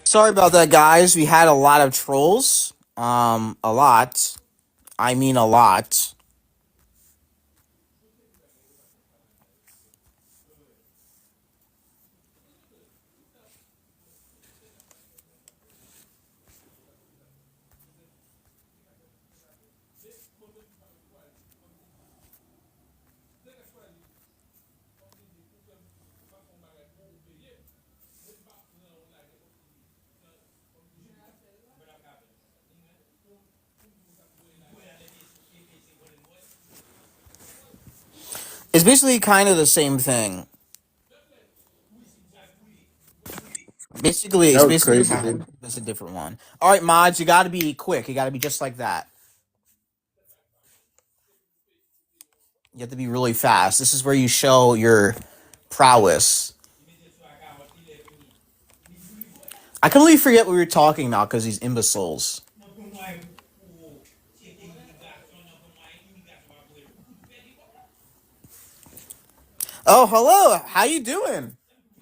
Sorry about that, guys. We had a lot of trolls. A lot. I mean, a lot. It's basically kind of the same thing. Basically, That it's was basically crazy, dude. it's a different one. All right, mods, you got to be quick. You got to be just like that. You have to be really fast. This is where you show your prowess. I completely forget what we were talking about because these imbeciles. Oh, hello. How you doing?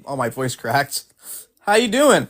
Oh, my voice cracked. How you doing?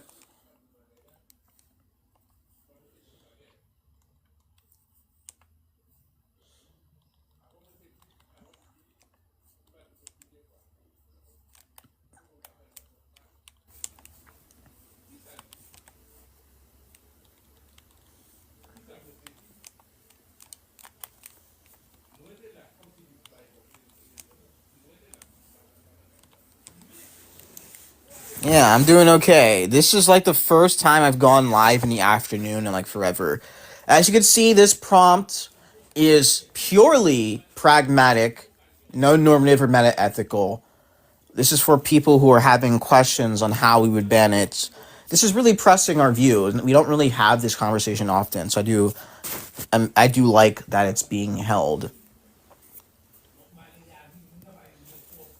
Yeah, I'm doing okay. This is like the first time I've gone live in the afternoon in like forever. As you can see, this prompt is purely pragmatic, no normative or meta ethical. This is for people who are having questions on how we would ban it. This is really pressing our view, and we don't really have this conversation often. So I do like that it's being held.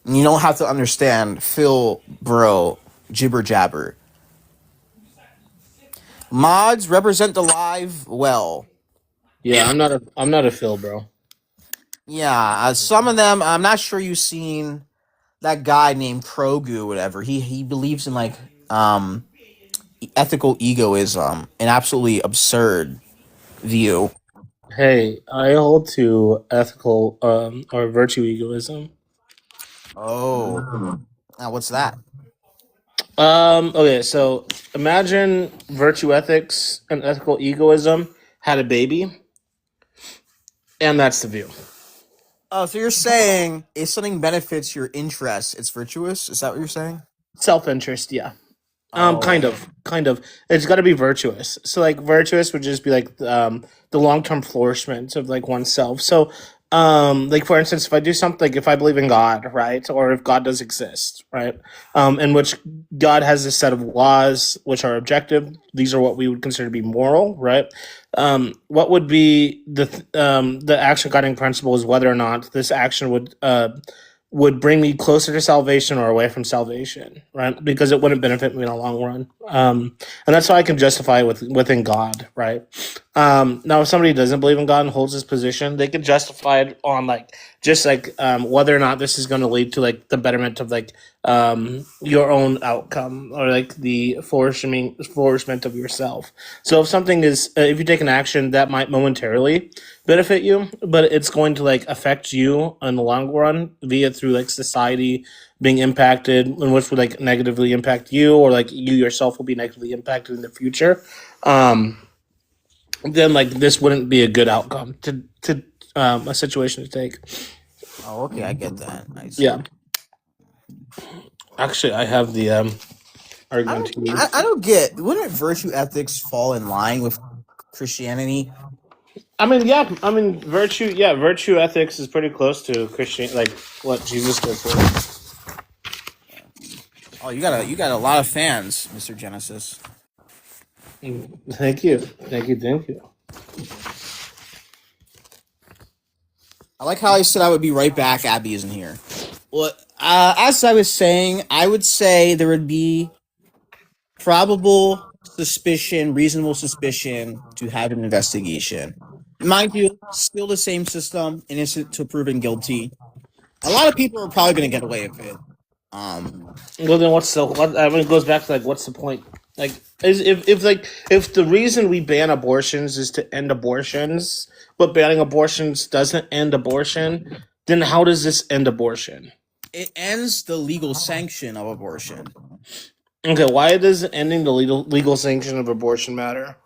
You don't have to understand Phil, bro, jibber jabber. Mods represent the live well. Yeah, I'm not a Phil, bro. Yeah, some of them I'm not sure you've seen that guy named Krogu, whatever. He believes in like um ethical egoism, an absolutely absurd view. Hey, I hold to ethical or virtue egoism. Oh, now what's that? Okay, so imagine virtue ethics and ethical egoism had a baby, and that's the view. Oh, so you're saying if something benefits your interests, it's virtuous? Is that what you're saying? Self interest, yeah. Oh, Kind of. It's got to be virtuous. So like virtuous would just be like the long term flourishment of like oneself. So like for instance, if I do something, like if I believe in God, right, or if God does exist, right, in which God has a set of laws which are objective. These are what we would consider to be moral, right? What would be the action guiding principle is whether or not this action would bring me closer to salvation or away from salvation, right? Because it wouldn't benefit me in the long run. And that's how I can justify it within God, right? Now, if somebody doesn't believe in God and holds this position, they can justify it on like just like whether or not this is going to lead to like the betterment of like your own outcome or like the flourishment of yourself. So if something is, if you take an action that might momentarily benefit you, but it's going to like affect you in the long run via through like society being impacted, in which would like negatively impact you, or like you yourself will be negatively impacted in the future. Um, then like this wouldn't be a good outcome to a situation to take. oh, okay, I get that. I Yeah, see. actually, I have the argument to you. I don't get. Wouldn't virtue ethics fall in line with Christianity? I mean, yeah, I mean, virtue, yeah, virtue ethics is pretty close to Christian, like what Jesus did for us. Oh, you got a lot of fans, Mr. Genesis. Thank you, thank you, thank you. I like how I said I would be right back. Abby isn't here. Well, as I was saying, I would say there would be probable suspicion, reasonable suspicion to have an investigation. Mind you, still the same system, innocent to proven guilty. A lot of people are probably going to get away with it. Um, Well, then what's the what? I mean, it goes back to like, what's the point? Like, if the reason we ban abortions is to end abortions, but banning abortions doesn't end abortion, then how does this end abortion? It ends the legal sanction of abortion. Okay, why does ending the legal sanction of abortion matter?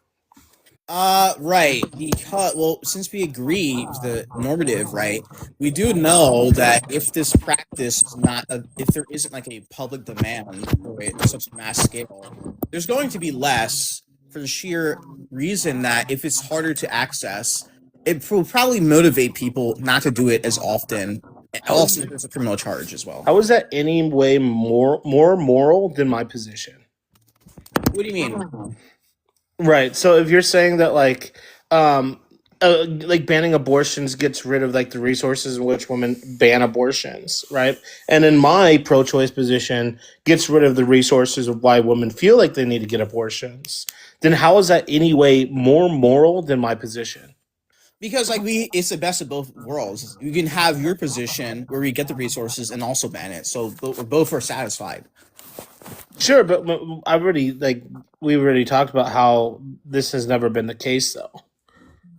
Right. Because, well, since we agree with the normative, right, we do know that if this practice is not if there isn't like a public demand for it on such a mass scale, there's going to be less for the sheer reason that if it's harder to access, it will probably motivate people not to do it as often. And How is also, there's a criminal charge as well. how is that any way more moral than my position? What do you mean? Right. So if you're saying that like banning abortions gets rid of like the resources in which women ban abortions, right? And in my pro-choice position gets rid of the resources of why women feel like they need to get abortions, then how is that any way more moral than my position? Because like it's the best of both worlds. You can have your position where we get the resources and also ban it, so both are satisfied. Sure, but we already talked about how this has never been the case though.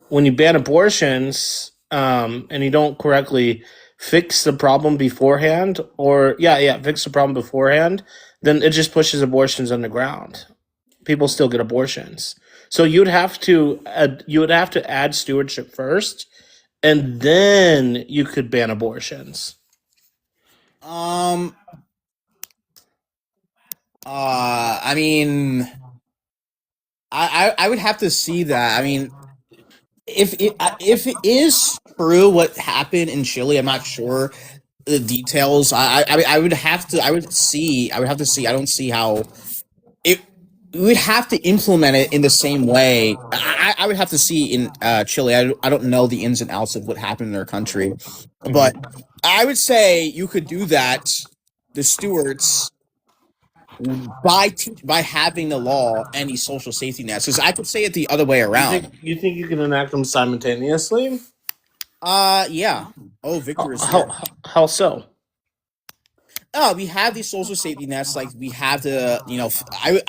When you ban abortions and you don't correctly fix the problem beforehand, or fix the problem beforehand, then it just pushes abortions underground. People still get abortions. So you would have to add stewardship first, and then you could ban abortions. Um. I mean, I would have to see that. I mean, if it is true what happened in Chile, I'm not sure the details. I would have to. I would see. I would have to see. I don't see how it. We would have to implement it in the same way. I would have to see in Chile. I don't know the ins and outs of what happened in their country, but Mhm. I would say you could do that. The stewards by having the law and these social safety nets. Because I could say it the other way around. You think you can enact them simultaneously? Yeah. Oh, Victor How is how, here. how so? Oh, we have these social safety nets. Like we have the,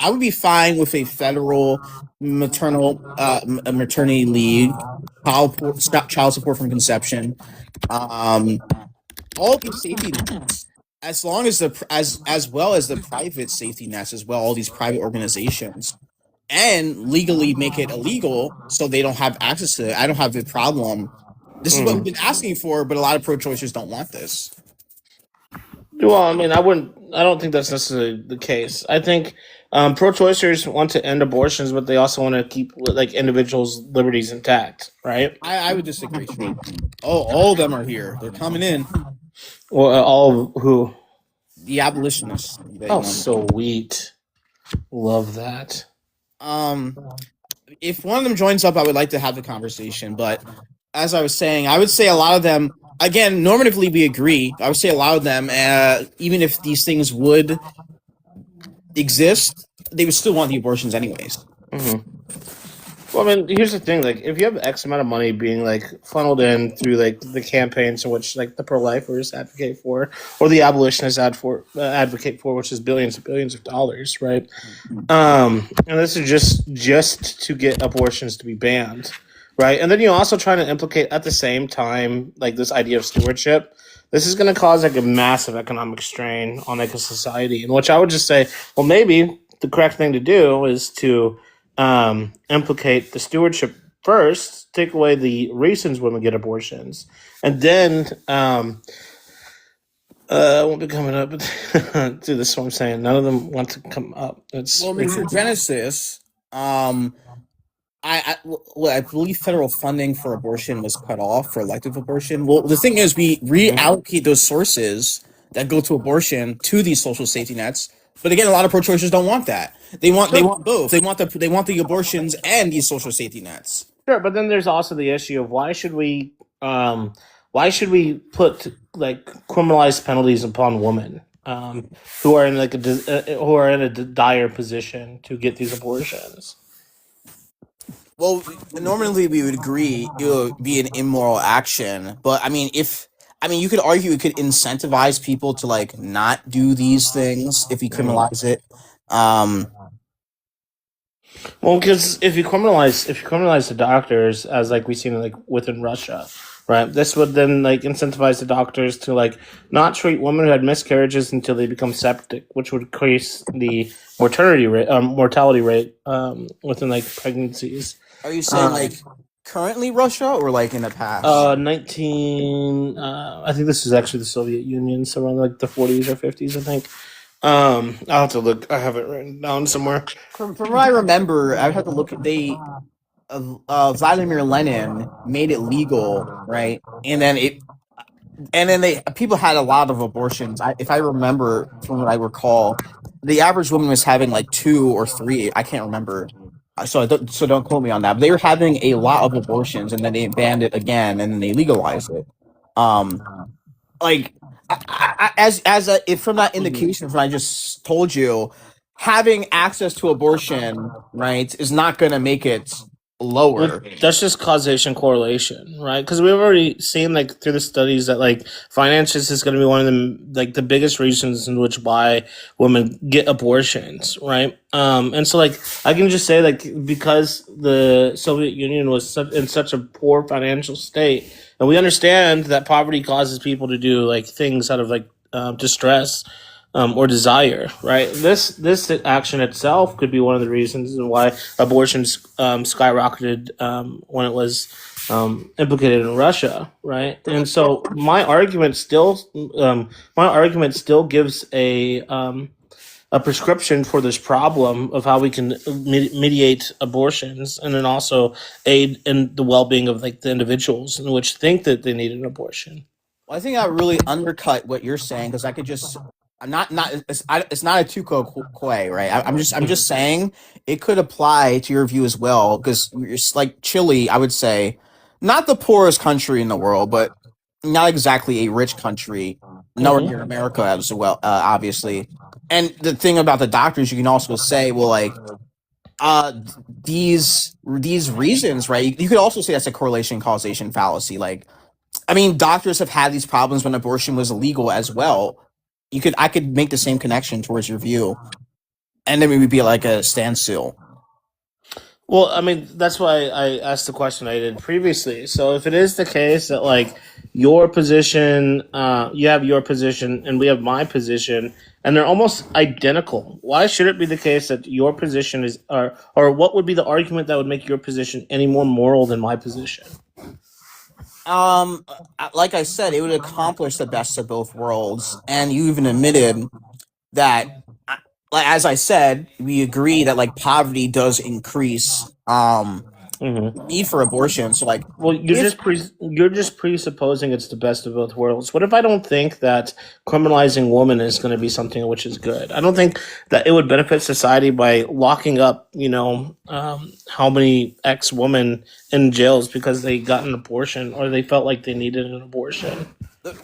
I would be fine with a federal maternity leave, child support from conception. Um, all these safety nets, as long as as well as the private safety nets as well. All these private organizations and legally make it illegal so they don't have access to it. I don't have a problem. This is what we've Mhm. been asking for, but a lot of pro-choicers don't want this. Well, I mean, I don't think that's necessarily the case. I think pro-choicers want to end abortions, but they also want to keep like individuals' liberties intact, right? I would disagree, Sean. Oh, all of them are here. They're coming in. Well, all who? The abolitionists that Oh, you know. sweet. Love that. Um, if one of them joins up, I would like to have the conversation. But as I was saying, I would say a lot of them. Again, normatively, we agree. I would say a lot of them, even if these things would exist, they would still want the abortions anyways. Hmm. Well, I mean, here's the thing: like, if you have X amount of money being like funneled in through like the campaigns in which like the pro-lifers advocate for, or the abolitionists advocate for, which is billions and billions of dollars, right? And this is just to get abortions to be banned, right? And then you also trying to implicate at the same time like this idea of stewardship. This is going to cause like a massive economic strain on like a society, in which I would just say, well, maybe the correct thing to do is to implicate the stewardship first, take away the reasons women get abortions, and then won't be coming up. Dude, this is what I'm saying. None of them want to come up. It's Well, Mr. Genesis, um, I believe federal funding for abortion was cut off for elective abortion. Well, the thing is, we reallocate those sources that go to abortion to these social safety nets. But again, a lot of pro-choicers don't want that. They want both. They want the abortions and these social safety nets. sure, but then there's also the issue of why should we put like criminalized penalties upon women who are in like who are in a dire position to get these abortions? Well, normally we would agree it would be an immoral action, but I mean, you could argue it could incentivize people to like not do these things if we Mhm. criminalize it. Um, Well, because if you criminalize the doctors, as like we've seen like within Russia, right? This would then like incentivize the doctors to like not treat women who had miscarriages until they become septic, which would increase the mortality rate within like pregnancies. Are you saying Um, like currently Russia or like in the past? 19. I think this is actually the Soviet Union, so around like the 40s or 50s, I think. I'll have to look. I have it written down somewhere. From what I remember, I would have to look. Vladimir Lenin made it legal, right? And then they people had a lot of abortions. If I remember from what I recall, the average woman was having like two or three. I can't remember. So don't quote me on that. But they were having a lot of abortions, and then they banned it again, and then they legalized it. Um, like as a if from that indication from what I just told you, having access to abortion, right, is not going to make it Well, lower. that's just causation correlation, right? Because we've already seen like through the studies that like finances is going to be one of the like the biggest reasons in which why women get abortions, right? And so like I can just say like because the Soviet Union was in such a poor financial state, and we understand that poverty causes people to do like things out of like distress or desire, right? This action itself could be one of the reasons why abortions skyrocketed when it was implicated in Russia, right? And so my argument still gives a prescription for this problem of how we can mediate abortions and then also aid in the well-being of like the individuals in which think that they need an abortion. Well, I think I really undercut what you're saying because I could just I'm not it's not a tuco quay, right? I'm just saying it could apply to your view as well because it's like Chile, I would say, not the poorest country in the world, but not exactly a rich country, nowhere near Mm-hmm. America as well, obviously. And the thing about the doctors, you can also say, well, like uh these reasons, right? You could also say that's a correlation causation fallacy, like I mean, doctors have had these problems when abortion was illegal as well. I could make the same connection towards your view, and then we would be like a standstill. Well, I mean, that's why I asked the question I did previously. So, if it is the case that like your position, you have your position, and we have my position, and they're almost identical, why should it be the case that your position is, or what would be the argument that would make your position any more moral than my position? Um, like I said, it would accomplish the best of both worlds, and you even admitted that. Like as I said, we agree that like poverty does increase Hmm. need for abortion. So like Well, you're if just you're just presupposing it's the best of both worlds. What if I don't think that criminalizing women is going to be something which is good? I don't think that it would benefit society by locking up, how many ex women in jails because they got an abortion or they felt like they needed an abortion.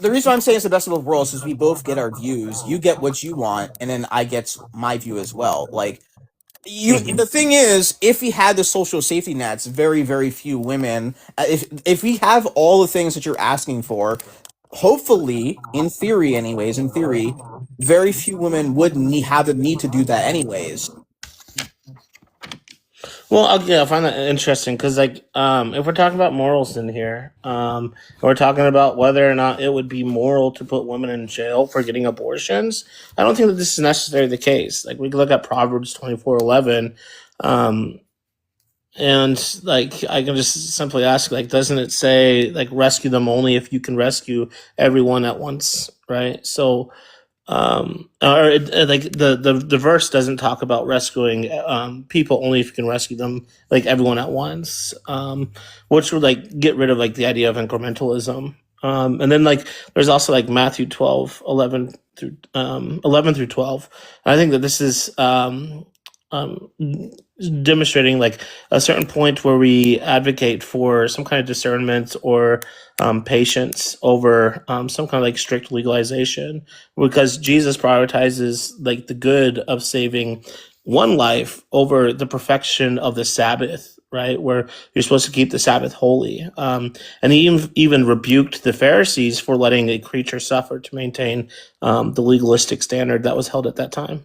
the reason I'm saying it's the best of both worlds is we both get our views. You get what you want, and then I get my view as well. Like you the Hmm. thing is if we had the social safety nets, very few women if we have all the things that you're asking for, hopefully in theory anyways, in theory very few women would have the need to do that anyways. Well, yeah, I find that interesting because, like, if we're talking about morals in here, we're talking about whether or not it would be moral to put women in jail for getting abortions. I don't think that this is necessarily the case. Like, we can look at Proverbs 24:11, um, and like, I can just simply ask, like, doesn't it say like rescue them only if you can rescue everyone at once, right? So, or like the verse doesn't talk about rescuing people only if you can rescue them like everyone at once, which would like get rid of like the idea of incrementalism. And then like there's also like Matthew 11 through 12. And I think that this is um, demonstrating like a certain point where we advocate for some kind of discernment or patience over some kind of like strict legalization, because Jesus prioritizes like the good of saving one life over the perfection of the Sabbath, right? Where you're supposed to keep the Sabbath holy. And he even rebuked the Pharisees for letting a creature suffer to maintain the legalistic standard that was held at that time.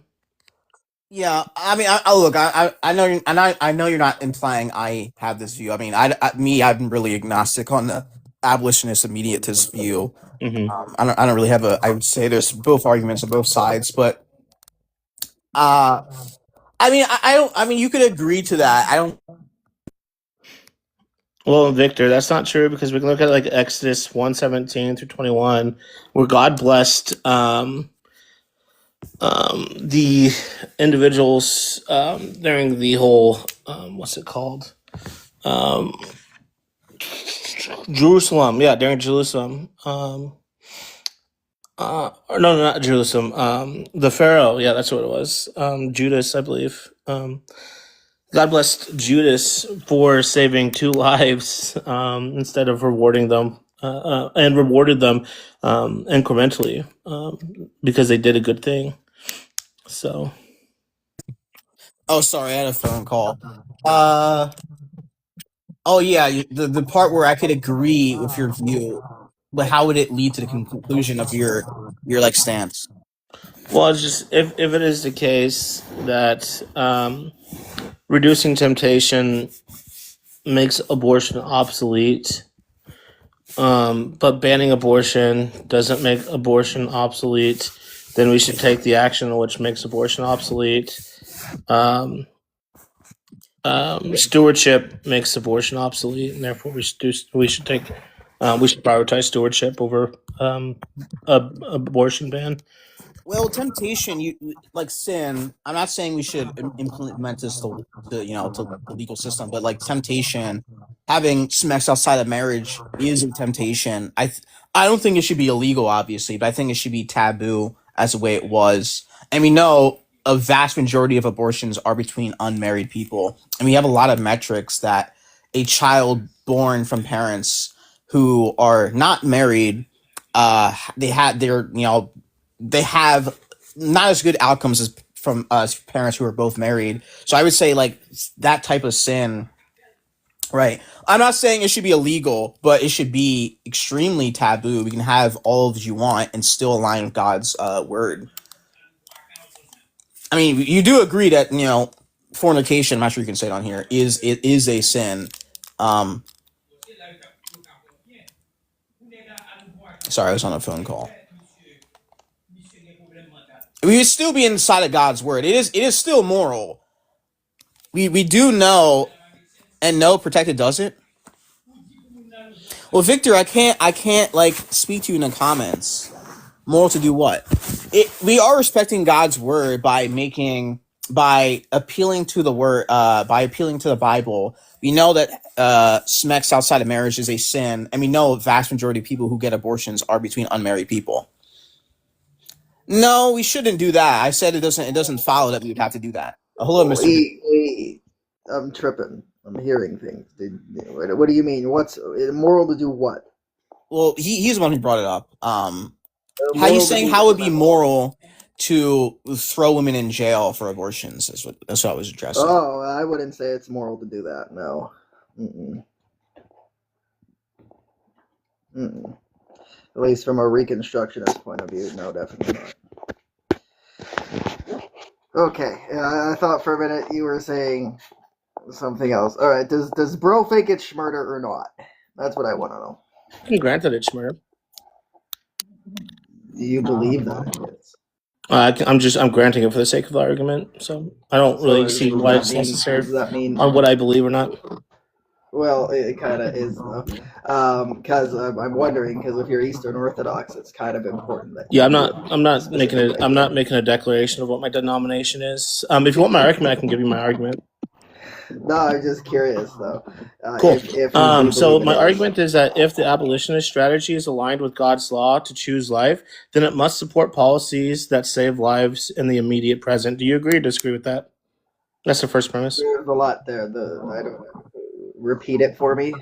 Yeah, I mean, I look, I know, I know you're not implying I have this view. I mean, I'm really agnostic on the abolitionist immediatist view. Hmm. I don't really have a. I would say there's both arguments on both sides, but uh, I mean, I don't. I mean, you could agree to that. I don't. Well, Victor, that's not true because we can look at like Exodus 1:17 through 21, where God blessed the individuals during the whole what's it called? Um, Jerusalem, yeah, during Jerusalem. Or no, not Jerusalem. The Pharaoh, yeah, that's what it was. Judas, I believe. God blessed Judas for saving two lives instead of rewarding them, and rewarded them incrementally because they did a good thing. So, Oh, sorry, I had a phone call. Uh, oh yeah, the part where I could agree with your view, but how would it lead to the conclusion of your like stance? well, it's just if it is the case that reducing temptation makes abortion obsolete, but banning abortion doesn't make abortion obsolete, then we should take the action which makes abortion obsolete. Um, Stewardship makes abortion obsolete, and therefore we should take we should prioritize stewardship over abortion ban. Well, temptation, like sin. I'm not saying we should implement this to the legal system, but like temptation, having sex outside of marriage is a temptation. I don't think it should be illegal, obviously, but I think it should be taboo as the way it was. And we know a vast majority of abortions are between unmarried people, and we have a lot of metrics that a child born from parents who are not married, they had their they have not as good outcomes as from parents who are both married. So I would say like that type of sin, right? I'm not saying it should be illegal, but it should be extremely taboo. We can have all of you want and still align with God's word. I mean, you do agree that fornication. I'm not sure you can say it on here. Is a sin? Um, sorry, I was on a phone call. We would still be inside of God's word. It is still moral. We do know and no protected does it. Well, Victor, I can't like speak to you in the comments. Moral to do what? We are respecting God's word by appealing to the word by appealing to the Bible. We know that sex outside of marriage is a sin, and we know a vast majority of people who get abortions are between unmarried people. No, we shouldn't do that. I said it doesn't follow that we would have to do that. Hello, Mr. Wait, I'm tripping. I'm hearing things. What do you mean? What's immoral to do what? Well, he's the one who brought it up. How you Moral to saying do how would what? be moral to throw women in jail for abortions? That's what I was addressing. Oh, I wouldn't say it's moral to do that. No. Mm-mm. Mm-mm. At least from a Reconstructionist point of view, no, definitely not. Okay, I thought for a minute you were saying something else. All right, does bro think it's murder or not? That's what I want to know. Granted, it's murder. Do you believe that it is? I'm granting it for the sake of the argument, so I don't really see why it's necessary Does that mean? on what I believe or not. Well, it kind of is though, because I'm wondering because if you're Eastern Orthodox, it's kind of important that. Yeah, I'm not making a declaration of what my denomination is. If you want my argument, I can give you my argument. No, I'm just curious though. Cool. If you So believe my it is. argument is that if the abolitionist strategy is aligned with God's law to choose life, then it must support policies that save lives in the immediate present. Do you agree or disagree with that? That's the first premise. There's a lot there. I don't know. Repeat it for me.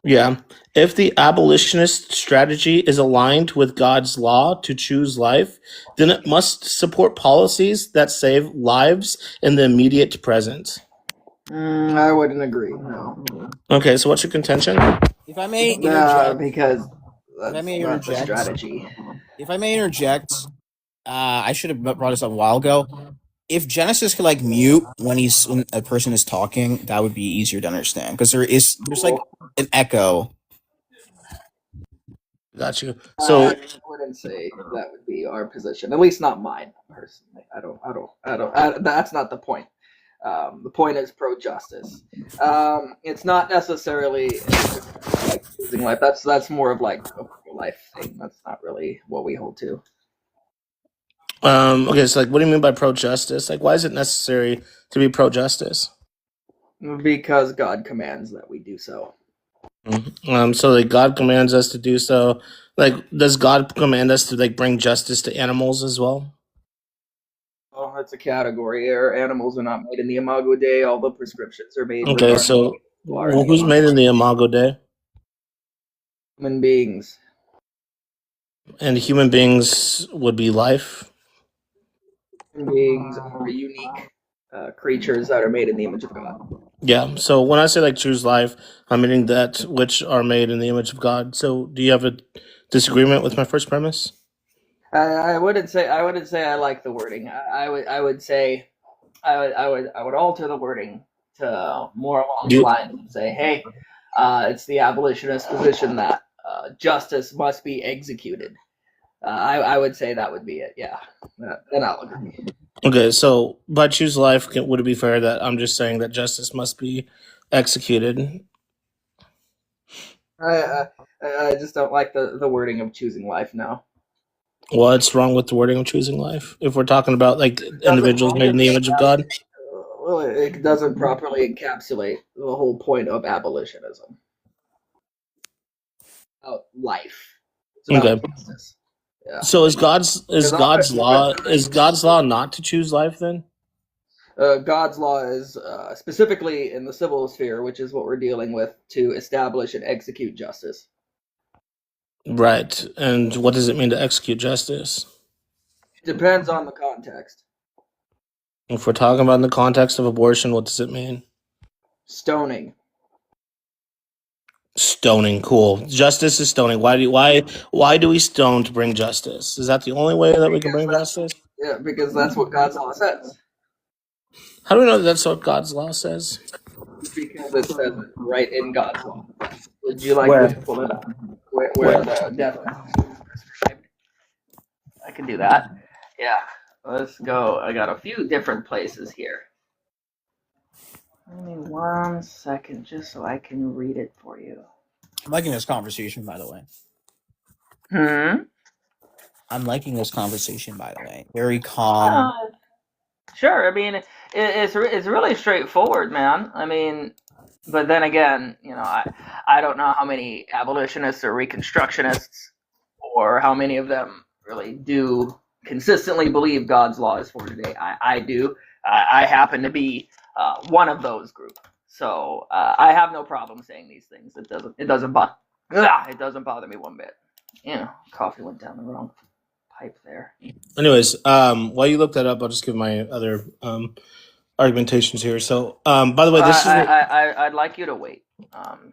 Yeah. If the abolitionist strategy is aligned with God's law to choose life, then it must support policies that save lives in the immediate present. I wouldn't agree. No. Okay, so what's your contention? If I may interject, Because if I may that's not the interject, strategy. if I may interject, I should have brought this up a while ago. if Genesis could like mute when a person is talking, that would be easier to understand because there's like Cool. an echo. Got you. I So wouldn't say that would be our position. At least not mine personally. That's not the point. The point is pro-justice. It's not necessarily like choosing life. That's more of like a pro-life thing. That's not really what we hold to. okay, so like what do you mean by pro justice? Like why is it necessary to be pro justice? Because God commands that we do so. So like God commands us to do so. Like does God command us to like bring justice to animals as well? Oh, that's a category. Our animals are not made in the Imago Dei. All the prescriptions are made Okay, regarding so who are in the who's made in the Imago Dei? human beings. And human beings would be life. Human beings are unique creatures that are made in the image of God. Yeah. So when I say like choose life, I'm meaning that which are made in the image of God. So do you have a disagreement with my first premise? I wouldn't say I like the wording. I would say I would alter the wording to more along the Do lines and say, hey, it's the abolitionist position that justice must be executed. I would say that would be it. Yeah, then I'll agree. Okay, so by choose life, would it be fair that I'm just saying that justice must be executed? I just don't like the wording of choosing life now. What's wrong with the wording of choosing life? If we're talking about like individuals made in the image of God? Well, it doesn't properly encapsulate the whole point of abolitionism. About life. It's about Okay. justice. Yeah. So is God's law not to choose life then? God's law is specifically in the civil sphere, which is what we're dealing with, to establish and execute justice. Right. And what does it mean to execute justice? Depends on the context. If we're talking about in the context of abortion, what does it mean? Stoning. Stoning, cool. Justice is stoning. Why do we stone to bring justice? Is that the only way that we can bring justice? Yeah, because that's what God's law says. How do we know that's what God's law says? Because it says it right in God's law. Would you like Where? me to pull it up? Where the definition is prescribed? I can do that. Yeah. Let's go. I got a few different places here. Give me 1 second just so I can read it for you. I'm liking this conversation, by the way. I'm liking this conversation, by the way. Very calm. Sure. I mean, it's really straightforward, man. I mean, but then again, I don't know how many abolitionists or reconstructionists or how many of them really do consistently believe God's law is for today. I do. I happen to be one of those group. So I have no problem saying these things. It doesn't bother me one bit. Coffee went down the wrong pipe there. Anyways, while you look that up, I'll just give my other argumentations here. So, by the way, this I'd like you to wait,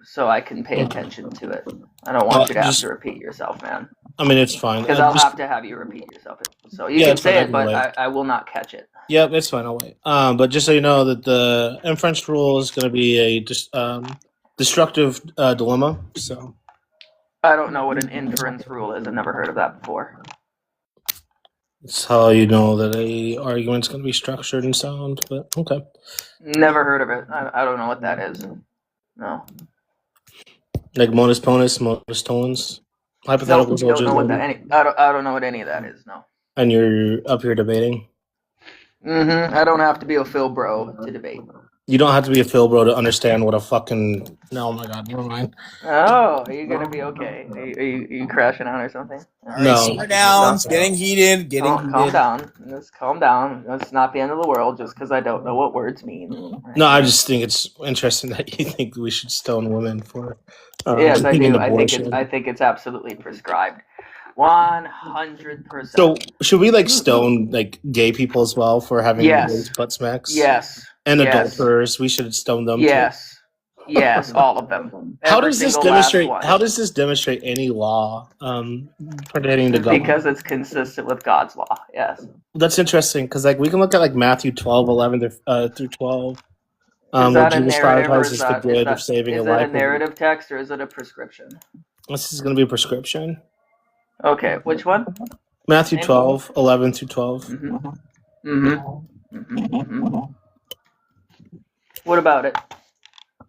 so I can pay attention to it. I don't want you to have to repeat yourself, man. I mean, it's fine. Because I'll have to have you repeat yourself. So you can say it, but I will not catch it. Yep, it's fine. I'll wait. But just so you know that the inference rule is going to be a destructive dilemma. So I don't know what an inference rule is. I've never heard of that before. It's how you know that a argument's going to be structured and sound. But okay. Never heard of it. I don't know what that is. No. Like modus ponens, modus tollens. Hypothetical. No, don't know what that. I don't know what any of that is. No. And you're up here debating. I don't have to be a Phil bro to debate. You don't have to be a Phil bro to understand what a fucking... No, oh my god, never mind. Oh, are you gonna be okay? Are you crashing out or something? No. Slow down. It's getting heated. Calm down. Just calm down. It's not the end of the world just because I don't know what words mean. No, I just think it's interesting that you think we should stone women for... yes, I do. I think it's absolutely prescribed. 100%. So should we stone gay people as well for having butt smacks? Yes. And adulterers, we should stone them too. Yes, all of them. How Every does this single last demonstrate? one. How does this demonstrate any law pertaining to God? Because it's consistent with God's law. Yes. That's interesting because like we can look at like Matthew 12:11 through 12, Is where that a Jesus narrative or is prioritizes the that good of saving a is it a life. narrative text or is it a prescription? This is going to be a prescription. Okay, which one? Matthew Name? 12:11 through 12. What about it?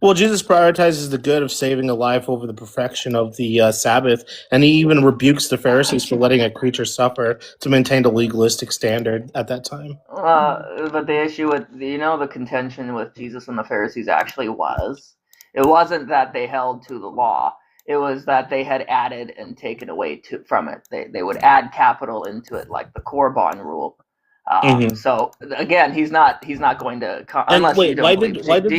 Well, Jesus prioritizes the good of saving a life over the perfection of the Sabbath, and he even rebukes the Pharisees for letting a creature suffer to maintain a legalistic standard at that time. But the issue with the contention with Jesus and the Pharisees actually it wasn't that they held to the law. It was that they had added and taken away from it. They would add capital into it, like the Korban rule. So again, he's not going to unless you don't believe. Do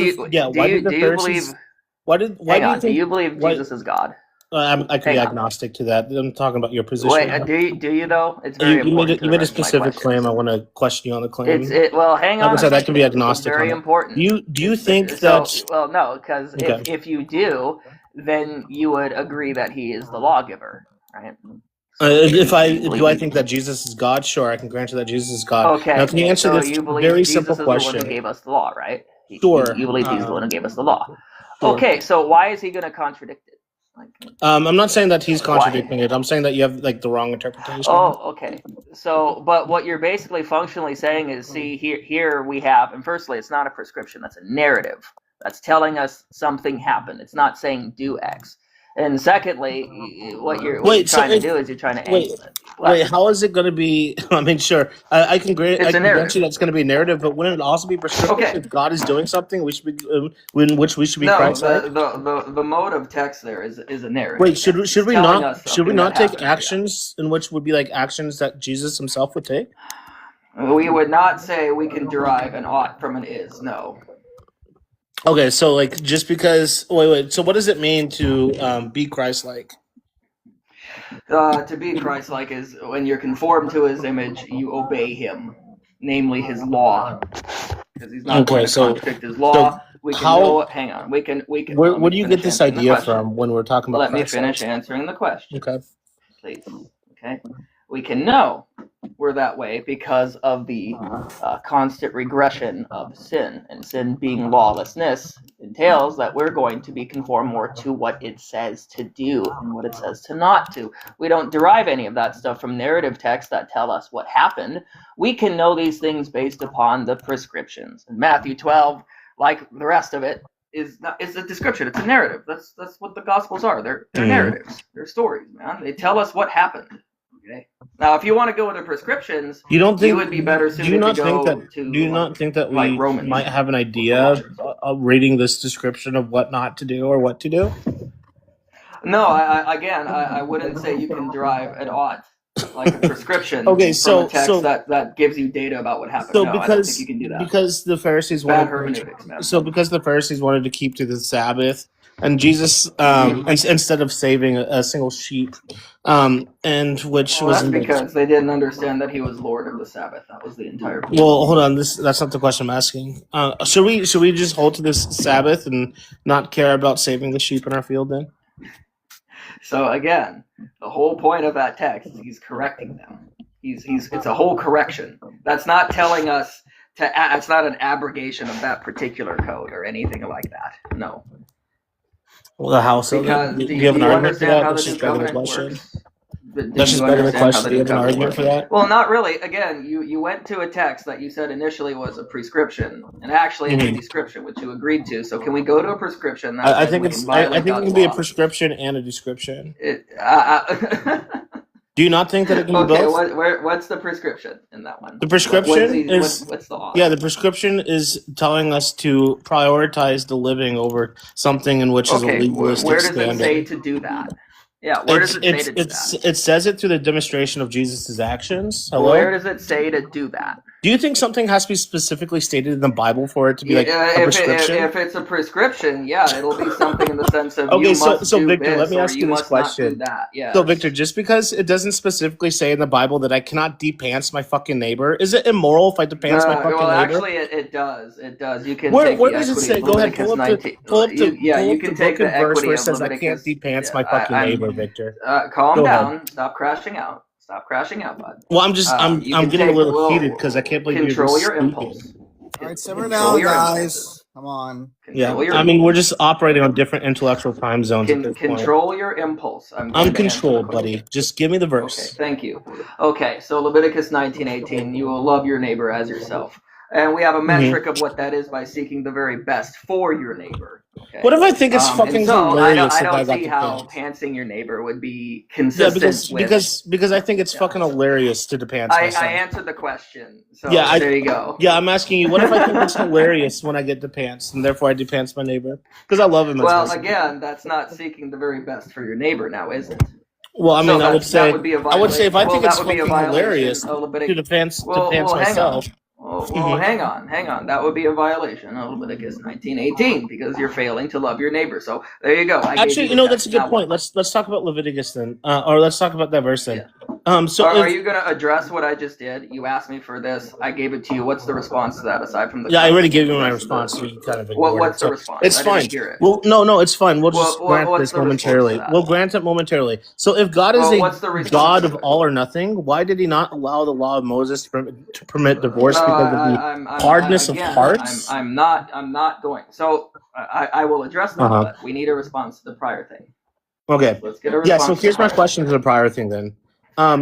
you believe Jesus is God? I can be agnostic to that. I'm talking about your position. Wait, do you though? It's very important. You made a specific claim. I want to question you on the claim. Well, hang on. Like I said, I can be agnostic. It's very important. Do you think that? Well, no, because if you do, then you would agree that he is the lawgiver, right? Do I think that Jesus is God? Sure, I can grant you that Jesus is God. Okay. Now, can you answer this very simple question? Jesus is the one who gave us the law, right? Sure. You believe he's the one who gave us the law. Sure. Okay, so why is he going to contradict it? I'm not saying that he's contradicting it. I'm saying that you have like the wrong interpretation. Oh, okay. So, but what you're basically functionally saying is, see, here we have, and firstly, it's not a prescription. That's a narrative. That's telling us something happened. It's not saying do X. And secondly, what you're trying to do is you're trying to angle it. Wait, how is it going to be? I mean, sure, I can grant you that's going to be a narrative, but wouldn't it also be prescriptive? Okay. If God is doing something, we should be in which we should be. No, the mode of text there is a narrative. Wait, should we not take actions in which would be like actions that Jesus himself would take? We would not say we can derive an ought from an is. No. Okay, so like just because wait, so what does it mean to be Christ-like? To be Christ-like is when you're conformed to his image, you obey him, namely his law, because he's not going to contradict his law. Hang on. We can. Where do you get this idea from when we're talking about? Let me finish answering the question. Okay. Please. Okay. We can know we're that way because of the constant regression of sin, and sin being lawlessness entails that we're going to be conformed more to what it says to do and what it says to not do. We don't derive any of that stuff from narrative texts that tell us what happened. We can know these things based upon the prescriptions. And Matthew 12, like the rest of it, is a description. It's a narrative. That's what the Gospels are. They're narratives. They're stories, man. They tell us what happened. Okay. Now, if you want to go into prescriptions, you would be better suited to go to. Do you not think that we Romans might have an idea of reading this description of what not to do or what to do? No, I wouldn't say you can derive an ought like a prescription from a text that gives you data about what happened. I don't think you can do that. Because the Pharisees wanted to keep to the Sabbath. And Jesus, instead of saving a single sheep, and which was because they didn't understand that he was Lord of the Sabbath. That was the entire point. Well, hold on. That's not the question I'm asking. Should we just hold to this Sabbath and not care about saving the sheep in our field then? So again, the whole point of that text is he's correcting them. It's a whole correction. That's not telling us it's not an abrogation of that particular code or anything like that. No. Well, how so? Do you have an argument for that? That's just begging the question. That's just begging the question. Do you have an argument for that? Well, not really. Again, you went to a text that you said initially was a prescription, and actually it's a description, which you agreed to. So can we go to a prescription? I think it can be a prescription and a description. Do you not think that it can be both? Okay, what's the prescription in that one? The prescription what's the law? Yeah, the prescription is telling us to prioritize the living over something in which is a legalistic standard. Where does it say to do that? Yeah, where does it say to do that? It says it through the demonstration of Jesus' actions. Hello? Where does it say to do that? Do you think something has to be specifically stated in the Bible for it to be like Yeah, a prescription? if it's a prescription, yeah, it'll be something in the sense of Okay, you so must do Victor, let this me or ask you you this must not do question. that. So Yes. Victor, just because it doesn't specifically say in the Bible that I cannot depants my fucking neighbor, is it immoral if I depants my fucking Well, neighbor? actually, it does. It does. You can Where take where the does it equity say? of Go ahead, Leviticus 19. Yeah, pull you up the can take book and the verse equity where it of says I can't Leviticus. depants Yeah, my fucking neighbor, Victor. Calm Go ahead. down. Stop crashing out. Stop crashing out, bud. Well, I'm You I'm can getting a take. little heated because I can't believe you're Control this your stupid. impulse. All right, simmer Control down, your impulses. guys. Come on. Yeah, Control your I mean we're impulse. just operating on different intellectual time zones at this point. Control your impulse. I'm I'm going to answer the controlled, question. buddy. Just give me the Okay, verse. thank you. Okay, so Leviticus 19:18, you will love your neighbor as yourself. And we have a metric of what that is by seeking the very best for your neighbor. Okay. What if I think it's And fucking so hilarious I if I don't got see the how pants? pantsing your neighbor would be Yeah, consistent with. because I think it's fucking hilarious to depants I myself. answered the question, so Yeah, there you go. Yeah, I'm asking you, what if I think it's hilarious when I get depants and therefore I depants my neighbor? Because I love him as Well, well. again, that's not seeking the very best for your neighbor now, is it? Well, I mean, So I would that say would be a I would say if I violation. think it's That would be a fucking hilarious violation of to Leviticus. depants Well, hang on. myself. Well, Mhm. hang on. That would be a violation of Leviticus 19:18 because you're failing to love your neighbor. So there you go. I gave Actually, you you the know that's a test. good Now point. what? Let's talk about Leviticus then, or let's talk about that verse then. So Are if, you going to address what I just did? You asked me for this. I gave it to you. What's the response to that aside from the? yeah, I already gave you the my rest of the- response. So you kind of ignored What's it. the So response? it's I didn't fine. hear it. Well, no, it's fine. We'll just grant what's this the response to momentarily. that? We'll grant it momentarily. So if God is Well, what's the a response God to of it? all or nothing, why did He not allow the law of Moses to permit divorce No, because of the hardness of hearts? I'm not going. So I will address that, Uh-huh. but we need a response to the prior thing. Okay. Let's get a Yeah. response. So to here's the my prior question to the prior thing then.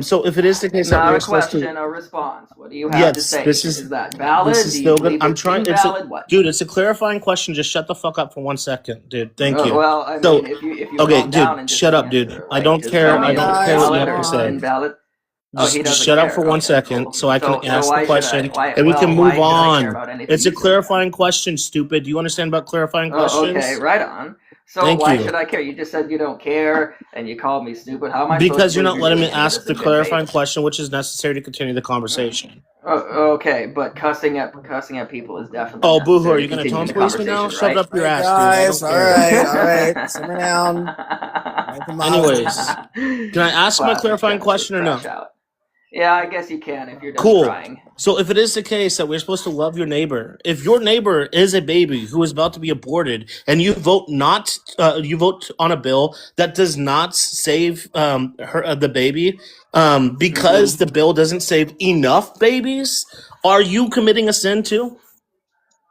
So if it is the case that Not we're a supposed question, to, a response. What do you have to yes, say? this is that valid? this is Do you still good. believe I'm it's trying. invalid? What? Dude, it's a clarifying question. Just shut the fuck up for 1 second, dude. Thank you. Well, I So, mean, if you okay, calm down dude, and just shut up, answer, dude. like, I don't just care. tell me I is don't it care what you valid have or to say. invalid. Oh, he Just doesn't shut up care. for 1 Okay, second cool. so I can ask why the should question why- and we can well, why move should I care on. about anything It's a you say? clarifying question, stupid. Do you understand about clarifying questions? Okay, right on. So Thank why you. should I care? You just said you don't care, and you called me stupid. How am I Because supposed to you're not believe letting me you're doing ask this the in good clarifying faith? question, which is necessary to continue the conversation. Okay, but cussing at people is definitely. Oh, boohoo! Are necessary you to going to continue tone the police me now? conversation, Shove it up right? your All right, ass, dude. I guys. don't All care. right. Simmer down. Michael Anyways, Myers. can I ask my Classic clarifying Genesis question or no? crash out. Yeah, I guess you can if you're done Cool. crying. So if it is the case that we're supposed to love your neighbor, if your neighbor is a baby who is about to be aborted, and you vote you vote on a bill that does not save the baby, because the bill doesn't save enough babies, are you committing a sin too?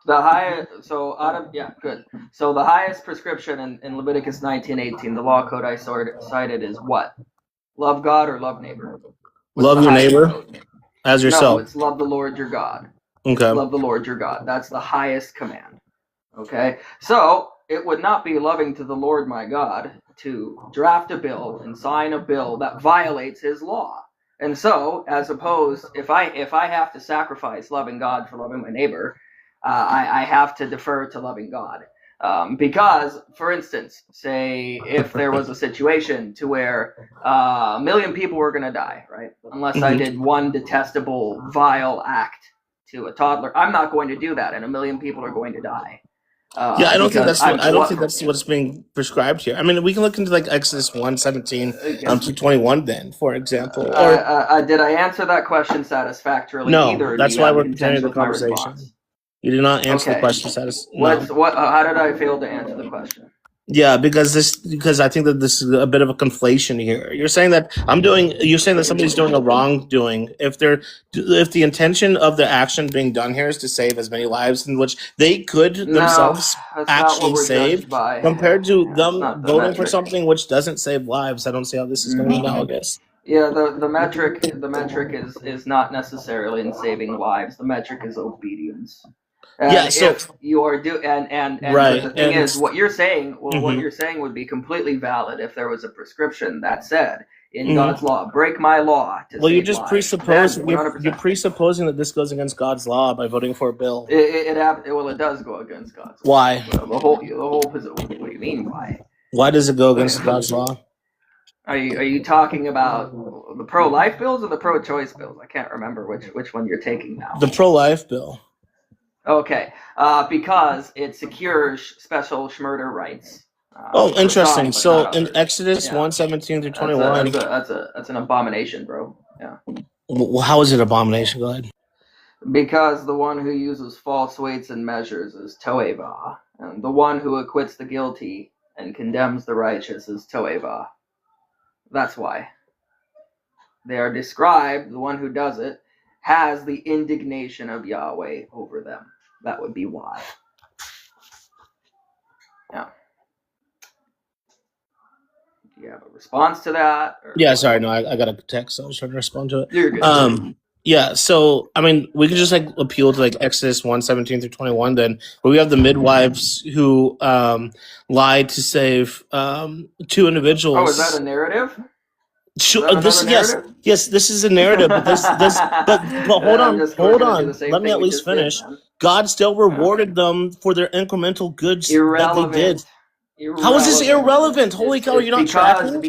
The highest, so out of good. So the highest prescription in Leviticus 19:18, the law code I cited is what? Love God or love neighbor? What's Love the your highest neighbor code? as No, yourself. it's love the Lord your God. Okay. Love the Lord your God. That's the highest command. Okay? So it would not be loving to the Lord my God to draft a bill and sign a bill that violates his law. And so, as opposed, if I have to sacrifice loving God for loving my neighbor, I have to defer to loving God. Because, for instance, say if there was a situation to where 1 million people were going to die, right? Unless I did one detestable, vile act to a toddler, I'm not going to do that, and 1 million people are going to die. Yeah, I don't think because that's I'm what that's what's being prescribed here. I mean, we can look into like Exodus 1:17 to 21 then, for example. Or did I answer that question satisfactorily? no, either, or do that's you why have we're contention continuing the with my conversation. response? You did not answer the Okay. question. No. How did I fail to answer the question? Yeah, because I think that this is a bit of a conflation here. You're saying that somebody's doing a wrongdoing if the intention of the action being done here is to save as many lives in which they could themselves that's not what actually we're save, judged by. compared to That's them not the voting for metric. something which doesn't save lives. I don't see how this is going to be analogous. Yeah, the metric is not necessarily in saving lives. The metric is obedience. And Yeah, so- if you are Right, but the thing and- is, what you're saying, what Mhm. you're saying would be completely valid if there was a prescription that said in Mhm. God's law, break my law to Well, you save just lives. presuppose Then you're 100%. presupposing that this goes against God's law by voting for a bill. It does go against God's law. Why? Well, the whole what do you mean why? Why does it go against God's law? Are you talking about the pro-life bills or the pro-choice bills? I can't remember which one you're taking now. The pro-life bill. Okay, because it secures special schmurder rights. Oh, For interesting. some, but So not in others. Exodus Yeah, 1:17 through that's 21, an abomination, bro. Yeah, well, how is it abomination? Go ahead. because the one who uses false weights and measures is toeva, and the one who acquits the guilty and condemns the righteous is toeva. That's why they are described. The one who does it has the indignation of Yahweh over them. That would be why. Yeah. Do you have a response to that? Or Yeah, what? sorry, no, I got a text, so I was trying to respond to it. You're good. Yeah, so I mean, we could just like appeal to like Exodus 1:17 through 21 then, where we have the midwives who lied to save two individuals. Oh, is that a narrative? Sure, Is that this another narrative? yes, this is a narrative, but but hold I'm on, just hold gonna do the on. same Let me thing at we least just did, finish. man. God still rewarded them for their incremental goods that they did. Irrelevant. How is this irrelevant? Holy cow, you're not tracking?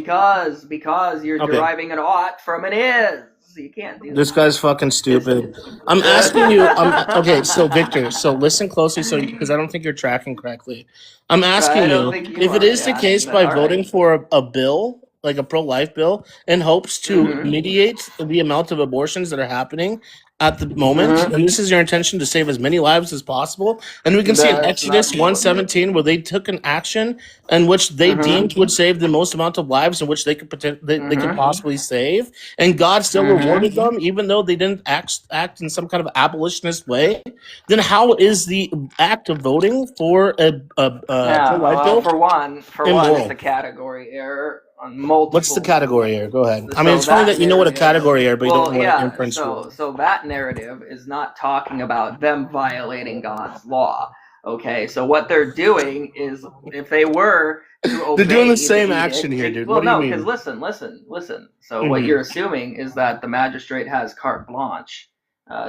Because you're Okay. deriving an ought from an is. You can't do This that. guy's fucking stupid. I'm asking you. Okay, so Victor, so listen closely, so because I don't think you're tracking correctly. I'm asking I don't you think you if it are, is the yeah, case but by all voting right. for a bill, like a pro-life bill, in hopes to Mhm. mediate the amount of abortions that are happening at the moment, Mhm. and this is your intention to save as many lives as possible. And we can see in That's Exodus not what- 1:17 where they took an action in which they Mhm. deemed would save the most amount of lives in which they could they could Mhm. possibly save, and God still Mhm. rewarded them even though they didn't act in some kind of abolitionist way. Then how is the act of voting for a Yeah, pro-life well, bill for one, immoral? it's a category error on multiple. What's the category error? Go ahead. I So mean, it's funny that you know what a narrative- category error, but you well, don't know what yeah, an inference rule. so that narrative is not talking about them violating God's law. Okay, so what they're doing is, if they were to obey, They're doing the same edict, action here, dude. Well, What do you no, mean? because listen. So what Mhm. you're assuming is that the magistrate has carte blanche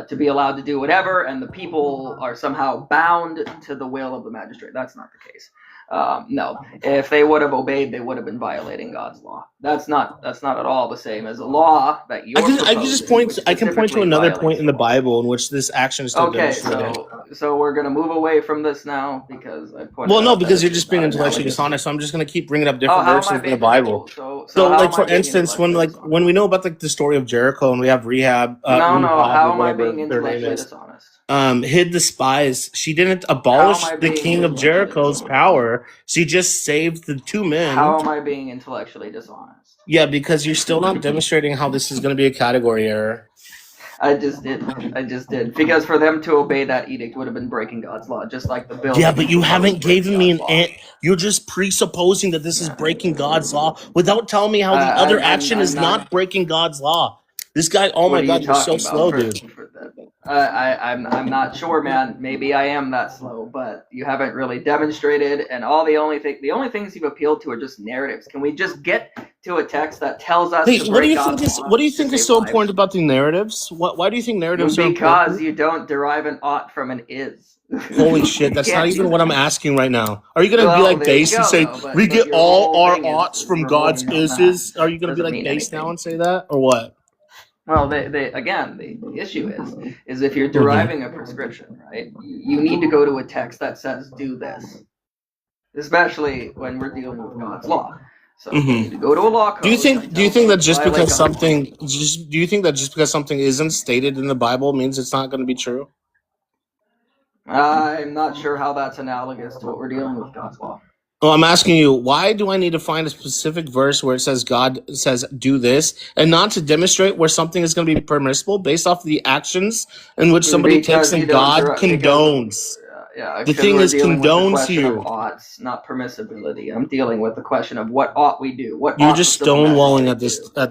to be allowed to do whatever, and the people are somehow bound to the will of the magistrate. That's not the case. No, if they would have obeyed, they would have been violating God's law. That's not at all the same as a law that you're I can proposing, just point. which I can point to specifically another violates point in the law. Bible in which this action is still Okay, demonstrated. so we're gonna move away from this now because I pointed Well, no, out because that you're just being it's not intellectually analogous. dishonest. So I'm just going to keep bringing up Oh, different how am verses I in the being Bible. So So, how like am for I being instance, when intellectually dishonest? when we know about like the story of Jericho and we have Rahab, No, Rahab how or am I whatever being their name intellectually is, dishonest? hid the spies. She didn't How abolish am I the being king of intellectually Jericho's dishonest? power. She just saved the two men. How am I being intellectually dishonest? Yeah, because you're still not demonstrating how this is going to be a category error. I just did. Because for them to obey that edict would have been breaking God's law, just like the bill. Yeah, that but you proposed haven't breaks given me an God's law. You're just presupposing that this is breaking God's law without telling me how the other action is not breaking God's law. This guy, oh my What are God, you you're so talking slow, about dude. for that? I'm not sure, man. Maybe I am that slow, but you haven't really demonstrated. And the only things you've appealed to are just narratives. Can we just get to a text that tells us? Hey, to what do break you God's think is law what do you to think is save so lives? important about the narratives? Why do you think narratives are Because important? you don't derive an ought from an is. Holy shit, that's not even what I'm asking right now. Are you gonna be like there you base and go, say though, but- we but get your all whole our thing is oughts from God's revolving around ises? that. Are you gonna be Doesn't like mean base now anything. and say that or what? Well, the issue is if you're deriving a prescription, right? You need to go to a text that says do this, especially when we're dealing with God's law. So you need to go to a law code. Do you think that just violate because God's law. do you think that just because something isn't stated in the Bible means it's not going to be true? I'm not sure how that's analogous to what we're dealing with God's law. Well, I'm asking you, why do I need to find a specific verse where it says God says do this and not to demonstrate where something is going to be permissible based off of the actions in which somebody takes and God condones? Yeah, The thing is condones here. of oughts, not permissibility. I'm dealing with the question of what ought we do. You're just stonewalling at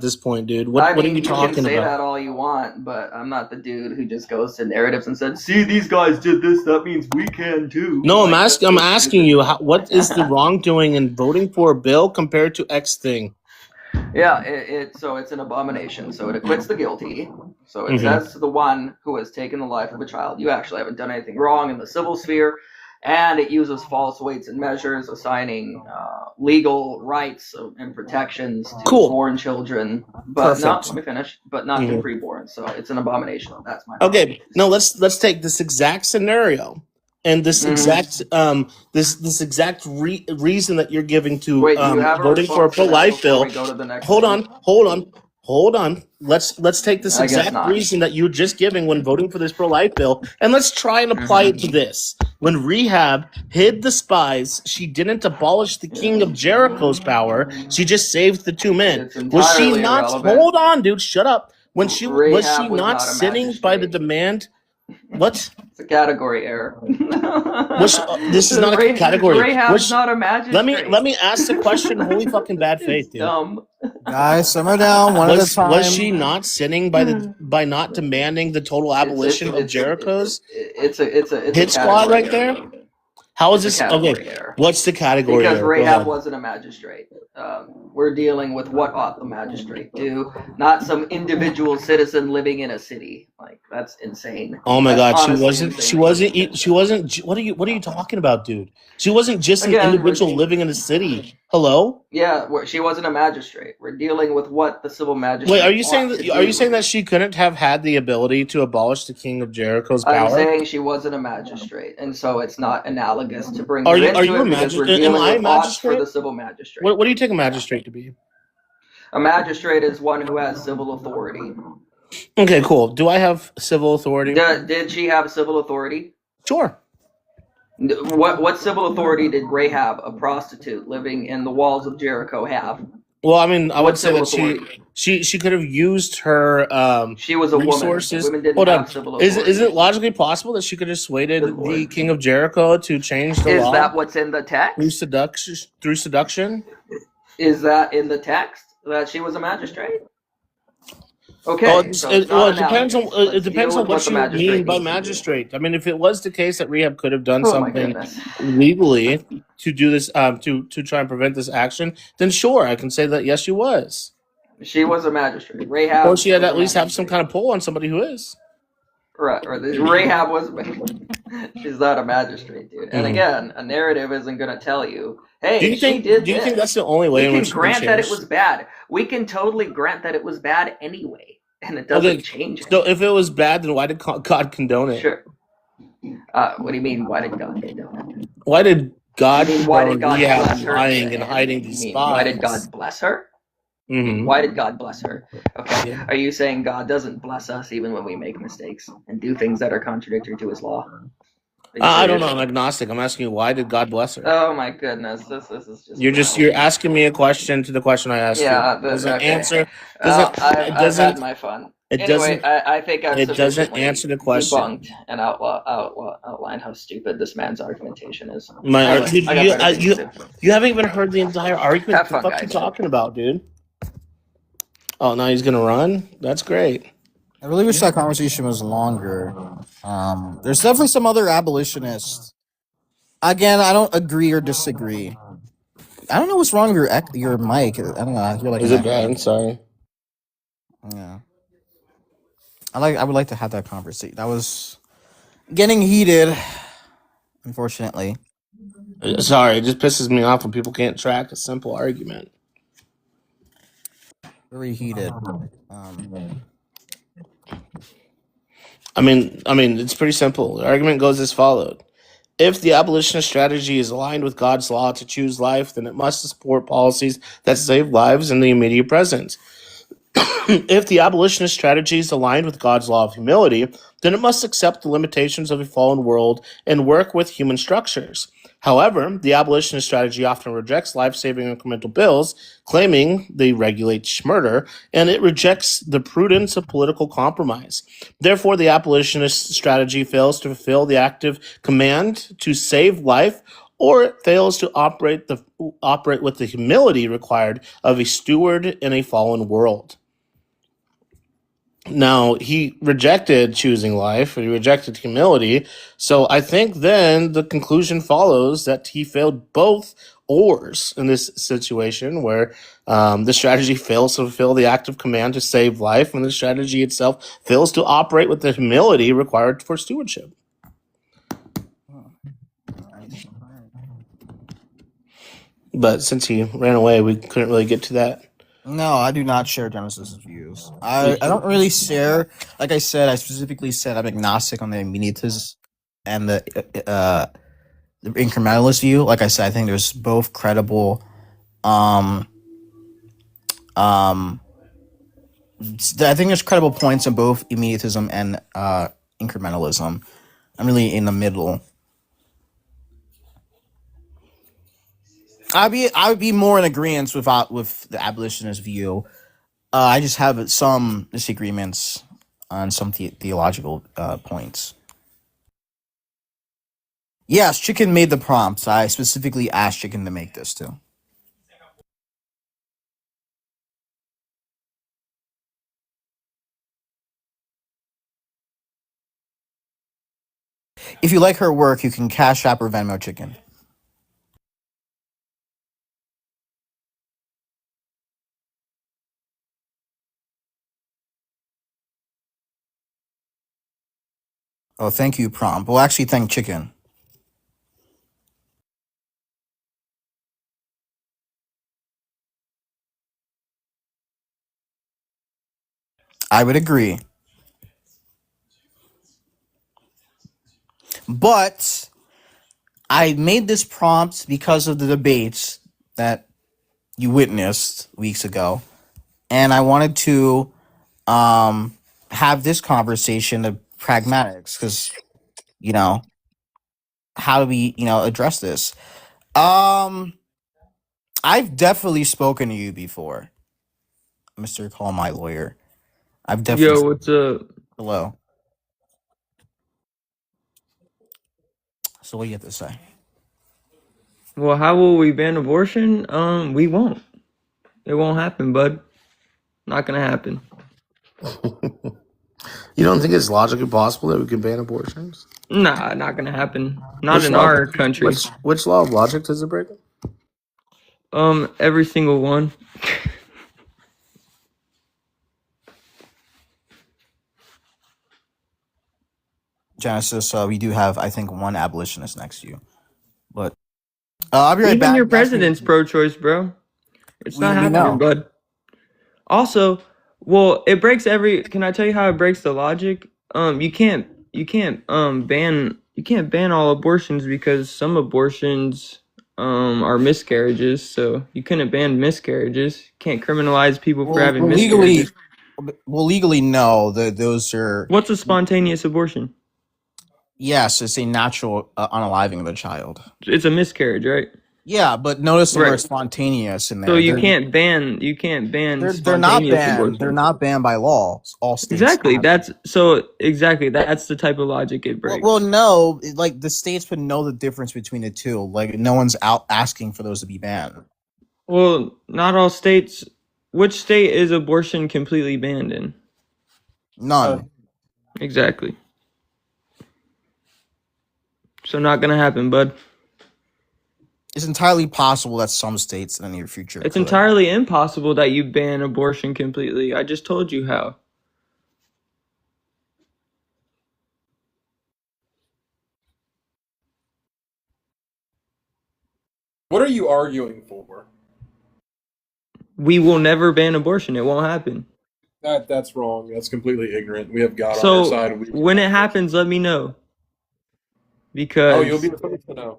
this point, dude. What are you talking You can say about? that all you want, but I'm not the dude who just goes to narratives and said, "See, these guys did this. That means we can too." No, I'm Like, asking you, what is the wrongdoing in voting for a bill compared to X thing? Yeah, so it's an abomination. So it acquits the guilty. So it says to the one who has taken the life of a child, you actually haven't done anything wrong in the civil sphere. and it uses false weights and measures, assigning legal rights and protections to Cool. born children, but Perfect. let me finish, but not to Mhm. preborn. So it's an abomination. That's my Okay, now let's take this exact scenario and this Mhm. exact this exact reason that you're giving to Wait, do you have a voting for a response to that pro-life before bill. we go to the next Hold thing? on. Let's take this I guess exact not. reason that you're just giving when voting for this pro-life bill, and let's try and apply it to this. When Rehab hid the spies, she didn't abolish the king of Jericho's power. She just saved the two men. It's Was she entirely not? irrelevant. Hold on, dude. Shut up. Was she Rahab was not not a sinning by the magistrate. demand? What? It's a category error. This is not a category. Rahab's not a magistrate. Let me ask the question. Holy fucking bad faith, dude. Dumb. Guys, simmer down one at a time. Was she not sinning by not demanding the total abolition of Jericho's It's a hit squad right category there? error. How is It's this? a category Okay, error. what's the category? Because error? Go Rahab ahead. wasn't a magistrate. We're dealing with what ought the magistrate do, not some individual citizen living in a city. Like, that's insane. Oh my That's God, she honestly wasn't. insane. She wasn't. What are you talking about, dude? She wasn't just an Again, individual living in a city. Hello? Yeah, she wasn't a magistrate. We're dealing with what the civil magistrate. Wait, are you saying ought to that? Are you do. saying that she couldn't have had the ability to abolish the king of Jericho's I'm power? saying she wasn't a magistrate, and so it's not analogous to bring Are her you into a it because we're magistrate? Am dealing I a with oughts for magistrate? the civil magistrate. What do you take a magistrate to be? A magistrate is one who has civil authority. Okay, cool. Do I have civil authority? Did she have civil authority? Sure. What civil authority did Rahab, a prostitute living in the walls of Jericho, have? Well, I mean, I What would say that civil authority? she could have used her She was a resources. woman. Women didn't Hold have on. civil authority. Is it logically possible that she could have persuaded Good Lord. the king of Jericho to change the Is law that what's in the text? through seduction? Is that in the text that she was a magistrate? Okay, Well, so it's not depends on analogous. Let's it depends deal on with what the you mean by needs to do. magistrate. I mean, if it was the case that Rehab could have done Oh my something goodness. legally to do this, to try and prevent this action, then sure, I can say that yes, she was. She was a magistrate. Rahab. Or she had was at a least have some magistrate. kind of pull on somebody who is. Right, Rahab was. She's not a magistrate, dude. And Mhm. again, a narrative isn't going to tell you, hey, Do you she think? did Do you this. think that's the only way We in can which you can grant that it change? was bad. We can totally grant that it was bad anyway, and it doesn't Okay, change it. so if it was bad, then why did God condone it? Sure. What do you mean? Why did God condone it? Why did God You mean why did condone God Rehab bless her? lying and hiding these You mean, why did spies? God bless her? Mhm. Why did God bless her? Okay. Yeah. Are you saying God doesn't bless us even when we make mistakes and do things that are contradictory to his law? Are you I don't know. serious? I'm agnostic. I'm asking you, why did God bless her? Oh my goodness. This is just You're asking me a question to the question I asked Yeah, you. Doesn't okay. answer. Well, Doesn't I've it had doesn't my fun. it Anyway, doesn't I think I've it doesn't sufficiently answer the question. debunked and outlined how stupid this man's argumentation is. My Anyway, dude, I got better things to do. you haven't even heard the entire argument. Have What the fun, fuck you guys. talking about, dude? Oh, now he's gonna run. That's great. I really wish that conversation was longer. There's definitely some other abolitionists. Again, I don't agree or disagree. I don't know what's wrong with your mic. I don't know. You're like Is it bad? Sorry. Yeah. I would like to have that conversation. That was getting heated, unfortunately. Sorry, it just pisses me off when people can't track a simple argument. Very heated. I mean, it's pretty simple. The argument goes as followed. If the abolitionist strategy is aligned with God's law to choose life, then it must support policies that save lives in the immediate present. If the abolitionist strategy is aligned with God's law of humility, then it must accept the limitations of a fallen world and work with human structures. However, the abolitionist strategy often rejects life-saving incremental bills, claiming they regulate murder, and it rejects the prudence of political compromise. Therefore, the abolitionist strategy fails to fulfill the active command to save life, or it fails to operate with the humility required of a steward in a fallen world. Now, he rejected choosing life, he rejected humility, so I think then the conclusion follows that he failed both ors in this situation where the strategy fails to fulfill the active command to save life, and the strategy itself fails to operate with the humility required for stewardship. But since he ran away, we couldn't really get to that. No, I do not share Genesis's views. I don't really share. Like I said, I specifically said I'm agnostic on the immediatist and the incrementalist view. Like I said, I think there's both credible. I think there's credible points in both immediatism and incrementalism. I'm really in the middle. I would be more in agreement with the abolitionist view. I just have some disagreements on some theological points. Yes, Chicken made the prompts. I specifically asked Chicken to make this too. If you like her work, you can Cash App or Venmo Chicken. Oh, thank you, Prompt. Well, actually, thank Chicken. I would agree. But I made this prompt because of the debates that you witnessed weeks ago. And I wanted to have this conversation of pragmatics because, how do we, address this? I've definitely spoken to you before, Mr. Call My Lawyer. I've definitely. Yo, what's up? Hello. So what do you have to say? Well, how will we ban abortion? We won't. It won't happen, bud. Not gonna happen. You don't think it's logically possible that we can ban abortions? Nah, not gonna happen. Not in our country. Which law of logic does it break? Every single one. Genesis, we do have, I think, one abolitionist next to you. But I'll be right Even back. your president's pro-choice, bro. It's not We know. happening, bud. Also, well, it breaks every. Can I tell you how it breaks the logic? You can't ban all abortions because some abortions are miscarriages. So you couldn't ban miscarriages. You can't criminalize people for having miscarriages. Legally, no. Those are. What's a spontaneous abortion? Yes, it's a natural unaliving of a child. It's a miscarriage, right? Yeah, but notice the Right. word spontaneous in there. So you can't ban. They're not banned. abortion. They're not banned by law. All states. Exactly. have That's the type of logic it breaks. Well, no, like the states would know the difference between the two. Like no one's out asking for those to be banned. Well, not all states. Which state is abortion completely banned in? None. Exactly. So not gonna happen, bud. It's entirely possible that some states in the near future. It's could. entirely impossible that you ban abortion completely. I just told you how. What are you arguing for? We will never ban abortion. It won't happen. That's wrong. That's completely ignorant. We have God on our So side. And when it happens, let me know. Because you'll be the first to know.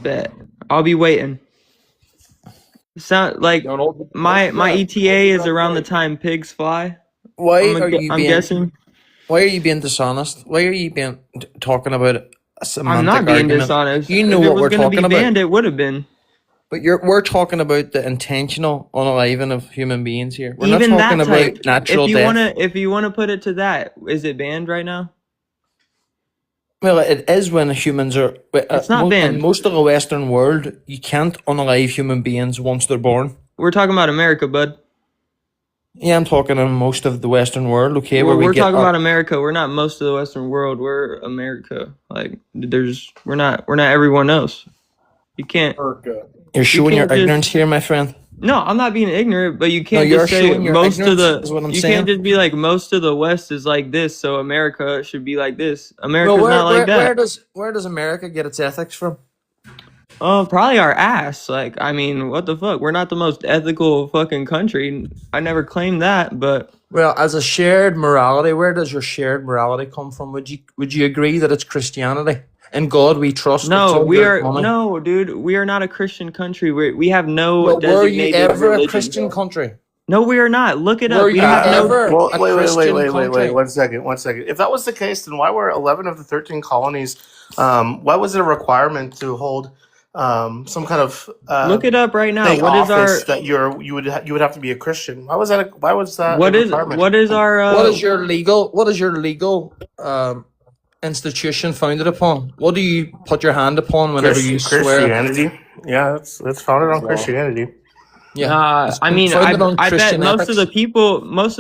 Bet. I'll be waiting. Sound like my ETA is around the time pigs fly. I'm guessing. Why are you being dishonest? Why are you being talking about a semantic I'm not being argument? dishonest. You know if what we're talking If it was going to be banned, about. it would have been. But we're talking about the intentional unaliving of human beings here. We're Even not talking that about type, natural death. If you wanna put it to that, is it banned right now? Well, it is when humans are. It's not banned. In most of the Western world, you can't unalive human beings once they're born. We're talking about America, bud. Yeah, I'm talking in most of the Western world. Okay, We're talking about America. We're not most of the Western world. We're America. Like we're not everyone else. You can't. America. You're showing your can't just- ignorance here, my friend. No, I'm not being ignorant, but you No, can't you're just say showing your most of ignorance, is what I'm you can't saying. just be like most of the West is like this, so America should be like this. Well, America's not like that. where does America get its ethics from? Probably our ass. Like, I mean, what the fuck? We're not the most ethical fucking country. I never claimed that, but Well, as a shared morality, where does your shared morality come from? Would you agree that it's Christianity? In God we trust. It's no, all we your are money. no, dude. We are not a Christian country. We have no Well, were you designated ever a religion. Christian country? No, we are not. Look it up. Were We you have no. ever Well, a wait, Christian country? 1 second. If that was the case, then why were 11 of the 13 colonies? Why was it a requirement to hold some kind of Look it up right now. state What is our office that you would have to be a Christian? Why was that? Why was that a what is requirement? what is our What is your legal institution founded upon? What do you put your hand upon whenever you swear? Christianity? Yeah, it's founded on Christianity. Yeah, I mean, founded on I bet Christian most of ethics.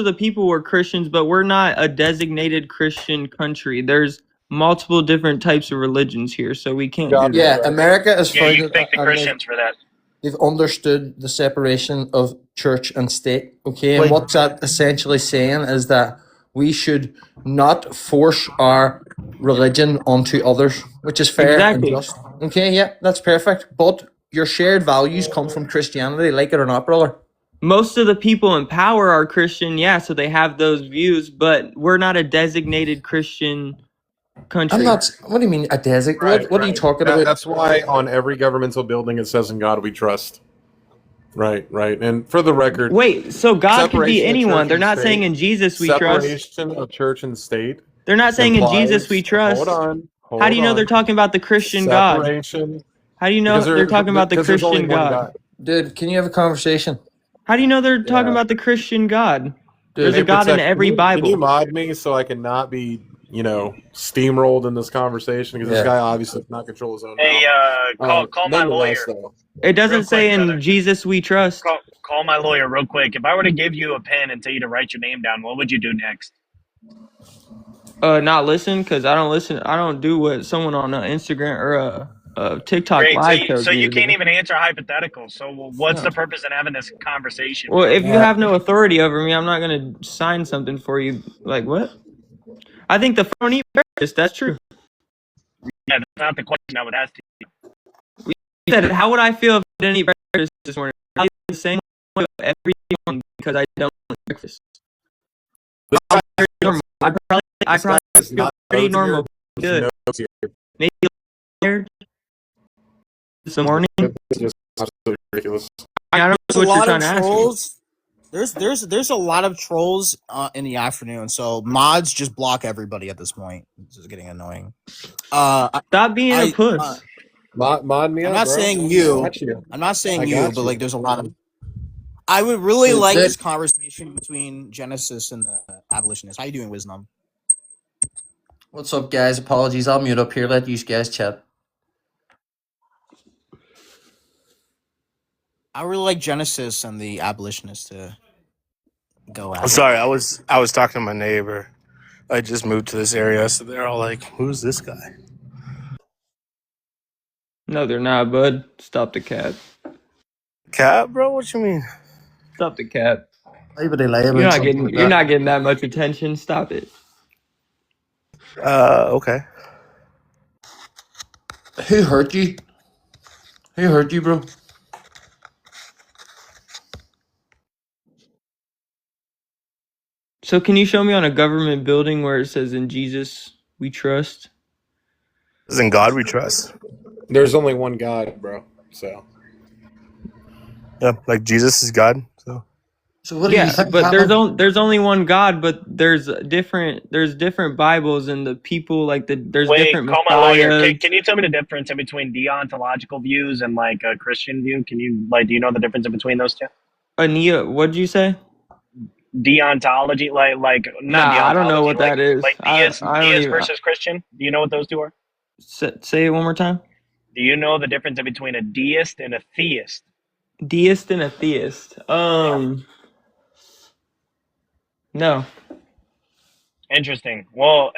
the people were Christians, but we're not a designated Christian country. There's multiple different types of religions here, so we can't do that. Yeah, America is Yeah, you founded. thank the and Christians for that. they've understood the separation of church and state. Okay, and Wait. what's that essentially saying is that we should not force our religion onto others, which is fair Exactly. and just. Okay, yeah, that's perfect. But your shared values come from Christianity, like it or not, brother. Most of the people in power are Christian, yeah, so they have those views, but we're not a designated Christian country. I'm not. What do you mean a desert? What are you talking about? That's why on every governmental building it says, "In God we trust." Right. And for the record, Wait, so God can be separation of anyone. church They're and not state- saying in Jesus we trust. separation of church and state. They're not saying in implies- Jesus we trust. Hold on. How do you know they're talking about the Christian God? Separation. How do you know Because they're talking about the because there's only Christian one God? Dude, can you have a conversation? How do you know they're talking Yeah. about the Christian God? There's Dude, a God in every Can you Bible. mod me so I can not be, steamrolled in this conversation? Because Yeah. this guy obviously cannot control his own Hey, mouth. call my lawyer. Nonetheless, though. It doesn't Real say quick, in brother. Jesus we trust. Call my lawyer real quick. If I were to give you a pen and tell you to write your name down, what would you do next? Not listen, because I don't listen. I don't do what someone on Instagram or TikTok Great. live tells So me you to can't do. even answer hypotheticals. So what's the purpose in having this conversation? Well, if you have no authority over me, I'm not gonna sign something for you. Like what? I think the phone eat breakfast. That's true. Yeah, that's not the question I would ask you. You said, how would I feel if I didn't eat breakfast this morning? I'd feel the same way every morning because I don't eat breakfast. I'm very normal. I probably feel pretty normal. Good. Maybe a little tired this morning. It's just absolutely ridiculous. I don't know There's a what you're lot trying of to ask me. trolls. There's a lot of trolls in the afternoon, so mods just block everybody at this point. This is getting annoying. Stop being a puss. Mod me I'm up, not bro. saying you. Got you. I'm not saying I you, got but you. like there's a lot of. I would really Dude, like that- this conversation between Genesis and the abolitionists. How you doing, Wisdom? What's up, guys? Apologies, I'll mute up here. Let you guys chat. I really like Genesis and the abolitionists to go at. I'm sorry, I was talking to my neighbor. I just moved to this area, so they're all like, "Who's this guy?" No, they're not, bud. Stop the cat. Cat, bro? What you mean? Stop the cat. Why would they lie about You're not something getting. like You're that? not getting that much attention. Stop it. Okay. Who hurt you? Who hurt you, bro? So, can you show me on a government building where it says "In Jesus we trust"? This is in God we trust. There's only one God, bro. So Yeah, like Jesus is God. So what do you Yeah, think but happened? there's only one God, but there's different Bibles and the people like there's Wait, different call my lawyer. messiahs. Can you tell me the difference in between deontological views and like a Christian view? Can you do you know the difference in between those two? What'd you say? Deontology, like not Nah, I don't know deontology, what that is. like I don't deist even versus Christian. Do you know what those two are? say it one more time. Do you know the difference in between a deist and a theist? Deist and a theist. No. Interesting. Well,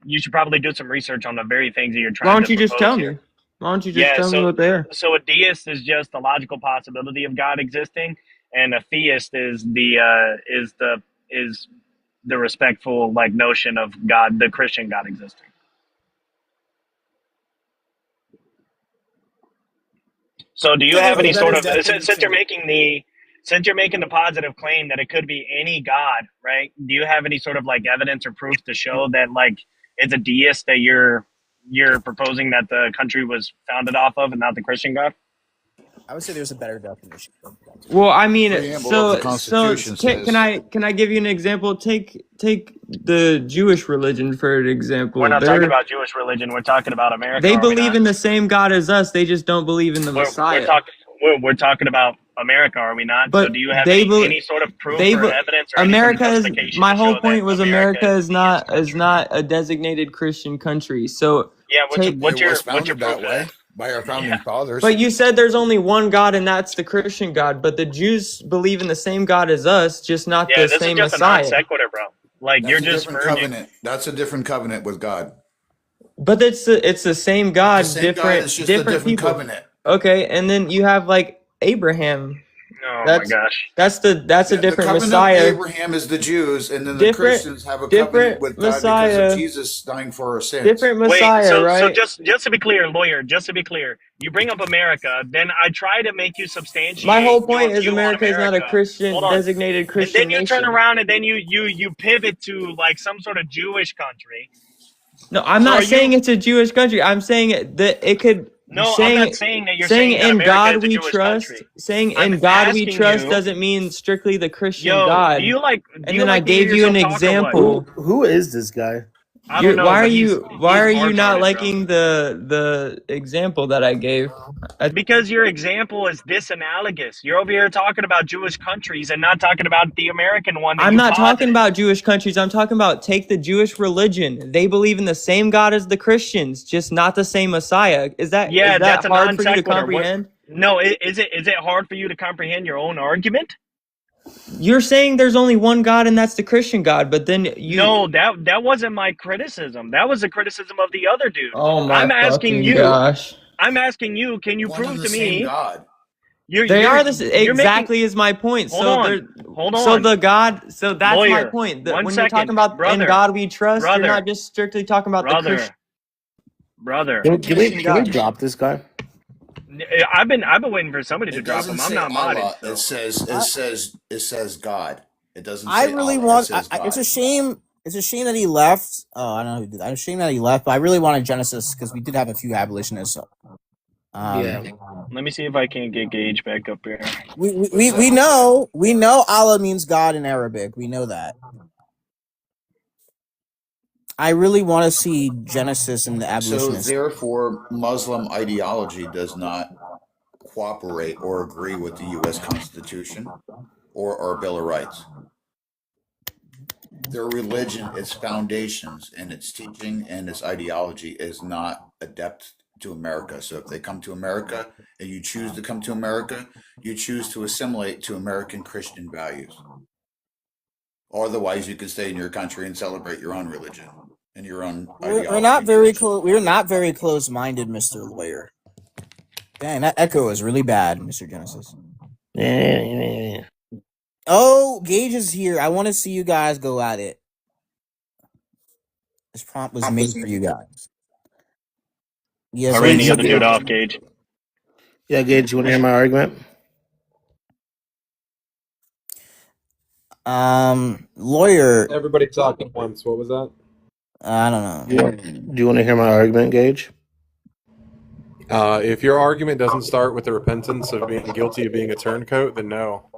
you should probably do some research on the very things that you're trying Why to don't you just propose tell here. me? Why don't you just Yeah, tell me what they are? so a deist is just the logical possibility of God existing, and a theist is the respectful like notion of God, the Christian God existing. So do you Give have us a any better sort of definition. since you're making the positive claim that it could be any God, right? Do you have any sort of like evidence or proof to show that like it's a deist that you're proposing that the country was founded off of and not the Christian God? I would say there's a better definition. Well, I mean, Preamble of the Constitution can says I give you an example? Take the Jewish religion for an We're example. not talking about Jewish religion. We're talking about America, They are we believe not? in the same God as us. They just don't believe in the We're Messiah. talking we're talking about America, are we not? So But do you have they any sort of proof they or evidence or any sort of America is justification my to show whole that point was America America is a is deist country? not a designated Christian country. So Yeah, take it was what's your founded proof that of that? way by our Yeah. founding fathers. but you said there's only one God and that's the Christian God, but the Jews believe in the same God as us, just not Yeah, the this is same just a non Messiah. sequitur, bro. Like you're That's a just different merging. covenant. That's a different covenant with God. But it's the same God, The same God, it's just a different people. covenant. Okay, and then you have like Abraham. Oh my That's gosh. that's a The different covenant of Messiah. Abraham is the Jews, and then the Different Christians have a different covenant with God because Messiah. of Jesus dying for our sins. Different Wait, Messiah, so right? just to be clear, lawyer, just to be clear, you bring up America, then I try to make you substantiate My whole your point is view on America is not a America. Hold Christian on. designated And Christian then you turn nation. around and then you pivot to like some sort of Jewish country. No, I'm So are not saying you it's a Jewish country. I'm saying that it could No, I'm not saying that you're saying that America is a Jewish country. saying I'm in God we asking trust you, doesn't mean strictly the Christian yo, God. do And you then I like to hear gave you an yourself talk or what? example. Who is this guy? I don't know, but he's Why are you not hard-hearted, bro. liking the example that I gave? Because your example is disanalogous. You're over here talking about Jewish countries and not talking about the American one that I'm you not talking posited. about Jewish countries. I'm talking about take the Jewish religion. They believe in the same God as the Christians, just not the same Messiah. Yeah, Is that's that a hard non for you to sequitur. comprehend? No, is it hard for you to comprehend your own argument? You're saying there's only one God and that's the Christian God, but then No, that wasn't my criticism. That was a criticism of the other dude. Oh my I'm asking fucking you. gosh. I'm asking you. Can you One and prove the to same me God. They are this you're making? exactly is my point. Hold So on, hold so on, the God, so that's my lawyer. point. That 1 when you're talking second, about in brother, God we trust, you're brother, not just strictly talking about the Christian brother. Can we God. drop this guy? I've been waiting for somebody to It drop doesn't him. I'm say not modded, Allah. so. It says God. It doesn't I say really Allah. It want. says It's a God. shame. It's a shame that he left. Oh, I don't know who did that. It's a shame that he left. But I really wanted Genesis because we did have a few abolitionists. Yeah. Let me see if I can get Gage back up here. We know Allah means God in Arabic. We know that. I really want to see Genesis and the So abolitionists. therefore, Muslim ideology does not cooperate or agree with the U.S. Constitution or our Bill of Rights. Their religion, its foundations, and its teaching and its ideology is not adept to America. So if they come to America and you choose to come to America, you choose to assimilate to American Christian values. Otherwise, you can stay in your country and celebrate your own religion and your own ideology. We're not very close. We're not very close-minded, Mr. Lawyer. Dang, that echo is really bad, Mr. Genesis. Yeah. Oh, Gage is here. I want to see you guys go at it. This prompt was made for you guys. Yes, I ran the other dude off, Gage. Yeah, Gage, you want to hear my argument? Lawyer. Everybody talking once. What was that? I don't know. Do you want to hear my argument, Gage? If your argument doesn't start with the repentance of being guilty of being a turncoat, then no.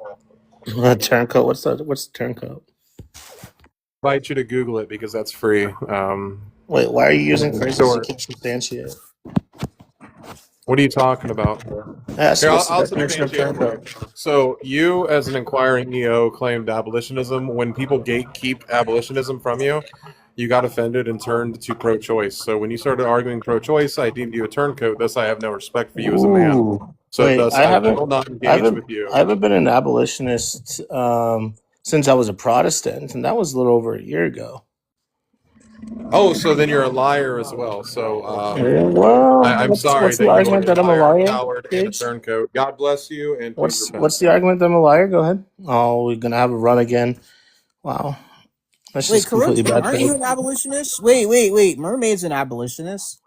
Turncoat. What's the turncoat? I invite you to Google it because that's free. Wait, why are you using phrases you can't substantiate? What are you talking about? That's Here, what's I'll the definition of substantiate. turncoat. So you, as an inquiring EO, claimed abolitionism. When people gatekeep abolitionism from you, you got offended and turned to pro-choice. So when you started arguing pro-choice, I deemed you a turncoat. Thus, I have no respect for you as a man. So Wait, thus, I will not engage with you. I haven't been an abolitionist since I was a Protestant, and that was a little over a year ago. Oh, so then you're a liar as well. So Well, I'm sorry what's the that you are argument a that I'm a liar, liar, coward, and a Gage? turncoat. God bless you, and please repent. What's the argument that I'm a liar? Go ahead. Oh, we're gonna have a run again. Wow, that's Wait, just completely Karochi, bad aren't you faith. an abolitionist? Wait. Mermaid's an abolitionist.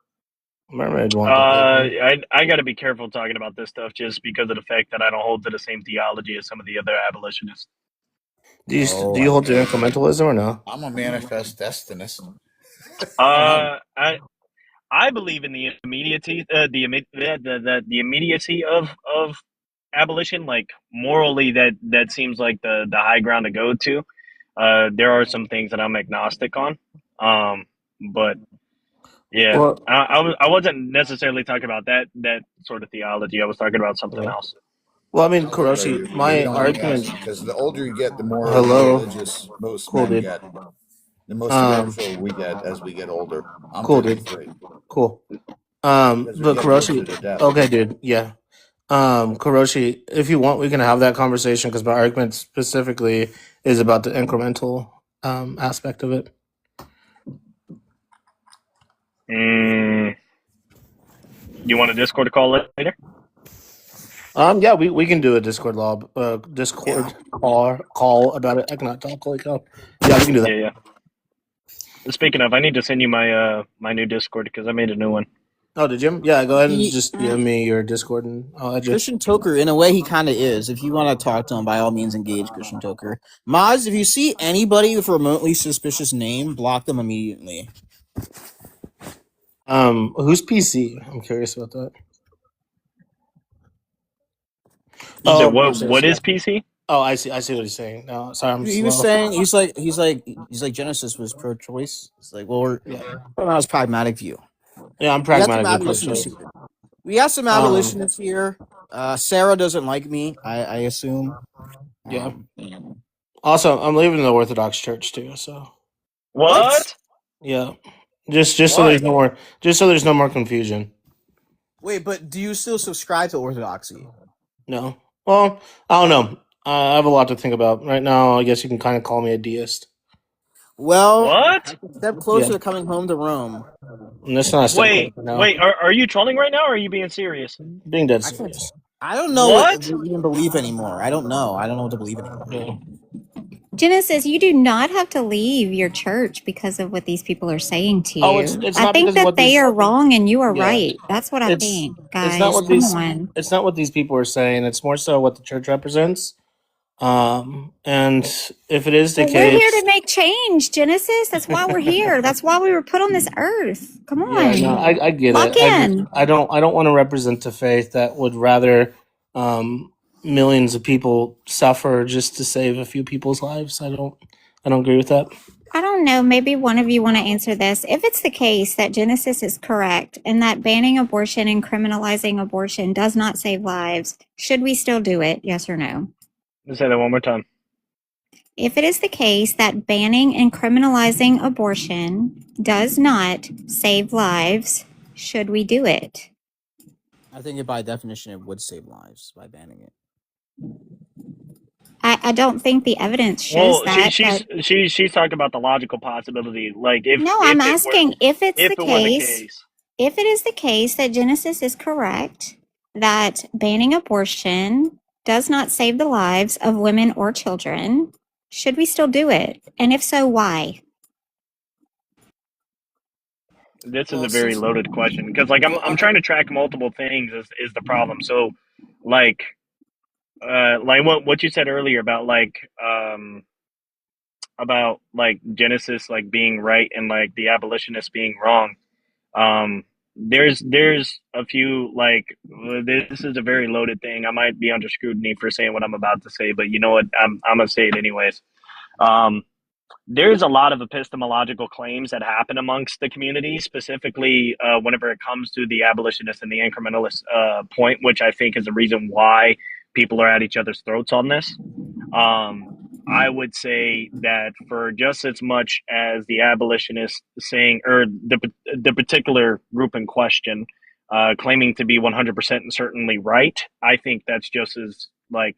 Mermaid want the baby. I got to be careful talking about this stuff just because of the fact that I don't hold to the same theology as some of the other abolitionists. Do you hold to incrementalism or no? I'm a manifest destinist. I believe in the immediacy, the immediacy of abolition. Like morally, that seems like the high ground to go to. There are some things that I'm agnostic on, but yeah, Well, I wasn't necessarily talking about that sort of theology. I was talking about something yeah. else. Well, I mean, So Kuroshi, you my don't let me ask argument. you, because the older you get, the more Hello, religious most cool men dude. get. The most Um, spiritual we get as we get older. I'm cool dude. 53. Cool. Because we But get closer Kuroshi, to death. okay, dude, yeah. Kuroshi, if you want, we can have that conversation because my argument specifically is about the incremental aspect of it. You want a Discord call later? Yeah, we can do a Discord call about it. I cannot talk. Holy cow! Yeah, we can do that. Yeah. Speaking of, I need to send you my my new Discord because I made a new one. Oh, did you? Yeah, go ahead and He, just give me your Discord and I'll add you. Christian Toker, in a way, he kind of is. If you want to talk to him, by all means, engage Christian Toker. Maz, if you see anybody with a remotely suspicious name, block them immediately. Who's PC? I'm curious about that. You said what? Versus, What yeah. is PC? Oh, I see what he's saying. No, sorry, I'm He slow. was saying he's like Genesis was pro-choice. It's like, well, we're from a pragmatic view. Yeah, I'm We got some pragmatic. abolitionists here. We got some abolitionists here. Sarah doesn't like me, I assume. Yeah. Also, I'm leaving the Orthodox Church too. So What? yeah, just so there's no more confusion. Wait, but do you still subscribe to Orthodoxy? No. Well, I don't know. I have a lot to think about right now. I guess you can kind of call me a deist. Well, What? step closer to coming home to Rome. And that's not a step Wait, closer now. wait. Are you trolling right now, or are you being serious? Being dead I can't- serious. I don't know What? what to even believe anymore. I don't know. I don't know what to believe anymore. Yeah. Genesis, you do not have to leave your church because of what these people are saying to you. Oh, it's I not think because of what that they these. are wrong and you are Yeah. right. That's what I It's think, it's guys. not what Come these. on. It's not what these people are saying. It's more so what the church represents. And if it is the Well, we're here case, to make change, Genesis. That's why we're here. That's why we were put on this earth. Come on. yeah, no, I get Lock it. in. I don't want to represent a faith that would rather millions of people suffer just to save a few people's lives. I don't agree with that. I don't know. Maybe one of you want to answer this. If it's the case that Genesis is correct and that banning abortion and criminalizing abortion does not save lives, should we still do it? Yes or no? Let's say that one more time. If it is the case that banning and criminalizing abortion does not save lives, should we do it? I think by definition it would save lives by banning it. I don't think the evidence shows Well, that. she's talking about the logical possibility, like if No, if I'm it were, asking if it's if the it were the case. case. If it is the case that Genesis is correct, that banning abortion does not save the lives of women or children, should we still do it? And if so, why? This is Well, a very since- loaded question because, like, I'm trying to track multiple things is the problem. So, like what you said earlier about like Genesis like being right and like the abolitionists being wrong. There's a few like this is a very loaded thing. I might be under scrutiny for saying what I'm about to say, but you know what? I'm gonna say it anyways. There's a lot of epistemological claims that happen amongst the community, specifically whenever it comes to the abolitionist and the incrementalist point, which I think is the reason why people are at each other's throats on this. I would say that for just as much as the abolitionists saying, or the particular group in question claiming to be 100% and certainly right, I think that's just as like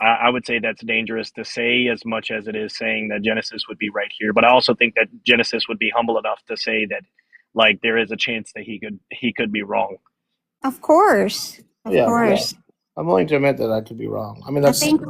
I would say that's dangerous to say as much as it is saying that Genesis would be right here. But I also think that Genesis would be humble enough to say that, like, there is a chance that he could be wrong. Of course. Of Yeah, course. I'm willing to admit that I could be wrong. I mean, I that's think,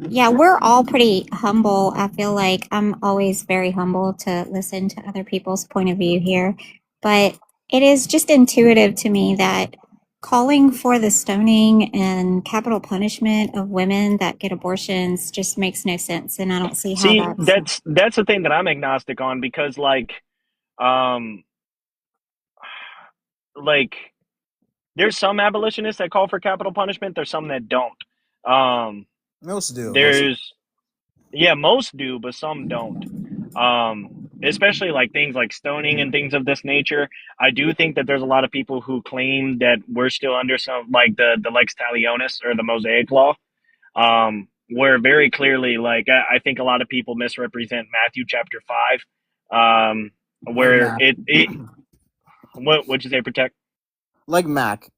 yeah, we're all pretty humble. I feel like I'm always very humble to listen to other people's point of view here. But it is just intuitive to me that calling for the stoning and capital punishment of women that get abortions just makes no sense. And I don't see how See, that's. that's the thing that I'm agnostic on, because um like there's some abolitionists that call for capital punishment. There's some that don't. Most do. There's Yeah, most do, but some don't. Especially like things like stoning and things of this nature. I do think that there's a lot of people who claim that we're still under some, like, the Lex Talionis or the Mosaic Law, where very clearly, like, I think a lot of people misrepresent Matthew chapter 5, where Mac. what'd you say, Protect? Like Mac.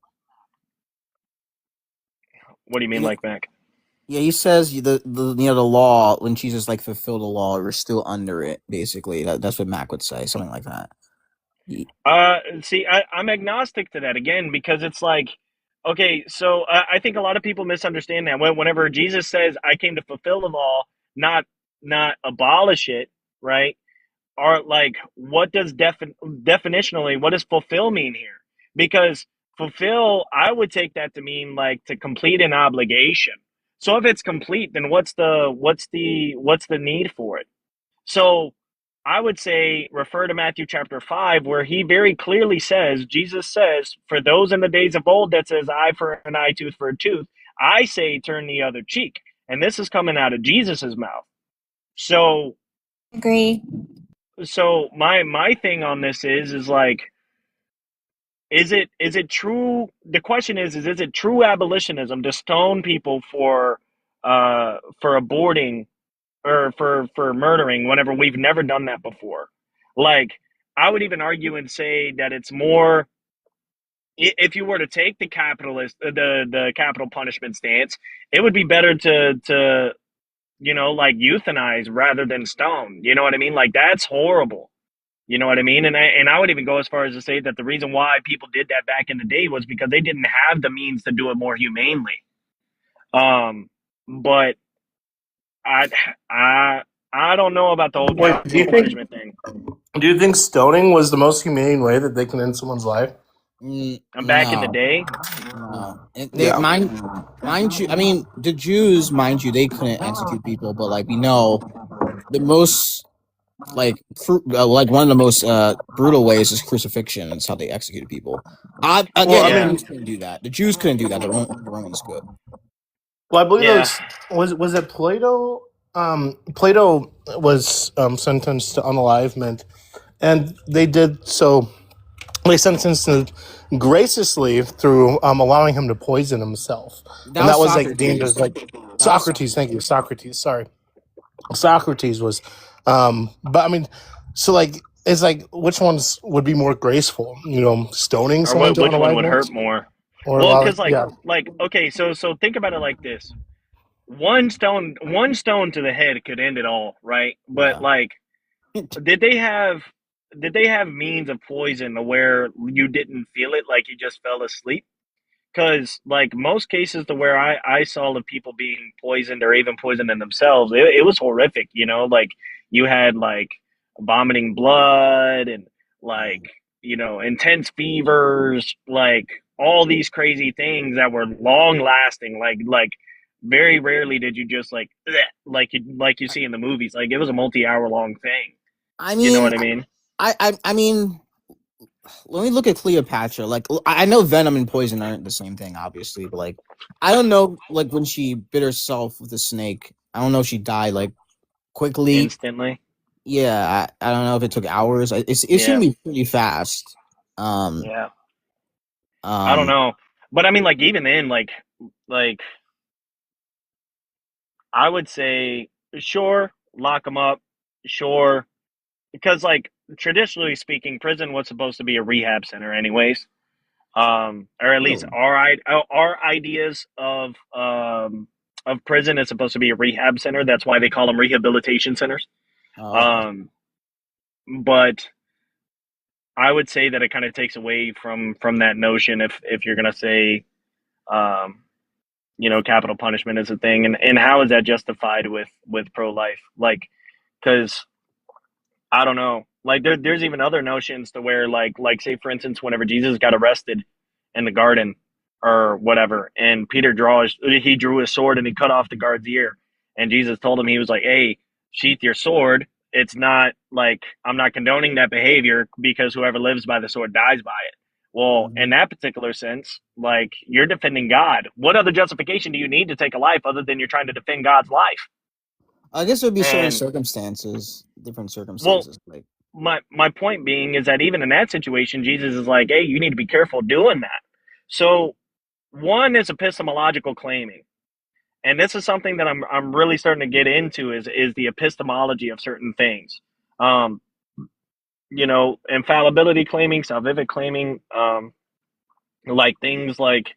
What do you mean, Yeah, like Mac? yeah, he says the law, when Jesus like fulfilled the law, we're still under it. Basically, that's what Mac would say, something like that. See, I'm agnostic to that again, because it's like, okay, so I think a lot of people misunderstand that whenever Jesus says, "I came to fulfill the law, not abolish it," right? Or like, what does definitionally, what does fulfill mean here? Because fulfill, I would take that to mean like to complete an obligation. So if it's complete, then what's the need for it? So I would say refer to Matthew chapter 5, where he very clearly says, Jesus says, for those in the days of old that says eye for an eye, tooth for a tooth, I say turn the other cheek. And this is coming out of Jesus's mouth. So Agree. my thing on this is like, is it true? The question is it true abolitionism to stone people for aborting or for murdering whenever we've never done that before? Like, I would even argue and say that it's more, if you were to take the the capital punishment stance, it would be better to like euthanize rather than stone. You know what I mean? Like, that's horrible. You know what I mean? And I would even go as far as to say that the reason why people did that back in the day was because they didn't have the means to do it more humanely. But I I I don't know about the whole Wait, capital punishment thing. do you think stoning was the most humane way that they can end someone's life? Back in the No, day, no. They Yeah. mind you. I mean, the Jews, mind you, they couldn't execute people, but like we know, the most like one of the most brutal ways is crucifixion. It's how they executed people. Well, Again, I the yeah, mean, Jews couldn't do that. The Jews couldn't do that. The Romans could. well, I believe yeah. it was it Plato. Plato was sentenced to unalivement, and they did so. They sentenced him graciously through allowing him to poison himself, and that was like deemed as like That was Socrates. Thank you, Socrates. Sorry, Socrates was. But I mean, so like it's like which ones would be more graceful? Stoning Or someone to which one would unalivement, hurt more? or Well, allowing because yeah. like okay, so think about it like this: one stone to the head could end it all, right? But yeah. like, did they have means of poison to where you didn't feel it, like you just fell asleep? Because like most cases to where I saw of people being poisoned or even poisoning themselves, it was horrific. Like, you had like vomiting blood and like intense fevers, like all these crazy things that were long lasting. Like very rarely did you just like bleh, like you see in the movies. Like, it was a multi-hour long thing. I You know mean, what I mean? I mean, let me look at Cleopatra. Like, I know venom and poison aren't the same thing, obviously, but like, I don't know, like when she bit herself with a snake, I don't know if she died like quickly. Instantly. Yeah, I don't know if it took hours. It Yeah. seemed to be pretty fast. Um, Yeah. I don't um, know. But I mean, like, even then, like I would say, sure, lock them up, sure, because like traditionally speaking, prison was supposed to be a rehab center, anyways. Or at least really? our ideas of of prison is supposed to be a rehab center. That's why they call them rehabilitation centers. Oh, okay. But I would say that it kind of takes away from that notion if you're gonna say, um, capital punishment is a thing, and how is that justified with pro life? Like, because I don't know, like there's even other notions to where like say for instance, whenever Jesus got arrested in the garden or whatever, and Peter drew his sword and he cut off the guard's ear, and Jesus told him, he was like, hey, sheath your sword. It's not like, I'm not condoning that behavior, because whoever lives by the sword dies by it. Well, Mhm. in that particular sense, like, you're defending God. What other justification do you need to take a life other than you're trying to defend God's life? I guess it would be certain And circumstances, different well, circumstances. Like, my point being is that even in that situation, Jesus is like, hey, you need to be careful doing that. So one is epistemological claiming. And this is something that I'm really starting to get into is the epistemology of certain things. Um, infallibility claiming, salvific claiming, like things like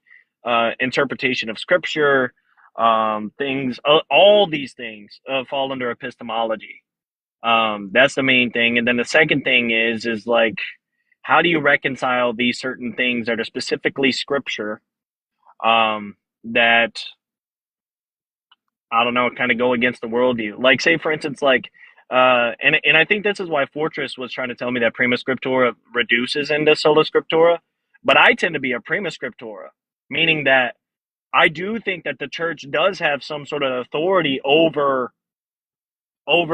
interpretation of scripture, things, all these things fall under epistemology. That's the main thing. And then the second thing is like, how do you reconcile these certain things that are specifically scripture, that, I don't know, kind of go against the worldview? Like, say, for instance, like, and I think this is why Fortress was trying to tell me that Prima Scriptura reduces into Sola Scriptura, but I tend to be a Prima Scriptura, meaning that I do think that the church does have some sort of authority over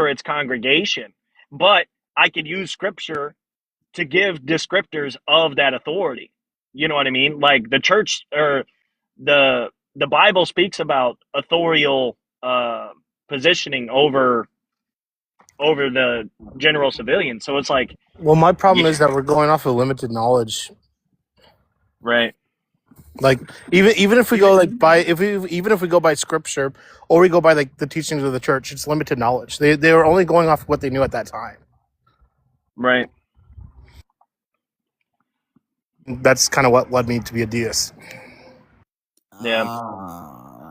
its congregation, but I could use Scripture to give descriptors of that authority. You know what I mean? Like the church, or the Bible speaks about authorial positioning over the general civilian. So it's like, Well, my problem yeah, is that we're going off of limited knowledge. right, Like even if we go like by even if we go by scripture or we go by like the teachings of the church, it's limited knowledge. They were only going off what they knew at that time. right. That's kind of what led me to be a deist. Yeah.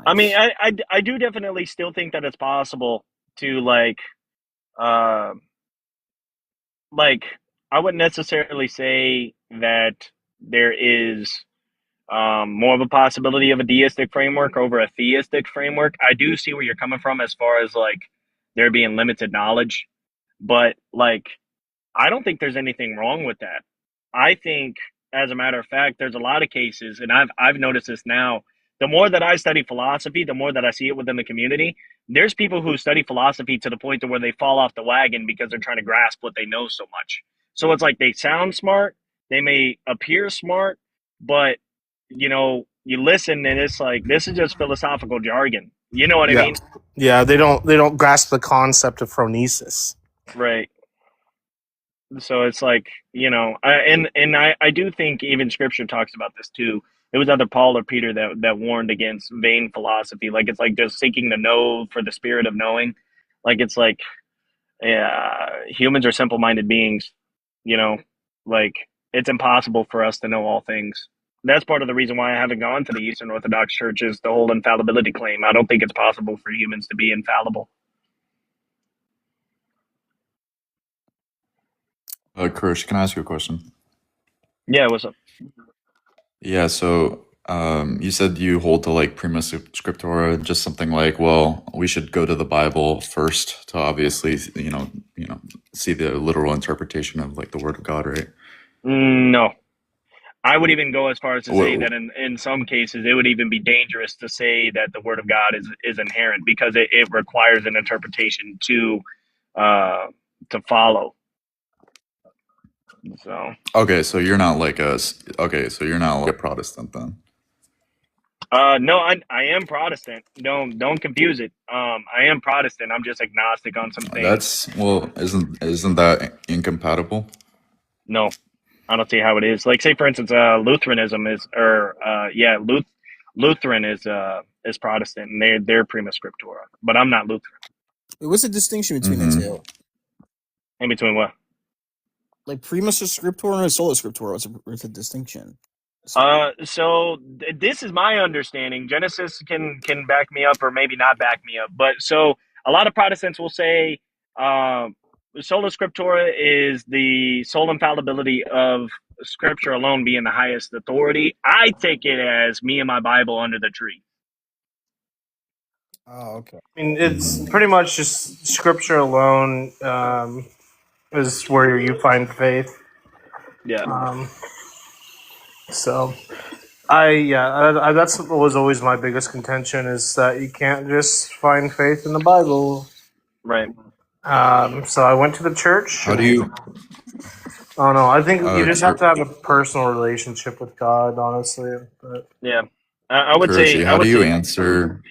I mean, nice. I do definitely still think that it's possible to like, uh, like, I wouldn't necessarily say that there is more of a possibility of a deistic framework over a theistic framework. I do see where you're coming from as far as like there being limited knowledge, but like, I don't think there's anything wrong with that. I think, as a matter of fact, there's a lot of cases, and I've noticed this now. The more that I study philosophy, the more that I see it within the community. There's people who study philosophy to the point to where they fall off the wagon because they're trying to grasp what they know so much. So it's like they sound smart, they may appear smart, but you listen and it's like, this is just philosophical jargon. You know what I Yeah, mean? yeah. They don't grasp the concept of phronesis. Right. So it's like, I do think even scripture talks about this too. It was either Paul or Peter that warned against vain philosophy. Like, it's like just seeking to know for the spirit of knowing. Like, it's like, yeah, humans are simple-minded beings, you know, like, it's impossible for us to know all things. That's part of the reason why I haven't gone to the Eastern Orthodox Church, is the whole infallibility claim. I don't think it's possible for humans to be infallible. Krish, can I ask you a question? Yeah, what's up? Yeah, so you said you hold to like prima scriptura, just something like, well, we should go to the Bible first to obviously, see the literal interpretation of like the Word of God, right? No. I would even go as far as to say Wha- that in some cases it would even be dangerous to say that the word of God is inherent, because it requires an interpretation uh, to follow. So Okay, so you're not like so you're not like a Protestant then. no, I am Protestant. Don't confuse it. I am Protestant. I'm just agnostic on some things. Isn't that incompatible? No, I don't see how it is. Like, say for instance, Lutheranism is, or Lutheran is Protestant, and they're prima scriptura, but I'm not Lutheran. What's the distinction between the Mm-hmm. two? In between what? Like Prima Scriptura and Sola Scriptura. What's the distinction? This is my understanding. Genesis can back me up or maybe not back me up. But so a lot of Protestants will say sola scriptura is the sole infallibility of Scripture alone being the highest authority. I take it as me and my Bible under the tree. Oh, okay. I mean, it's pretty much just Scripture alone is where you find faith. Yeah. So that was always my biggest contention, is that you can't just find faith in the Bible. Right. So I went to the church. How do you? Oh no, I think you just have Kurt, to have a personal relationship with God, honestly. But Yeah. I would Kurchi, say. how do you answer?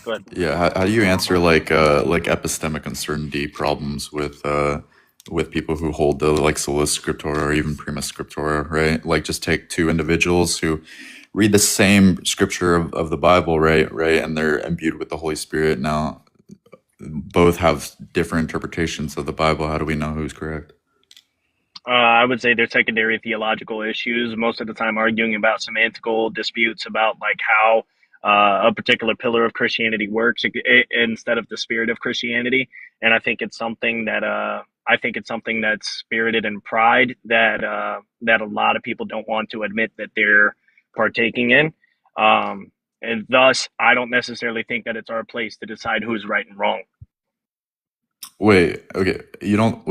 Go ahead. Yeah, how do you answer like epistemic uncertainty problems with people who hold the like sola scriptura or even prima scriptura, right? Like just take two individuals who read the same scripture of the Bible, right, and they're imbued with the Holy Spirit. Now, both have different interpretations of the Bible. How do we know who's correct? I would say they're secondary theological issues, most of the time arguing about semantical disputes about like how a particular pillar of Christianity works instead of the spirit of Christianity. And I think it's something that's spirited in pride that a lot of people don't want to admit that they're partaking in. And thus, I don't necessarily think that it's our place to decide who's right and wrong. Wait, okay. You don't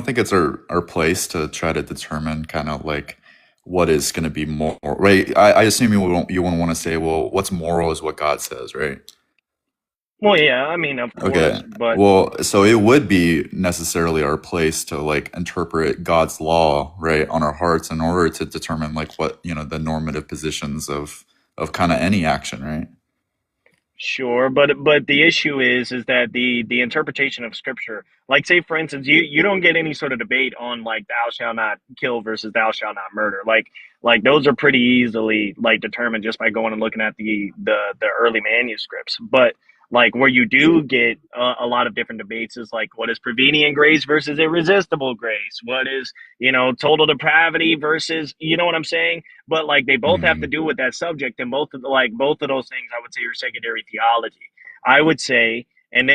think it's our place to try to determine kind of like what is going to be more, right? I assume you won't want to say, well, what's moral is what God says, right? Well, yeah, I mean, of Okay. course, but Well, so it would be necessarily our place to like interpret God's law, right, on our hearts in order to determine like what, the normative positions of kind of any action, right? sure, but the issue is that the interpretation of scripture, like say for instance, you don't get any sort of debate on like thou shalt not kill versus thou shalt not murder. Like those are pretty easily like determined just by going and looking at the early manuscripts. But like where you do get a lot of different debates is like what is prevenient grace versus irresistible grace? What is, total depravity versus, you know what I'm saying? But like they both have to Mhm. do with that subject, and both of those things I would say are secondary theology. I would say, and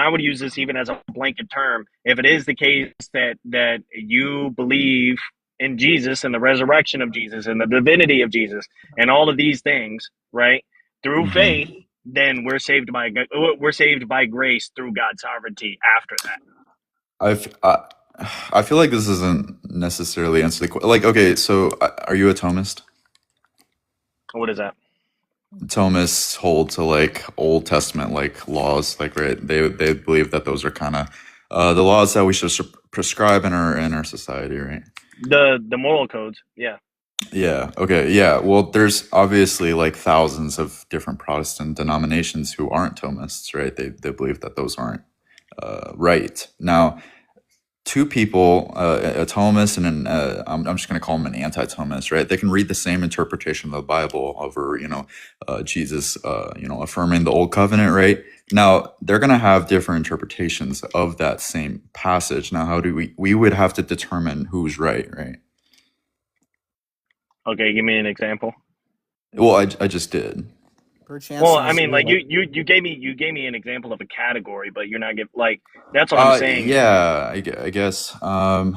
I would use this even as a blanket term, if it is the case that you believe in Jesus and the resurrection of Jesus and the divinity of Jesus and all of these things, right, through faith, Mhm. then we're saved by grace through God's sovereignty after that. I feel like this isn't necessarily answer the like. Okay, so are you a Thomist? What is that? Thomists hold to like Old Testament like laws, like right. They believe that those are kind of the laws that we should prescribe in our society, right? The moral codes, yeah. Yeah. Okay. Yeah. Well, there's obviously like thousands of different Protestant denominations who aren't Thomists, right? They believe that those aren't right. Now, two people, a Thomist and I'm just going to call him an anti-Thomist, right? They can read the same interpretation of the Bible over, Jesus, affirming the Old Covenant, right? Now, they're going to have different interpretations of that same passage. Now, how do we would have to determine who's right, right? Okay, give me an example. Well, I just did. Perchance Well, it I was mean, like like you gave me an example of a category, but you're not like that's what I'm saying. Yeah, I guess. I'm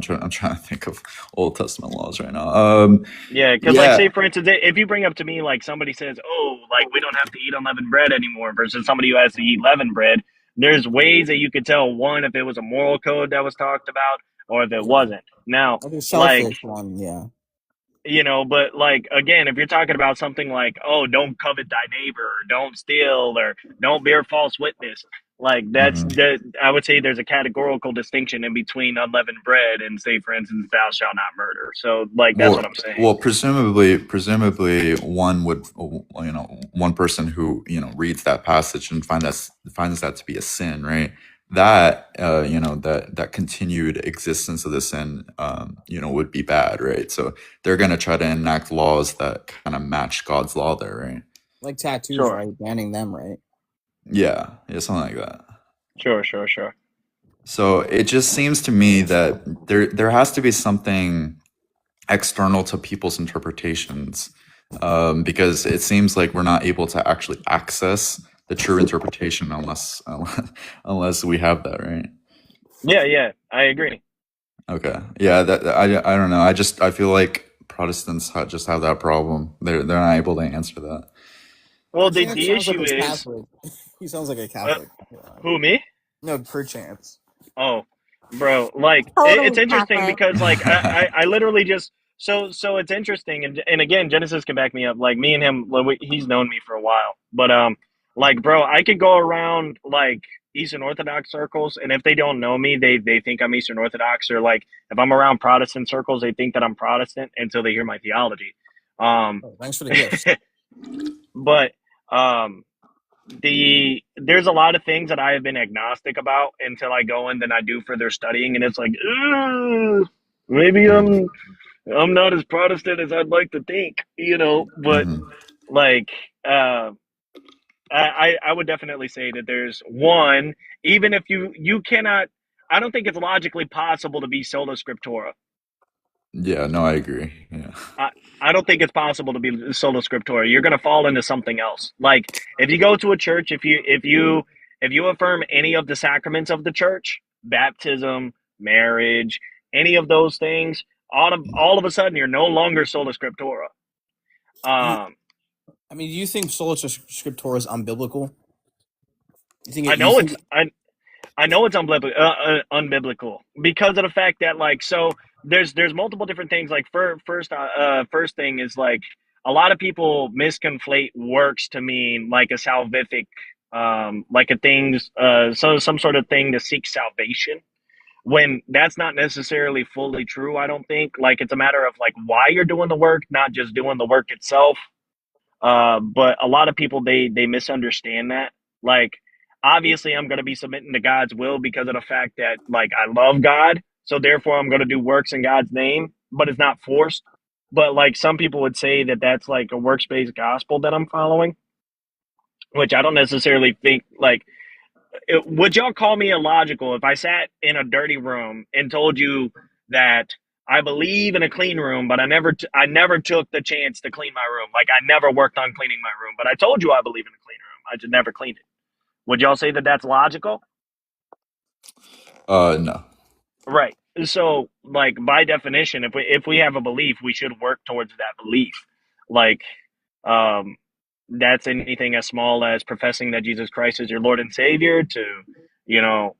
trying to think of Old Testament laws right now. Yeah, because like Yeah. say for instance, if you bring up to me like somebody says, "Oh, like we don't have to eat unleavened bread anymore," versus somebody who has to eat leavened bread, there's ways that you could tell one if it was a moral code that was talked about or if it wasn't. Now, the like shellfish one, yeah. but like again, if you're talking about something like, "Oh, don't covet thy neighbor," or "Don't steal," or "Don't bear false witness," like that, I would say there's a categorical distinction in between unleavened bread and say, for instance, "Thou shalt not murder." So, like that's what I'm saying. Well, presumably, one would, one person who reads that passage and finds that to be a sin, right? That that continued existence of the sin, would be bad, right? So they're gonna try to enact laws that kind of match God's law there, right? Like tattoos, Sure. right? Banning them, right? Yeah, something like that. Sure. So it just seems to me that there has to be something external to people's interpretations, because it seems like we're not able to actually access the true interpretation unless we have that, right? Yeah, I agree. Okay. Yeah, I don't know. I feel like Protestants just have that problem. They're not able to answer that. Well, the Perchance sounds like issue a is Catholic. He sounds like a uh, Catholic. who, me? No, perchance. Oh, bro, like it's Totally interesting Catholic. because like I literally just so it's interesting, and again, Genesis can back me up. Like me and him, like, he's known me for a while, but like bro, I could go around like Eastern Orthodox circles, and if they don't know me, they think I'm Eastern Orthodox, or like if I'm around Protestant circles, they think that I'm Protestant until they hear my theology. Oh, thanks for the gifts. But there's a lot of things that I have been agnostic about until I go and then I do further studying, and it's like, maybe I'm not as Protestant as I'd like to think, you know. But Mhm. like, I would definitely say that there's one, even if you cannot, I don't think it's logically possible to be sola scriptura. Yeah, no, I agree. Yeah. I don't think it's possible to be sola scriptura. You're going to fall into something else. Like if you go to a church, if you affirm any of the sacraments of the church, baptism, marriage, any of those things, all of a sudden you're no longer sola scriptura. I mean, do you think sola scriptura is unbiblical? You think I it? You know think? it's I know it's unbiblical because of the fact that like so there's multiple different things. Like first thing is like a lot of people misconflate works to mean like a salvific like a things so some sort of thing to seek salvation, when that's not necessarily fully true. I don't think. Like it's a matter of like why you're doing the work, not just doing the work itself. But a lot of people they misunderstand that. Like, obviously, I'm going to be submitting to God's will because of the fact that like I love God, so therefore I'm going to do works in God's name. But it's not forced. But like some people would say that that's like a works based gospel that I'm following, which I don't necessarily think like. Would y'all call me illogical if I sat in a dirty room and told you that I believe in a clean room, but I never took the chance to clean my room. Like I never worked on cleaning my room, but I told you I believe in a clean room. I just never cleaned it. Would y'all say that that's logical? No. Right. So, like by definition, if we have a belief, we should work towards that belief. Like, um, that's anything as small as professing that Jesus Christ is your Lord and Savior, to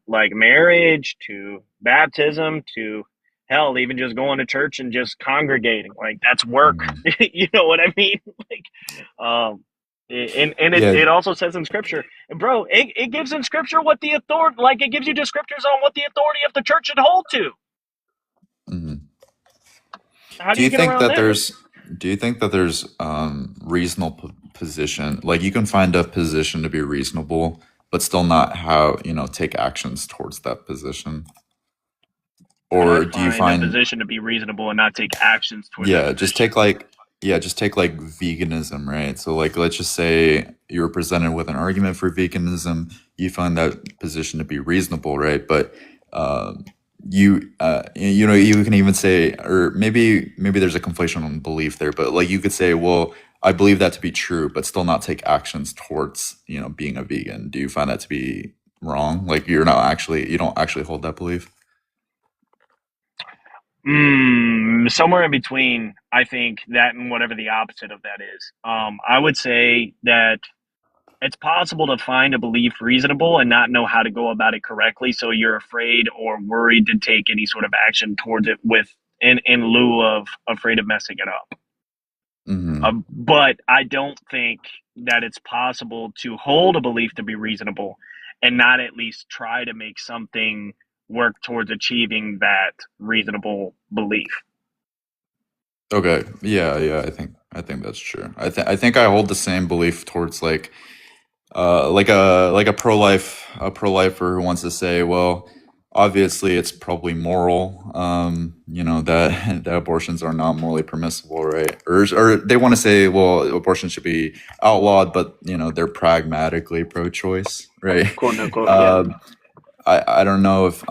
like marriage, to baptism, to hell, even just going to church and just congregating. Like that's work. Mhm. You know what I mean? Like, and Yeah. it also says in scripture, bro, it gives in scripture what the authority, like it gives you descriptors on what the authority of the church should hold to. Mhm. How do Do you you get think around that that? there's reasonable position, like you can find a position to be reasonable but still not have, take actions towards that position? How do I Or do you find a find, position to be reasonable and not take actions towards that yeah, just position? take like veganism, right? So like let's just say you were presented with an argument for veganism, you find that position to be reasonable, right? But you can even say, or maybe there's a conflation on belief there, but like you could say, well, I believe that to be true, but still not take actions towards, being a vegan. Do you find that to be wrong? Like you don't actually hold that belief? Somewhere in between, I think that and whatever the opposite of that is. I would say that it's possible to find a belief reasonable and not know how to go about it correctly, so you're afraid or worried to take any sort of action towards it in lieu of afraid of messing it up. Hmm. But I don't think that it's possible to hold a belief to be reasonable and not at least try to make something work towards achieving that reasonable belief. Okay. Yeah. I think that's true. I think I hold the same belief towards like a pro-lifer who wants to say, well, obviously it's probably moral, that that abortions are not morally permissible, right? Or they want to say, well, abortion should be outlawed, but they're pragmatically pro-choice, right? Quote unquote, yeah. I don't know if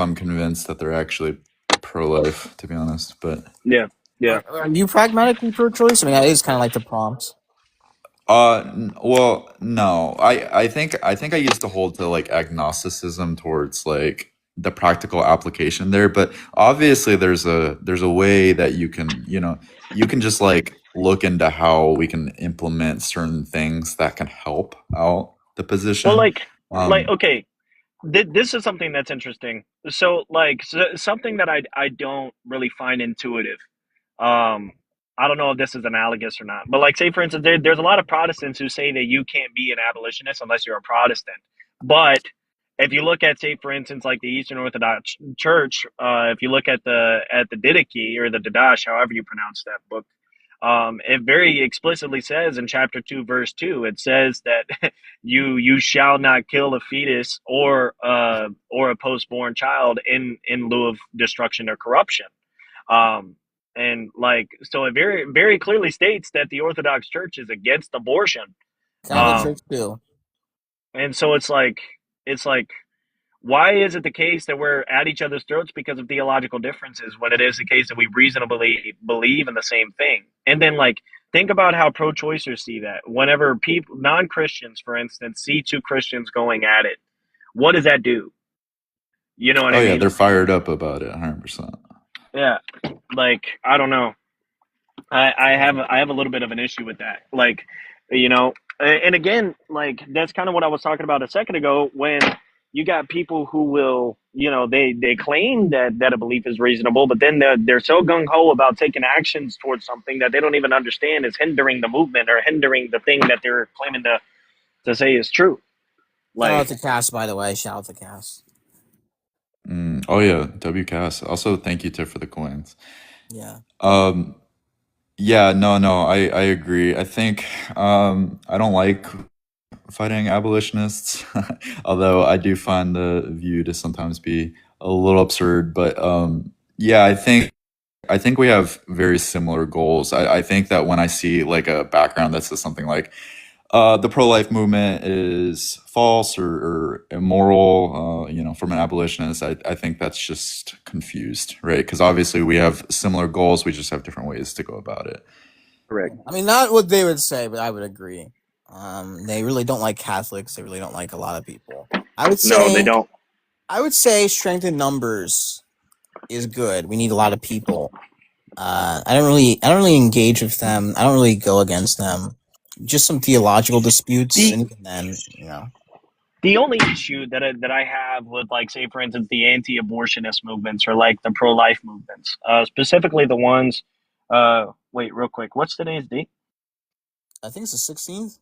I'm convinced that they're actually pro-life, to be honest, but Yeah. Yeah. Are you pragmatically pro-choice? I mean, that is kind of like the prompt. Well, no. I think I used to hold to like agnosticism towards like the practical application there, but obviously there's a way that you can just like look into how we can implement certain things that can help out the Well, position. like Um, okay, this is something that's interesting. So, something that I don't really find intuitive. Um, I don't know if this is analogous or not, but like, say for instance, there's a lot of Protestants who say that you can't be an abolitionist unless you're a Protestant. But if you look at, say for instance, like the Eastern Orthodox Church, if you look at the Didache or the Didache, however you pronounce that book, it very explicitly says in chapter 2, verse 2, it says that you shall not kill a fetus or a postborn child in lieu of destruction or corruption. Um, and like, so it very, very clearly states that the Orthodox Church is against abortion. Catholic Church Um, too. and so it's like, why is it the case that we're at each other's throats because of theological differences when it is the case that we reasonably believe in the same thing? And then, like, think about how pro-choicers see that. Whenever people, non-Christians, for instance, see two Christians going at it, what does that do? You know what oh I yeah, mean? they're fired up about it, 100%. Yeah. Like, I don't know. I have a little bit of an issue with that. Like, and again, like that's kind of what I was talking about a second ago when you got people who will, they claim that a belief is reasonable, but then they're so gung ho about taking actions towards something that they don't even understand is hindering the movement or hindering the thing that they're claiming to say is true. Shout Like, out to Cass, by the way. Shout out to Cass. Oh yeah, WCAS. Also, thank you Tiff for the coins. Yeah. Um, yeah, no, I agree. I think I don't like fighting abolitionists, although I do find the view to sometimes be a little absurd. But yeah, I think we have very similar goals. I think that when I see like a background that says something like the pro-life movement is false or immoral, from an abolitionist, I think that's just confused, right? Because obviously we have similar goals, we just have different ways to go about it. correct. I mean, not what they would say, but I would agree. They really don't like Catholics. They really don't like a lot of people. I would No, they say, don't. strength in numbers is good. We need a lot of people. I don't really engage with them. I don't really go against them. Just some theological disputes, The and even then. The only issue that I have with, like, say for instance, the anti-abortionist movements or like the pro-life movements, specifically the ones. Wait, real quick, what's today's date? I think it's the 16th.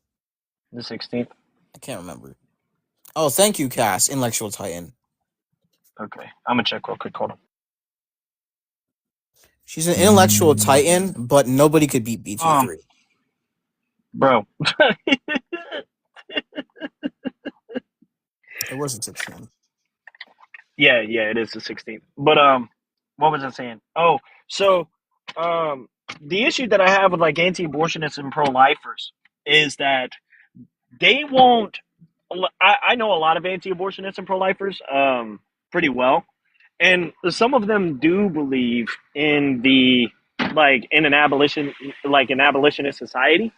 The 16th. I can't remember. Oh, thank you, Cass, Intellectual Titan. Okay, I'm gonna check real quick. Hold on. She's an intellectual titan, but nobody could beat BT3. Bro. It wasn't 16th. Yeah, it is the 16th. But what was I saying? Oh, so um, the issue that I have with like anti-abortionists and pro-lifers is that they won't. I know a lot of anti-abortionists and pro-lifers pretty well, and some of them do believe in in an abolitionist society.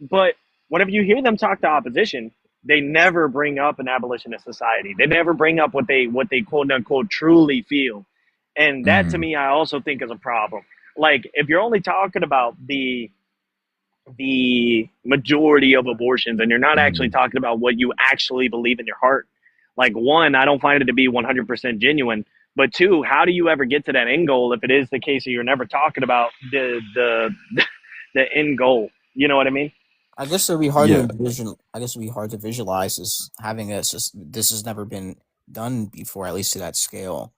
But whenever you hear them talk to opposition, they never bring up an abolitionist society. They never bring up what they quote unquote truly feel, and that to Hmm. me I also think is a problem. Like, if you're only talking about the majority of abortions and you're not actually Hmm. talking about what you actually believe in your heart, like, one, I don't find it to be 100% genuine, but two, how do you ever get to that end goal if it is the case that you're never talking about the end goal? You know what I mean? I guess it'd be hard to Yeah, envision. I guess it'd be hard to visualize this has never been done before, at least to that scale.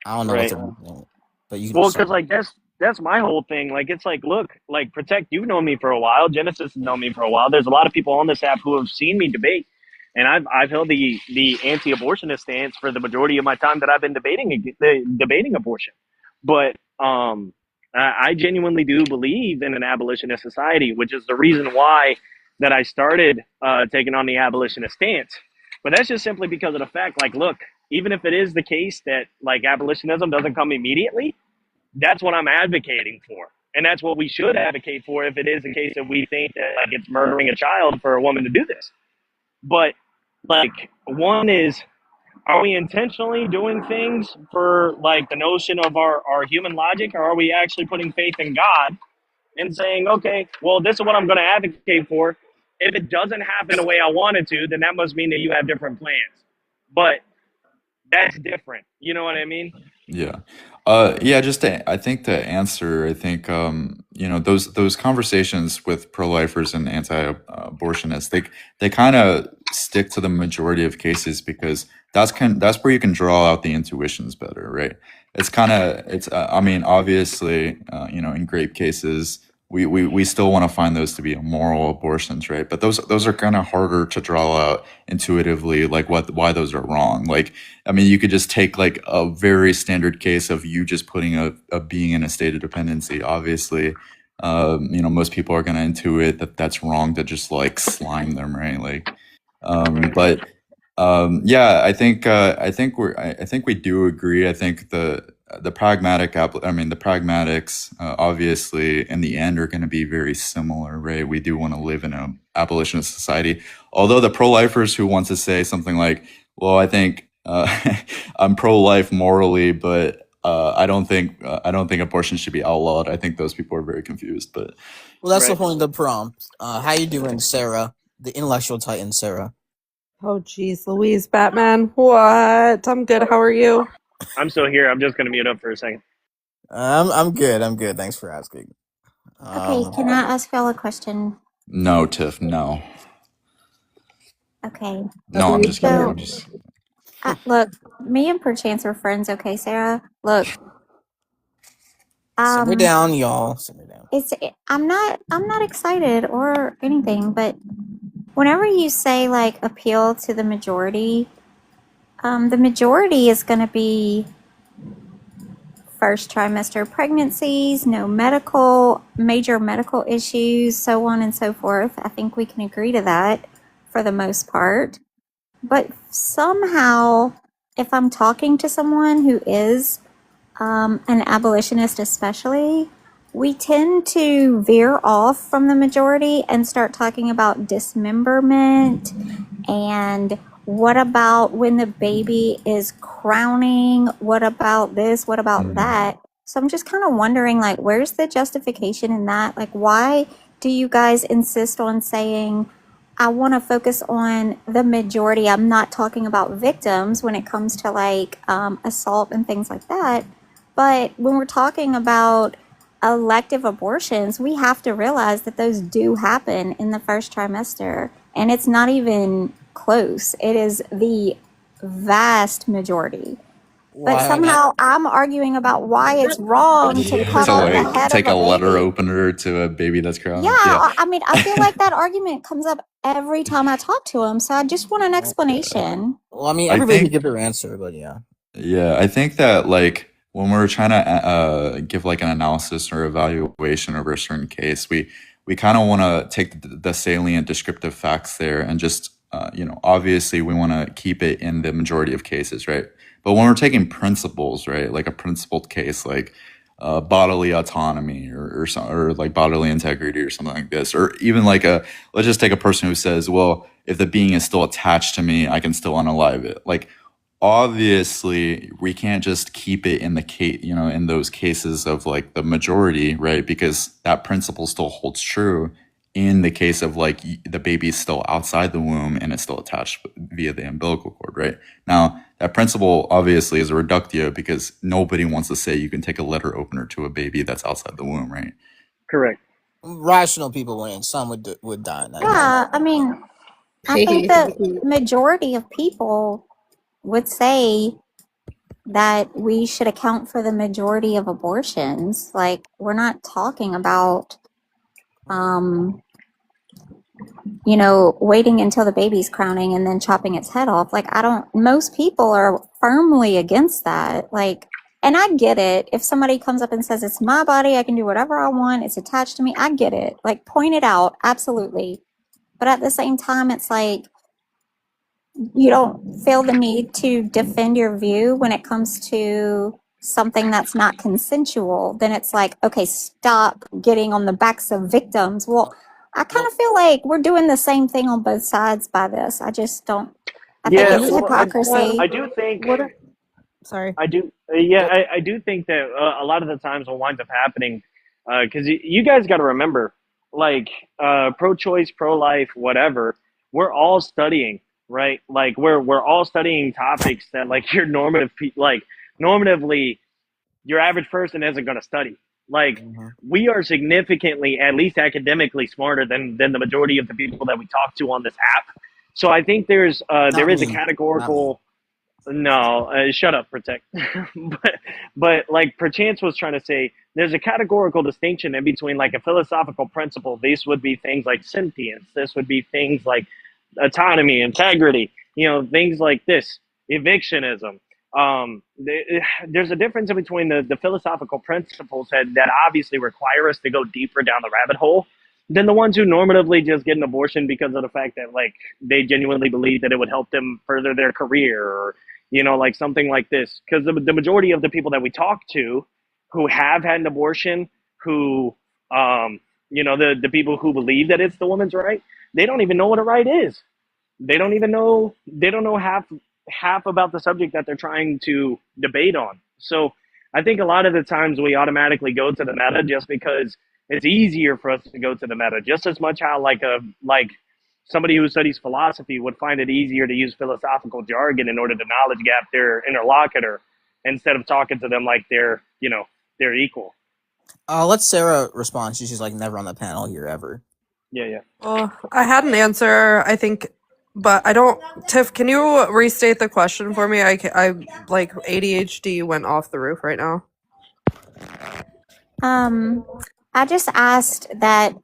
I don't know what Right. they're doing, but you can Well, start. because like that's my whole thing. Like, it's like, look, like, Protect, you've known me for a while. Genesis has known me for a while. There's a lot of people on this app who have seen me debate, and I've held the anti-abortionist stance for the majority of my time that I've been debating abortion. But I genuinely do believe in an abolitionist society, which is the reason why that I started taking on the abolitionist stance. But that's just simply because of the fact, like, look, even if it is the case that like abolitionism doesn't come immediately, That's what I'm advocating for. And that's what we should advocate for if it is the case that we think that like it's murdering a child for a woman to do this. But like one is, are we intentionally doing things for like the notion of our human logic, or are we actually putting faith in God and saying, okay, well, this is what I'm going to advocate for. If it doesn't happen the way I want it to, then that must mean that you have different plans. But that's different. You know what I mean? Yeah. Yeah, I think to answer, I think you know, those conversations with pro-lifers and anti-abortionists, they kind of stick to the majority of cases because that's where you can draw out the intuitions better, right? It's I mean, obviously, you know, in grape cases, we still want to find those to be immoral abortions, right? But those are kind of harder to draw out intuitively, like why those are wrong. Like, I mean, you could just take like a very standard case of you just putting a being in a state of dependency. Obviously, you know, most people are going to intuit that that's wrong to just like slime them, right? Like, but yeah, I think we do agree. I think the the pragmatics, obviously, in the end, are going to be very similar, right? We do want to live in an abolitionist society. Although the pro-lifers who want to say something like, "Well, I think I'm pro-life morally, but I don't think abortion should be outlawed." I think those people are very confused. But Well, that's the Right. point of the prompt. How you doing, Sarah? The intellectual titan, Sarah. Oh, geez, Louise, Batman. What? I'm good. How are you? I'm still here. I'm just going to mute up for a second. I'm good. I'm good. Thanks for asking. Okay, can I ask y'all a question? no, Tiff, no, Okay. no. I'm just kidding. So, I'm just look, me and Perchance are friends, okay, Sarah? Look, Simmer down, y'all. Simmer down. I'm not excited or anything, but whenever you say like appeal to the majority is going to be first trimester pregnancies, no major medical issues, so on and so forth. I think we can agree to that for the most part. But somehow, if I'm talking to someone who is an abolitionist especially, we tend to veer off from the majority and start talking about dismemberment and what about when the baby is crowning? What about this? What about that? So I'm just kind of wondering, like, where's the justification in that? Like, why do you guys insist on saying, I want to focus on the majority? I'm not talking about victims when it comes to like assault and things like that. But when we're talking about elective abortions, we have to realize that those do happen in the first trimester. And it's not even close. It is the vast majority. But Why? somehow I'm arguing about why it's wrong to cut to off the like head take of a a letter baby. opener to a baby that's crying. Yeah, Yeah. I mean, I feel like that argument comes up every time I talk to him. So I just want an explanation. Well, I mean, I everybody can think give their answer, but yeah. Yeah, I think that like when we're trying to give like an analysis or evaluation over a certain case, we kind of want to take the salient descriptive facts there and just you know, obviously we want to keep it in the majority of cases, right? But when we're taking principles, right, like a principled case, like bodily autonomy or like bodily integrity or something like this, or even like let's just take a person who says, well, if the being is still attached to me, I can still unalive it. Like obviously we can't just keep it in the case, you know, in those cases of like the majority, right? Because that principle still holds true in the case of like the baby's still outside the womb and it's still attached via the umbilical cord, right? Now that principle obviously is a reductio because nobody wants to say you can take a letter opener to a baby that's outside the womb, right? Correct. Rational people wouldn't. Some would die in that. Yeah, I mean, I think the majority of people would say that we should account for the majority of abortions. Like, we're not talking about, you know, waiting until the baby's crowning and then chopping its head off. Like, most people are firmly against that. Like, and I get it. If somebody comes up and says, it's my body, I can do whatever I want, it's attached to me, I get it. Like, point it out, absolutely. But at the same time, it's like, you don't feel the need to defend your view when it comes to something that's not consensual, then it's like, okay, stop getting on the backs of victims. Well, I kind of feel like we're doing the same thing on both sides by this. I just don't. I think Yeah, it's well, hypocrisy. I do think What? Sorry. I do. Yeah, I do think that a lot of the times what winds up happening, because you guys got to remember, like pro-choice, pro-life, whatever, we're all studying, right? Like we're all studying topics that like your normatively your average person isn't going to study. Like we are significantly, at least academically, smarter than the majority of the people that we talk to on this app. So I think there is a me. categorical. No, shut up, Protect. but like Perchance was trying to say, there's a categorical distinction in between like a philosophical principle. These would be things like sentience. This would be things like autonomy, integrity. You know, things like this, evictionism. There's a difference in between the philosophical principles that obviously require us to go deeper down the rabbit hole than the ones who normatively just get an abortion because of the fact that like they genuinely believe that it would help them further their career or like something like this. Because the majority of the people that we talk to who have had an abortion, who the people who believe that it's the woman's right, they don't even know what a right is. They don't know half about the subject that they're trying to debate on. So I think a lot of the times we automatically go to the meta just because it's easier for us to go to the meta, just as much how like somebody who studies philosophy would find it easier to use philosophical jargon in order to knowledge gap their interlocutor instead of talking to them like they're equal. Let Sarah respond. She's like never on the panel here ever. Yeah. Well, I had an answer, I think, but I don't. Tiff, can you restate the question for me? I like ADHD went off the roof right now. I just asked that,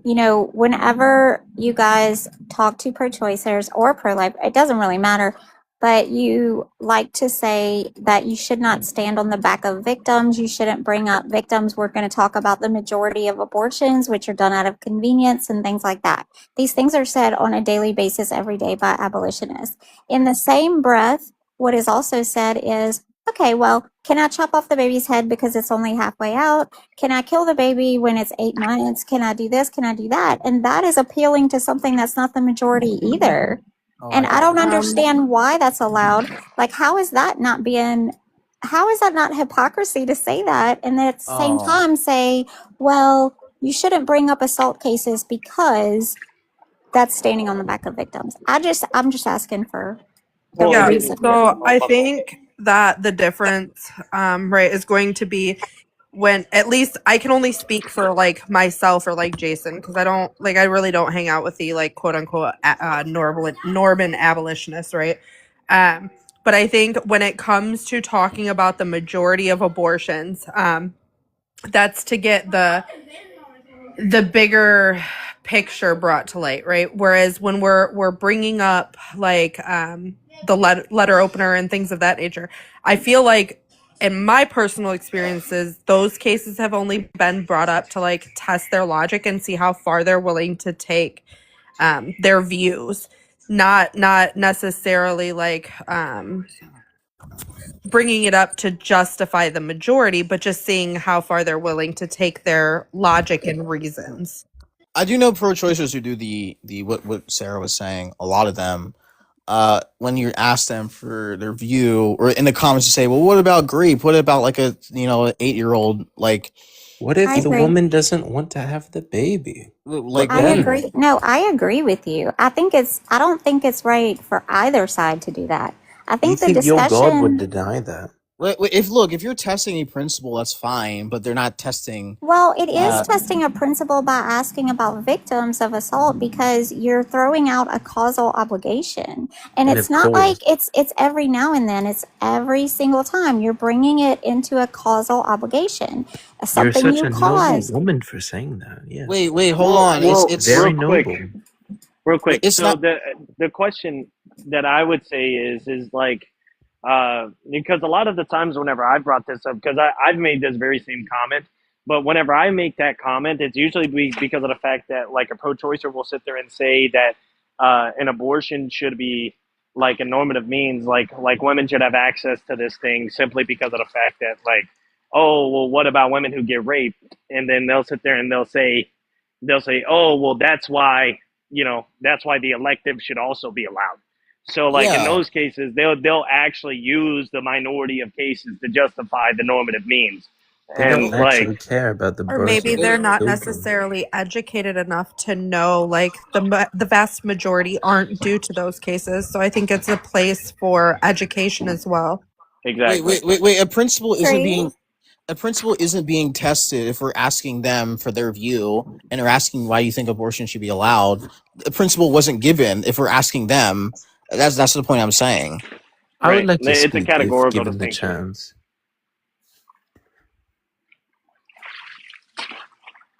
whenever you guys talk to pro-choicers or pro-life, it doesn't really matter, but you like to say that you should not stand on the back of victims. You shouldn't bring up victims. We're going to talk about the majority of abortions, which are done out of convenience and things like that. These things are said on a daily basis every day by abolitionists. In the same breath, what is also said is, okay, well, can I chop off the baby's head because it's only halfway out? Can I kill the baby when it's 8 months? Can I do this? Can I do that? And that is appealing to something that's not the majority either. And I don't understand why that's allowed. Like, how is that not hypocrisy to say that? And then at the same time say, well, you shouldn't bring up assault cases because that's standing on the back of victims. I'm just asking for the reason. So I think that the difference, right, is going to be when, at least I can only speak for like myself or like Jason, because I really don't hang out with the like quote unquote Norman abolitionists, right? But I think when it comes to talking about the majority of abortions, that's to get the bigger picture brought to light, right? Whereas when we're bringing up like the letter opener and things of that nature, I feel like in my personal experiences, those cases have only been brought up to like test their logic and see how far they're willing to take their views, not necessarily like bringing it up to justify the majority, but just seeing how far they're willing to take their logic and reasons. I do know pro-choicers who do the what Sarah was saying. A lot of them, when you ask them for their view, or in the comments, you say, "Well, what about Greep? What about like an 8-year-old? Like, what if I the agree. woman doesn't want to have the baby? like I then?" agree. No, I agree with you. I don't think it's right for either side to do that. I You think the think your God would discussion. deny that? Wait, if you're testing a principle, that's fine, but they're not testing. Well, it is Uh, testing a principle by asking about victims of assault because you're throwing out a causal obligation. And And it's of not like course, it's every now and then, it's every single time. You're bringing it into a causal obligation. you're Something such you a noble caused. woman for saying that. Yes, wait, hold on. It's very real quick, noble. it's So not. the question that I would say is like because a lot of the times whenever I brought this up, because I've made this very same comment, but whenever I make that comment, it's usually because of the fact that like a pro-choicer will sit there and say that an abortion should be like a normative means, like women should have access to this thing simply because of the fact that like, oh well, what about women who get raped? And then they'll sit there and they'll say, oh well, that's why that's why the elective should also be allowed. So like in Yeah. those cases, they'll actually use the minority of cases to justify the normative means, They don't and like actually care about the Or birth maybe of they're the not children. necessarily educated enough to know like the vast majority aren't due to those cases. So I think it's a place for education as well. exactly. Wait. A principle isn't Agree. being tested if we're asking them for their view and are asking why you think abortion should be allowed. The principle wasn't given if we're asking them. That's the point I'm saying. I would Right. like to It's a speak if categorical given the distinction. chance.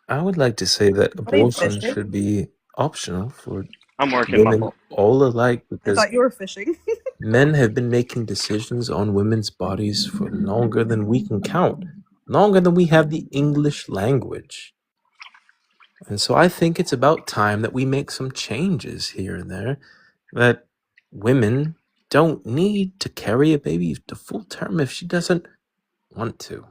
I would like to say that Are you abortion fishing? should be optional for I'm working, women Muffle. all alike I because thought you were fishing. men have been making decisions on women's bodies for longer than we can count, longer than we have the English language. And so I think it's about time that we make some changes here and there, that women don't need to carry a baby to full term if she doesn't want to.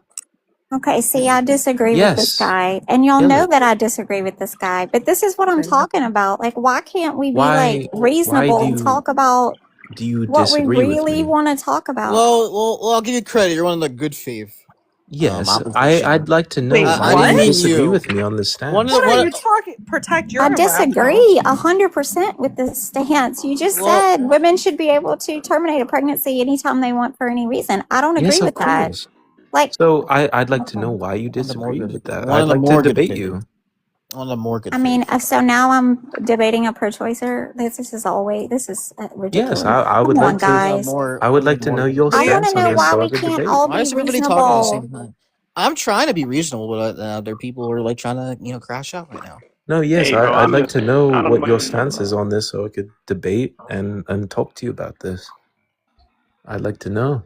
Okay, see, I disagree with this Yes, guy, and y'all kill know it. that I disagree with this guy, but this is what I'm talking about. Like, why can't we be like Why reasonable do and talk about you what we disagree with really me? want to talk about? Well, I'll give you credit. You're one of the good faith Yes, opposition. I'd like to know Wait, why I do didn't you what? mean disagree you. with me on this One of stance? the What are one. you talking? Protect your I laptop. disagree 100% with this stance. You just Well, said women should be able to terminate a pregnancy anytime they want for any reason. I don't Yes, agree of with that. course. Like, So I'd like to know okay. why you one of the more disagree good. with that. One I'd of the like to more good debate faith. you. One of the more good I mean, faith. so now I'm debating a pro-choicer. This is Yes, ridiculous. I Come would on, like to. guys. I would like to know your I want stance to on know this why so I we could can't debate. all Why be is everybody talking at the same reasonable. time? I'm trying to be reasonable, but other people are like trying to crash out right now. No, yes, Hey, bro, I'd I'm like just to know I don't what your mind. stance is on this so I could debate and talk to you about this. I'd like to know.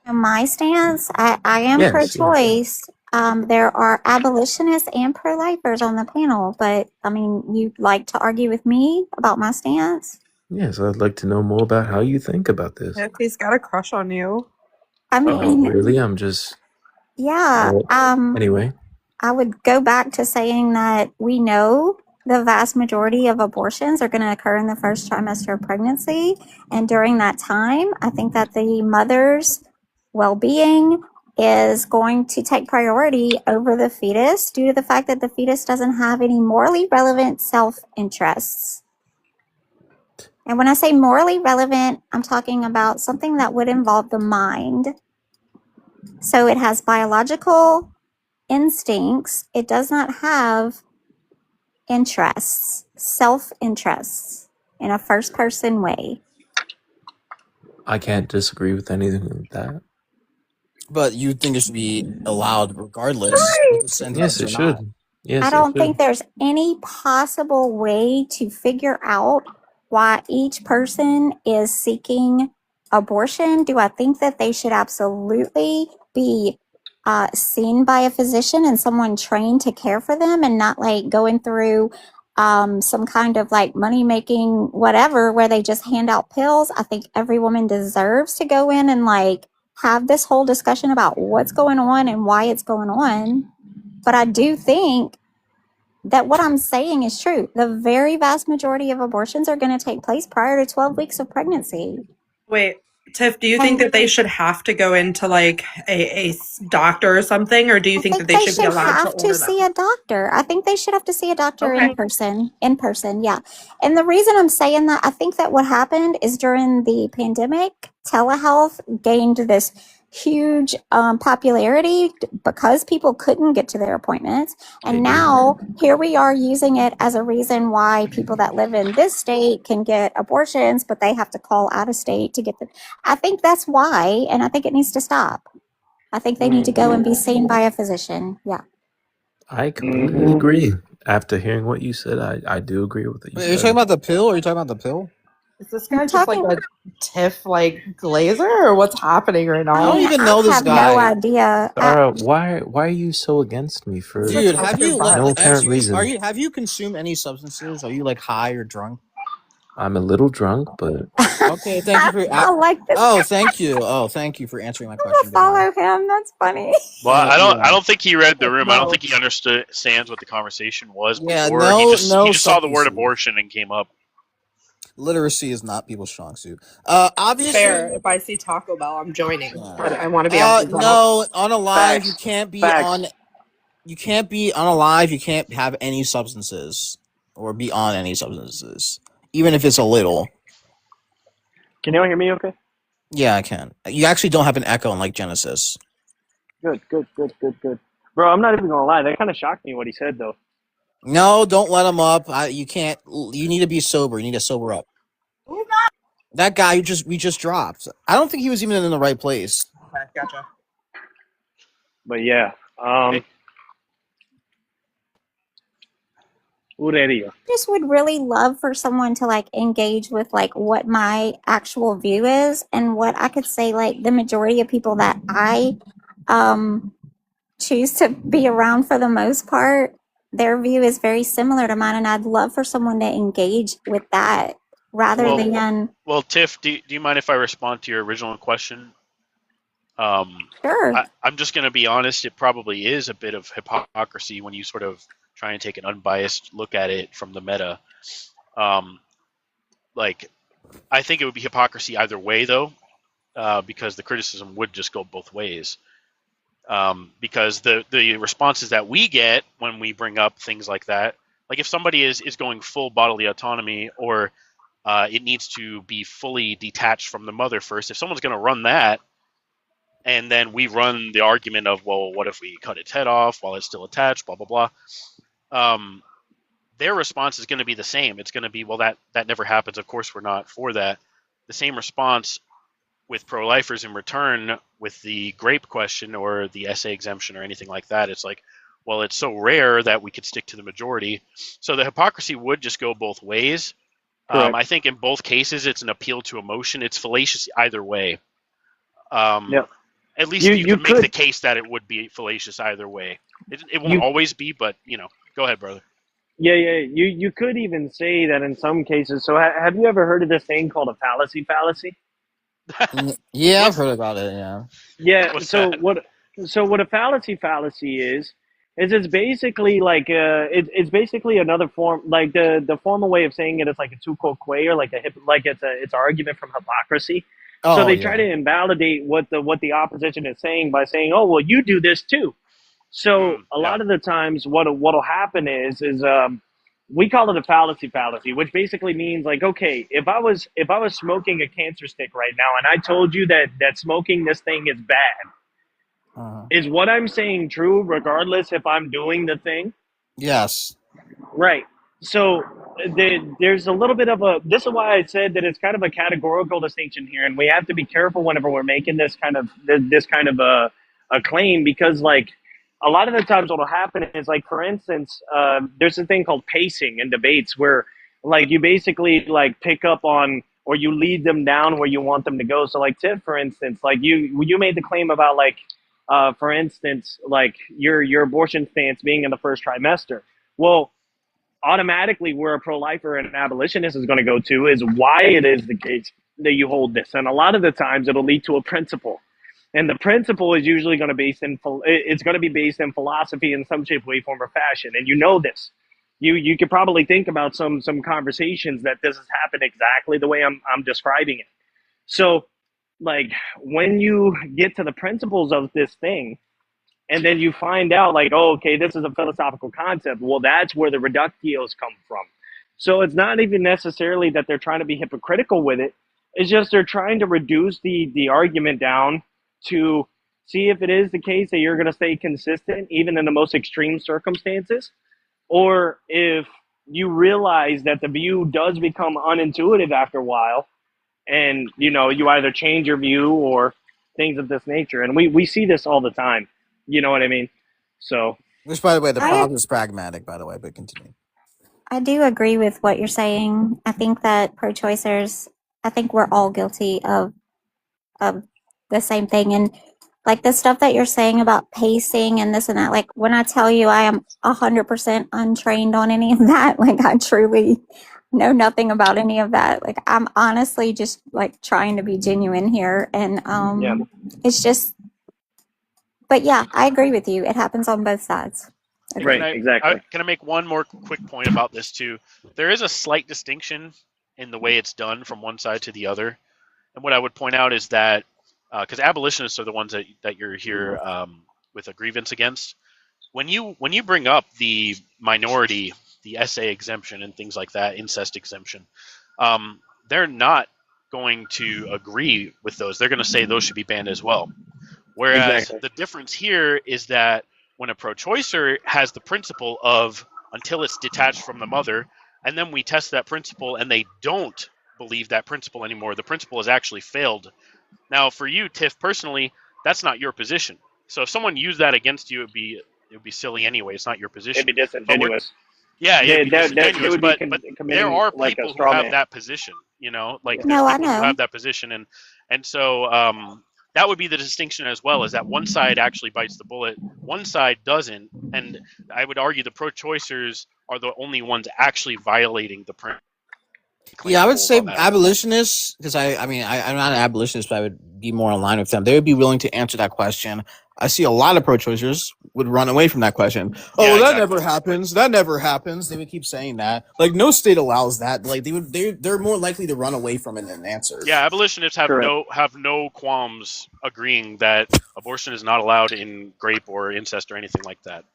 My stance, I am Yes, pro-choice. There are abolitionists and pro-lifers on the panel, but I mean, you'd like to argue with me about my stance? yes, I'd like to know more about how you think about this. If he's got a crush on you. I Oh, mean, really? I'm just. yeah. Well, anyway. I would go back to saying that we know the vast majority of abortions are going to occur in the first trimester of pregnancy. And during that time, I think that the mother's well-being is going to take priority over the fetus due to the fact that the fetus doesn't have any morally relevant self-interests. And when I say morally relevant, I'm talking about something that would involve the mind. So it has biological instincts. It does not have interests, self-interests in a first-person way. I can't disagree with anything with that. But you think it should be allowed regardless with the sentence Yes, or it not? should. Yes, I it don't should. think there's any possible way to figure out why each person is seeking abortion. Do I think that they should absolutely be seen by a physician and someone trained to care for them and not like going through some kind of like money making whatever where they just hand out pills? I think every woman deserves to go in and like have this whole discussion about what's going on and why it's going on. But I do think that what I'm saying is true. The very vast majority of abortions are going to take place prior to 12 weeks of pregnancy. Wait, Tiff, do you think that they should have to go into like a doctor or something, or do you I think think that they they should be should allowed to have to order see them? a doctor. I think they should have to see a doctor Okay. in person, yeah. And the reason I'm saying that, I think that what happened is during the pandemic, telehealth gained this huge popularity because people couldn't get to their appointments. And now here we are using it as a reason why people that live in this state can get abortions, but they have to call out of state to get them. I think that's why, and I think it needs to stop. I think they need to go and be seen by a physician. Yeah. I completely agree. After hearing what you said, I do agree with what you Wait, are you said. talking about the pill or are you talking about the pill? Is this guy just like a Tiff like Glazer, or what's happening right now? I don't even know this have guy. no idea. Sarah, why are you so against me for Dude, have you no apparent reason? have you consumed any substances? Are you like high or drunk? I'm a little drunk, but Okay, thank you for. I like this. Oh, thank you. Oh, thank you for answering my I'm gonna question. Bernard. follow him. That's funny. Well, I Yeah. don't think he read the room. I don't No. think he understands what the conversation was Yeah, before. no, He just no saw the word substances. abortion and came up. Literacy is not people's strong suit. Fair. Obviously. If I see Taco Bell, I'm joining. Yeah. I want to be on the No, on a live you Facts. can't be Facts. on. You can't be on a live. You can't have any substances or be on any substances, even if it's a little. Can you all hear me okay? Yeah, I can. You actually don't have an echo in like Genesis. Good. Bro, I'm not even gonna lie. That kind of shocked me what he said though. No, don't let him up. You can't. You need to be sober. You need to sober up. That guy we just dropped. I don't think he was even in the right place. Okay, gotcha. But yeah, Ureria. Just would really love for someone to like engage with like what my actual view is and what I could say like the majority of people that I choose to be around for the most part, their view is very similar to mine, and I'd love for someone to engage with that rather Well, than well, Tiff, do you mind if I respond to your original question? sure. I'm just going to be honest. It probably is a bit of hypocrisy when you sort of try and take an unbiased look at it from the meta. Like, I think it would be hypocrisy either way, though, because the criticism would just go both ways. Because the responses that we get when we bring up things like that, like if somebody is going full bodily autonomy or it needs to be fully detached from the mother first, if someone's going to run that, and then we run the argument of, well, what if we cut its head off while it's still attached, blah, blah, blah. Their response is going to be the same. It's going to be, well, that never happens. Of course, we're not for that. The same response with pro-lifers in return with the grape question or the essay exemption or anything like that. It's like, well, it's so rare that we could stick to the majority. So the hypocrisy would just go both ways. I think in both cases, it's an appeal to emotion. It's fallacious either way. Yep. At least you can make the case that it would be fallacious either way. It won't always be, but, go ahead, brother. Yeah. You could even say that in some cases. So have you ever heard of this thing called a fallacy? Yeah, I've heard about it. Yeah. Yeah. What's So that? what a fallacy is it's basically like it's basically another form, like the formal way of saying it is like a tu quoque, or like it's an argument from hypocrisy. So they try to invalidate what the opposition is saying by saying, oh, well, you do this too. So a lot of the times what'll happen is we call it a fallacy, which basically means like, okay, if I was smoking a cancer stick right now and I told you that smoking this thing is bad, is what I'm saying true regardless if I'm doing the thing? Yes. Right. So there's a little bit of this is why I said that it's kind of a categorical distinction here, and we have to be careful whenever we're making this kind of a claim, because like a lot of the times what will happen is, like, for instance, there's a thing called pacing in debates where like you basically like pick up on, or you lead them down where you want them to go. So like Tiff, for instance, like you made the claim about like for instance, like your abortion stance being in the first trimester. Well, automatically where a pro-lifer and an abolitionist is going to go to is why it is the case that you hold this. And a lot of the times it'll lead to a principle. And the principle is usually going to be based in philosophy in some shape, way, form, or fashion. And you know this. You could probably think about some conversations that this has happened exactly the way I'm describing it. So, like, when you get to the principles of this thing, and then you find out, like, oh, okay, this is a philosophical concept. Well, that's where the reductios come from. So it's not even necessarily that they're trying to be hypocritical with it. It's just they're trying to reduce the argument down to see if it is the case that you're going to stay consistent, even in the most extreme circumstances, or if you realize that the view does become unintuitive after a while, and, you either change your view or things of this nature. And we see this all the time. You know what I mean? So, which, by the way, the problem is pragmatic, by the way, but continue. I do agree with what you're saying. I think that pro-choicers, I think we're all guilty of the same thing. And like the stuff that you're saying about pacing and this and that, like when I tell you I am 100% untrained on any of that, like I truly know nothing about any of that. Like, I'm honestly just like trying to be genuine here, and it's just. But yeah, I agree with you. It happens on both sides. Right, exactly. Can I make one more quick point about this too? There is a slight distinction in the way it's done from one side to the other, and what I would point out is that because abolitionists are the ones that you're here with a grievance against. When you bring up the minority, the SA exemption, and things like that, incest exemption, they're not going to agree with those. They're going to say those should be banned as well. Whereas the difference here is that when a pro-choicer has the principle of until it's detached from the mother, and then we test that principle and they don't believe that principle anymore, the principle has actually failed. Now, for you, Tiff, personally, that's not your position. So if someone used that against you, it would be silly anyway. It's not your position. It'd be disingenuous. Yeah, it'd be disingenuous, would be but there are like people a straw who have man. that position, you know, like No, there's I people who know. have that position, and so that would be the distinction as well, is that one side actually bites the bullet, one side doesn't, and I would argue the pro-choicers are the only ones actually violating the principle. Yeah, I would say abolitionists, because I'm not an abolitionist, but I would be more in line with them. They would be willing to answer that question. I see a lot of pro-choicers would run away from that question. Oh, that never happens. That never happens. They would keep saying that. Like, no state allows that. Like, they're more likely to run away from it than answer. Yeah, abolitionists have no qualms agreeing that abortion is not allowed in grape or incest or anything like that.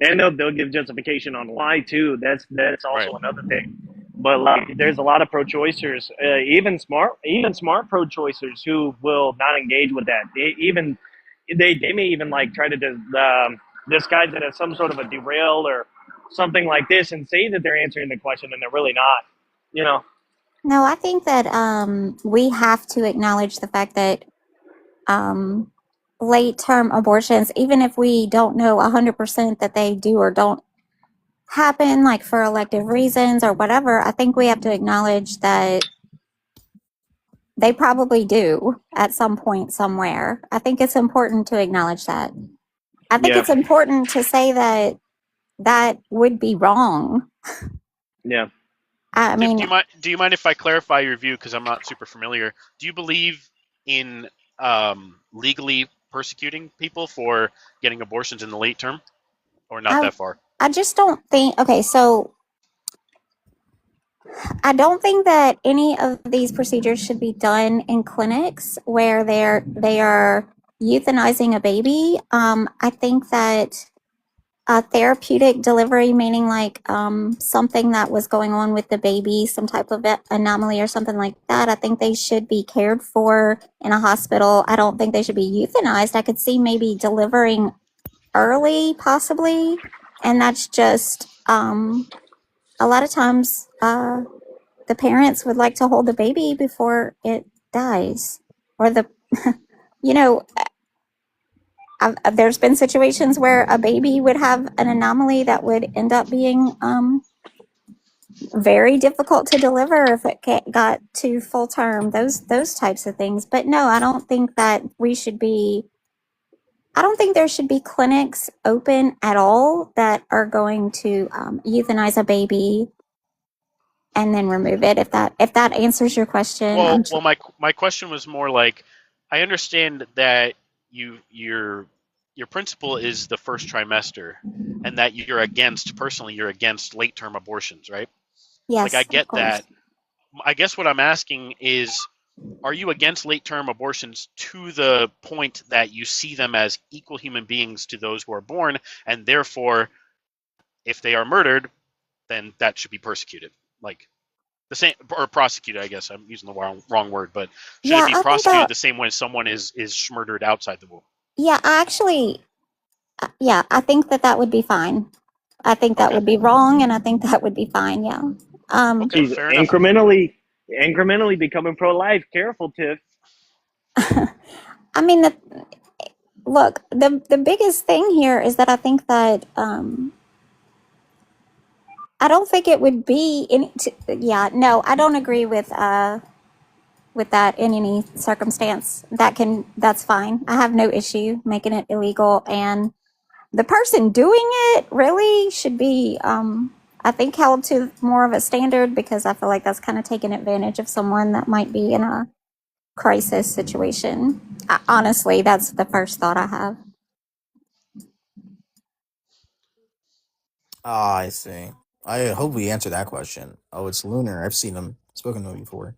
And they'll give justification on why too. That's also another thing. But like, there's a lot of pro-choicers, even smart pro-choicers who will not engage with that. They may even like try to disguise it as some sort of a derail or something like this, and say that they're answering the question, and they're really not. You know. No, I think that we have to acknowledge the fact that late-term abortions, even if we don't know 100% that they do or don't happen, like for elective reasons or whatever, I think we have to acknowledge that they probably do at some point somewhere. I think it's important to acknowledge that. I think it's important to say that that would be wrong. Yeah. I mean, do you mind if I clarify your view, because I'm not super familiar? Do you believe in legally persecuting people for getting abortions in the late term, or not that far? I just don't think. Okay, so I don't think that any of these procedures should be done in clinics where they are euthanizing a baby. I think that therapeutic delivery, meaning like something that was going on with the baby, some type of anomaly or something like that, I think they should be cared for in a hospital. I don't think they should be euthanized. I could see maybe delivering early, possibly, and that's just a lot of times the parents would like to hold the baby before it dies, or there's been situations where a baby would have an anomaly that would end up being very difficult to deliver if it got to full term, those types of things. But no, I don't think that I don't think there should be clinics open at all that are going to euthanize a baby and then remove it. If that answers your question. Well, my question was more like, I understand that your principle is the first trimester, and that you're against late term abortions, right? Yes. Like, I get that. I guess what I'm asking is, are you against late term abortions to the point that you see them as equal human beings to those who are born, and therefore, if they are murdered, then that should be persecuted? Like the same, or prosecuted, I guess I'm using the wrong word, but should it be prosecuted the same way someone is murdered outside the womb? Yeah, I think that would be fine. I think that would be wrong, and I think that would be fine. Yeah. She's incrementally becoming pro-life. Careful, Tiff. I mean, look, the biggest thing here is that I think that I don't think it would be I don't agree with that in any circumstance. That's fine. I have no issue making it illegal, and the person doing it really should be I think held to more of a standard because I feel like that's kind of taking advantage of someone that might be in a crisis situation. Honestly, that's the first thought I have. Ah, I see. I hope we answered that question. Oh, it's Lunar. I've seen him, spoken to him before.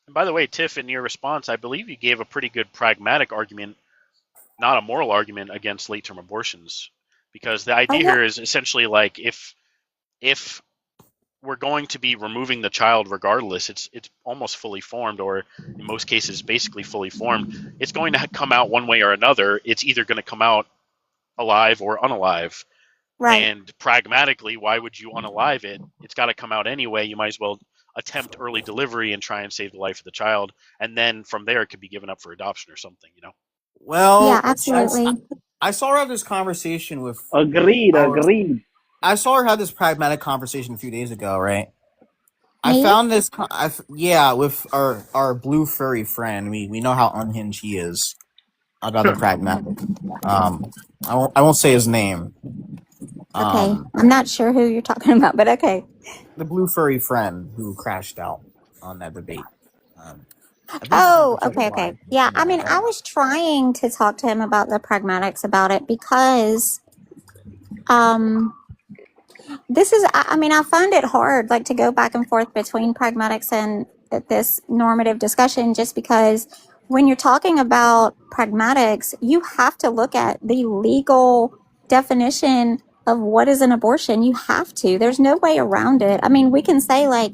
And by the way, Tiff, in your response, I believe you gave a pretty good pragmatic argument, not a moral argument, against late-term abortions, because the idea here is essentially like if we're going to be removing the child regardless, it's almost fully formed, or in most cases basically fully formed. It's going to come out one way or another. It's either going to come out alive or unalive. Right. And pragmatically, why would you unalive it? It's got to come out anyway. You might as well attempt early delivery and try and save the life of the child, and then from there it could be given up for adoption or something, you know? Well, Yeah, absolutely. I saw her have this conversation with Agreed. I saw her have this pragmatic conversation a few days ago, right? I Me? found this, yeah, with our blue furry friend. We know how unhinged he is about the pragmatic. I won't say his name. Okay. I'm not sure who you're talking about, but okay. The blue furry friend who crashed out on that debate. I think Oh, it's okay, okay. Yeah, I mean, I was trying to talk to him about the pragmatics about it because this is I mean, I find it hard like to go back and forth between pragmatics and this normative discussion just because when you're talking about pragmatics, you have to look at the legal definition of what is an abortion. You have to. There's no way around it. I mean, we can say like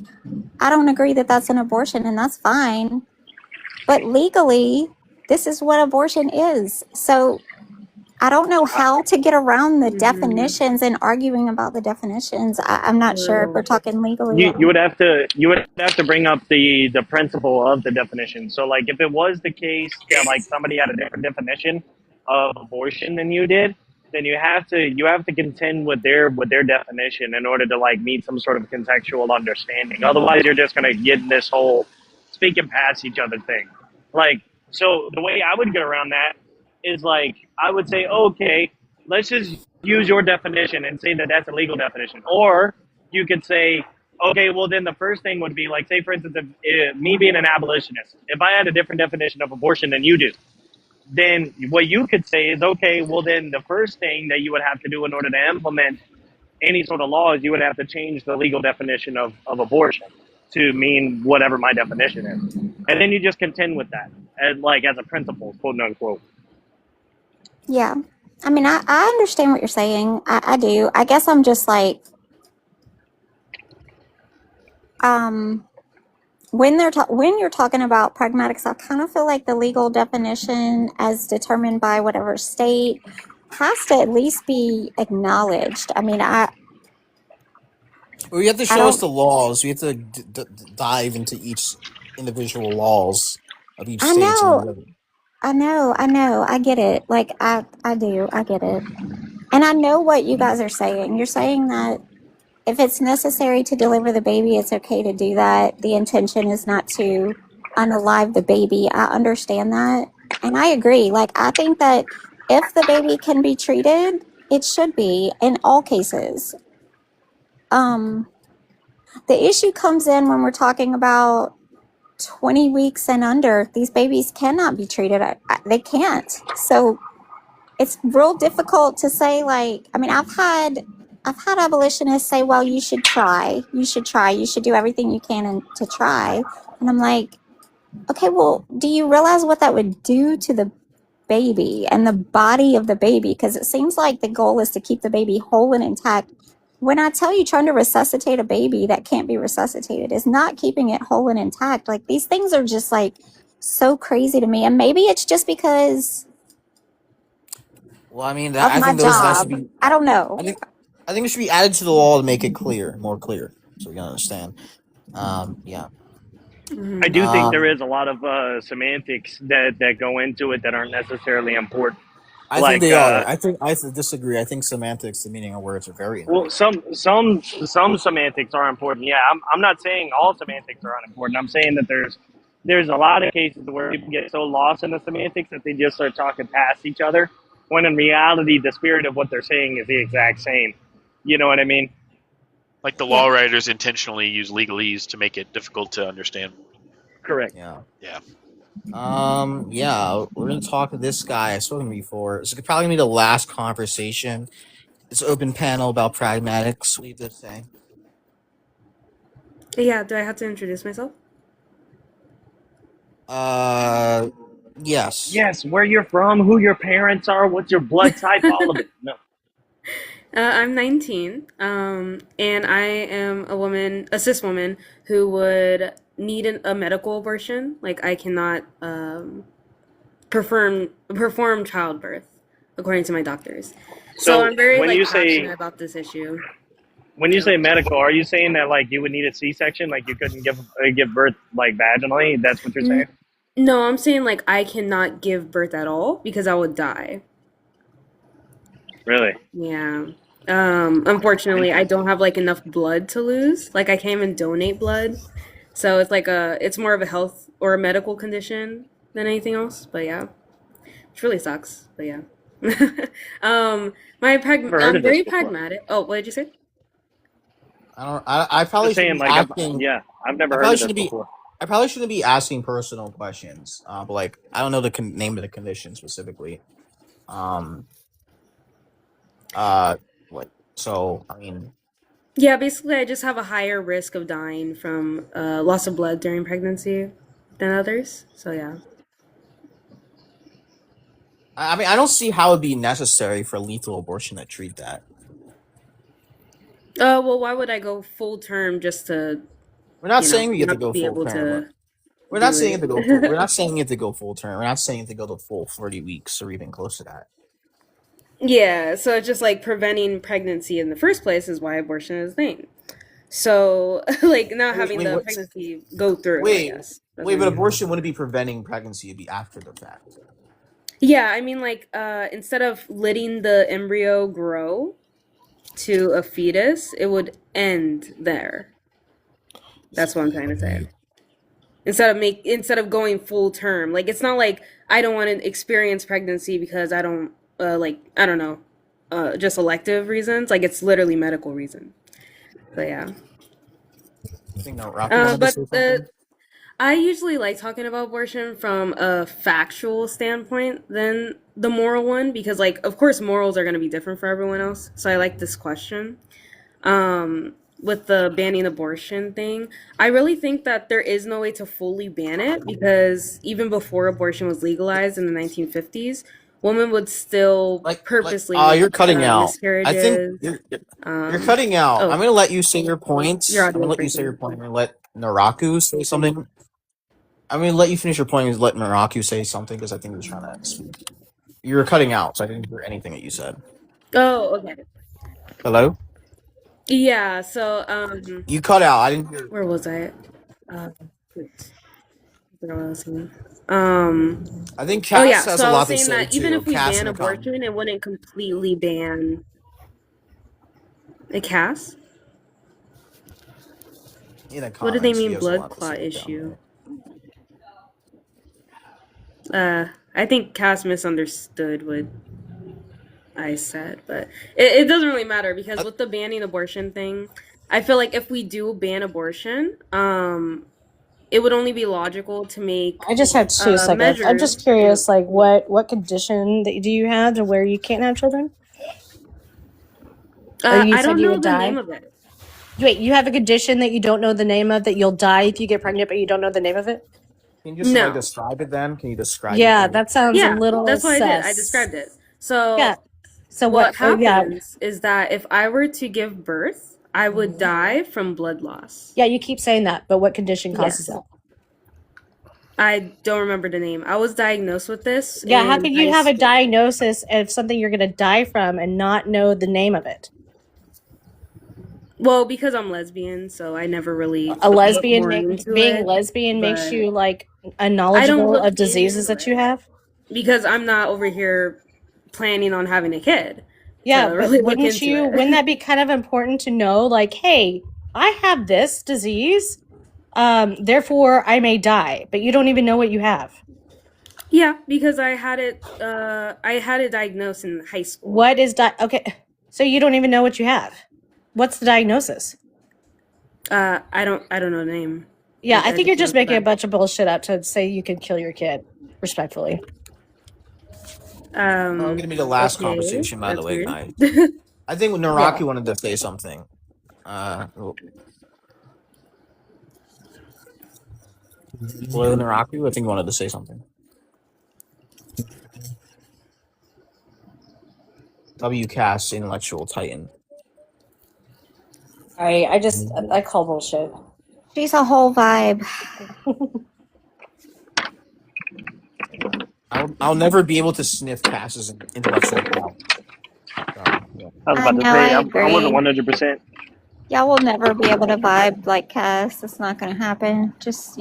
I don't agree that that's an abortion and that's fine. But legally, this is what abortion is. So I don't know how to get around the definitions and arguing about the definitions. I'm not sure if we're talking legally. You would have to bring up the principle of the definition. So like if it was the case that like somebody had a different definition of abortion than you did, then you have to contend with their definition in order to like meet some sort of contextual understanding. Otherwise, you're just gonna get in this whole speaking past each other thing. Like, so the way I would get around that is like I would say, okay, let's just use your definition and say that that's a legal definition. Or you could say, okay, well then the first thing would be like, say for instance, if me being an abolitionist, if I had a different definition of abortion than you do, then what you could say is, okay, well then the first thing that you would have to do in order to implement any sort of law is you would have to change the legal definition of abortion to mean whatever my definition is. And then you just contend with that as like as a principle, quote unquote. Yeah. I mean, I understand what you're saying. I do. I guess I'm just like, when you're talking about pragmatics, I kind of feel like the legal definition as determined by whatever state has to at least be acknowledged. I mean, Well, you have to show us the laws. We have to dive into each individual laws of each state. I know. I get it. Like, I do. I get it. And I know what you guys are saying. You're saying that if it's necessary to deliver the baby, it's okay to do that. The intention is not to unalive the baby. I understand that. And I agree. Like, I think that if the baby can be treated, it should be in all cases. The issue comes in when we're talking about 20 weeks and under. These babies cannot be treated. They can't. So it's real difficult to say, like, I mean, I've had abolitionists say, well, you should try, you should do everything you can to try. And I'm like, okay, well, do you realize what that would do to the baby and the body of the baby? Because it seems like the goal is to keep the baby whole and intact. When I tell you trying to resuscitate a baby that can't be resuscitated is not keeping it whole and intact. Like, these things are just like so crazy to me. And maybe it's just because well, I mean, I think that should be. I don't know. I think it should be added to the law to make it more clear, so we can understand. Yeah. I do think there is a lot of semantics that go into it that aren't necessarily important. I think they are. I disagree. I think semantics, the meaning of words, are very important. Well, some semantics are important. Yeah, I'm not saying all semantics are unimportant. I'm saying that there's a lot of cases where people get so lost in the semantics that they just start talking past each other, when in reality the spirit of what they're saying is the exact same. You know what I mean? Like the Yeah. law writers intentionally use legalese to make it difficult to understand. Correct. Yeah. Yeah. Yeah, we're gonna talk to this guy. I've spoken to him before. This is probably gonna be the last conversation. This open panel about pragmatics. What do you have to say? Yeah, do I have to introduce myself? Yes. Yes, where you're from, who your parents are, what's your blood type, all of it. No. I'm 19, and I am a woman, a cis woman, who would need a medical abortion. Like, I cannot perform childbirth, according to my doctors. So So I'm very when like you passionate say about this issue. when you say medical, are you saying that like you would need a C-section, like you couldn't give birth like vaginally? That's what you're saying? No, I'm saying like I cannot give birth at all because I would die. Really? Yeah. Unfortunately, I don't have like enough blood to lose. Like I can't even donate blood. So it's more of a health or a medical condition than anything else. But yeah. Which really sucks. But yeah. Never heard I'm of this very before. pragmatic. Oh, what did you say? I probably Just saying, shouldn't be like, asking. I've never I heard probably of this shouldn't be. before. I probably shouldn't be asking personal questions. But like, I don't know the name of the condition specifically. What? So I mean, Yeah, basically I just have a higher risk of dying from loss of blood during pregnancy than others. So yeah. I mean, I don't see how it'd be necessary for lethal abortion to treat that. Well, why would I go full term just to, We're not you know, saying we get to not go be full able term. to We're not do saying it to go full. We're it? not saying it to go full term. We're not saying it to go the full 40 weeks or even close to that. Yeah, so it's just like preventing pregnancy in the first place is why abortion is a thing. So like not having the wait, pregnancy go through, I wait, guess. That's wait, what but I mean. abortion wouldn't be preventing pregnancy; it'd be after the fact. Yeah, I mean like instead of letting the embryo grow to a fetus, it would end there. That's what I'm trying to say. Instead of going full term. Like it's not like I don't want to experience pregnancy because I don't I don't know, just elective reasons. Like it's literally medical reason. But yeah. I think no, Rocky wanted to But say something. I usually like talking about abortion from a factual standpoint than the moral one because like of course morals are going to be different for everyone else. So I like this question. With the banning abortion thing, I really think that there is no way to fully ban it because even before abortion was legalized in the 1950s, women would still purposely You're cutting out. I miscarriages. think you're cutting out. Oh, I'm gonna let you say your points. your I'm gonna audio let you say your breaking. point. I'm gonna let Naraku say something. I'm gonna let you finish your point and let Naraku say something because I think he was trying to speak. You were cutting out, so I didn't hear anything that you said. Oh, okay. Hello? Yeah, so You cut out. I didn't hear. where was I? Oops. I forgot what I was saying. I think Oh Cass yeah, has so a I lot was to saying say that even too. if we Cass ban and Akam. abortion, it wouldn't completely ban a Cass. In the What do they comments, he mean has a blood lot to clot say down issue? there. I think Cass misunderstood what I said, but it doesn't really matter because with the banning abortion thing, I feel like if we do ban abortion, it would only be logical to make I just have 2 seconds. I'm measures. just curious, like what condition that do you have to where you can't have children? Or you I said don't you know would the die? name of it. Wait, you have a condition that you don't know the name of that you'll die if you get pregnant, but you don't know the name of it? Can you just like No. describe it then? Can you describe it? Yeah, Maybe? that sounds a Yeah, little that's what I did. I sus. described it. So Yeah. So what yeah. happens is that if I were to give birth, I would die from blood loss. Yeah, you keep saying that, but what condition causes Yes. that? I don't remember the name. I was diagnosed with this Yeah, how in can you high have a school. diagnosis of something you're going to die from and not know the name of it? Well, because I'm lesbian, so I never really A lesbian looked more into being it. lesbian makes But you like I don't knowledgeable look of diseases into that you it have? because I'm not over here planning on having a kid Yeah, to but really look wouldn't into that it. be kind of important to know, like, hey, I have this disease, therefore I may die, but you don't even know what you have. Yeah, because I had it diagnosed in high school. What is okay? So you don't even know what you have. What's the diagnosis? I don't know the name. Yeah, I think you're just making a about. bunch of bullshit up to say you can kill your kid, respectfully. Well, gonna be the last Okay, conversation, by the that's way, weird. guys. I think Naraki wanted to say something. Well, Naraki, I think wanted to say something. WCast intellectual titan. I call bullshit. She's a whole vibe. I'll never be able to sniff Cass's intellectual power. Yeah. I was I about to know, say I I wasn't agree. 100%. Y'all will never be able to vibe like Cass. It's not gonna happen. Just,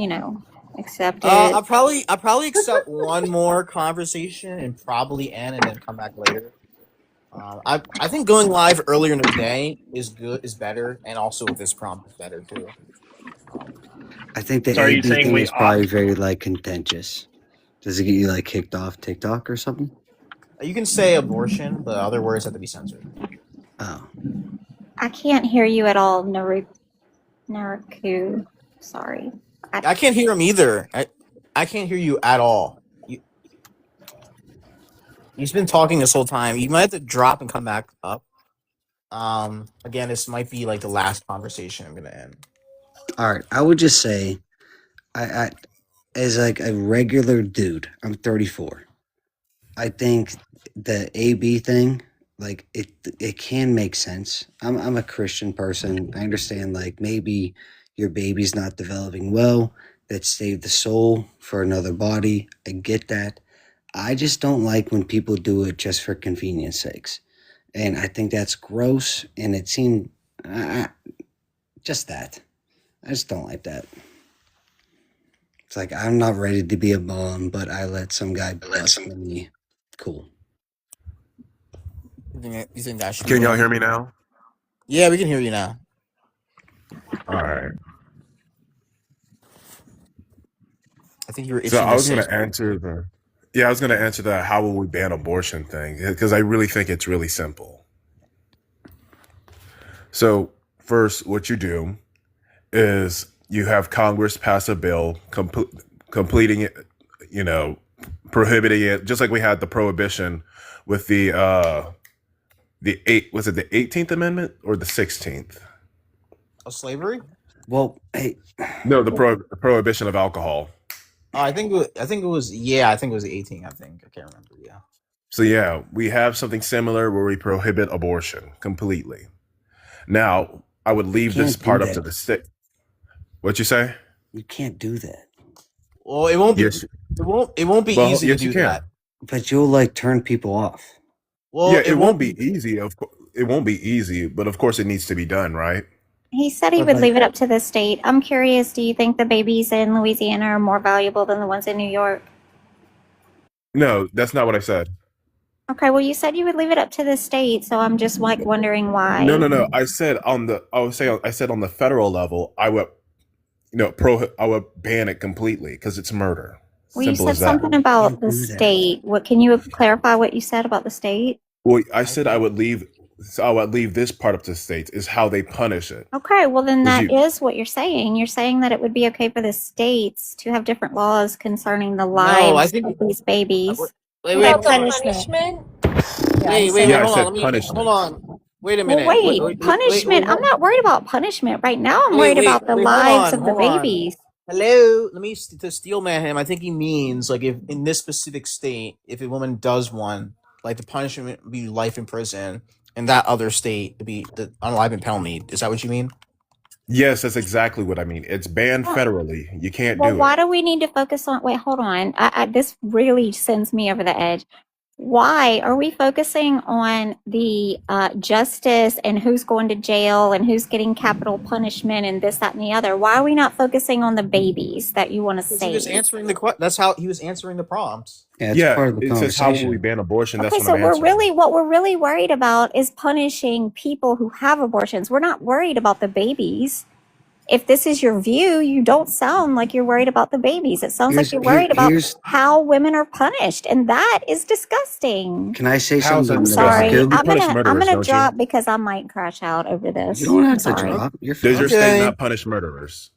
accept it. I'll probably accept one more conversation and probably end and then come back later. I think going live earlier in the day is better, and also with this prompt is better too. I think the So are you AB saying thing we is probably very like contentious. Does it get you like kicked off TikTok or something? You can say abortion, but other words have to be censored. Oh. I can't hear you at all, Naruku. Sorry. I can't hear him either. I can't hear you at all. He's been talking this whole time. You might have to drop and come back up. Again, this might be like the last conversation I'm gonna end. All right. I would just say, I as like a regular dude, I'm 34. I think the AB thing, like it can make sense. I'm a Christian person. I understand like maybe your baby's not developing well. That saved the soul for another body. I get that. I just don't like when people do it just for convenience sakes. And I think that's gross. And it seemed just that. I just don't like that. It's like I'm not ready to be a mom, but I let some guy bust me. Cool. You think that should? Can y'all hear me now? Yeah, we can hear you now. All right. I think you were itching. So I was to going say to answer the. Yeah, I was going to answer the how will we ban abortion thing because I really think it's really simple. So first, what you do is you have Congress pass a bill completing it, prohibiting it, just like we had the prohibition with the 18th Amendment or the 16th? Of slavery? Well, hey, no, the prohibition of alcohol. I think it was the 18th. I can't remember. Yeah. So yeah, we have something similar where we prohibit abortion completely. Now, I would leave this part up to the state. What'd you say? You can't do that. Well, it won't be. Yes. It won't be easy to do that. But you'll like turn people off. Well, yeah, it won't be easy. Of course, it won't be easy, but of course, it needs to be done, right? He said he would leave it up to the state. I'm curious, do you think the babies in Louisiana are more valuable than the ones in New York? No, that's not what I said. Okay, well, you said you would leave it up to the state, so I'm just like wondering why. No. I said on the federal level, I would, I would ban it completely because it's murder. Well, you said something about the state. What can you clarify what you said about the state? Well, I said I would leave this part up to the states is how they punish it. Okay, well then that is what you're saying. You're saying that it would be okay for the states to have different laws concerning the lives of these babies. Wait, punishment. Hold on. Wait a minute. Wait, punishment. I'm not worried about punishment right now. I'm worried about the lives of the babies. Hello, let me to steelman him. I think he means like if in this specific state, if a woman does one, like the punishment would be life in prison, and that other state would be the unalive penalty. Is that what you mean? Yes, that's exactly what I mean. It's banned federally. You can't do it. Why do we need to focus on? Wait, hold on. This really sends me over the edge. Why are we focusing on the justice and who's going to jail and who's getting capital punishment and this, that, and the other? Why are we not focusing on the babies that you want to save? He was answering that's how he was answering the prompt. Yeah, part of the it says how will we ban abortion? That's Okay, what I'm answering. what we're really worried about is punishing people who have abortions. We're not worried about the babies. if this is your view, you don't sound like you're worried about the babies. It sounds like Here's you're here, worried about here's. how women are punished, and that is disgusting. Can I say How's something that I'm to sorry. disgusting? Raku? You I'm punish gonna murderers, don't you? drop because I might crash out over You this. don't I'm have to sorry. drop. You're Does your fine. state Okay. not punish murderers?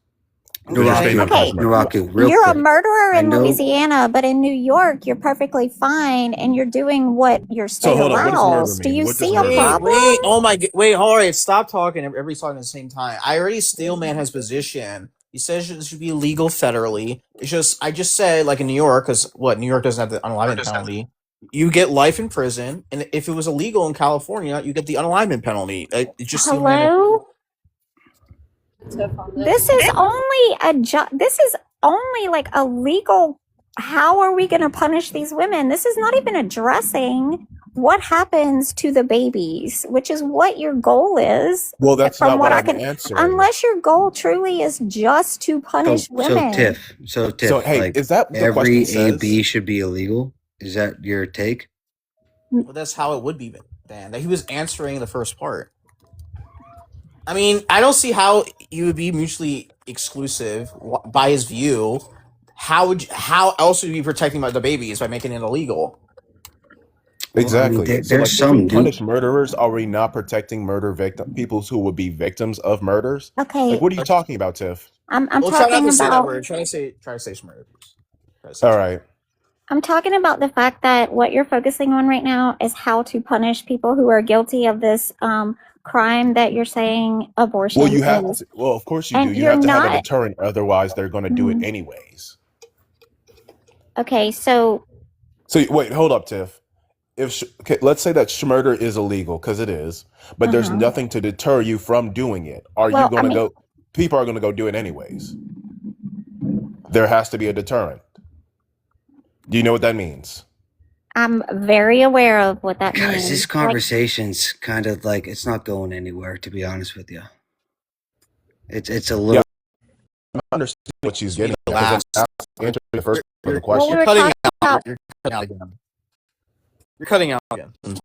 Does your state Okay. not punish Okay. murderers? Naraku, real You're a quick. murderer I in know. Louisiana, but in New York, you're perfectly fine, and you're doing what your So state hold on. What does murder allows. Do mean? you What does see a murder Wait, mean? wait, problem? wait, all right, stop talking. Everybody's talking at the same time. I already Steelman has position. He says it should be legal federally. It's just, I just said, like in New York, because what, New York doesn't have the unalignment penalty. You get life in prison, and if it was illegal in California, you get the unalignment penalty. It's just Steelman. Hello? This is only this is only like a legal. How are we going to punish these women? This is not even addressing what happens to the babies, which is what your goal is. Well, that's From not what what I I'm can, answering. unless your goal truly is just to punish women. Tiff, So Tiff, hey, like is that what the every question says? AB should be illegal? Is that your take? Well, that's how it would be, Dan. That he was answering the first part. I mean, I don't see how you would be mutually exclusive by his view. How else would you be protecting the babies by making it illegal? Well, I mean, Exactly. So, there's like, if we some dude. punish murderers, are we not protecting murder people who would be victims of murders? Like, Okay, what are you talking about, Tiff? I'm Well, try not talking to say that about word. Try to say smurder, please. Try to say All smurder. right. I'm talking about the fact that what you're focusing on right now is how to punish people who are guilty of this crime that you're saying Well, abortion you have is. to. Well, of course you do. And You you're have to have a not. deterrent, otherwise they're going to do it Mhm. anyways. Okay, so So wait, hold up, Tiff. Okay, let's say that murder is illegal because it is, but there's uh-huh. nothing to deter you from doing it. Are you Well, I going to mean, go? People are going to go do it anyways. There has to be a deterrent. Do you know what that means? I'm very aware of what that Guys, means. this Like, conversation's kind of like it's not going anywhere. To be honest with you, it's a Yeah, little. I understand what she's getting at Last. because that's answering the first part of the well, we question. were Cutting talking out. about. You're cutting out again. You're cutting out again. Is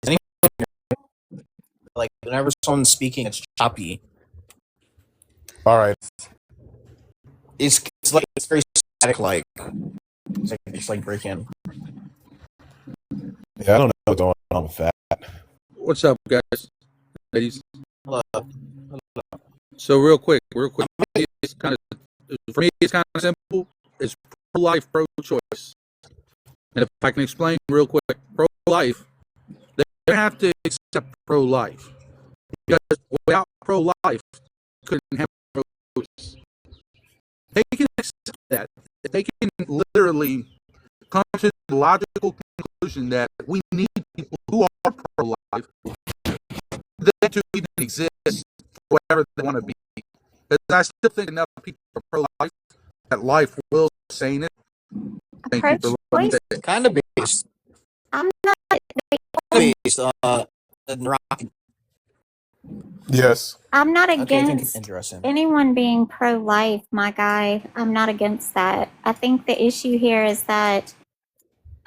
anyone- like whenever someone's speaking, it's choppy. All right. It's very static. Like it's like breaking. Yeah, I don't know what's going on with that. What's up, guys, ladies? Hello. So real quick, it's kind of for me. It's kind of simple. It's pro-life, pro-choice. And if I can explain real quick, pro-life, they have to accept pro-life because without pro-life, couldn't have pro-choice. They can accept that. They can literally come to the logical conclusion that we need people who are pro-life for them to even exist for whatever they want to be. Because I still think enough people are pro-life that life will sustain it. Thank you for letting me say it. Kind of based. I'm not. Based. Yes. I'm not Okay, I think it's against interesting. anyone being pro-life, my guy. I'm not against that. I think the issue here is that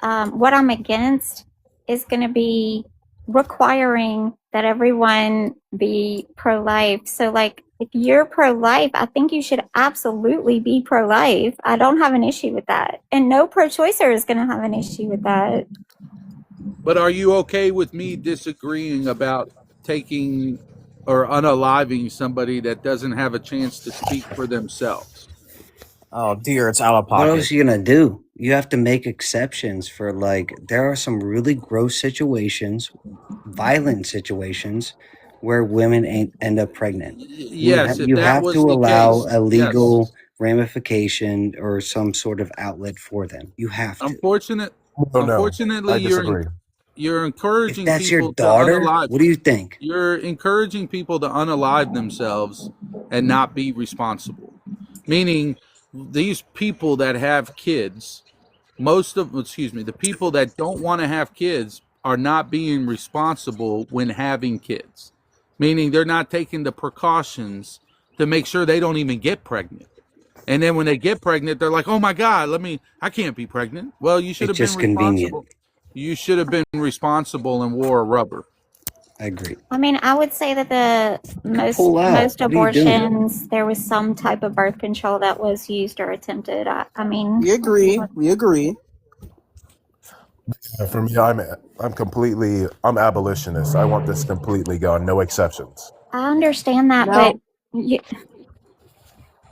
what I'm against is going to be requiring that everyone be pro-life. So, like, if you're pro-life, I think you should absolutely be pro-life. I don't have an issue with that. And no pro-choicer is going to have an issue with that. But are you okay with me disagreeing about taking or unaliving somebody that doesn't have a chance to speak for themselves? Oh dear, it's out of What else pocket. are you gonna do? You have to make exceptions for like there are some really gross situations, violent situations, where women end up pregnant. Yes, if You that have was to the allow case, a yes. legal ramification or some sort of outlet for them. You have to. Unfortunately, I disagree. you're If encouraging that's your people to daughter, unalive. what do you think? You're encouraging people to unalive themselves and not be responsible. Meaning, these people that have kids, the people that don't want to have kids are not being responsible when having kids. Meaning, they're not taking the precautions to make sure they don't even get pregnant. And then when they get pregnant, they're like, "Oh my God, I can't be pregnant." Well, you should It's have just been convenient. responsible. You should have been responsible and wore a rubber. I agree. I mean, I would say that the Pull out. most What are you doing? abortions, there was some type of birth control that was used or attempted. I mean, We agree. We agree. For me, I'm abolitionist. I want this completely gone, no exceptions. I understand that, Now, but you,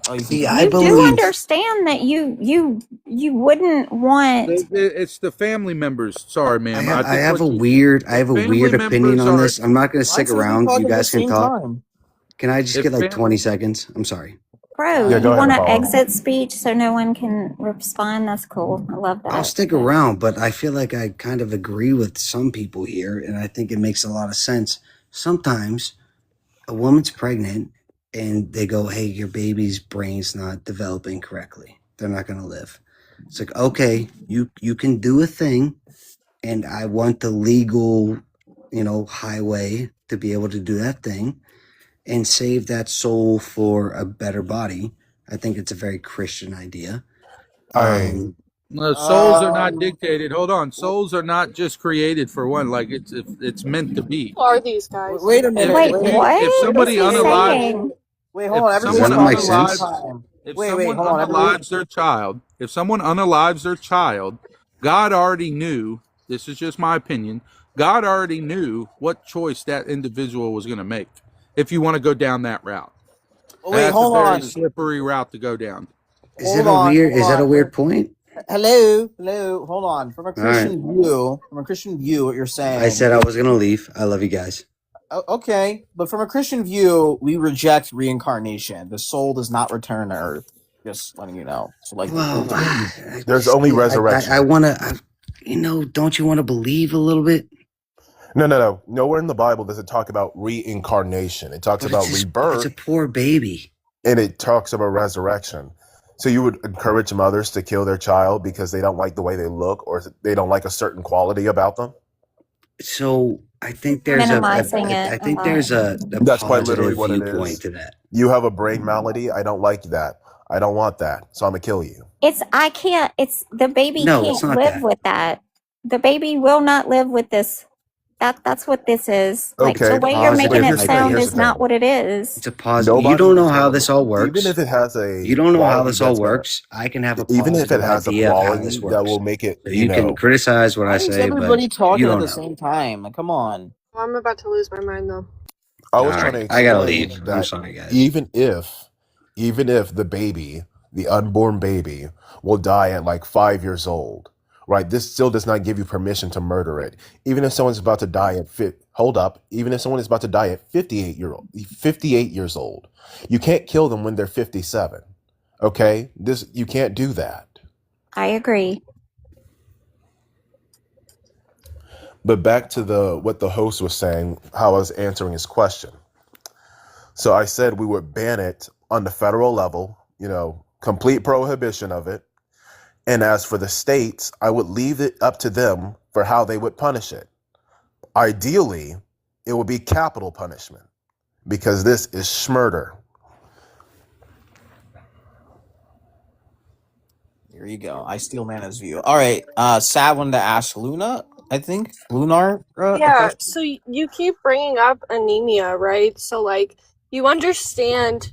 oh, you See, think I you do believe. understand that you wouldn't want. It's the family members. Sorry, I ma'am. have, I I think have a what you, weird, I if have a family weird opinion members on are, this. I'm not going to Why stick can't we around. talk You at the guys can same talk. time? Can I just if get like family, 20 seconds? I'm sorry. Bro, Yeah, go you ahead, want to Apollo. exit speech so no one can respond? That's cool. I love I'll that. stick around, but I feel like I kind of agree with some people here, and I think it makes a lot of sense. Sometimes a woman's pregnant and they go, hey, your baby's brain's not developing correctly. They're not going to live. It's like, okay, you can do a thing, and I want the legal, highway to be able to do that thing and save that soul for a better body. I think it's a very Christian idea. I souls are not Um, dictated. Hold on, souls are not just created for one. Like it's meant to be. Who are these guys? wait a minute. Wait, If Wait, you what? if What is somebody he unalives saying? wait, hold if on. Does that Everybody's someone not make talking at the same sense? time. if Wait, someone hold on. Everybody. unalives their child, if someone unalives their child, God already knew. This is just my opinion. God already knew what choice that individual was going to make. If you want to go down that route, Oh, and wait, that's a hold very on. slippery route to go down. Is Hold that a on. weird? Hold Is that a on. weird point? Hello. Hold on. All right. From a Christian view, what you're I saying said I is was gonna leave. I love you guys. okay, but from a Christian view, we reject reincarnation. The soul does not return to Earth. Just letting you know. So, like, Well, there's only see, resurrection. I want to. Don't you want to believe a little bit? No. Nowhere in the Bible does it talk about reincarnation. It talks But about it's rebirth, a poor baby. and it talks about resurrection. So you would encourage mothers to kill their child because they don't like the way they look or they don't like a certain quality about them? So I think there's Minimizing I it a think lot. there's a That's quite literally positive what it viewpoint is. to that. You have a brain malady. I don't like that. I don't want that. So I'm going to kill you. I can't. It's the baby No, it's can't not live that. with that. The baby will not live with this. That's what this is. Like the Okay. way you're making it Here's sound the is not thing. what it is. It's a positive. You Nobody don't in know this how world, this all works. even if it has a You don't know how quality this all that's gonna, works. I can have a even if it positive has a idea of how quality this that works. will make it, So you can criticize what why I is say, everybody but talking you at don't the know. same time? Like, come on. Well, I'm about to lose my mind though. I was All trying right, to I gotta explain leave. I'm that sorry, guys. even if the baby, the unborn baby, will die at like 5 years old, right? This still does not give you permission to murder it. Even if someone's about to die at even if someone is about to die at 58 years old, you can't kill them when they're 57. Okay? You can't do that. I agree. But back to what the host was saying, how I was answering his question. So I said we would ban it on the federal level, complete prohibition of it. And as for the states, I would leave it up to them for how they would punish it. Ideally, it would be capital punishment because this is schmurder. Here you go. I steal Mana's view. All right. Sav wanted to ask Luna, I think. Lunar? A Yeah, question? so you keep bringing up anemia, right? So, like, you understand,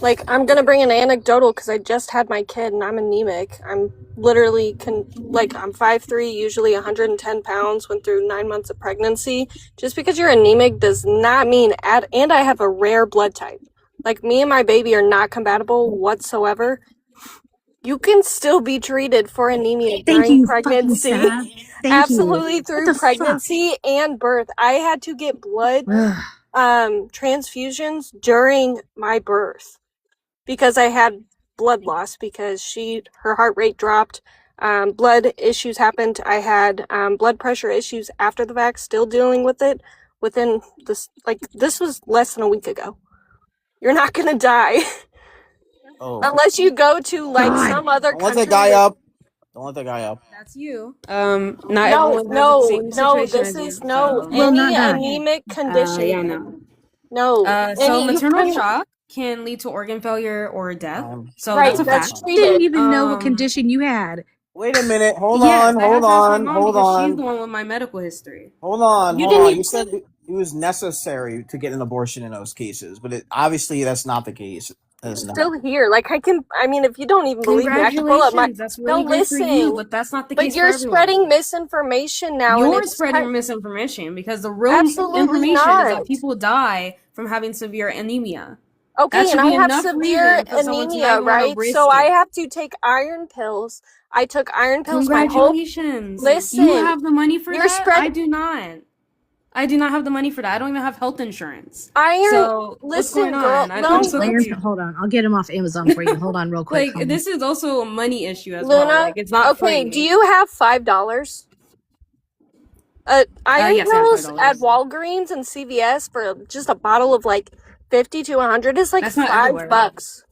like, I'm going to bring an anecdotal because I just had my kid and I'm anemic. I'm literally, I'm 5'3", usually 110 pounds, went through 9 months of pregnancy. Just because you're anemic does not mean, and I have a rare blood type. Like, me and my baby are not compatible whatsoever. You can still be treated for anemia Thank during you, pregnancy. fucking Sav. Thank Absolutely you. through pregnancy and birth. I had to get blood transfusions during my birth because I had blood loss because her heart rate dropped. Blood issues happened. I had blood pressure issues after the vax, still dealing with it within this was less than a week ago. You're not gonna die. Oh. Unless you go to some other Don't let country. that guy up. Don't let that guy up. That's you. No, Not everyone has the same no, situation this as you. is no So. Will not any die. anemic condition. Yeah, no. No. So any, maternal shock can lead to organ failure or death. So right, that's a that's fact. treated. Didn't even know what condition you had. Wait a minute. Hold Yes, on. I have Hold to ask my on. mom Hold because she's on. the one with my medical history. Hold on. You Hold didn't on. even You said it was necessary to get an abortion in those cases, but obviously that's not the case. That's not. Still here. Like I mean, if you don't even believe me, I can pull up my. Congratulations, that's No, really great for you, listen. but that's not the But case for you're everyone. spreading misinformation now, and You're it's spreading misinformation because the real Absolutely information is not. that people die from having severe anemia. Okay, That should and I be have enough severe reason for someone to not anemia, even want to right? risk So I it. have to take iron pills. I took iron pills my whole. Congratulations. Listen, You have the money for you're that? I spreading do not. I do not have the money for that. I don't even have health insurance. iron. So what's Listen, going girl. on? I'm No, so Iron, confused. hold on. I'll get him off Amazon for you. Hold on, real quick. Like this is also a money issue as well. Luna. Like it's not Okay, free. do you have $5? Iron Yes, I have pills at $5. Walgreens and CVS for just a bottle of like 50 to 100 is like That's not everywhere. $5.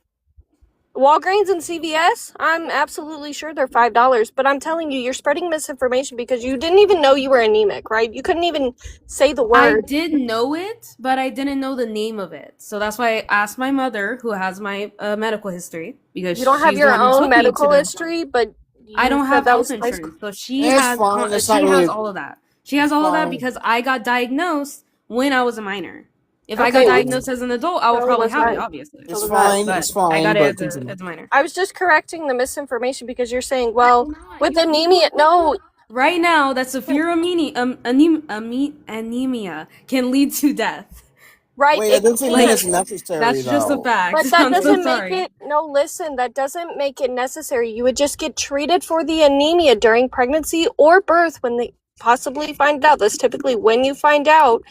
Walgreens and CVS, I'm absolutely sure they're $5, but I'm telling you, you're spreading misinformation because you didn't even know you were anemic, right? You couldn't even say the I word. did know it, but I didn't know the name of it. So that's why I asked my mother, who has my medical history, because You don't have she's your the one who own took me to medical the. history, but I you don't said have that health was high school. insurance, so she It's has fine. It's she not has really. all of that. She has all of that Fine. because I got diagnosed when I was a minor. If I got Okay, diagnosed as an adult, I would so probably was have I. it, obviously. It's So was I. fine. But It's I fine. got But it continue. as a minor. I was just correcting the misinformation because you're saying, I'm well, not. with You anemia, no, right now that severe anemia can lead to death. right, Wait, it that doesn't mean can't. it's necessary That's just a though. fact. But that I'm so doesn't make sorry. it, no, listen, that doesn't make it necessary. You would just get treated for the anemia during pregnancy or birth when they possibly find out. That's typically when you find out.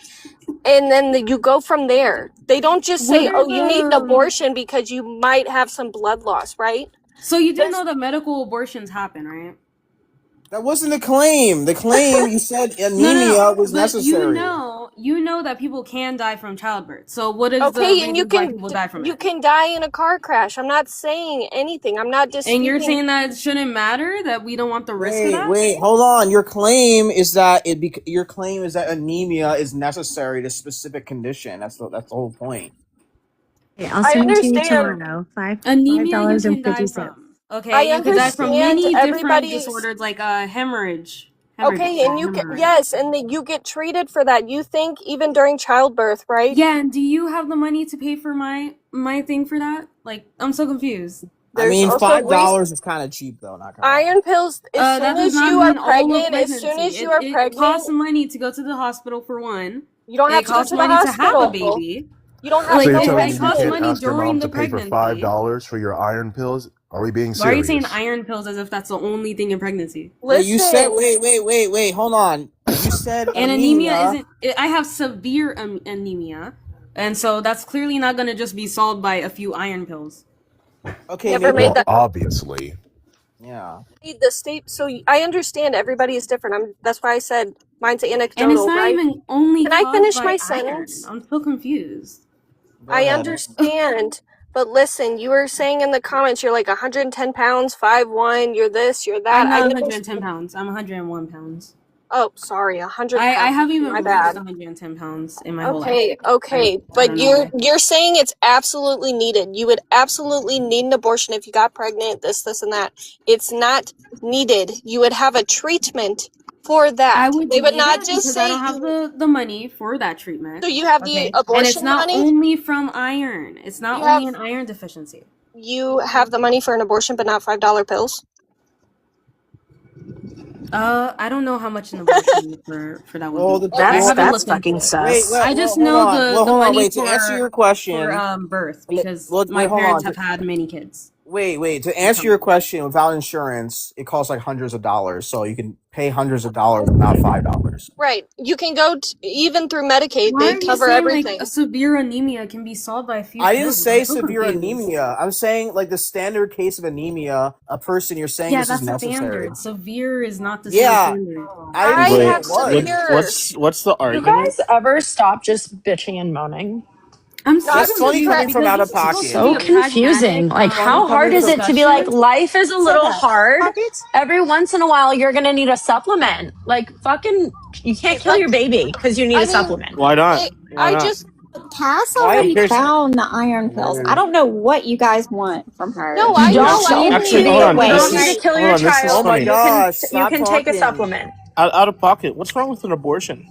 And then you go from there. They don't just What say, are oh, you need an the abortion because you might have some blood loss, right? So you do There's, know that medical abortions happen, right? That wasn't the claim. The claim you said No, anemia was but necessary. you know that people can die from childbirth. So what is the okay, and reasons why people die from you it? can die in a car crash. I'm not saying anything. I'm not And you're disputing. saying that it shouldn't matter, that we don't want the risk of that? Wait, hold on. Your claim is that your claim is that anemia is necessary to specific condition. That's the whole point. Okay, I'll I send it to you understand. tomorrow. Anemia you can die $5.50. from. I Okay, you could die from understand many different everybody's. disorders like hemorrhage. Okay, and you get, yes, and then you get treated for that. You think even during childbirth, right? Yeah, and do you have the money to pay for my thing for that? Like, I'm so confused. I There's mean, also $5 is kind of cheap though. Not gonna lie. iron pills. As That soon does as not you are mean all of pregnant, as soon pregnancy. as you are It pregnant, costs money to go to the hospital for one. you don't have It to go costs to the money to have a hospital. baby. You don't have Like to So go you're to it telling me you costs can't money ask your during mom the to pay for pregnancy. $5 for your iron pills? Are we being Why are you saying serious? iron pills as if that's the only thing in pregnancy? Wait, you said Listen, wait. Hold on. You said And anemia anemia. I have severe anemia, and so that's clearly not going to just be solved by a few iron pills. Okay, never maybe. made that. Obviously. Yeah. The state. So I understand everybody is different. That's why I said mine's And it's anecdotal, not right? even only Can I caused finish by my iron. sentence? I'm so confused. Go I ahead. understand, but listen, you were saying in the comments you're like 110 pounds, 5'1", you're this, you're that. I'm I not understand. 110 pounds. I'm 101 pounds. Oh, sorry, 100 I pounds. haven't even My reached bad. 110 pounds in my whole life. Okay, okay, I don't but know why. you're saying it's absolutely needed. You would absolutely need an abortion if you got pregnant, this, and that. It's not needed. You would have a treatment for I that. would They would need not it just because I say don't have the money for that treatment. so you have the Okay. And it's abortion not money. only from iron. It's not You have only an iron deficiency. you have the money for an abortion, but not $5 pills. I don't know how much an abortion for that would Well, be. the I well, haven't That's looked into fucking it. sus. I just hold know on. Well, the hold on. money Wait, to answer your question. birth because Wait, my hold parents on. have had many kids. Wait. To answer your question, without insurance, it costs like hundreds of dollars. So you can pay hundreds of dollars, not $5. Right. You can go even through Medicaid. Why They are you cover saying everything. like a severe anemia can be solved by a few I didn't pills? say I'm so severe confused. anemia. I'm saying like the standard case of anemia. A person, you're saying Yeah, this is that's necessary. standard. Severe is not the same Yeah, standard. I didn't I say have it was. severe. What's the You argument? guys ever stop just bitching and moaning? I'm so That's funny confused coming from because out this of is supposed to pocket. be So a confusing. pragmatic Like, Funny how hard coming is from. it to be like, discussion. life is a little hard. Pockets? Every once in a while, you're going to need a supplement. Like, fucking, you can't kill your baby because you need I a mean, supplement. Why not? Why I not? just Cass Why? already Here's found the iron pills. I don't know what you guys want from her. no. You I don't know. I need didn't actually even hold get on. you This don't need is to kill hold your on. This is Oh child. my funny. gosh! You Stop can take a talking. supplement. Out of pocket. What's wrong with an abortion?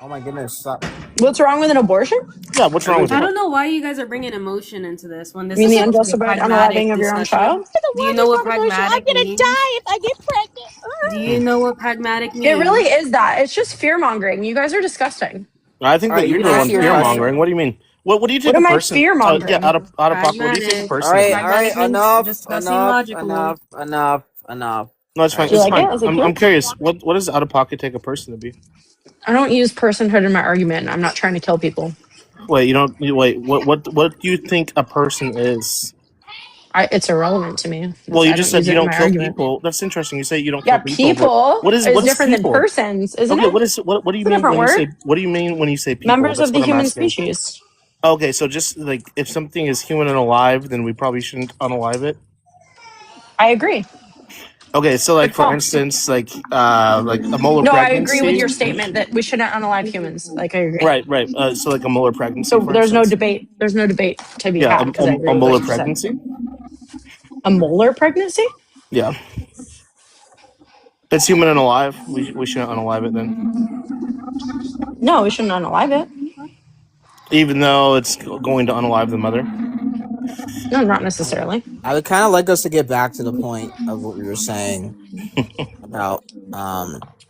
Oh my goodness! Stop. What's wrong with an abortion? Yeah, what's wrong with I it? don't know why you guys are bringing emotion into this when this You mean is the supposed to be a unjustified pragmatic unaliving of your own discussion. child? Do you know what pragmatic I'm gonna means? die if I get pregnant. Do you know what pragmatic means? It really is that. It's just fear mongering. You guys are disgusting. I think All that right, you're you the can one answer your fear question. mongering. What do you mean? What do you take What a am I person? fear Yeah, mongering? out of pocket. What do you take a Pragmatic. person? All right, Pragmatic means enough, discussing enough, logically. enough, enough, enough. No, it's All fine. right. Do you It's like fine. it? Is it I'm cute? curious. What does out of pocket take a person to be? I don't use personhood in my argument. I'm not trying to kill people. Wait, you don't. Wait, what do you think a person is? It's irrelevant to me. Well, you I just don't said use you it in don't my kill argument. people. That's interesting. You say you don't Yeah, kill people, but people what is is different than people? persons, isn't Okay, it? what do you It's a mean different when you word. say what do you mean when you say people? Members That's of the what I'm human asking. species. Okay, so just like if something is human and alive, then we probably shouldn't unalive it. I agree. Okay, so like Good for call. instance, like a molar No, I agree with pregnancy. your statement that we shouldn't unalive humans. Like I agree. Right. So like a molar pregnancy, So for there's no instance. debate. There's no debate to be Yeah, had because I agree a with what molar you said. pregnancy. A molar pregnancy? Yeah, it's human and alive. We shouldn't unalive it then, No, we shouldn't unalive it. even though it's going to unalive the mother. No, not necessarily. I would kind of like us to get back to the point of what we were saying about.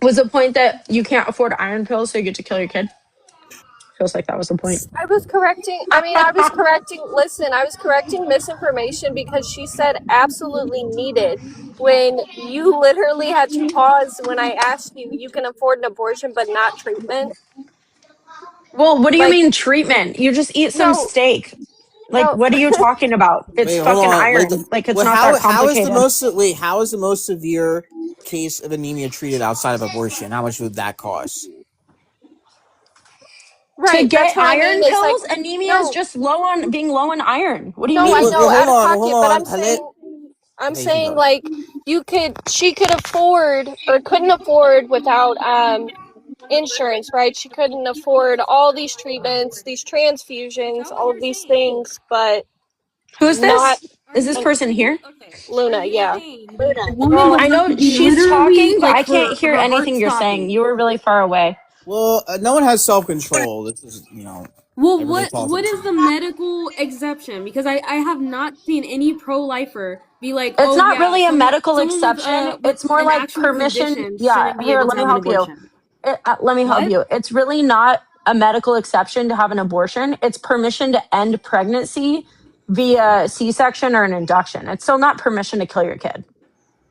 Was the point that you can't afford iron pills, so you get to kill your kid? Feels like that was the point. I was correcting misinformation because she said absolutely needed when you literally had to pause when I asked you can afford an abortion but not treatment. Well, what do you Like, mean treatment? You just eat some no, steak. Like, no. what are you talking about? It's Wait, hold fucking on. iron. Like, it's Well, not that how is the complicated. how is the most severe case of anemia treated outside of abortion? How much would that cost? To Right, get that's what I iron mean. It's like, pills, anemia is no, just being low on iron. What do you no, I mean? know out of Hold pocket, but on. I'm Okay, you can saying go. like she could afford or couldn't afford without insurance, right? She couldn't afford all these treatments, these transfusions, all of these things, but Who's not this? Is this person here? Luna, yeah. The woman would I have know to be she's literally talking, but like I can't hear her heart anything you're saying. stopping. You were really far away. Well, no one has self control. This is Well, everybody talks at what the is same the time. medical exception? Because I have not seen any pro lifer be like, It's oh not yeah, really a medical someone exception. with It's more an like actual permission. condition Yeah, shouldn't be here, able let to me have an help you. abortion. Let me help What? you. It's really not a medical exception to have an abortion. It's permission to end pregnancy via C-section or an induction. It's still not permission to kill your kid,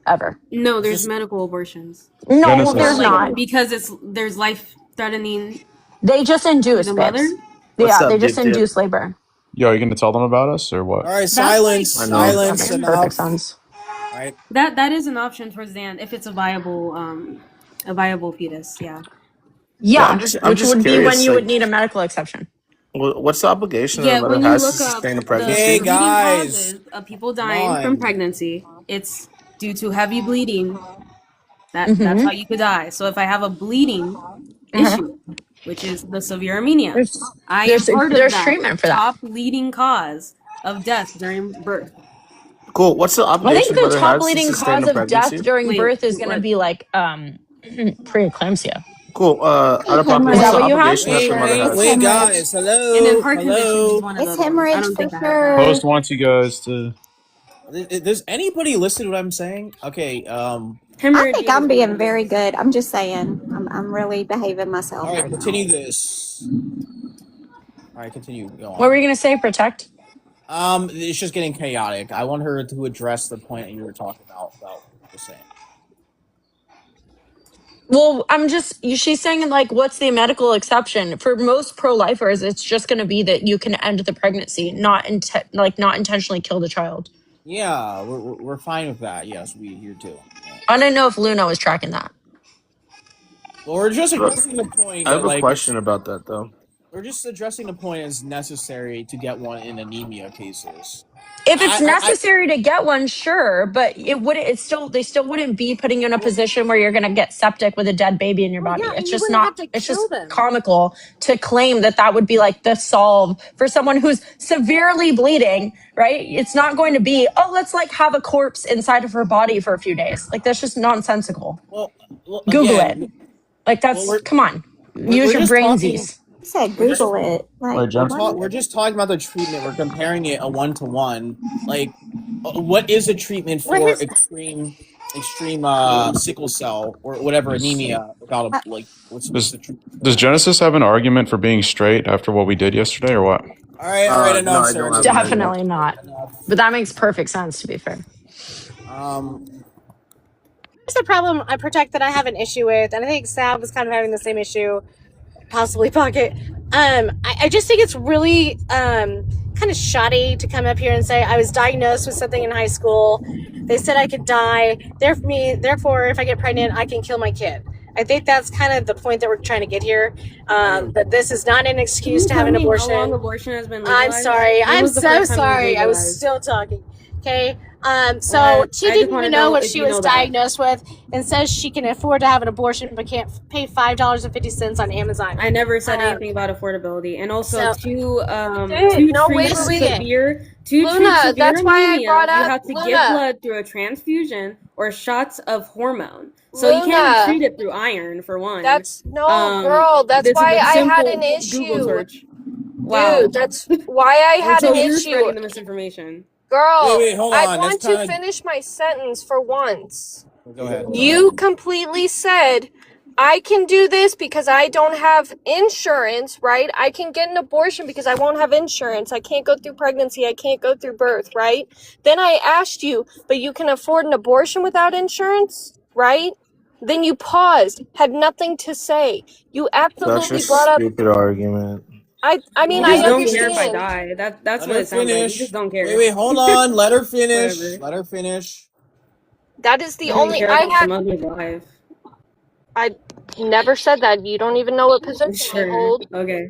ever. No, there's medical abortions. No, there's not. Because there's life threatening They just to induce, the babes. mother. What's Yeah, up, they just Dip Dip? induce labor. Yo, are you gonna tell them about us or what? All right, That's like silence, I know. That silence, makes perfect enough. sense. All right. That is an option towards the end if it's a viable fetus. Yeah. Well, I'm Yeah, I'm which just would be when curious. you would Like, need a medical exception. what's the obligation that Yeah, a mother when you has to look up sustain a the pregnancy? Okay, leading guys. causes of people Come dying from on. pregnancy, it's due to heavy bleeding. That's Mm-hmm. how you could die. So if I have a bleeding issue, which is the severe anemia, I am part of There's that treatment for that. top leading cause of death during birth. Cool. What's the I obligation think a the mother top has to leading sustain cause a of death pregnancy? during Wait, birth is going to what? be like preeclampsia. Cool. Out of pocket. Is What's that the what you had? obligation that the mother has? Wait, guys. And Hello, then heart conditions is hello. one of It's those ones. I hemorrhage don't for think I have that. Host wants you guys to. Does anybody listen to what I'm saying? Okay. I Hemorrhage think is I'm one being of very those. good. I'm just saying. I'm really behaving myself All right. right now. Continue this. All right. Continue. Go What were on. you going to say? Protect? It's just getting chaotic. I want her to address the point that you were talking about what you were saying. Well, she's saying like, what's the medical exception for most pro-lifers? It's just going to be that you can end the pregnancy, not intentionally kill the child. Yeah, we're fine with that. Yes, we here too. Yeah. I didn't know if Luna was tracking that. Well, we're just addressing the point I that have a like question about that though. we're just addressing the point as necessary to get one in anemia cases. If it's I necessary to get one, sure, but they still wouldn't be putting you in a position where you're going to get septic with a dead baby in your body. Yeah, It's and you just wouldn't have not. to It's kill just them. comical to claim that would be like the solve for someone who's severely bleeding. Right? It's not going to be. Oh, let's like have a corpse inside of her body for a few days. Like that's just nonsensical. well Google again, it. Like that's come on. Use your just talking. brainsies. I said Google it. Like, what? We're just talking about the treatment. We're comparing it a 1-to-1. Like, what is a treatment for extreme sickle cell or whatever anemia? Without a, like, what's the treatment? Does Genesis have an argument for being straight after what we did yesterday, or what? All right, enough, sir. Definitely not. But that makes perfect sense, to be fair. Here's the problem I protect that I have an issue with, and I think Sab was kind of having the same issue, possibly Pocket. I just think it's really kind of shoddy to come up here and say I was diagnosed with something in high school. They said I could die. Therefore, if I get pregnant, I can kill my kid. I think that's kind of the point that we're trying to get here. That this is not an excuse to have an abortion. How long abortion has been I'm legalized? sorry. When I'm was the so first time it was sorry. I was legalized? still talking. Okay. So Well, she I just didn't wanna even know know what if she you was know that. diagnosed with, and says she can afford to have an abortion but can't pay $5.50 on Amazon. I never said anything about affordability, and also So- to Dude, no, treat wait. severe Luna, severe that's why I anemia, brought you up- have to Luna. give blood through a transfusion or shots of hormone. So you can't Luna. be treated through iron for one. That's girl. That's this is why a I had simple an issue. Google search. Wow. Dude, that's why I had so an you're issue. spreading the misinformation. Girl, Wait, hold I on, want that's to kinda- finish my sentence for once. Go ahead. You completely said, I can do this because I don't have insurance, right? I can get an abortion because I won't have insurance. I can't go through pregnancy. I can't go through birth, right? Then I asked you, but you can afford an abortion without insurance, right? Then you paused, had nothing to say. You absolutely brought up. stupid argument. I mean, You I just don't care if I understand. die. That's Let what her it sounds like. You finish. just don't care. Wait, hold on. Let her finish. Whatever. Let her finish. That is the You don't only. care I about had. some other life. I never said that. You don't even know what position I Sure. hold. Okay.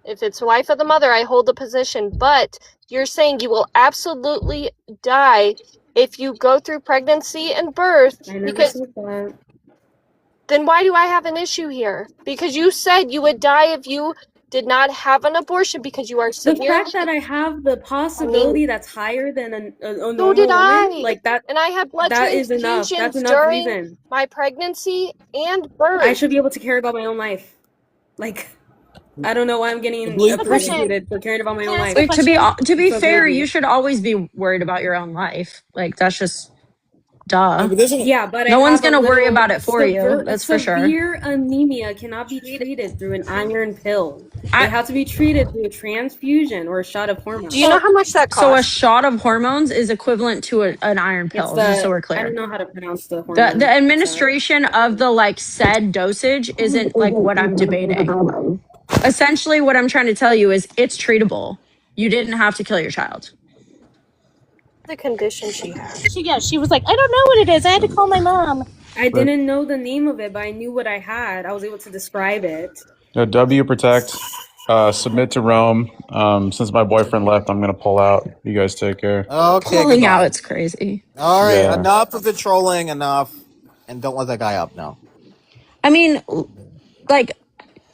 If it's wife of the mother, I hold the position. But you're saying you will absolutely die if you go through pregnancy and birth. I never Because said that. then why do I have an issue here? Because you said you would die if you did not have an abortion because you are The severe. fact that I have the possibility that's higher than a normal So did I. woman, like that, And I had blood that is enough. transfusions That's enough during reason. my pregnancy and birth. I should be able to care about my own life. Like, I don't know why I'm getting Believe- persecuted for caring about my own life. Wait, to be So fair, crazy. you should always be worried about your own life. Like that's just duh. Yeah, but no I one's have a gonna worry little about it for you. That's for sure. Severe anemia cannot be treated through an iron pill. They have to be treated through a transfusion or a shot of hormone. Do you know how much that costs? So a shot of hormones is equivalent to an iron It's pill. the, Just so we're I clear. don't know how to pronounce the hormone. The administration of the like said dosage isn't like what I'm debating. Essentially, what I'm trying to tell you is it's treatable. You didn't have to kill your child. The condition she had. She was like, I don't know what it is. I had to call my mom. I didn't know the name of it, but I knew what I had. I was able to describe it. W protect. Submit to Rome. Since my boyfriend left, I'm gonna pull out. You guys take care. Okay, Pulling goodbye. out, it's crazy. All right, Yeah. enough of the trolling. Enough, and don't let that guy up now. I mean, like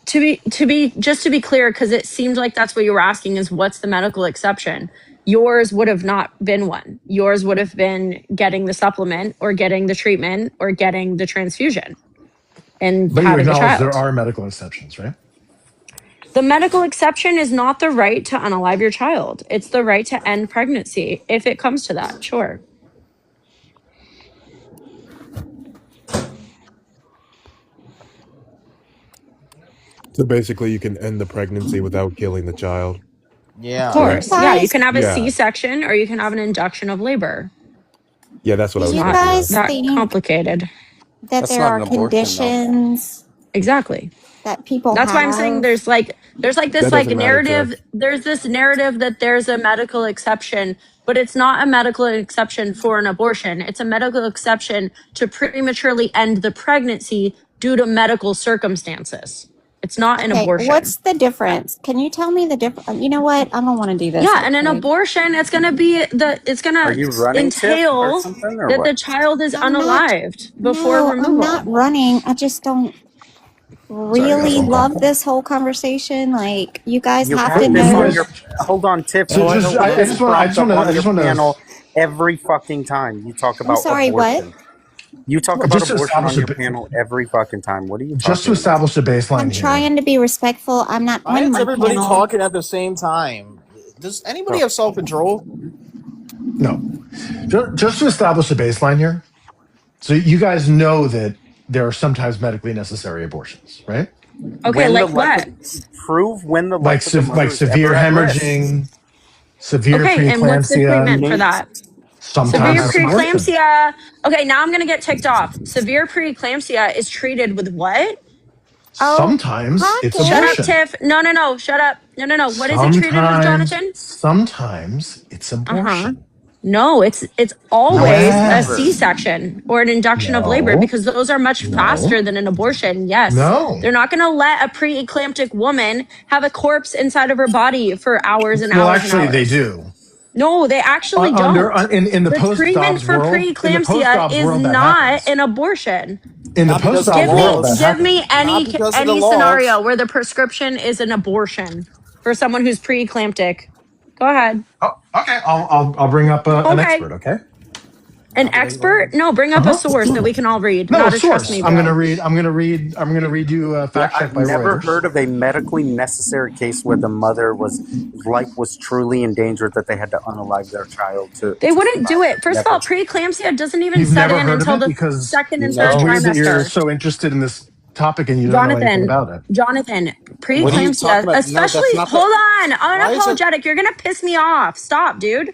to be clear, because it seemed like that's what you were asking is what's the medical exception? Yours would have not been one. Yours would have been getting the supplement or getting the treatment or getting the transfusion and But you having a acknowledge child. there are medical exceptions, right? The medical exception is not the right to unalive your child. It's the right to end pregnancy if it comes to that. Sure. So basically, you can end the pregnancy without killing the child. Yeah. Of course. Yeah, you can have a Yeah. C-section or you can have an induction of labor. Yeah, that's what I Do was you thinking. guys That think complicated. that That's there not are an abortion, though. conditions Exactly. that people That's why I'm saying have? there's this That like doesn't matter, narrative. Tiff. There's this narrative that there's a medical exception, but it's not a medical exception for an abortion. It's a medical exception to prematurely end the pregnancy due to medical circumstances. It's not an Okay, abortion. what's the difference? Can you tell me the difference? You know what? I don't want to do this. Yeah, and an actually. abortion, it's gonna Are you running, Tiff, or entail something, or that the what? child is I'm not- unalived before No, removal. I'm not running. I just don't really love this whole conversation. Like, you guys You have have to this know. on your. Hold on, Tiff. So You just- know I this just wanna- I crops just up wanna- on I your just wanna- panel every fucking time you talk I'm about sorry, what? abortion. You talk Well, about just to abortion on establish your panel every fucking time. What are you just to talking about? establish a baseline I'm here. trying to be respectful. I'm not Why on is my everybody panel. talking at the same time? Does anybody have self-control? No, just to establish a baseline here. So you guys know that there are sometimes medically necessary abortions, right? Okay, When the like life what? prove when the Like life of the mother like is severe ever at risk. hemorrhaging, severe Okay, and what's the treatment for preeclampsia. that? Sometimes Severe it's abortion. preeclampsia. Okay, now I'm gonna get ticked off. Severe preeclampsia is treated with what? Sometimes it's Shut up, abortion. Tiff. No. Shut up. No. What is it treated with, Jonathan? Sometimes it's abortion. No, it's always a C-section or an induction of labor No. because those are much faster than an abortion. Yes. No. They're not going to let a pre-eclamptic woman have a corpse inside of her body for hours and Well, hours actually, and they hours. do. No, they actually don't. In the The treatment post-Dobbs for world, preeclampsia is that not happens. an abortion. In the Not because of the post-Dobbs world, that laws. Give happens. me Not because of the any laws. scenario where the prescription is an abortion for someone who's pre-eclamptic. Go ahead. Oh, okay. I'll bring up an Okay. expert. Okay. An expert? No, bring up a source that we can all read. No, Not a source. trust me, I'm bro. gonna read you a fact check I've by never Reuters. heard of a medically necessary case where the mother life was truly endangered that they had to unalive their child to. They wouldn't do it. First of Never. all, preeclampsia doesn't even You've set never in heard until of it the because second and it's third weird that you're trimester. so interested in this topic and you don't know anything about it. Jonathan, What are you preeclampsia, talking about? No, especially, that's not the. hold on, Why is it? unapologetic. You're gonna piss me off. Stop, dude.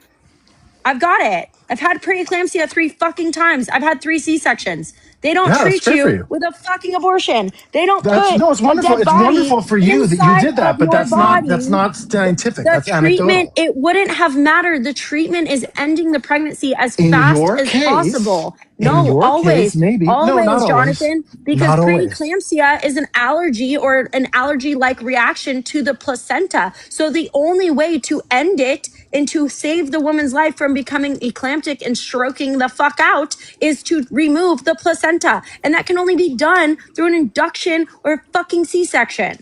I've got it. I've had preeclampsia 3 fucking times. I've had 3 C-sections. They don't Yeah, that's treat great for you you. with a fucking abortion. They don't That's put it's a wonderful. dead It's body wonderful for you that you inside did that, of but your that's body. not scientific. The That's treatment, anecdotal. it wouldn't have mattered. The treatment is ending the pregnancy as In fast your as case, possible. in No, your always. case, maybe. No, not always. Jonathan, because Not always. preeclampsia is an allergy or an allergy-like reaction to the placenta. So the only way to end it and to save the woman's life from becoming eclamptic and stroking the fuck out is to remove the placenta. And that can only be done through an induction or a fucking C-section.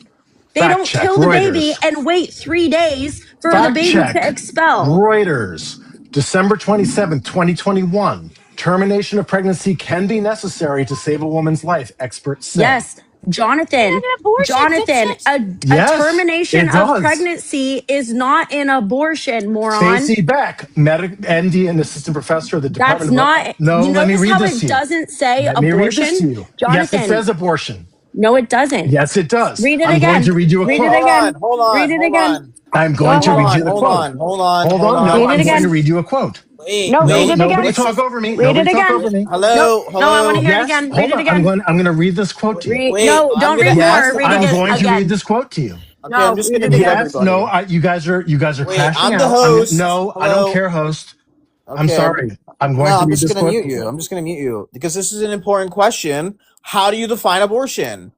They Fact don't check, kill the baby Reuters. and wait 3 days for the Fact baby check. to expel. Reuters, December 27th, 2021. Termination of pregnancy can be necessary to save a woman's life, experts say. Yes, Jonathan. Jonathan, a Yes, termination it of does. pregnancy is not an abortion, moron. Stacy Beck, MD and assistant professor of the That's Department not. of... No, You let me notice read how this it to you. doesn't say Let me read abortion, this to you. Jonathan? Yes, it says abortion. No, it doesn't. Yes, it does. Read it I'm again. going to read you a Read quote. it again. Hold on. Read it Hold again. on. I'm going to Go read ahead. you the Hold quote. on. Hold on. Hold Hold on. on. No, Read it I'm going again. to read you a quote. Wait. No, No, read it nobody again. talk over me. Read Nobody it talk again. over me. Hello. No, Hello. no, I want to hear Yes, it again. hold Read it on. again. I'm going to read this quote to you. Wait. No, I'm don't gonna read more. ask. Read I'm it going to read again. this quote to you. Okay, I'm No, just read gonna it give again. Yes, everybody. no, you guys are Wait, crashing I'm the out. host. No, I Hello. don't care, host. I'm Okay. sorry. I'm going No, to I'm read just this gonna quote mute to you. you. I'm just gonna mute you because this is an important question. How do you define abortion?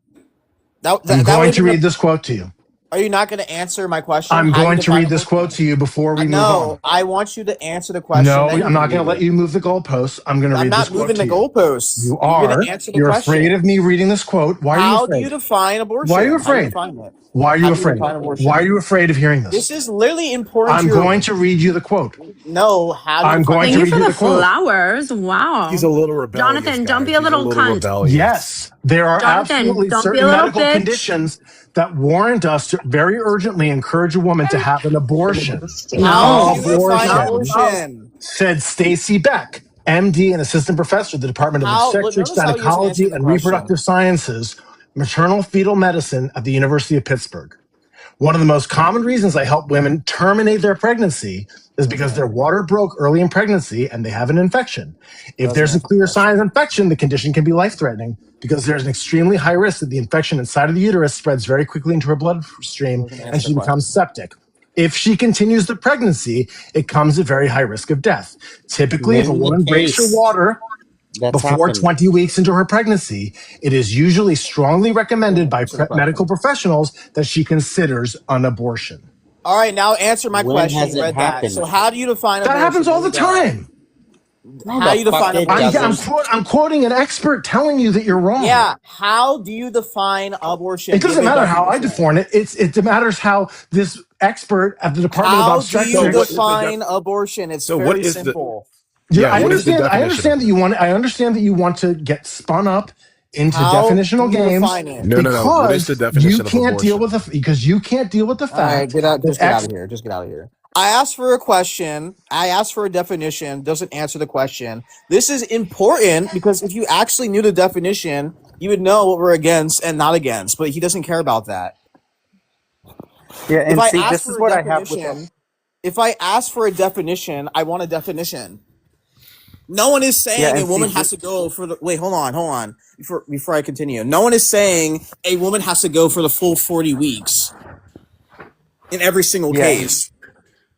I'm That going would to have been read this quote to you. Are you not going to answer my question? I'm How do you going to define read this abortion? quote to you before we move on. No, I want you to answer the question. No, then I'm you not can going to move let it. you move the goalposts. I'm going to I'm read this not quote moving to the you. goalposts. You You're are. going to answer the You're question. afraid of me reading this quote. Why are you How do you afraid? define abortion? Why are you How do you afraid? define it? Why are you How do you afraid? define abortion? Why are you afraid of hearing This this? is literally important I'm to your. going to read you the quote. No, how do you I'm define going Thank to you read for you the the quote. flowers. Wow. He's a little rebellious. Jonathan, don't guys. be a He's little cunt. rebellious. Yes, there are Jonathan, absolutely don't be a certain little medical bitch. conditions that warrant us to very urgently encourage a woman to have an abortion. How do you define Abortion, abortion? said Stacy Beck, MD and assistant professor at the Department of Obstetrics, Notice how he isn't Gynecology, answering the and question. Reproductive Sciences, maternal fetal medicine at the University of Pittsburgh. One of the most common reasons I help women terminate their pregnancy is because their water broke early in pregnancy and they have an infection. If there's a clear sign of infection, the condition can be life-threatening because there's an extremely high risk that the infection inside of the uterus spreads very quickly into her bloodstream and she becomes septic. If she continues the pregnancy, it comes at very high risk of death. Typically, if a Name the woman breaks her case water that's before happened. 20 weeks into her pregnancy, it is usually strongly recommended by medical professionals that she considers an abortion. All right, now answer my When question. has You it read that. happened? So how do you define That abortion? happens all There the you go. time. No, How the you define fuck it abortion? doesn't. I'm quoting an expert telling you that you're wrong. Yeah, how do you define abortion? It doesn't Give me a matter how I definition. define it. It matters how this expert at the Department of How do you Obstetrics. define abortion? It's So very what is simple. I what is the understand. I definition understand of that it? you want. I understand that you want to get spun up into How do definitional you games define it? No. What is the because you definition of can't deal abortion? with the All right, fact get out. that Just get out of here. Just get out of here. I asked for a question. I asked for a definition. Doesn't answer the question. This is important because if you actually knew the definition, you would know what we're against and not against. But he doesn't care about that. Yeah, If and I see, ask this is for a what I have with definition, if I ask for a definition, I want a definition. No one is yeah, saying a and see, woman has to go for the wait. Hold on. Before I continue, no one is saying a woman has to go for the full 40 weeks in every single yeah, case.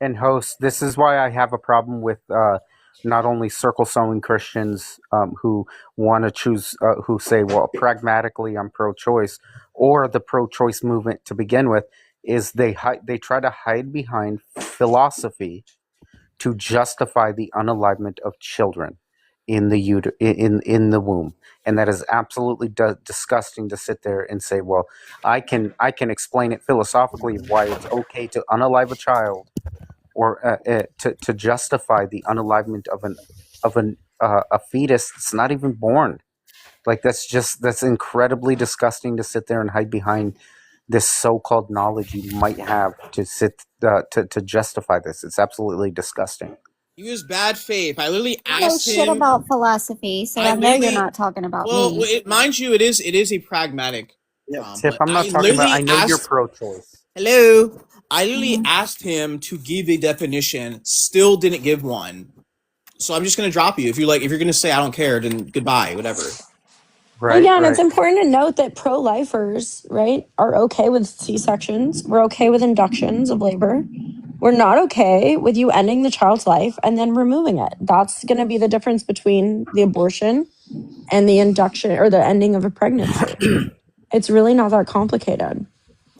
and host. This is why I have a problem with not only circle sewing Christians who want to choose, who say, well, pragmatically I'm pro-choice, or the pro-choice movement to begin with, is they try to hide behind philosophy to justify the unalivement of children in the in the womb, and that is absolutely disgusting to sit there and say, well, I can explain it philosophically why it's okay to unalive a child, or to justify the unalivement of a fetus that's not even born. Like that's incredibly disgusting to sit there and hide behind this so-called knowledge you might have to to justify this. It's absolutely disgusting. He was bad faith. I literally I know asked shit him. about philosophy, so I I know you're literally, not talking about well, me. mind you, it is a pragmatic Tip, but I'm not I talking about. literally I know you're asked. pro-choice. Hello. I literally asked him to give a definition. Still didn't give one. So I'm just gonna drop you. If you're gonna say I don't care, then goodbye. Whatever. Again, it's important to note that pro-lifers, right, are okay with C-sections. We're okay with inductions of labor. We're not okay with you ending the child's life and then removing it. That's going to be the difference between the abortion and the induction or the ending of a pregnancy. It's really not that complicated.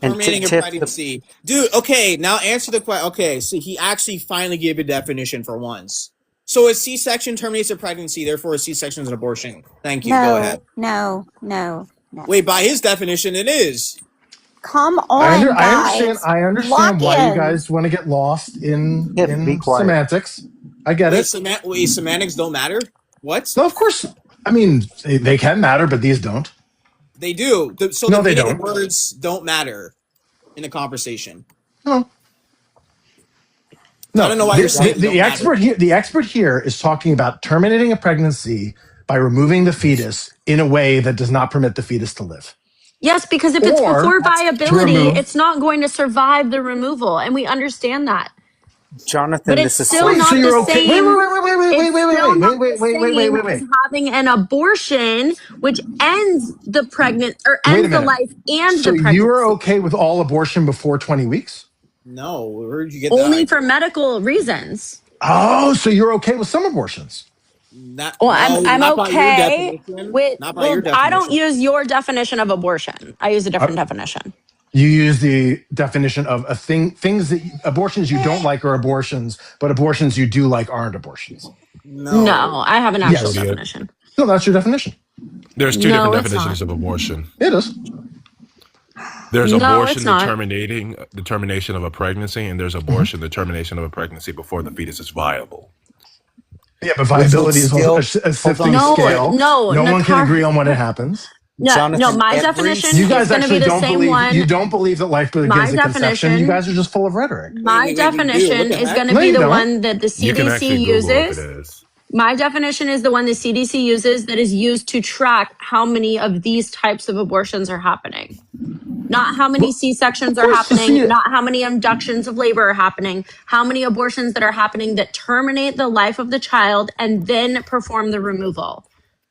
Terminating a pregnancy. Dude, okay, now answer the question. Okay, so he actually finally gave a definition for once. So a C-section terminates a pregnancy, therefore a C-section is an abortion. Thank you. Go ahead. No. Wait, by his definition, it is. Come I on, guys. understand why you Lock in. guys want to get lost in be quiet. semantics. I get it. Semantics don't matter? What? No, of course. I mean, they can matter, but these don't. They do. So No, the they meaning of don't. words don't matter in a conversation. No. I don't know why you're saying the expert here. The expert here is talking about terminating a pregnancy by removing the fetus in a way that does not permit the fetus to live. Yes, because if it's Or before to viability, remove- it's not going to survive the removal, and we understand that. Jonathan, But this it's is still not the okay. same. Wait. As having an abortion, which ends the pregnant or Wait a ends the minute. life and So the pregnancy. you are okay with all abortion before 20 weeks? No, where did you get Only that? for medical reasons. Oh, so you're okay with some abortions? Not okay with. Not by your I don't definition. use your definition of abortion. I use a different definition. You use the definition of things that abortions you don't like are abortions, but abortions you do like aren't abortions. No, I have an actual Yes. definition. No, that's your definition. There's two No, different it's definitions not. of abortion. It is. There's No, abortion it's not. the termination of a pregnancy, and there's abortion the termination of a pregnancy before the fetus is viable. Yeah, but viability is a sifting scale. No, one can Nakar- agree on when it happens. No, my definition You is guys going to be actually the don't same believe. one. You don't believe that life begins My at conception. definition- You guys are just full of rhetoric. My definition is going to No, be you the don't. one that the You can CDC actually Google if uses. it is. My definition is the one the CDC uses that is used to track how many of these types of abortions are happening. Not how many C-sections are happening, not how many inductions of labor are happening, how many abortions that are happening that terminate the life of the child and then perform the removal.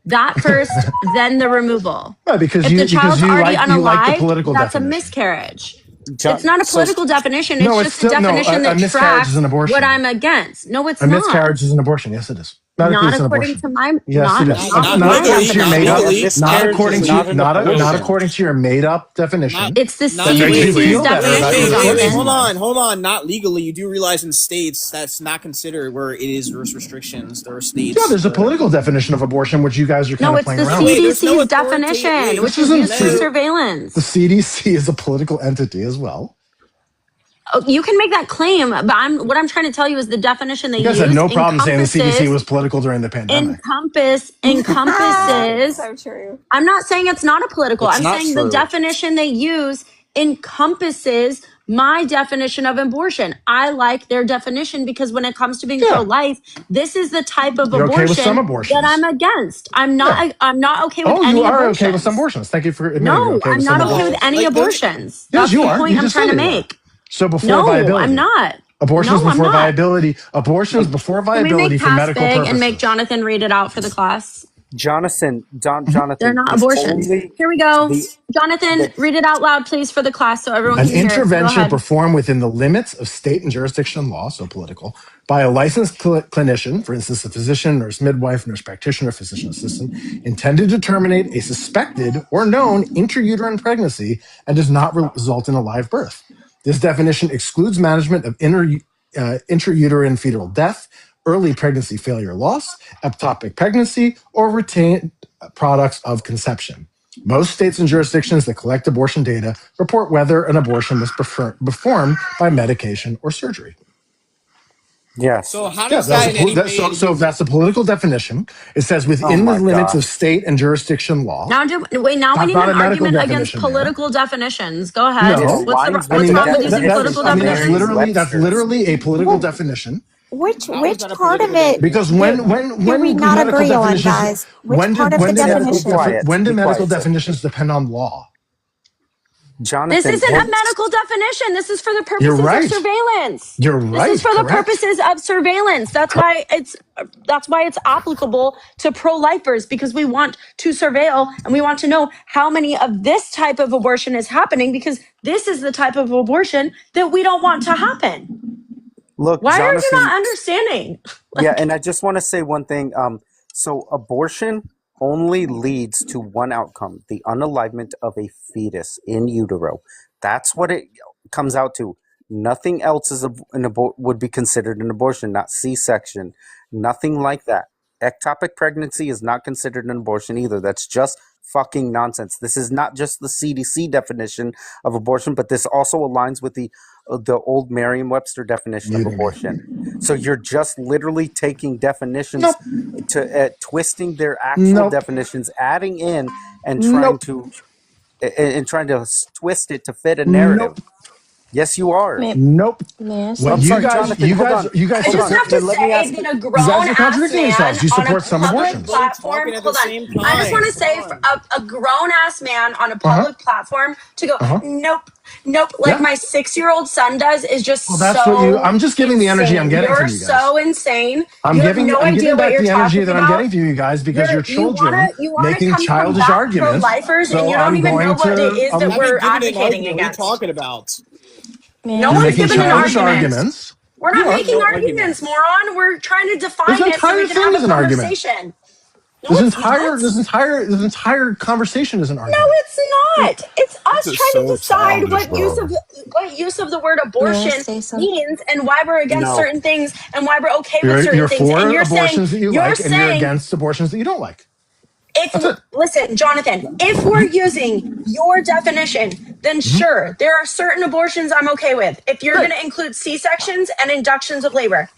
That first, then the removal. Yeah, because if you the child's because you already like, you like the unalive, political that's definition. a miscarriage. It's not a political definition. It's No, it's just a still- no, definition a that miscarriage tracks is an abortion. what I'm against. No, it's A not. miscarriage is an abortion. Yes, it is. Medically, Not it's an according abortion. to my. Yes, not, it is. Not according to your made up. Not according to not according to your made up definition. It's the That makes you CDC's feel better about definition. your Wait, Jonathan. hold on. Not legally. You do realize in states that's not considered where it is restrictions. There are states. Yeah, there's a political definition of abortion, which you guys are kind No, of it's playing the around with. CDC's definition, which is used for surveillance. The CDC is a political entity as well. Oh, you can make that claim, but what I'm trying to tell you is the definition they You guys use had no problem saying the CDC encompasses was political during the pandemic. encompasses. So true. I'm not saying it's not a political. It's I'm not saying the true. definition they use encompasses my definition of abortion. I like their definition because when it comes to being Yeah. pro-life, this is the type of You're okay with some abortion that I'm abortions. against. I'm not. Yeah. I'm not okay with Oh, any you are abortions. okay with some abortions. Thank you for admitting you're No, okay I'm with some not okay abortions. with any Like, there's- abortions. Yes, That's you the are. point You I'm just trying said to that you are. make. So before No, viability. I'm not. Abortions No, I'm before not. viability. Abortions before Can we viability make for pass medical big purposes. and make Jonathan read it out for the class? Jonathan, Mm-hmm. Jonathan, They're not if abortions. only Here we go. the Jonathan, read it out loud, please, for the class so everyone An can hear it. Go intervention ahead. performed within the limits of state and jurisdiction law, so political, by a licensed clinician, for instance, a physician, nurse midwife, nurse practitioner, physician assistant, intended to terminate a suspected or known intrauterine pregnancy and does not result in a live birth. This definition excludes management of intrauterine fetal death, early pregnancy failure loss, ectopic pregnancy, or retained products of conception. Most states and jurisdictions that collect abortion data report whether an abortion was performed by medication or surgery. yes. So how Yeah, does that in any way? so if that's a political definition, it says Oh within the my limits of gosh. state and jurisdiction law. Now, now we That's need not an a medical argument against definition, man. political definitions. Go ahead. No. What's aligns what's I with mean, the wrong with using definition political I mean, that's definitions? literally Webster's. a political definition. Which How is that a part of political it Because definition? do we do not medical agree on, definitions guys? Which part of the definition? when do Be medical quiet, sir. definitions depend on law? Jonathan, This isn't a what- medical definition. This is for the You're purposes right. of surveillance. You're This right. is for the Correct. purposes of surveillance. That's why it's applicable to pro-lifers because we want to surveil and we want to know how many of this type of abortion is happening because this is the type of abortion that we don't want to happen. look, Why are you Jonathan. not understanding? Yeah, and I just want to say one thing. So abortion only leads to one outcome: the unalivement of a fetus in utero. That's what it comes out to. Nothing else is would be considered an abortion. Not C-section, nothing like that. Ectopic pregnancy is not considered an abortion either. That's just fucking nonsense. This is not just the CDC definition of abortion, but this also aligns with the old Merriam-Webster definition of abortion. So you're just literally taking definitions to twisting their actual definitions, adding in and trying to twist it to fit a narrative. Yes, you are. Nope. Well, What sorry, Jonathan, hold on. you guys I just hold have on. to Let me say ask that you- a You grown guys are ass contradicting man yourselves. You on a support some public abortions. platform. Talking at the Hold on. same I just want to time. say for a grown ass man on a public platform to go, nope, like Yeah. my 6-year-old son does is just Well, that's so what you. I'm just giving the energy I'm insane. getting You're from you guys. so insane. I'm You have giving. no I'm idea giving what back you're the energy talking that I'm about. getting from you guys because you're children You wanna making come from childish back arguments. pro-lifers So and you don't I'm even know going what it to. is that Let me we're give it an advocating argument. What are you against. talking about? No You're one's making giving an childish argument. arguments. We're not You are. making No arguments, moron. We're trying to define This it so entire we can thing have is a an argument. conversation. No, This it's not. this entire conversation is an No, argument. it's not. It's us This is trying to so decide childish, what use of the word abortion means and why we're against No. certain things and why we're okay with certain You're things. for And you're abortions saying that you like, and you're against abortions that you don't like. That's it. listen, Jonathan, if we're using your definition, then sure, there are certain abortions I'm okay with. If you're going to include C-sections and inductions of labor.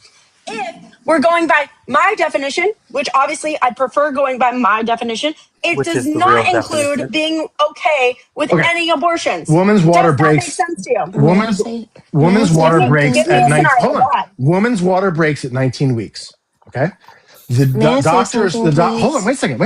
If we're going by my definition, which obviously I prefer going by my definition, it Which does is the not real include definition. being okay with any abortions. Woman's water Does that breaks. make sense to you? Woman's water breaks Give me at a 19. scenario. Hold Go on. ahead. Woman's water breaks at 19 weeks. Okay. The doctors. Hold on. Wait a second.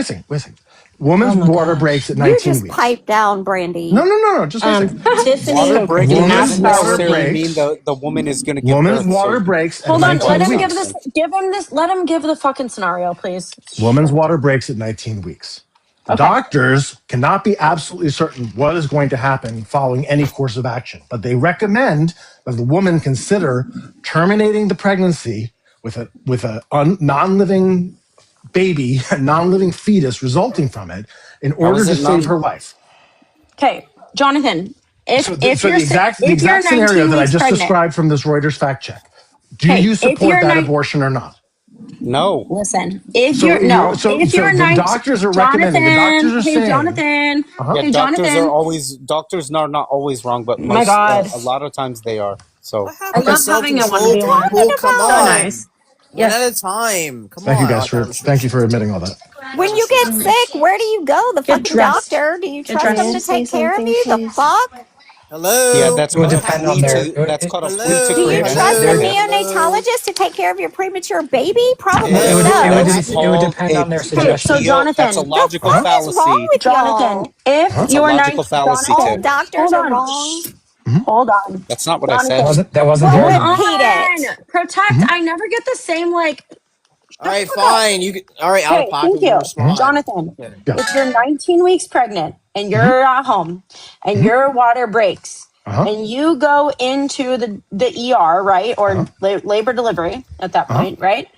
Woman's water breaks at 19 You just weeks. pipe down, Brandy. No. Just wait a second. Tiffany, Water breaking Woman's doesn't water necessarily breaks. mean the woman is going to give Woman's birth. water So breaks at hold on. 19 Let him weeks. let him give the fucking scenario, please. Woman's water breaks at 19 weeks. The doctors cannot be absolutely certain what is going to happen following any course of action, but they recommend that the woman consider terminating the pregnancy with a non-living baby, a non-living fetus resulting from it, in order is to it save her life. Okay, Jonathan. If So if the you're exact if you're scenario 19 that I weeks just pregnant, described from this Reuters fact check. Do Okay, you if support you're that nine- abortion or not? no. listen. If So you're no, so if you're the 19, doctors are recommending. The doctors are hey, saying. Jonathan. Uh-huh. Yeah, Hey, doctors Jonathan. are always doctors are not always wrong, but My most God. a lot of times they are. So What I happened to love self having a control, 1v1. people? Come So on. nice. One at Yes. a time. Come Thank you on. I guys like to have for thank you for restrictions. admitting all that. When you get sick, where do you go? The Get fucking dressed. doctor? Do you Get trust them May I to dressed. say take care of something, you? The please? fuck? Yeah, Hello? that's It would called a depend on flea their. tick. That's called a flea Do tick Hello? you It, trust it a would prevention. Hello? neonatologist to take care of your premature baby? Probably Hello? it What would so. That's it would called depend a on their Okay, so suggestion. That's a Jonathan, The logical fuck is wrong fallacy. with Jonathan, y'all? if Huh? That's a you are nine, logical fallacy, Jonathan, All Tip. hold doctors are on. wrong. Shh. Hold on. That's not what I That said. Jonathan, wasn't that wasn't the Well, hold argument. repeat on. it. Protect. I never get the same, like, All shut the right, fuck up. fine. You can, all right, out of Okay, pocket thank will you. respond. Jonathan, Okay. Yeah. if you're 19 weeks pregnant and you're at home and your water breaks Uh-huh. and you go into the ER, right? Or labor delivery at that Uh-huh. point, right?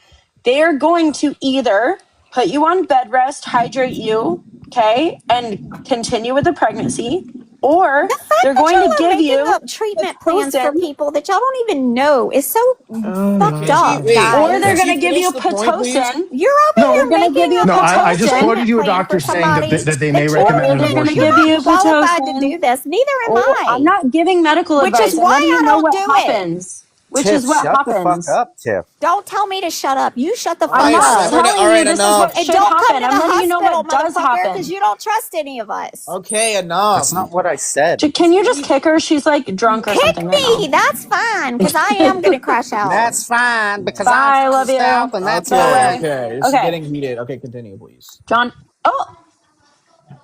They're going to either put you on bed rest, hydrate you, okay, and continue with the pregnancy, or The fact they're that going to y'all are give making you up treatment plans for Pitocin, people that y'all don't even know is so Oh fucked Can my she up, wait? or they're Can guys. going she to give finish you the point, please? Pitocin. You're over They're here going to give making you up No, a I just Pitocin, quoted treatment you a plan for doctor saying somebody that they may that you recommend or an they're don't going to even. You're give abortion. you not qualified to Pitocin. do this. Neither am Oh, I'm I. not giving medical Which is advice. I'm why letting you I know don't what do it. happens, which Tiff, is what shut the fuck happens. up, Tiff. Don't tell me to shut up. You shut the All I'm fuck right, not up. Sabrina. All telling you right, this is what enough. And should don't come happen. to I'm the letting you know hospital, what does motherfucker, because happen. you don't trust any of us. Okay, That's enough. not what I said. Can you just Please. kick her? She's like drunk or Kick something right me. now. That's fine, because I am going to crash out. That's fine because I'm Bye, from the love South you. and that's Go Okay, away. fine. okay. This is Okay, getting heated. Okay, continue, please. John. Oh,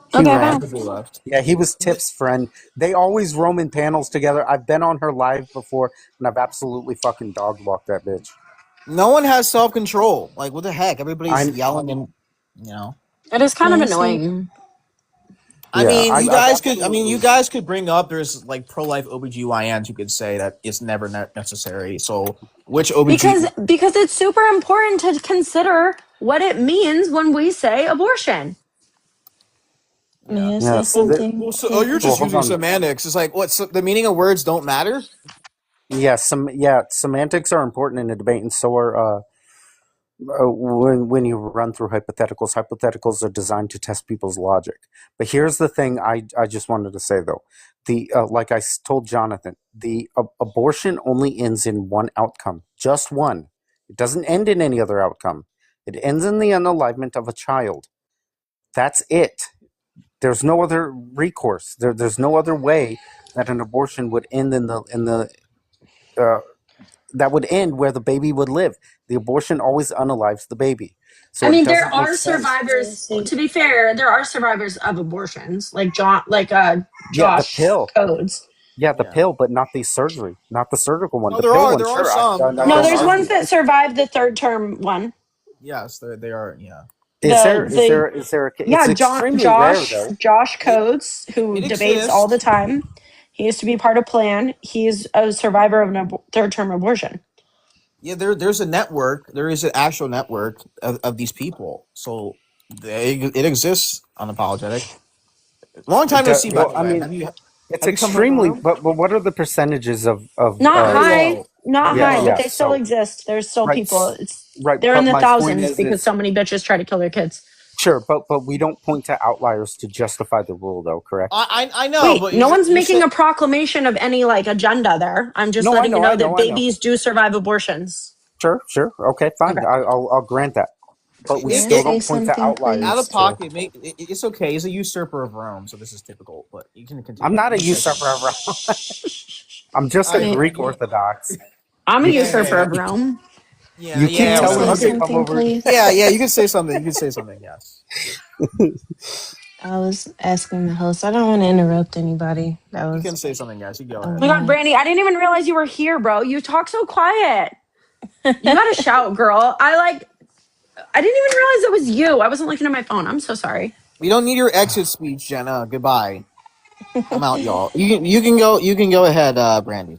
He okay, Oh, bye. ran. because we left. Yeah, he was Tip's friend. They always roam in panels together. I've been on her live before, and I've absolutely fucking dog walked that bitch. No one has self control. Like, what the heck? Everybody's I yelling and, you know. It is kind of May I say annoying. I yeah, mean, you I've guys could. I mean, you absolutely. guys could bring up. There's like pro life OBGYNs who could say that it's never necessary. So, which OBG? Because it's super important to consider what it means when we say abortion. Yeah. may I say Yes. something, Oh, you're Well, just please? hold using on. semantics. It's like what? So the meaning of words don't matter. Semantics are important in a debate, and so are when you run through hypotheticals. Hypotheticals are designed to test people's logic. But here's the thing: I just wanted to say though, the like I told Jonathan, the abortion only ends in one outcome, just one. It doesn't end in any other outcome. It ends in the unalivement of a child. That's it. There's no other recourse. There's no other way that an abortion would end in the uh, that would end where the baby would live. The abortion always unalives the baby, I so it mean, there doesn't make are sense. May I survivors. say To be fair, there are survivors of abortions, like Yeah, the Josh pill. Codes. Yeah, the Yeah. pill, but not the surgery, not the surgical one. No, The pill one, there are sure. some. There No, are Don't there's some. ones argue. that survived the third term one. Yes, they are. Yeah. Is there? Is The there? Is there? Yeah, It's extremely rare, though. Josh It Codes, who it debates all the exists. time. He used to be part of Plan. He's a survivor of an third term abortion. Yeah, there's a network. There is an actual network of these people. So it exists. Unapologetic. Long time no see, by Well, the I way. mean, it's Have you come to the extremely. room? But what are the percentages of? Not Very high, low. not Very Yeah, high, but low. yeah. they still So exist. There's still right, people. right. They're in But the my point thousands because is so many bitches try to kill their kids. sure. But we don't point to outliers to justify the rule, though. Correct? I know, Wait, but no one's you're making saying a proclamation of any like agenda there. I'm just No, I letting you know. know I that know. I know. babies do survive abortions. Sure, sure. Okay, fine. Okay. I'll grant that. But we may I still say don't point to something, out outliers of please? to. pocket. It's okay. He's a usurper of Rome, so this is typical. But you can I'm continue. not You a can say usurper something. of Rome. I'm just a I May Greek Orthodox. I'm a You yeah keep usurper yeah of Rome. yeah you keep may yeah I telling say me whatever. to Okay. come something, over. please? Yeah. You can say something. You can say something. Yes. I was asking the host. I don't want to interrupt anybody. That You can was say something. Yes. You go Oh ahead. my god, my. Brandy, I didn't even realize you were here, bro. You talk so quiet. You gotta shout, girl. I didn't even realize it was you. I wasn't looking at my phone. I'm so sorry. We don't need your exit speech, Jenna. Goodbye. I'm out, y'all. You can go ahead, Brandy.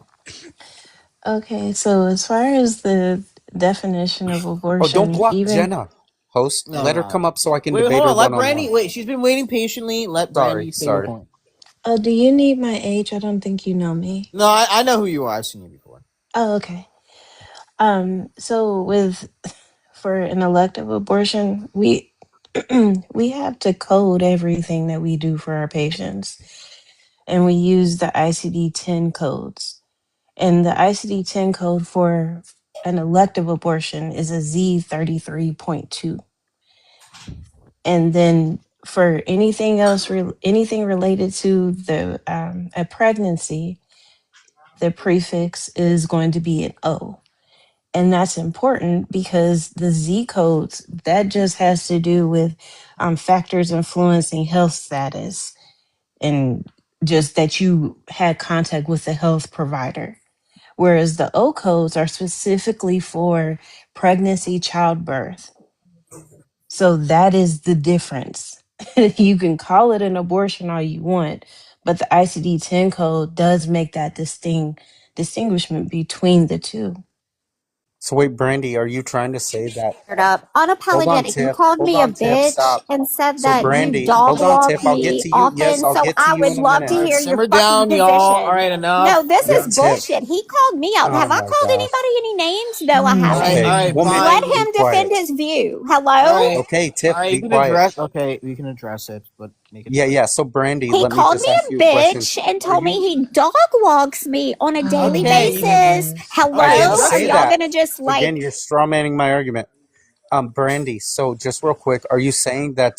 Okay, so as far as the definition of Oh, don't abortion, block even Jenna, host. No, Let her no. come up so I can Wait, debate hold her on. Let one on one. Brandy. Wait, she's been waiting patiently. Let Sorry, Brandy say her sorry. point. do you need my age? I don't think you know me. No, I know who you are. I've seen you before. Oh, okay. So with for an elective abortion, we we have to code everything that we do for our patients, and we use the ICD-10 codes. And the ICD-10 code for an elective abortion is a Z33.2. And then for anything else, anything related to a pregnancy, the prefix is going to be an O. And that's important because the Z codes, that just has to do with factors influencing health status and just that you had contact with a health provider. Whereas the O codes are specifically for pregnancy, childbirth. So that is the difference. You can call it an abortion all you want, but the ICD-10 code does make that distinguishment between the two. So wait, Brandy, are you trying to say that? Up. Hold on, Unapologetic. You Tiff. called Hold me a on, Tiff. bitch Stop. and said So that you Brandy, dog hold on, walk Tiff. I'll get me to you. Yes, often. I'll So get to I you would in a love to minute. hear your Simmer fucking down, position. y'all. All right, enough. No, this Yeah, is Tiff. bullshit. He called me out. Oh Have I my called gosh. anybody any names? No, I All haven't. right, Okay, all right, woman, Let fine. him be defend quiet. his view. All Hello? right, Okay, all Tiff, right. be You can quiet. address. Okay, we can address it, but make it Yeah, short. yeah. So Brandy, He let me called just me ask a you a question. bitch and Are told me you he dog walks me on a daily Okay, Oh you my can. basis. goodness. Hello? I Okay, didn't Are address say it. y'all that. gonna just Again, like you're straw manning my argument. Brandy, so just real quick, are you saying that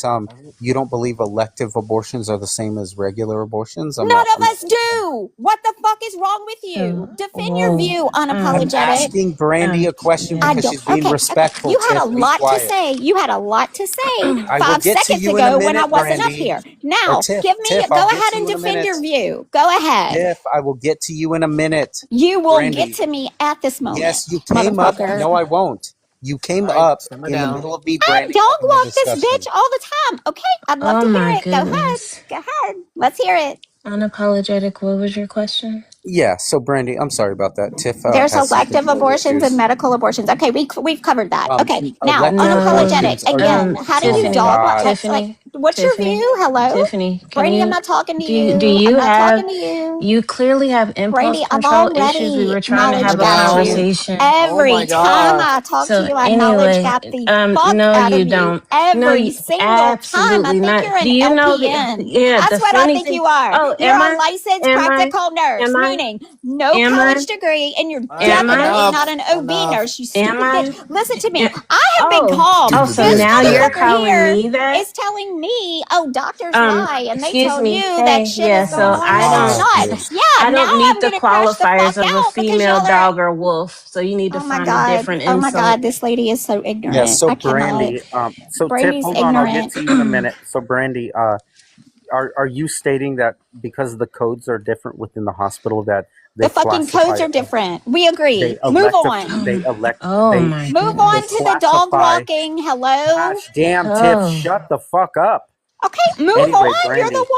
you don't believe elective abortions are the same as regular abortions? I'm none not. of us do? What the fuck is wrong with you? So, Defend your whoa. view, I'm unapologetic. asking Brandy a question I Yeah. because don't. she's being Okay, okay. respectful. You had a Tiff, be lot to quiet. say. You had a lot to say I will 5 get to seconds you in a ago when I minute, wasn't up Brandy. here. Or Now, Tiff, give me. Tiff, Go I'll get ahead to and you in a defend minute. your view. Go ahead. Tiff, I will get to you in a minute. You will get Brandy, to me at this moment, yes, you came up. motherfucker. No, I won't. You came All right, up simmer in the down. middle of me, I Brandy, dog having a walk this discussion. bitch all the time. Okay, I'd love Oh to hear my it. Go ahead. goodness. Go ahead. Let's hear it. Unapologetic, what was your question? Yeah, so Brandy, I'm sorry about that. Tiff There's has some elective control abortions and issues. medical abortions. Okay, we've covered that. Okay, now Elective No. unapologetic. abortions are. Again, how do you Oh Tiffany, dog walk? God. Like, what's your Tiffany, view? Hello, Tiffany, can Brandy. I'm you not talking to do you. you I'm not have talking to you. you clearly have impulse Brandy, I've control issues. We already were trying to knowledge have Simmer a gapped you. down. conversation. Oh Every my time god. I talk to So you, I knowledge anyway, gap the fuck no, out you of you. don't. No, Every you single time. I absolutely think not. you're Do an you know the LPN. yeah, the That's what I funny think thing? you are. Oh, You're am a I? licensed Am I? practical nurse, Am I? meaning no Am college I? degree, and you're All right, Am I? definitely not enough. an OB Enough. nurse, you Am stupid I? bitch. Listen to me. Eh, I have been Oh, calm. oh, so This now you're motherfucker calling here me that? is telling me, oh, doctors lie, and they Excuse tell me. you that Hey, shit yeah, is Oh going my so on I when it's God, don't not. dude. Yeah, I now don't meet I'm the gonna crash the fuck qualifiers of a out because female y'all are. dog or wolf. So you need to Oh my find a god. different Oh my god, insult. this lady is so Yeah, ignorant. so I cannot. Brandy, so Tiff, Brandy's hold on, I'll get ignorant. to you in a minute. So Brandy, are you stating that because the codes are different within the hospital that The they fucking codes classify are different. We agree. Move on. Oh my Move on they goodness. to the dog classify? walking. Hello. Gosh damn, Tiff, Oh. shut the fuck up. Okay, move Anyway, on. Brandy,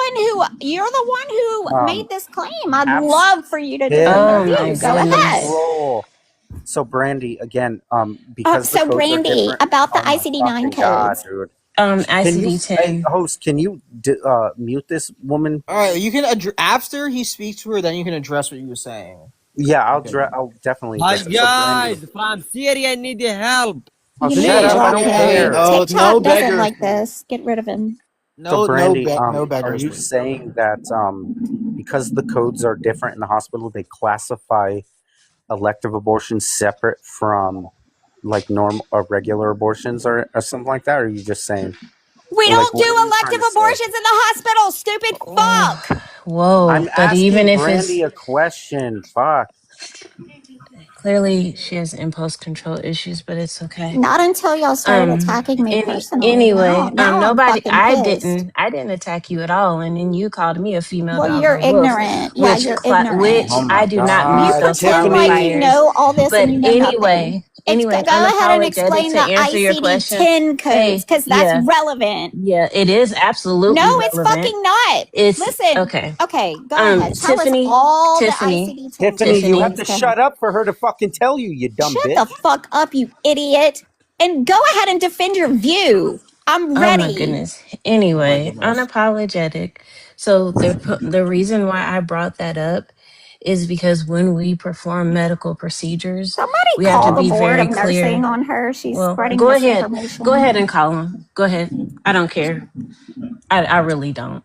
You're the one who made this claim. I'd abs- love for you to Tiff, defend your Oh my view. Go absolute ahead. goodness. troll. So Brandy, again, because the So codes are Brandy, different. about the Oh my ICD-9 fucking god, codes. dude. Can you, hey, ICD-10. host? Can you mute this woman? All right, you can after he speaks to her, then you can address what you were saying. Yeah, Okay. I'll definitely Hi address it. So Brandy, guys, from Syria need help. oh You need shut to up! I drop don't him. care. No, no TikTok doesn't beggars. like this. Get rid of him. So No, Brandy, no are beggars. you saying that because the codes are different in the hospital, they classify elective abortions separate from like normal or regular abortions or something like that? Or are you just saying? We Like, don't do what are you trying elective to say? abortions in the hospital, stupid fuck. Whoa. I'm But even asking if it's Brandy a question. Fuck. clearly she has impulse control issues, but it's okay. Not until y'all started attacking me personally. Anyway, Now I'm nobody fucking pissed. I didn't attack you at all. And then you called me a female Well, dog you're or wolf, ignorant. Yeah, you're ignorant. Oh which my I do not You meet God, those pretend like you Tiffany. qualifiers. know all this and But you know nothing. anyway, Go ahead and unapologetic explain to the answer your question. ICD-10 codes Hey, because that's yeah, relevant. yeah, it is absolutely No, it's relevant. fucking not. It's Listen, okay. okay, go ahead. Tell us Tiffany, all the Tiffany, ICD-10 Tiffany, you have codes. to Go ahead. shut up for her to fucking tell you, you dumb Shut bitch. the fuck up, you idiot. And go ahead and defend your view. I'm Oh my ready. goodness. Oh my Anyway, goodness. unapologetic. So the reason why I brought that up is because when we perform medical procedures, Somebody we have to call the be board very of nursing clear. on her. She's Well, spreading go ahead. Go misinformation. ahead and call them. Go ahead. I don't care. I really don't.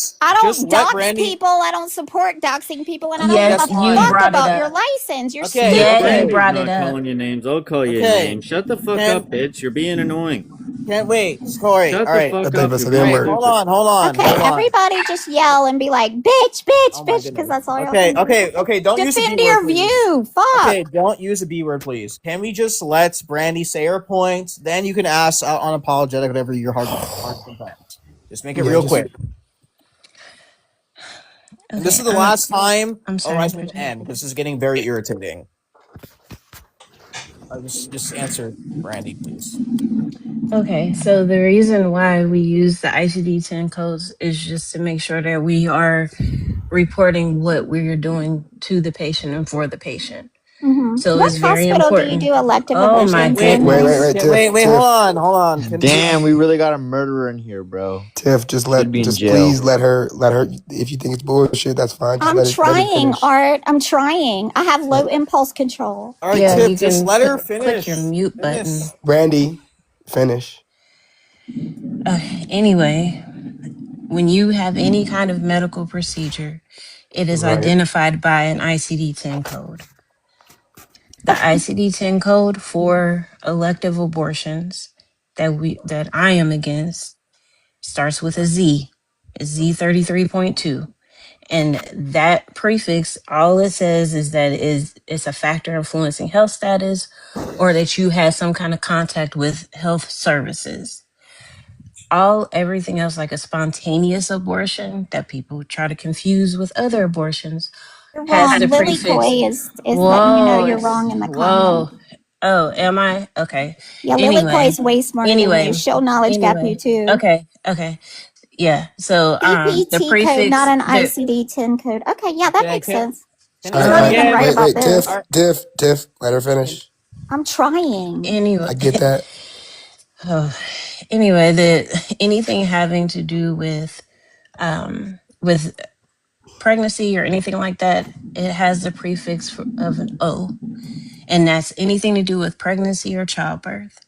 Yes. I Just don't what, dox Brandy? people. I don't support doxing people, and I don't Yes, give a you fuck brought it about your up. license. You're Okay. Yeah, stupid. you Brandy's brought not it up. calling you names. I'll call you Okay. names. Shut the fuck Can- up, bitch. You're being annoying. Can't wait. Corey. Shut All the right. fuck All up, you right. stupid. Hold on. Hold on. Okay, Hold on. everybody just yell and be like, bitch, bitch, Oh my bitch, because goodness. that's all y'all Okay. can do. Okay. Don't use the Defend B your word, please. view. Fuck. Okay. Don't use the B word, please. Can we just let Brandy say her point? Then you can ask unapologetic whatever your heart content. Just make it Yeah, real just quick. And this Okay, is the last time. I'm Or sorry, I should Protect. end. This is getting very irritating. Just answer, Brandy, please. Okay, so the reason why we use the ICD-10 codes is just to make sure that we are reporting what we're doing to the patient and for the patient. So What it's very hospital do you important. do elective Oh my abortions in? goodness. Wait. Hold on. Can Damn, we really got a murderer in here, bro. Tiff, just jail. please let her. If you think it's bullshit, that's fine. Just I'm let it trying, finish. Art. I'm trying. I have low impulse control. All right, Yeah, Tiff, you just can let her click your finish. mute button. Brandy, finish. Anyway, when you have any kind of medical procedure, it is Right. identified by an ICD-10 code. The ICD-10 code for elective abortions that I am against starts with a Z. It's Z33.2. And that prefix, all it says is that it's a factor influencing health status or that you had some kind of contact with health services. Everything else, like a spontaneous abortion that people try to confuse with other abortions, You're has wrong. the Lily prefix. Coy is letting you know you're wrong in the Whoa. comment. Oh, am I? Okay. Yeah, Lily Coy is way smarter than you. She'll knowledge gap you too. Okay. Yeah. So the CPT code, not prefix an the ICD-10 code. Okay, yeah, that makes sense. She's All not right, even right about wait, this. Tiff, let her finish. I'm trying. anyway. I get that. Anyway, anything having to do with pregnancy or anything like that, it has the prefix of an O, and that's anything to do with pregnancy or childbirth.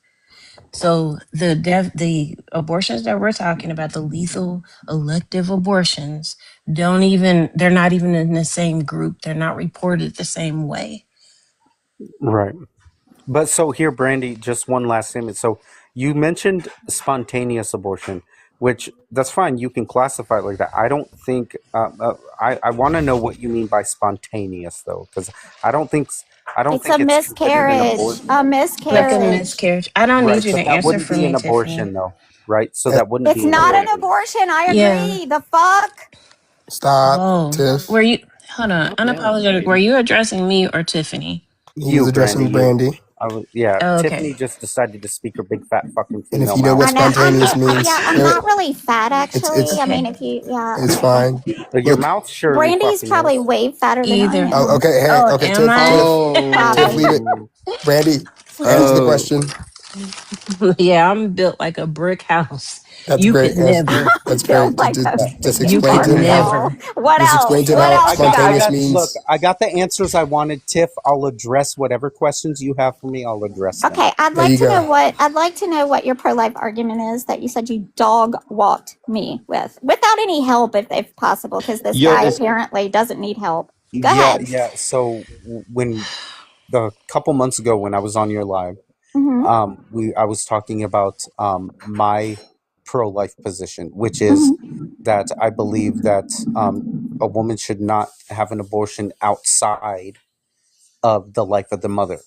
So the abortions that we're talking about, the lethal elective abortions, they're not even in the same group. They're not reported the same way. Right. But so here, Brandy, just one last statement. So you mentioned spontaneous abortion, which that's fine. You can classify it like that. I don't think. I want to know what you mean by spontaneous, though, because I don't think It's it's a considered an miscarriage. abortion. A Like a miscarriage. miscarriage. I don't Right. need you So to that answer wouldn't for be an me, abortion, Tiffany. though, right? So that wouldn't It's be an not an abortion. abortion. I Yeah. agree. The fuck? Stop, Whoa. Tiff. Were you hold on, unapologetic, were you addressing me or Tiffany? He was addressing Brandy. Yeah, Oh, okay. Tiffany just decided to speak her big fat fucking And if female you know mouth. what spontaneous means, Yeah, I'm not really fat actually. I mean, if you, yeah. it's Okay. fine. But your mouth surely Brandy's fucking probably is. way fatter than I Either. am. Oh, okay, hey, Oh, okay, am Tiff, I? Tiff, leave it. Brandy, answer the question. Yeah, I'm built like a brick house. That's You great. could never. That's Built great. like a Just You explain could to him how. never. What Just else? explain to him What how else you got? spontaneous Look, means. I got the answers I wanted. Tiff, I'll address whatever questions you have for me. I'll address them. Okay, I'd There like you to know go. what I'd like to know what your pro-life argument is that you said you dog walked me with, without any help, if possible, because this guy apparently doesn't need help. Go ahead. Yeah. So when the couple months ago when I was on your live, Mhm. I was talking about my pro-life position, which is that I believe that a woman should not have an abortion outside of the life of the mother.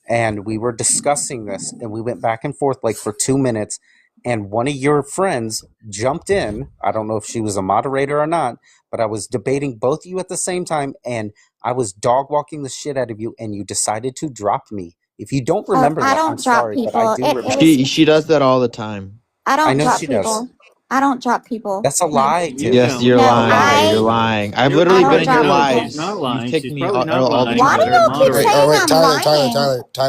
And we were discussing this, and we went back and forth like for 2 minutes. And one of your friends jumped in. I don't know if she was a moderator or not, but I was debating both of you at the same time, and I was dog walking the shit out of you, and you decided to drop me. If you don't remember I that, don't I'm drop sorry, but people. I do remember. She does that all the time. I I don't know drop she people. does. I don't drop people. That's a lie, Tiff. Yes, you're No, lying. You're lying. I've I literally don't been in your drop people. lives. You've kicked me all the Why do time. y'all keep Wait, saying I'm Tyler, lying?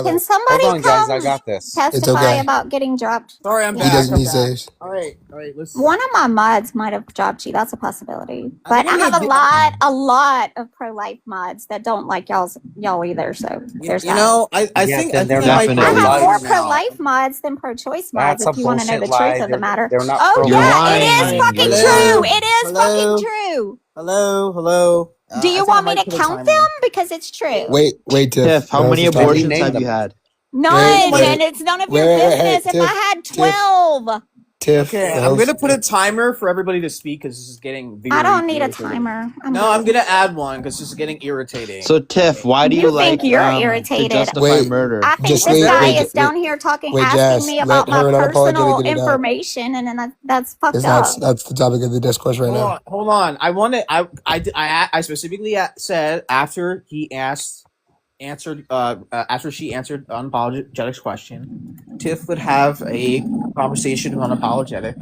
Can Hold somebody on, guys. I come got this. It's testify okay. about getting dropped? Sorry, I'm He back. doesn't I'm need back. saves. All right. Let's. One of my mods might have dropped you. That's a possibility. But I think have I a lot of pro-life mods that don't like y'all either. So there's You that. know, I Yeah, think then they're I not might I pro-life have more now. pro-life mods than pro-choice mods. That's a If you want to know bullshit the truth lie. of the matter. They're not Oh pro-life. yeah, it is lying. fucking You're true. lying. It is fucking true. Hello. Do you want me to count them? Because it's true. Wait, Tiff. Tiff, how many Stop. abortions Name have you them. had? None, and it's none of your business. If I had 12, Tiff. Okay, I'm gonna put a timer for everybody to speak because this is getting very I don't need a irritating. timer. I'm gonna add one because this is getting irritating. So Tiff, why do You you think like you're to irritated. justify murder? I think Just this wait, guy wait, is down here talking, wait, asking Jazz, me about let my her personal unapologetic get it out. information, and then that's fucked Because up. that's the topic of the discourse right now. Hold on. I specifically said after he answered after she answered Unapologetic's question, Tiff would have a conversation with Unapologetic.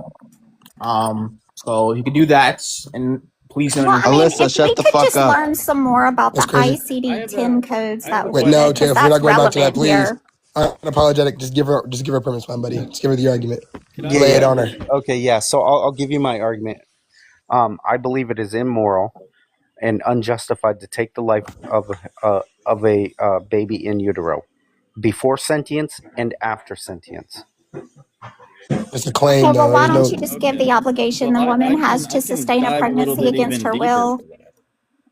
So you could do that, and please don't. Well, I mean, Alyssa, if shut we the could fuck just up. learn some more about That's the crazy. ICD-10 codes, that would Wait, be no, good, because Tiff, we're not that's going back to that, relevant please. here. Unapologetic, just give her premise, my buddy. Just give her the argument. Yeah, Lay it on her. Okay, yeah. So I'll give you my argument. I believe it is immoral and unjustified to take the life of a baby in utero, before sentience and after sentience. It's a claim, Okay, well, though. why There's don't no. you just give the obligation the woman has to sustain a pregnancy against her will?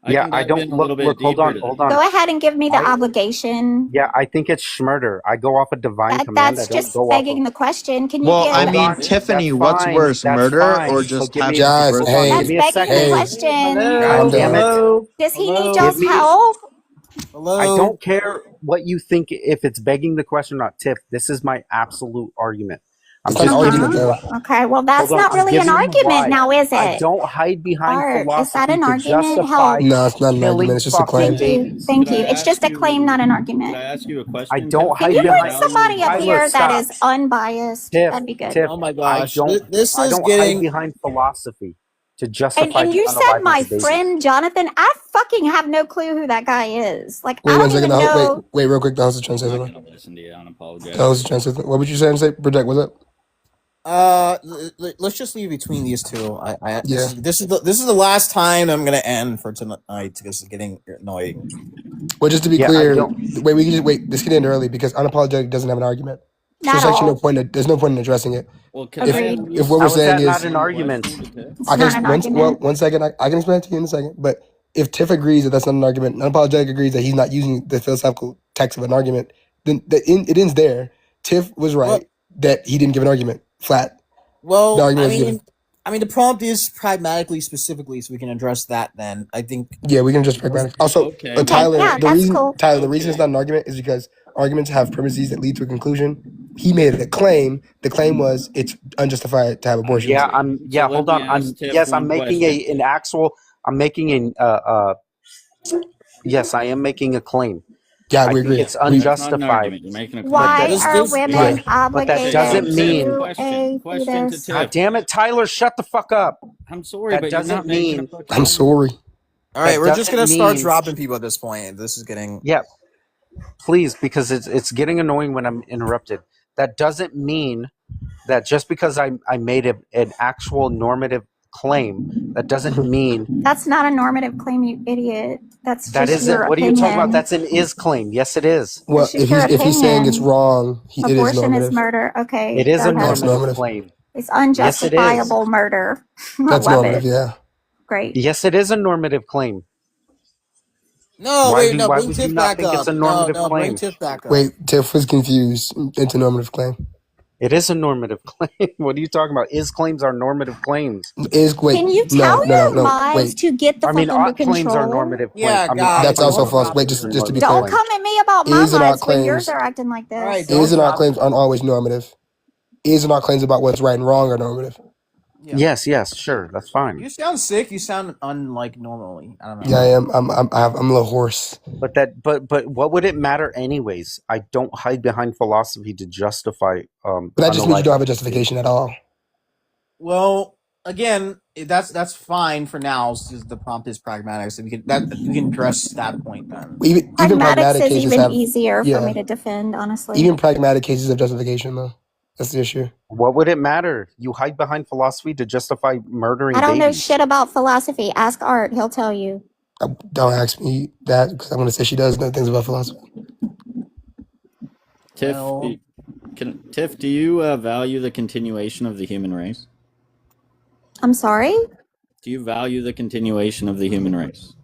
Yeah, I don't look. Hold on. Go ahead and give me the obligation. Yeah, I think it's schmurder. I go off a divine command. That's I don't just go off begging the question. Can you Well, give? I mean, Tiffany, That's what's fine, worse, that's murder fine. or So just give me- having Jazz, birth? hey, That's Give me a begging the second. question. Calm Damn down. it. Does he need Give y'all's me- help? I don't care what you think, if it's begging the question or not, Tiff. This is my absolute argument. It's an argument, though. Okay, well, that's Hold on, not I'm really an giving you argument why. now, is it? I don't hide behind Art, philosophy is that an to argument? justify No, it's not an killing argument. It's just a claim. fucking babies. Thank you. It's just a claim, not an argument. ask you a question? I don't Can hide you bring behind somebody up Tyler, here that stop. is unbiased? Tiff, That'd be good. Tiff, Oh my I gosh, don't, this I is don't getting. hide behind philosophy to justify And you the said unaliving my of a baby. friend Jonathan. I fucking have no clue who that guy is. Like, Wait I one don't even second. know. Wait, real quick. The host is trying to say I'm something. not gonna listen to you. Unapologetic. The host is trying to say something. What would you say and say? Project, what's up? Let's just leave between these two. Yeah. This is the last time I'm gonna end for tonight because it's getting annoying. Well, just to be Yeah, I clear, don't- wait, we can just wait. This can end early because unapologetic doesn't have an argument. So Not there's actually all. no point. There's no point in addressing it. Well, Agreed. If what How we're is saying that is, not an argument? It's I not can an argument. one second. I can explain it to you in a second. But if Tiff agrees that that's not an argument, unapologetic agrees that he's not using the philosophical text of an argument, then it ends there. Tiff was right that he didn't give an argument. Flat. Well, The argument was given. I mean, the prompt is pragmatically, specifically, so we can address that. Then I think. Yeah, we can just pragmatic. Also, Okay. Tyler, Yeah, the that's reason cool. Tyler, the reason it's not an argument is because arguments have premises that lead to a conclusion. He made a claim. The claim was it's unjustified to have abortions. Yeah, So hold let on. me ask Tiff Yes, one I'm making question. I'm making yes, I am making a claim. Yeah, I we think agree. it's That's not an unjustified. argument. You're making a claim. Why This- are this- women yeah. But that obligated doesn't mean. to Question a to fetus? Tiff. God damn it, Tyler! Shut the fuck up. I'm sorry, That but you're doesn't not making a mean- fucking I'm sorry. All right, That we're just gonna doesn't start mean- dropping people at this point. This is getting. Yeah, please, because it's getting annoying when I'm interrupted. That doesn't mean that just because I made an actual normative claim, that doesn't mean That's not a normative claim, you idiot. That's that just isn't. your What are opinion. you talking about? That's an is claim. Yes, it is. Well, It's just if your he's saying it's opinion. wrong, it is Abortion normative. is murder. Okay. It is go a ahead. That's normative normative. claim. It's unjustifiable murder. I That's love normative. it. Yeah. Great. Yes, it is a normative claim. No, Why wait, do- no, why bring would you Tiff not back think up. it's a normative no, claim? bring Tiff back up. Wait, Tiff was confused into normative claim. It is a normative claim. What are you talking about? Is claims are normative claims. Can you tell your lives Wait. to get the I mean, fuck under ought claims are control? normative claims. Yeah, I mean, guys, That's also false. Wait, just to be Don't clear, come at me about my Is and ought lives when yours claims- are acting like this. All right, is and ought claims aren't always normative. Is and ought claims about what's right and wrong are normative. Yeah. Yes, sure, that's fine. You sound sick. You sound unlike normally. I don't know. Yeah, I am. I'm a little hoarse. But what would it matter anyways? I don't hide behind philosophy to justify. But that just means you don't have a unaliving. justification at all. Well, again, that's fine for now. Since the prompt is pragmatic, so we can address that point then. Even Pragmatics pragmatic is cases even have easier yeah. for me to defend, honestly. Even pragmatic cases have justification though. That's the issue. What would it matter? You hide behind philosophy to justify murdering I don't know babies. shit about philosophy. Ask Art, he'll tell you. Don't ask me that because I'm going to say she does know things about philosophy. Tiff, Well- Tiff, do you value the continuation of the human race? I'm sorry? Do you value the continuation of the human race?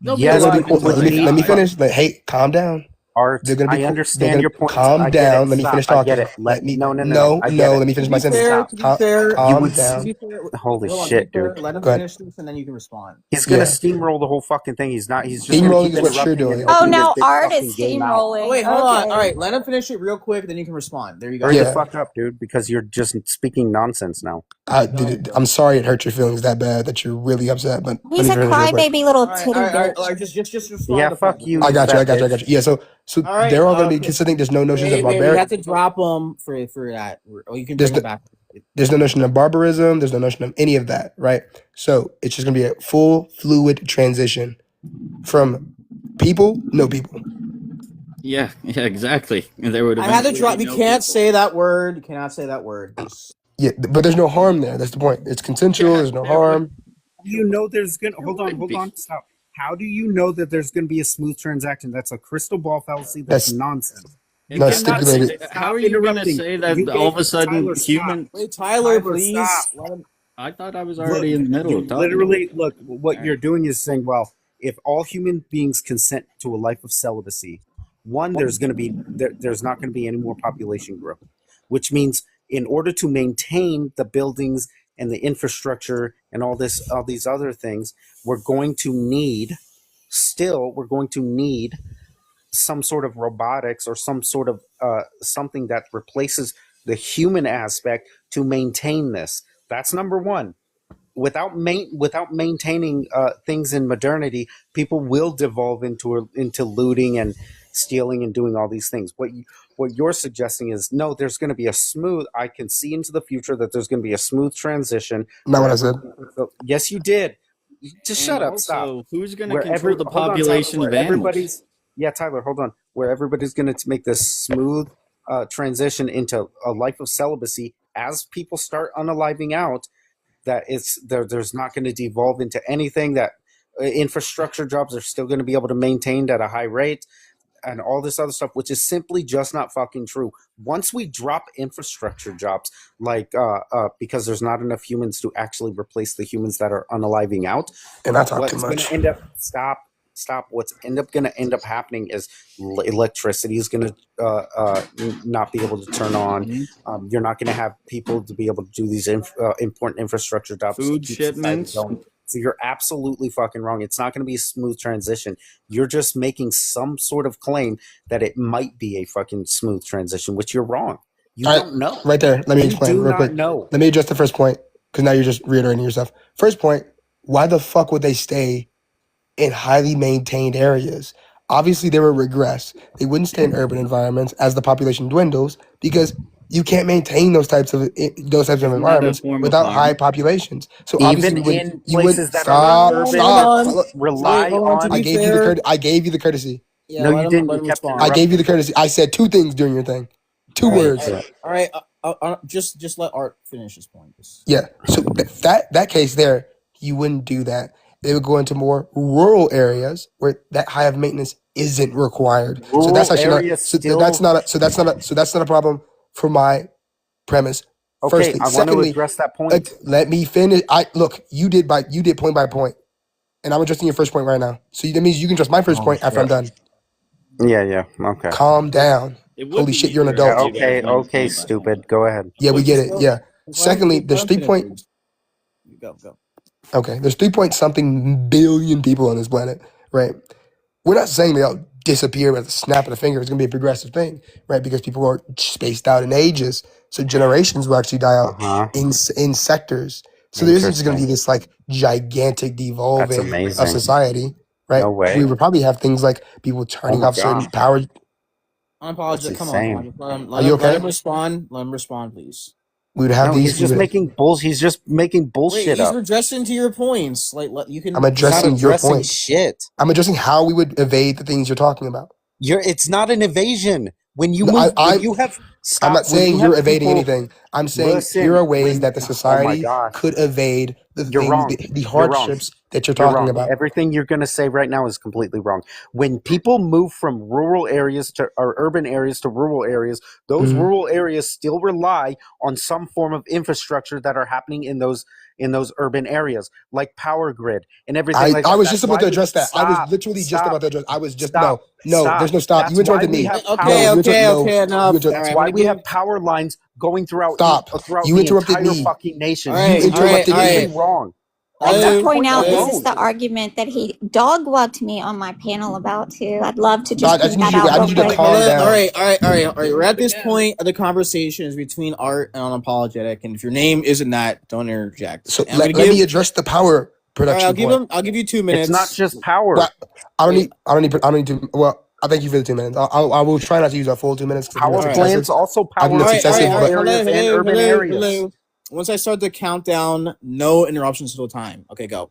Yes, let me, because let me finish. Like, hey, calm down. Art, They're gonna be I they're understand gonna your point. calm I get down. it. Let me Stop. finish I get talking. it. Let me. No. No. I get it. Let me To finish be my sentence. fair, to be fair, You Calm would. to down. be fair, Holy hold on. To be shit, fair, dude. let him Go ahead. finish this, and then you can respond. He's gonna Yeah. steamroll the whole fucking thing. He's not. He's just gonna Steamrolling keep is what you're interrupting and doing. Oh, opening his now big Art fucking is gay mouth. Oh steamrolling. wait, hold on. All Okay. right, let him finish it real quick, then you can respond. There you go. Hurry the Yeah. fuck up, dude, because you're just speaking nonsense now. I'm sorry it hurt your feelings that bad that you're really upset, but let He's me a finish real quick. crybaby little All right, titty all right, all right, bitch. all right. Just respond Yeah, to fuck point. you, I you got you. fat bitch. Yeah, so All right, they're all gonna be okay. consistent. There's no notions of Wait, we barbaric. have to drop them for that, or you can There's bring them no, back. there's no notion of barbarism. There's no notion of any of that, right? So it's just gonna be a full fluid transition from people, no people. Yeah, exactly. And there would I had to eventually drop. be You no can't people. say that word. You cannot say that word. Just Yeah, but there's no harm there. That's the point. It's consensual. Yeah, There's no there would. harm. You know there's gonna hold would be. on, stop. How do you know that there's gonna be a smooth transaction? That's a crystal ball fallacy. That's That's nonsense. It not cannot. stipulated. How are you going to interrupting. say that You all of gave a sudden Tyler, stop. human? wait, Tyler, Tyler, please. stop. Let him. I thought I was Look, already in the middle you of talking. literally look. What you're doing is saying, well, if all human beings consent to a life of celibacy, one, there's going to be there's not going to be any more population growth, which means in order to maintain the buildings and the infrastructure and all these other things, we're going to need some sort of robotics or some sort of something that replaces the human aspect to maintain this. That's number one. Without maintaining things in modernity, people will devolve into looting and stealing and doing all these things. What you're suggesting is no. There's going to be a smooth. I can see into the future that there's going to be a smooth transition. Not what I said. Yes, you did. Just shut up. Stop. Also, who's going to Where control the hold on, Tyler, population where of animals? everybody's Tyler, hold on. Where everybody's going to make this smooth transition into a life of celibacy as people start unaliving out. That there's not going to devolve into anything. That infrastructure jobs are still going to be able to maintain at a high rate, and all this other stuff, which is simply just not fucking true. Once we drop infrastructure jobs, like because there's not enough humans to actually replace the humans that are unaliving out, And I talk too what's going much. to end up stop. What's going to end up happening is electricity is going to not be able to turn on. You're not going to have people to be able to do these important infrastructure jobs. Food shipments. So you're absolutely fucking wrong. It's not going to be a smooth transition. You're just making some sort of claim that it might be a fucking smooth transition, which you're wrong. You All right, don't know. right there. Let me You explain do real not quick. know. Let me address the first point because now you're just reiterating yourself. First point: why the fuck would they stay in highly maintained areas? Obviously, they would regress. They wouldn't stay in urban environments as the population dwindles because you can't maintain those types of Isn't that a environments form of without harm? high populations. So Even obviously, in you would places that are not stop. urban, rely Hold on. To on. I be gave you fair, I gave you the courtesy. yeah, No, let you him didn't. let You him kept respond. I gave you the interrupting. courtesy. I said two things during your thing. Two All right, words. all right, all right. Just let Art finish his point. Yeah. So that case there, you wouldn't do that. They would go into more rural areas where that high of maintenance isn't required. So that's Rural actually not. areas So still. that's not. So that's not a problem for my premise. Okay, Firstly, I want to secondly, address that point. let me finish. You did point by point, and I'm addressing your first point right now. So that means you can address my first Oh point after I'm shit. done. Yeah. Okay. Calm down. It would Holy be shit, you're an easier Yeah. if adult. you guys went Okay. point by Stupid. point. Go ahead. Yeah, we Wait, get just it. go. Yeah. Secondly, Let there's him 3 finish, point. please. Go. Okay, there's 3 point something billion people on this planet, right? We're not saying they'll disappear with a snap of the finger. It's going to be a progressive thing, right? Because people are spaced out in ages, so generations will actually die out in sectors. So there isn't just going to be Interesting. this like gigantic That's devolving of amazing. society, right? No way. We would probably have things like people Oh turning my off certain god. power. I That's apologize. Come on. insane. Are you Let okay? him respond. Let him respond, please. We would have No, these. he's just making He's just making Wait, bullshit he's up. addressing to your points. Like, you I'm can. He's not addressing your addressing point. shit. I'm addressing how we would evade the things you're talking about. It's not an evasion. When you No, move, when I'm you have Stop. I'm not When saying you you're have evading people, anything. I'm saying listen, here are ways when, that the oh my society gosh, could evade the you're things, wrong. the You're wrong. hardships that you're You're talking wrong. about. Everything you're going to say right now is completely wrong. When people move from rural areas to or urban areas to rural areas, those Mhm. rural areas still rely on some form of infrastructure that are happening in those urban areas, like power grid and everything like I that. was That's just about why to we address that. I was stop, literally just about to address. I was just stop, no. There's no stop. You That's why interrupted we me. have No, power. you interrupted. No, you enough. interrupted. All That's right, I'm why gonna we give. have power lines going throughout Stop. throughout You the interrupted entire me. fucking nation. All You right, all You're right, all interrupted completely me. right. wrong. I'd On like to that Hello, point point out this hello. is alone, the argument that he dog walked me on my panel about too. I'd love to No, just I just point need that you. out I real need you to quick. calm Hello. All down. right, all right, all right, all right. We're at this point of the conversation is between art and unapologetic, and if your name isn't that, don't interject. So And I'm gonna let me give. address the power All right, production I'll give point. him. I'll give you 2 it's not minutes. just power. But I don't Wait. need. I don't need to. Well, I thank you for the 2 minutes. I will try not to use our full 2 minutes because I think Power that's All right. excessive. plants also I think power All that's right, all right, excessive. all rural right. But Hello, areas and hello, urban hello, areas. hello. Once I start the countdown, no interruptions till time. Okay, go.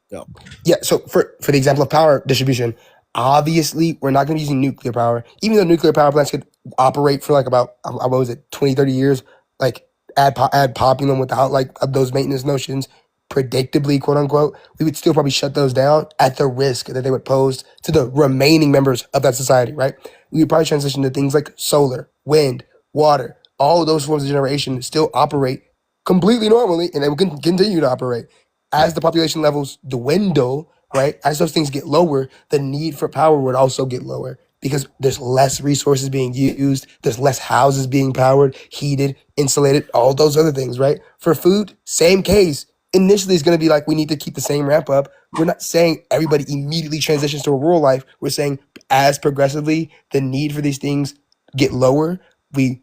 yeah. So for the example of power distribution, obviously we're not going to be using nuclear power, even though nuclear power plants could operate for like about what was it 20, 30 years, like ad popping them without like those maintenance notions predictably, quote unquote, we would still probably shut those down at the risk that they would pose to the remaining members of that society, right? We would probably transition to things like solar, wind, water, all of those forms of generation still operate completely normally, and they will continue to operate. As the population levels dwindle, right, as those things get lower, the need for power would also get lower because there's less resources being used, there's less houses being powered, heated, insulated, all those other things, right? For food, same case. Initially, it's going to be like we need to keep the same ramp up. We're not saying everybody immediately transitions to a rural life. We're saying as progressively the need for these things get lower, we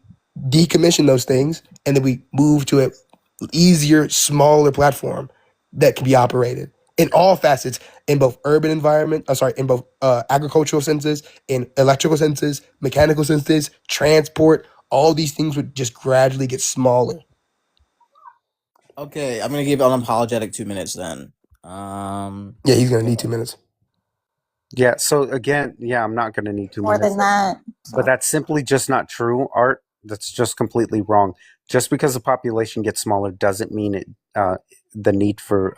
decommission those things and then we move to a easier, smaller platform that can be operated in all facets, in both urban environment, in both agricultural senses, in electrical senses, mechanical senses, transport. All these things would just gradually get smaller. Okay, I'm gonna give unapologetic 2 minutes then. Yeah, he's gonna need 2 minutes. Yeah, so again, yeah, I'm not going to need 2 More minutes. than that. But that's simply just not true, Art. That's just completely wrong. Just because the population gets smaller doesn't mean the need for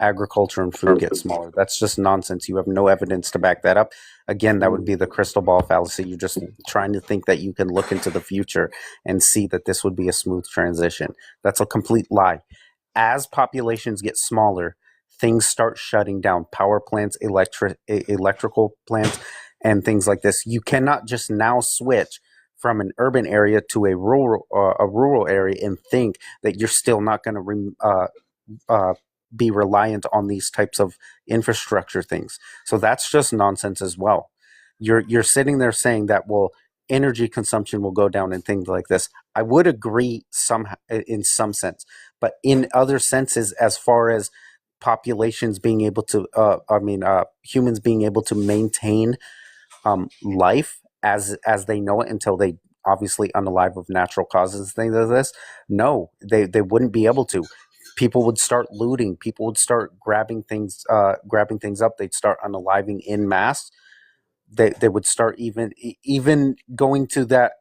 agriculture and food gets smaller. That's just nonsense. You have no evidence to back that up. Again, that would be the crystal ball fallacy. You're just trying to think that you can look into the future and see that this would be a smooth transition. That's a complete lie. As populations get smaller, things start shutting down. Power plants, electrical plants, and things like this. You cannot just now switch from an urban area to a rural area and think that you're still not going to be reliant on these types of infrastructure things. So that's just nonsense as well. You're sitting there saying that, well, energy consumption will go down and things like this. I would agree in some sense, but in other senses, as far as populations being able to, humans being able to maintain life as they know it until they obviously unalive of natural causes, things like this. No, they wouldn't be able to. People would start looting. People would start grabbing things up. They'd start unaliving in mass. They would start even going to that.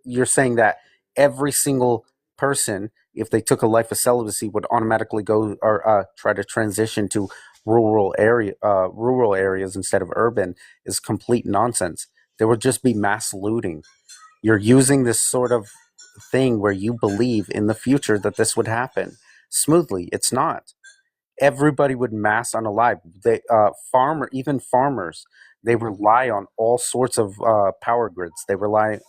You're saying that every single person, if they took a life of celibacy, would automatically go or try to transition to rural areas instead of urban, is complete nonsense. There would just be mass looting. You're using this sort of thing where you believe in the future that this would happen smoothly. It's not. Everybody would mass unalive. Even farmers, they rely on all sorts of power grids. They rely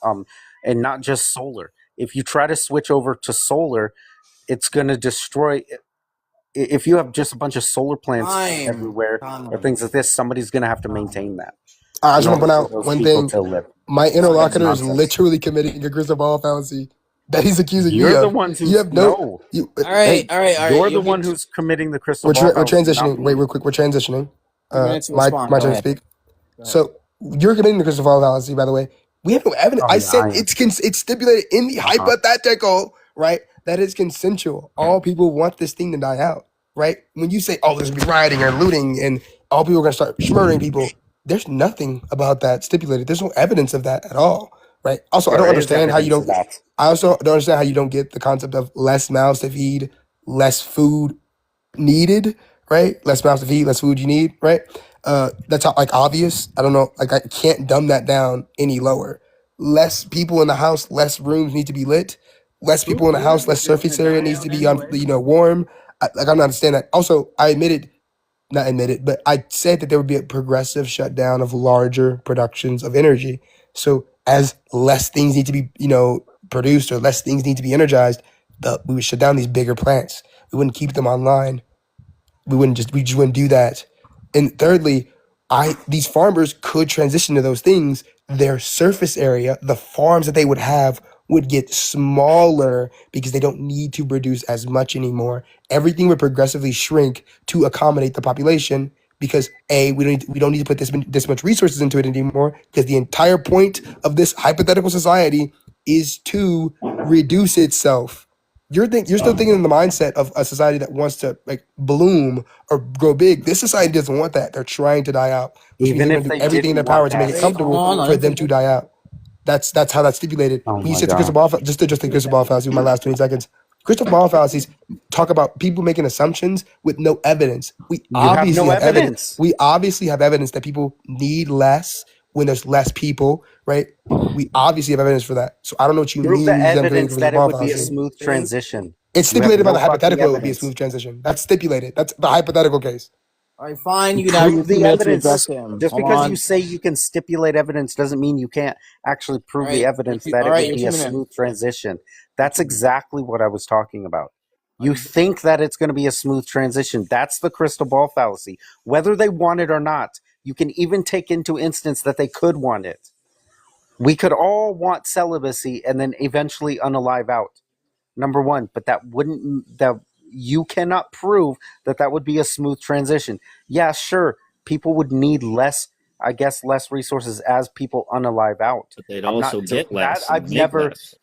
and not just solar. If you try to switch over to solar, it's going to destroy. If you have just a bunch of solar plants everywhere or things like this, somebody's going to have to maintain that. I just want to point for out those one people thing. to live. My That's interlocutor is nonsense. literally committing a crystal ball fallacy that he's accusing me You're of. the ones who You have no. All right, all right, all right. You're the one who's committing the crystal We're, ball we're fallacy, not transitioning. me. Wait, real quick. We're transitioning. 2 minutes to My respond. turn Go to ahead. speak. Go ahead. So you're committing the crystal ball fallacy. By the way, we have no evidence. Oh, I yeah, said I am. it's stipulated in the hypothetical, right? That is consensual. All people want this thing to die out, right? When you say, "Oh, there's gonna be rioting or looting," and all people are gonna start murdering people, there's nothing about that stipulated. There's no evidence of that at all, right? Also, I There don't is understand how you evidence of don't. that. I also don't understand how you don't get the concept of less mouths to feed, less food needed, right? Less mouths to feed, less food you need, right? That's like obvious. I don't know. Like I can't dumb that down any lower. Less people in the house, less rooms need to be lit. Less people in the house, less surface area needs to be warm. Like I don't understand that. Also, not admitted, but I said that there would be a progressive shutdown of larger productions of energy. So as less things need to be, produced or less things need to be energized, we would shut down these bigger plants. We wouldn't keep them online. We just wouldn't do that. And thirdly, these farmers could transition to those things. Their surface area, the farms that they would have would get smaller because they don't need to produce as much anymore. Everything would progressively shrink to accommodate the population because we don't need to put this much resources into it anymore because the entire point of this hypothetical society is to reduce itself. You're still thinking in the mindset of a society that wants to like bloom or grow big. This society doesn't want that. They're trying to die out, which means Even they're if going to do they everything in their didn't want power to make that. it comfortable for them to die out. That's how that's stipulated. Oh When you my said the crystal god. ball, just the crystal ball fallacy. With my last 20 seconds, crystal ball fallacies talk about people making assumptions with no evidence. We You have obviously no have evidence. evidence. We obviously have evidence that people need less when there's less people, right? We obviously have evidence for that. So I don't know what you Prove the mean. Them creating evidence crystal that it ball would be a fallacy. smooth transition. It's You have stipulated by no the fucking hypothetical it would be a evidence. smooth transition. That's stipulated. That's the hypothetical case. All right, fine. You can have your Prove 2 the minutes to address evidence. him. Just Hold because you on. say you can stipulate evidence doesn't mean you can't actually All prove the right. evidence that All it right, would your be 2 a minutes. smooth transition. That's exactly what I was talking about. You think that it's going to be a smooth transition. That's the crystal ball fallacy. Whether they want it or not, you can even take into instance that they could want it. We could all want celibacy and then eventually unalive out. Number one, but that you cannot prove that would be a smooth transition. Yeah, sure, people would need less resources as people unalive out. But they'd I'm not also get less and I've make never. less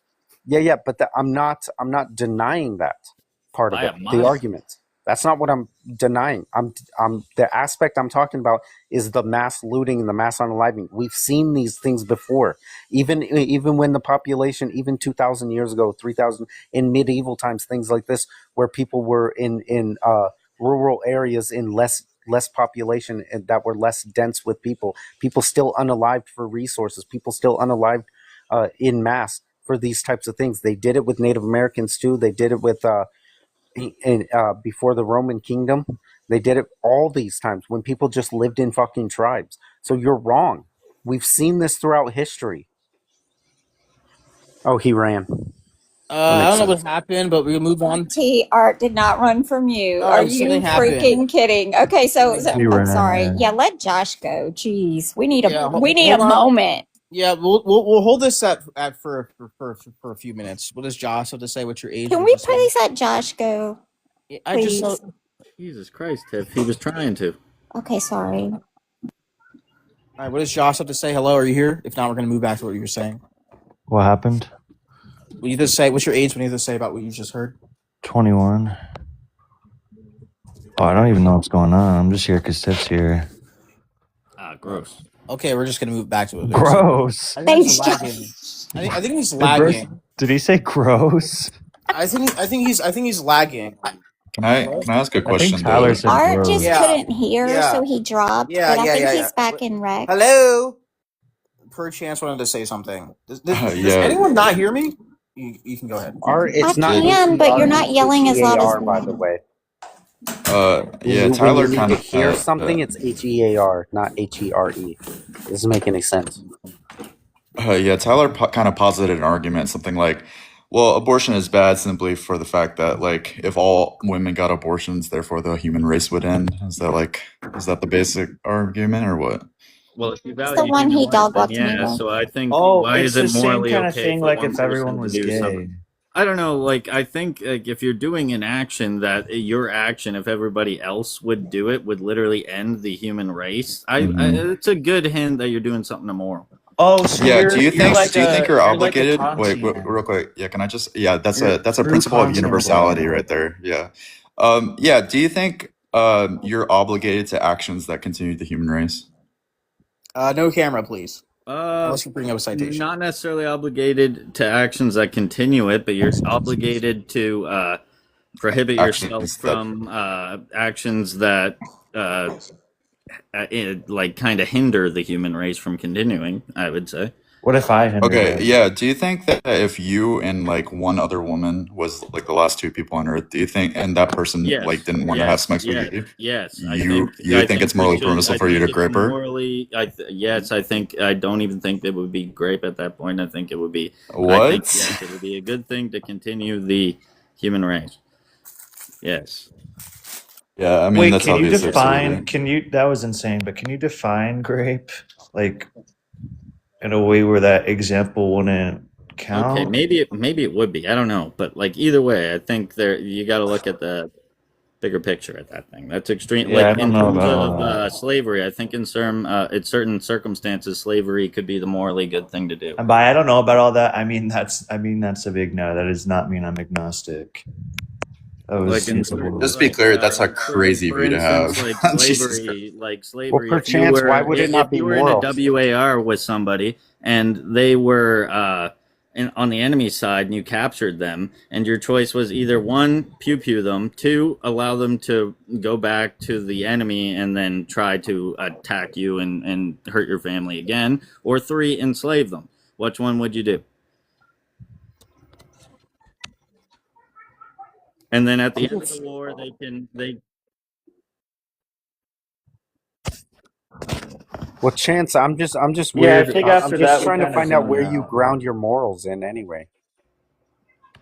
Yeah, but I'm not denying that part of by it. a The mile. argument. That's not what I'm denying. I'm the aspect I'm talking about is the mass looting and the mass unaliving. We've seen these things before. Even when the population, even 2,000 years ago, 3,000 in medieval times, things like this, where people were in rural areas in less population and that were less dense with people. People still unalived for resources. People still unalived in mass for these types of things. They did it with Native Americans too. They did it with before the Roman kingdom. They did it all these times when people just lived in fucking tribes. So you're wrong. We've seen this throughout history. Oh, he ran. I don't know what happened, but we'll move on. Art did not run from you. Are you Something happened. freaking kidding? Okay, so Something I'm sorry. happened. Yeah, let Josh go. Jeez, we need Yeah, a moment. Yeah, we'll hold this at for a few minutes. What does Josh have to say? What's your age? Can we please let Josh go? I just Please. Jesus Christ, Tiff. He was trying to. Okay, sorry. All right, what does Josh have to say? Hello, are you here? If not, we're gonna move back to what you were saying. What happened? What you just say? What's your age? What you have to say about what you just heard? 21. Oh, I don't even know what's going on. I'm just here because Tiff's here. Ah, gross. Okay, we're just gonna move back to it. Gross. I think he's lagging. I think he's lagging. Did he say gross? I think he's lagging. Can I ask a question? Tyler said Art gross. just Yeah. couldn't hear, Yeah. so he dropped. Yeah, but I yeah, think yeah, he's yeah. back in rec. Hello. Perchance wanted to say something. Does Yeah. anyone not hear me? You can go ahead. Art, it's I not can, but you're not yelling as loud as H-E-A-R, by the way. Yeah, When Tyler you need kind to of hear something, it's H-E-A-R, not H-E-R-E. Doesn't make any sense. Yeah, Tyler kind of posited an argument, something like, well, abortion is bad simply for the fact that, like, if all women got abortions, therefore the human race would end. Is that the basic argument or what? Well, if you It's value the one human he life, dog then walked me yeah. with. So I think Oh, why it's is it the same morally kind of okay thing for like one if everyone person was to do gay. something? I don't know. Like, I think if you're doing an action that your action, if everybody else would do it, would literally end the human race. It's a good hint that you're doing something immoral. Oh, so Yeah, you're do you think like you're like a obligated? Wait, Kantian. real quick. Yeah, can I just? Yeah, that's You're a true principle of Kantian universality about it. right there. Yeah. Yeah. Do you think you're obligated to actions that continue the human race? No camera, please. Unless you bring up a citation. Not necessarily obligated to actions that continue it, but you're obligated to prohibit yourself from actions that like kind of hinder the human race from continuing, I would say. What if I hinder Okay, it? yeah. Do you think that if you and like one other woman was like the last two people on Earth, do you think, and that person like didn't want to have sex with you? Yes. You think it's morally permissible for you to grape her? Morally, yes. I think I don't even think it would be grape at that point. I think it would be What? I think, yes, it would be a good thing to continue the human race. Yes. Yeah, I mean Wait, that's can you obviously define? absurd. Can you? That was insane. But can you define grape, like, in a way where that example wouldn't count? Okay, maybe it would be. I don't know, but like either way, I think you got to look at the bigger picture at that thing. That's extreme. Yeah, like I don't in know terms about of slavery, I think in certain circumstances, slavery could be the morally good thing to do. But I don't know about all that. I mean, that's a big no. That does not mean I'm agnostic. That was Just to be clear, that's a crazy view to have. Slavery, Well, perchance, why would it not be if you were moral? in a WAR with somebody and they were on the enemy side and you captured them, and your choice was either one, pew them, two, allow them to go back to the enemy and then try to attack you and hurt your family again, or three, enslave them. Which one would you do? And then at the end of the war, Well, Chance, I'm just Yeah, weird. I think I'm after just that, we trying to kinda find out zoned where you out. ground your morals in, anyway.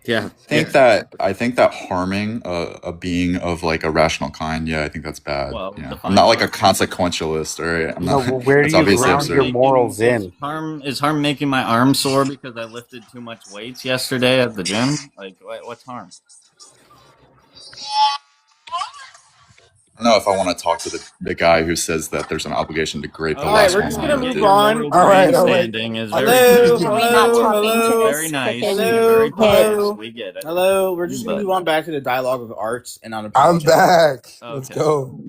Yeah, I think that harming a being of like a rational kind, yeah, I think that's bad. Well, yeah, define I'm not like a consequentialist, right? I'm No, not. well, where do It's you obviously ground your absurd. morals in? Is harm making my arm sore because I lifted too much weights yesterday at the gym? Like, what's harm? I don't know if I want to talk to the guy who says that there's an obligation to grape the All right, last we're one just on gonna Earth. move on. All right. Grandstanding is very Hello. very nice. Hello. Very Hello. we get it. Hello. We're just gonna But- move on back to the dialogue of arts and unapologetic. I'm back. Let's Okay. go.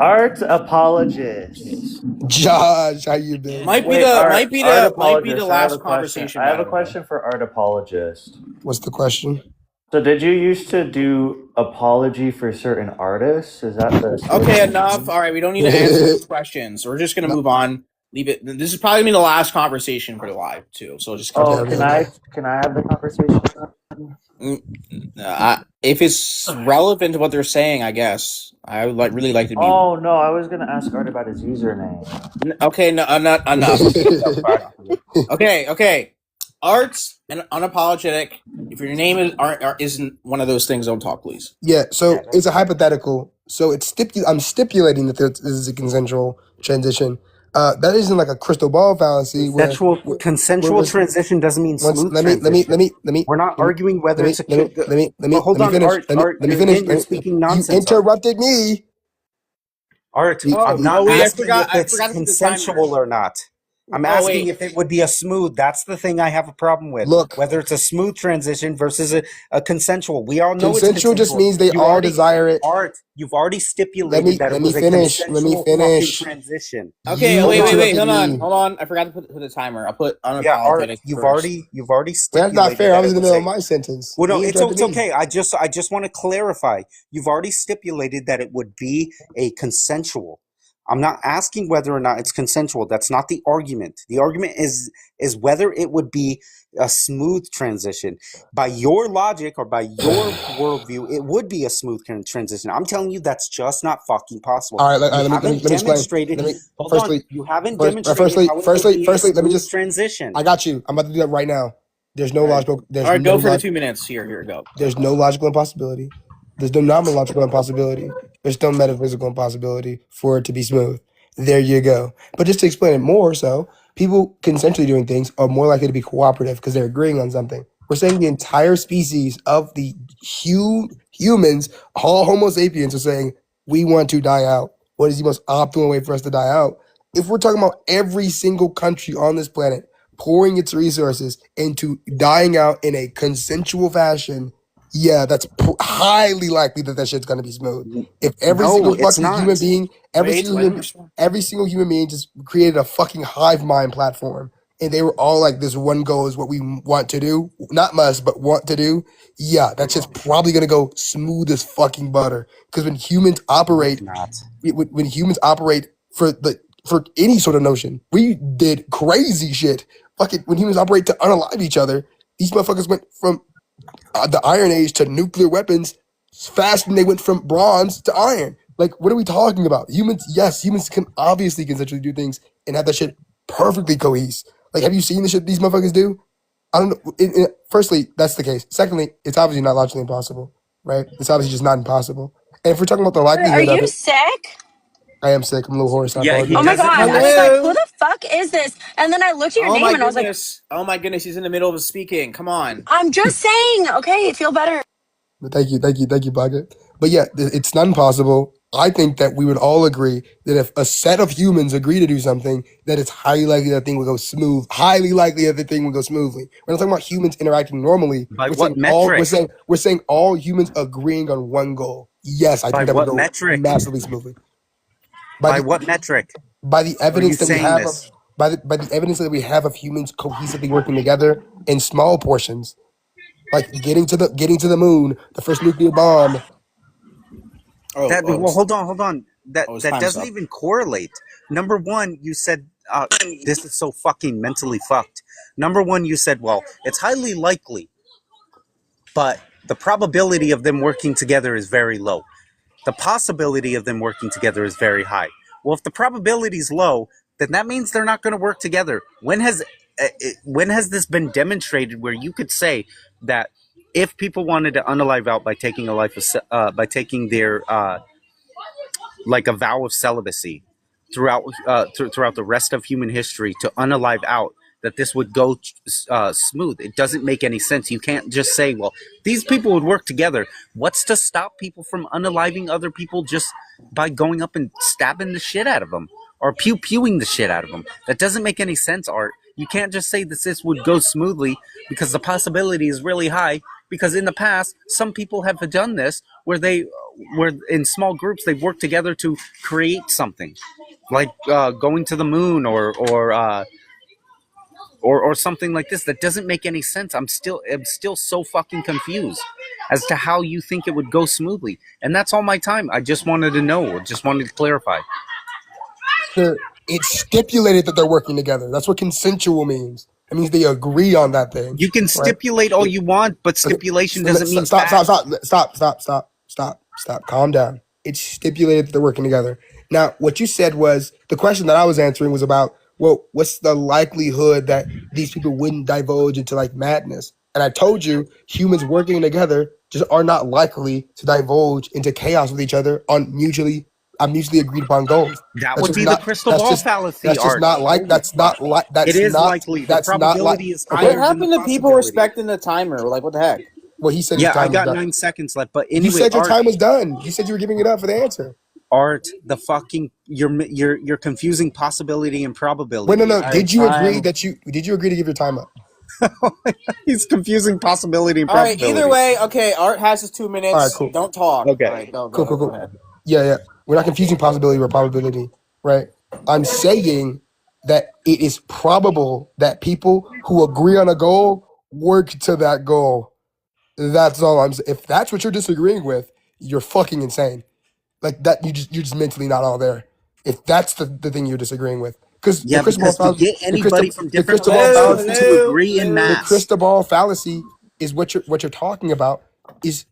Art apologist. Josh, how you been? Might be Wait, the art might be apologist, the I have last a question. conversation. I have by a the way. question for art apologist. What's the question? So, did you used to do apology for certain artists? Is that the Okay, enough. All right, we don't need to answer those questions. We're just gonna move on. Leave it. This is probably gonna be the last conversation for the live too. So just. Oh, can I have the conversation? If it's relevant to what they're saying, I guess I would really like to be. Oh no, I was gonna ask Art about his username. Okay, no, not enough. Okay. Arts and unapologetic. If your name isn't one of those things, don't talk, please. Yeah, so it's a hypothetical. So it's I'm stipulating that this is a consensual transition. That isn't like a crystal ball fallacy. Consensual transition doesn't mean smooth transition. Let me. We're not arguing whether it's a kid. Hold on, finish. Let me finish. You're speaking nonsense. You interrupted me. Art, I'm not asking if it's consensual or not. I'm asking if it would be a smooth. That's the thing I have a problem with. Look, whether it's a smooth transition versus a consensual. We all know consensual it's just means they all desire it. Art, you've already stipulated that it was a consensual fucking transition. Okay, wait. Hold on. I forgot to put the timer. I'll put unapologetic. Art, you've already stipulated. That's not fair. I was in the middle of my sentence. Well, no, it's okay. I just want to clarify. You've already stipulated that it would be a consensual. I'm not asking whether or not it's consensual. That's not the argument. The argument is whether it would be a smooth transition. By your logic or by your worldview, it would be a smooth transition. I'm telling you that's just not fucking possible. All right, let me explain. You haven't demonstrated how it would be a smooth transition. I got you. I'm about to do that right now. There's no logical. All right, go for the 2 minutes. Here, go. There's no logical impossibility. There's no non-logical impossibility. There's no metaphysical impossibility for it to be smooth. There you go. But just to explain it more so, people consensually doing things are more likely to be cooperative because they're agreeing on something. We're saying the entire species of the humans, all Homo sapiens, are saying, we want to die out. What is the most optimal way for us to die out? If we're talking about every single country on this planet pouring its resources into dying out in a consensual fashion, yeah, that's highly likely that shit's gonna be smooth. If every single fucking human being, every single human being just created a fucking hive mind platform and they were all like, this one goal is what we want to do. Not must, but want to do. Yeah, that's just probably going to go smooth as fucking butter. Because when humans operate, when humans operate for any sort of notion, we did crazy shit. Fucking when humans operate to unalive each other, these motherfuckers went from the Iron Age to nuclear weapons faster than they went from bronze to iron. Like, what are we talking about? Humans, yes, humans can obviously consensually do things and have that shit perfectly cohese. Like, have you seen the shit these motherfuckers do? I don't know. Firstly, that's the case. Secondly, it's obviously not logically impossible, right? It's obviously just not impossible. And if we're talking about the Are likelihood of you it, sick? I am sick. I'm a little hoarse. I Yeah, he Oh apologize. my doesn't god! I was like, Hello. who the fuck is this? And then I looked at your Oh name my and I was like, goodness. Oh my goodness. He's in the middle of speaking. Come on. I'm just saying. Okay, feel better. But thank you, Pocket. But yeah, it's not impossible. I think that we would all agree that if a set of humans agree to do something, that it's highly likely that thing will go smooth. Highly likely that the thing will go smoothly. We're not talking about humans interacting normally. By We're what saying all metric? we're saying all humans agreeing on one goal. Yes, I By think that would what go metric? massively smoothly. By what metric By the are you evidence that we saying have of this? by the evidence that we have of humans cohesively working together in small portions, like getting to the moon, the first nuclear bomb. Well, hold on. That his that time's doesn't up. even correlate. Number one, you said this is so fucking mentally fucked. Number one, you said, well, it's highly likely, but the probability of them working together is very low. The possibility of them working together is very high. Well, if the probability is low, then that means they're not going to work together. When has this been demonstrated where you could say that if people wanted to unalive out by taking a life of by taking their like a vow of celibacy throughout throughout the rest of human history to unalive out, that this would go smooth? It doesn't make any sense. You can't just say, well, these people would work together. What's to stop people from unaliving other people just by going up and stabbing the shit out of them or pew-pewing the shit out of them? That doesn't make any sense, Art. You can't just say that this would go smoothly because the possibility is really high, because in the past, some people have done this where in small groups, they've worked together to create something like going to the moon or something like this. That doesn't make any sense. I'm still so fucking confused as to how you think it would go smoothly. And that's all my time. I just wanted to know. Just wanted to clarify. It's stipulated that they're working together. That's what consensual means. It means they agree on that thing. You can stipulate all you want, but stipulation doesn't mean Stop. Calm down. It's stipulated that they're working together. Now, what you said was, the question that I was answering was about, well, what's the likelihood that these people wouldn't divulge into like madness? And I told you, humans working together just are not likely to divulge into chaos with each other on mutually agreed upon goals. That would be the crystal ball fallacy. That's just not like. That's not like. That's It is not likely. The That's not like. probability is What higher than happened the to people possibility. respecting the timer? Like, what the heck? Well, he said Yeah, his time I got was done. 9 seconds left. But anyway, You said your Art, time was done. You said you were giving it up for the answer. Art, the fucking you're confusing possibility and probability. Wait, no. Did you agree Time. did you agree to give your time up? He's confusing possibility and All right. probability. Either way, okay. Art has his 2 minutes. All right, cool. Don't talk. Okay. All right, go Cool. ahead. Yeah. We're not confusing possibility with probability, right? I'm saying that it is probable that people who agree on a goal work to that goal. That's all I'm saying. If that's what you're disagreeing with, you're fucking insane. Like that, you're just mentally not all there. If that's the thing you're disagreeing with, because Yeah, because to get anybody from different crystal ball backgrounds fallacy, to agree in the mass. crystal ball fallacy is what you're talking about is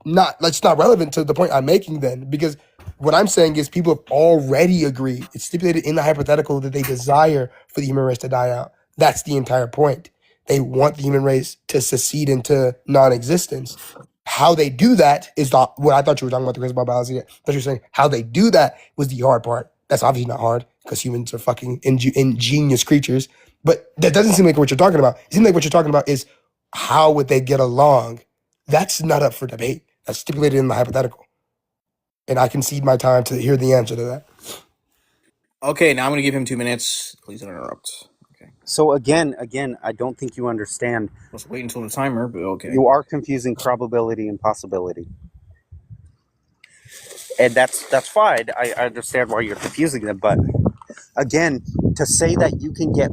not relevant to the point I'm making then, because what I'm saying is people have already agreed. It's stipulated in the hypothetical that they desire for the human race to die out. That's the entire point. They want the human race to secede into non-existence. How they do that is not what I thought you were talking about, the crystal ball fallacy. I thought you were saying how they do that was the hard part. That's obviously not hard because humans are fucking ingenious creatures. But that doesn't seem like what you're talking about. It seems like what you're talking about is how would they get along? That's not up for debate. That's stipulated in the hypothetical. And I concede my time to hear the answer to that. Okay, now I'm going to give him 2 minutes. Please don't interrupt. So again, I don't think you understand. Let's wait until the timer, but okay. You are confusing probability and possibility. And that's fine. I understand why you're confusing them, but again, to say that you can get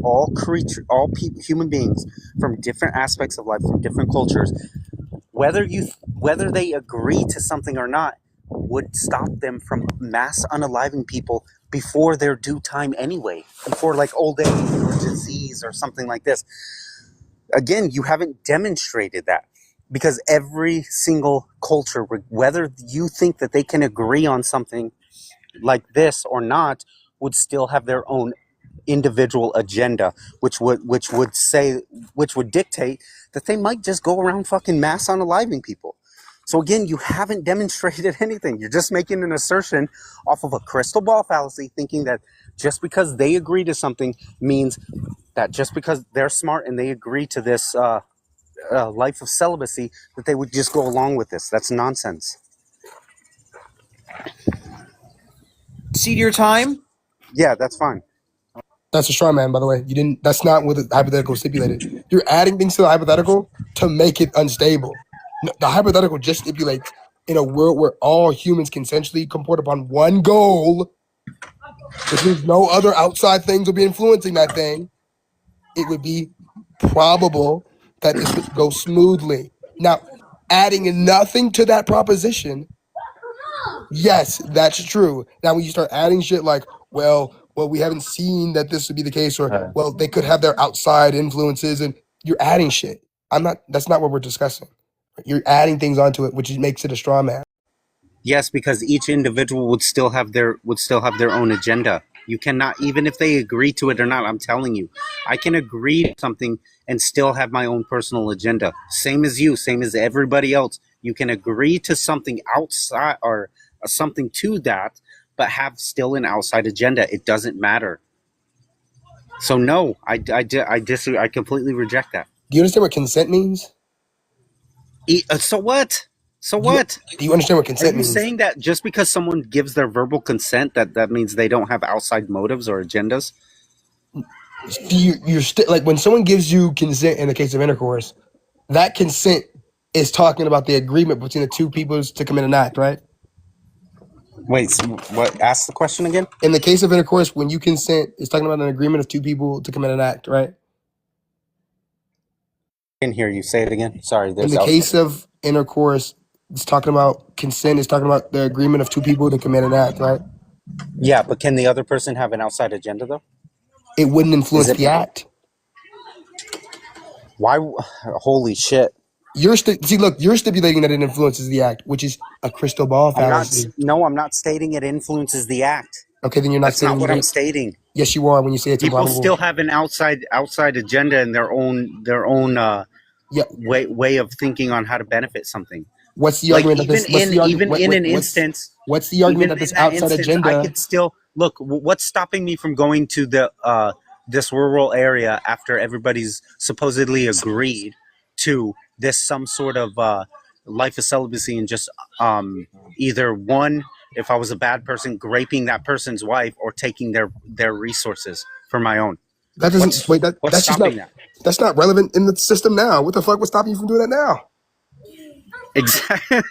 human beings from different aspects of life, from different cultures, whether they agree to something or not, would stop them from mass unaliving people before their due time anyway, before like old age or disease or something like this. Again, you haven't demonstrated that, because every single culture, whether you think that they can agree on something like this or not, would still have their own individual agenda, which would dictate that they might just go around fucking mass unaliving people. So again, you haven't demonstrated anything. You're just making an assertion off of a crystal ball fallacy, thinking that just because they agree to something means that just because they're smart and they agree to this life of celibacy, that they would just go along with this. That's nonsense. See your time? Yeah, that's fine. That's a straw man, by the way. You didn't. That's not what the hypothetical stipulated. You're adding things to the hypothetical to make it unstable. No, the hypothetical just stipulates in a world where all humans consensually comport upon one goal, which means no other outside things will be influencing that thing. It would be probable that this would go smoothly. Now, adding nothing to that proposition, yes, that's true. Now, when you start adding shit like, well, we haven't seen that this would be the case, or well, they could have their outside influences, and you're adding shit. That's not what we're discussing. You're adding things onto it, which makes it a straw man. Yes, because each individual would still have their own agenda. You cannot, even if they agree to it or not. I'm telling you, I can agree to something and still have my own personal agenda. Same as you, same as everybody else. You can agree to something outside or something to that, but have still an outside agenda. It doesn't matter. So no, I disagree. I completely reject that. Do you understand what consent means? So what? So what? Do you understand what consent Are you means? saying that just because someone gives their verbal consent, that means they don't have outside motives or agendas? You're like when someone gives you consent in the case of intercourse, that consent is talking about the agreement between the two peoples to commit an act, right? Wait, so what? Ask the question again. In the case of intercourse, when you consent, it's talking about an agreement of two people to commit an act, right? I didn't hear you. Say it again. Sorry. In the case of intercourse, it's talking about consent. It's talking about the agreement of two people to commit an act, right? Yeah, but can the other person have an outside agenda though? It wouldn't influence the act. Why? Holy shit! You're stipulating that it influences the act, which is a crystal ball fallacy. I'm not stating it influences the act. Okay, then you're not. That's not what I'm stating. Yes, you are when you say it's People improbable. still have an outside agenda and their own way of thinking on how to benefit something. What's the argument that this? What's the argument that this outside agenda? I could still look. What's stopping me from going to the this rural area after everybody's supposedly agreed to this some sort of life of celibacy and just either one, if I was a bad person, graping that person's wife or taking their resources for my own. That doesn't wait. That's just not. That's not relevant in the system now. What the fuck would stop you from doing that now? Exactly.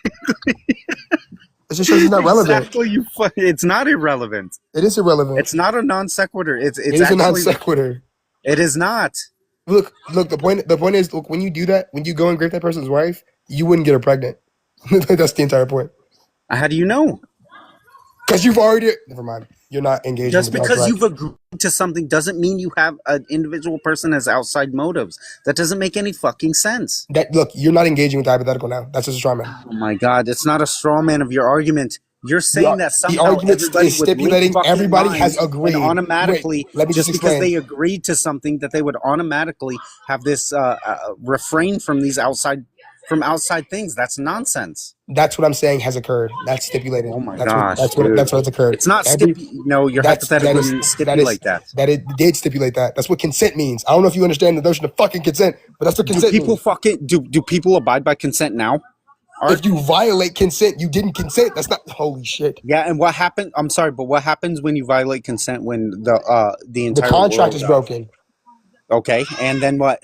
It just shows it's not relevant. Exactly. It's not irrelevant. It is irrelevant. It's not a non sequitur. It is a non sequitur. It is not. Look. The point is, look, when you do that, when you go and grape that person's wife, you wouldn't get her pregnant. That's the entire point. How do you know? Because you've already. Never mind. You're not engaged. Just because you've agreed to something doesn't mean you have an individual person as outside motives. That doesn't make any fucking sense. Look, you're not engaging with the hypothetical now. That's just a straw man. Oh my god, it's not a straw man of your argument. You're saying that somehow the argument everybody is stipulating everybody has agreed. Automatically, let me just explain. because they agreed to something, that they would automatically have this refrain from these outside things. That's nonsense. That's what I'm saying has occurred. That's stipulated. Oh my gosh, that's what's occurred. It's not your hypothetical didn't stipulate that. That it did stipulate that. That's what consent means. I don't know if you understand the notion of fucking consent, but that's what consent means. Do people abide by consent now? If you violate consent, you didn't consent. That's not holy shit. Yeah, and what happened? I'm sorry, but what happens when you violate consent when the entire contract is world broken? Okay, and then what?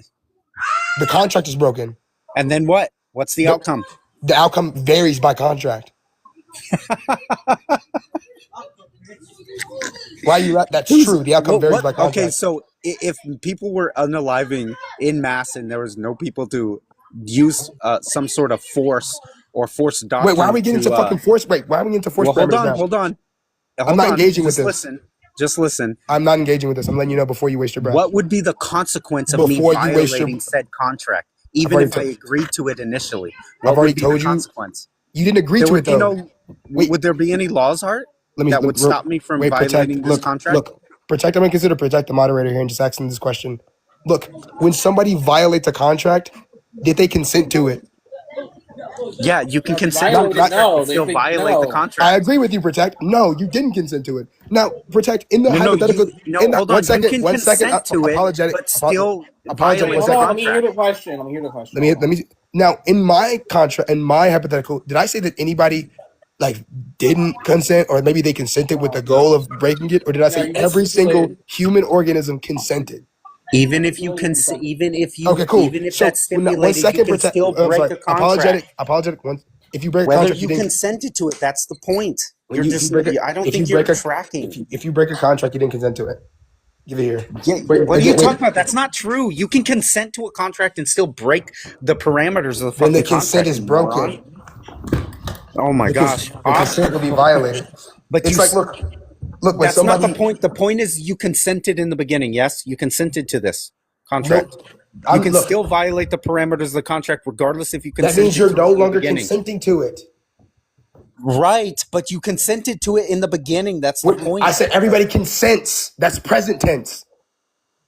The contract is broken. And then what? What's the outcome? The outcome varies by contract. Why you? That's true. The outcome varies by contract. Okay, so if people were unaliving in mass and there was no people to use some sort of force or force doctrine. Wait, why are we getting to fucking force? Wait, why are we getting to force? Well, parameters hold on. I'm not engaging with this. Just listen. I'm not engaging with this. I'm letting you know before you waste your breath. What would be the consequence of me violating said contract, even if I agreed to it initially? I've already told you. You didn't agree to it, though. Would there be any laws, Art, that would stop me from violating this contract? Look, protect. I'm going to consider protect the moderator here and just asking this question. Look, when somebody violates a contract, did they consent to it? Yeah, you can consent to it and still violate the contract. I agree with you, Protect. No, you didn't consent to it. Now, Protect, in the hypothetical... hold on. You can consent to it, but still violate the contract. Let me hear the question. Let me... Now, in my contract, in my hypothetical, did I say that anybody didn't consent, or maybe they consented with the goal of breaking it, or did I say every single human organism consented? Even if you consent, okay, cool. Even if that's stipulated, one second, you can still break a contract. Apologetic. If you break a Whether contract, you consented to it, that's the point. I don't think you're tracking. If you break a contract, you didn't consent to it. Give it here. What are you talking about? That's not true. You can consent to a contract and still break the parameters of the fucking contract. When the consent is broken. Oh my gosh. The consent will be violated. But it's look, that's not the point. The point is you consented in the beginning. Yes, you consented to this contract. You can still violate the parameters of the contract regardless if you consent. That means you're no longer consenting to it. Right, but you consented to it in the beginning. That's the point. I said everybody consents. That's present tense.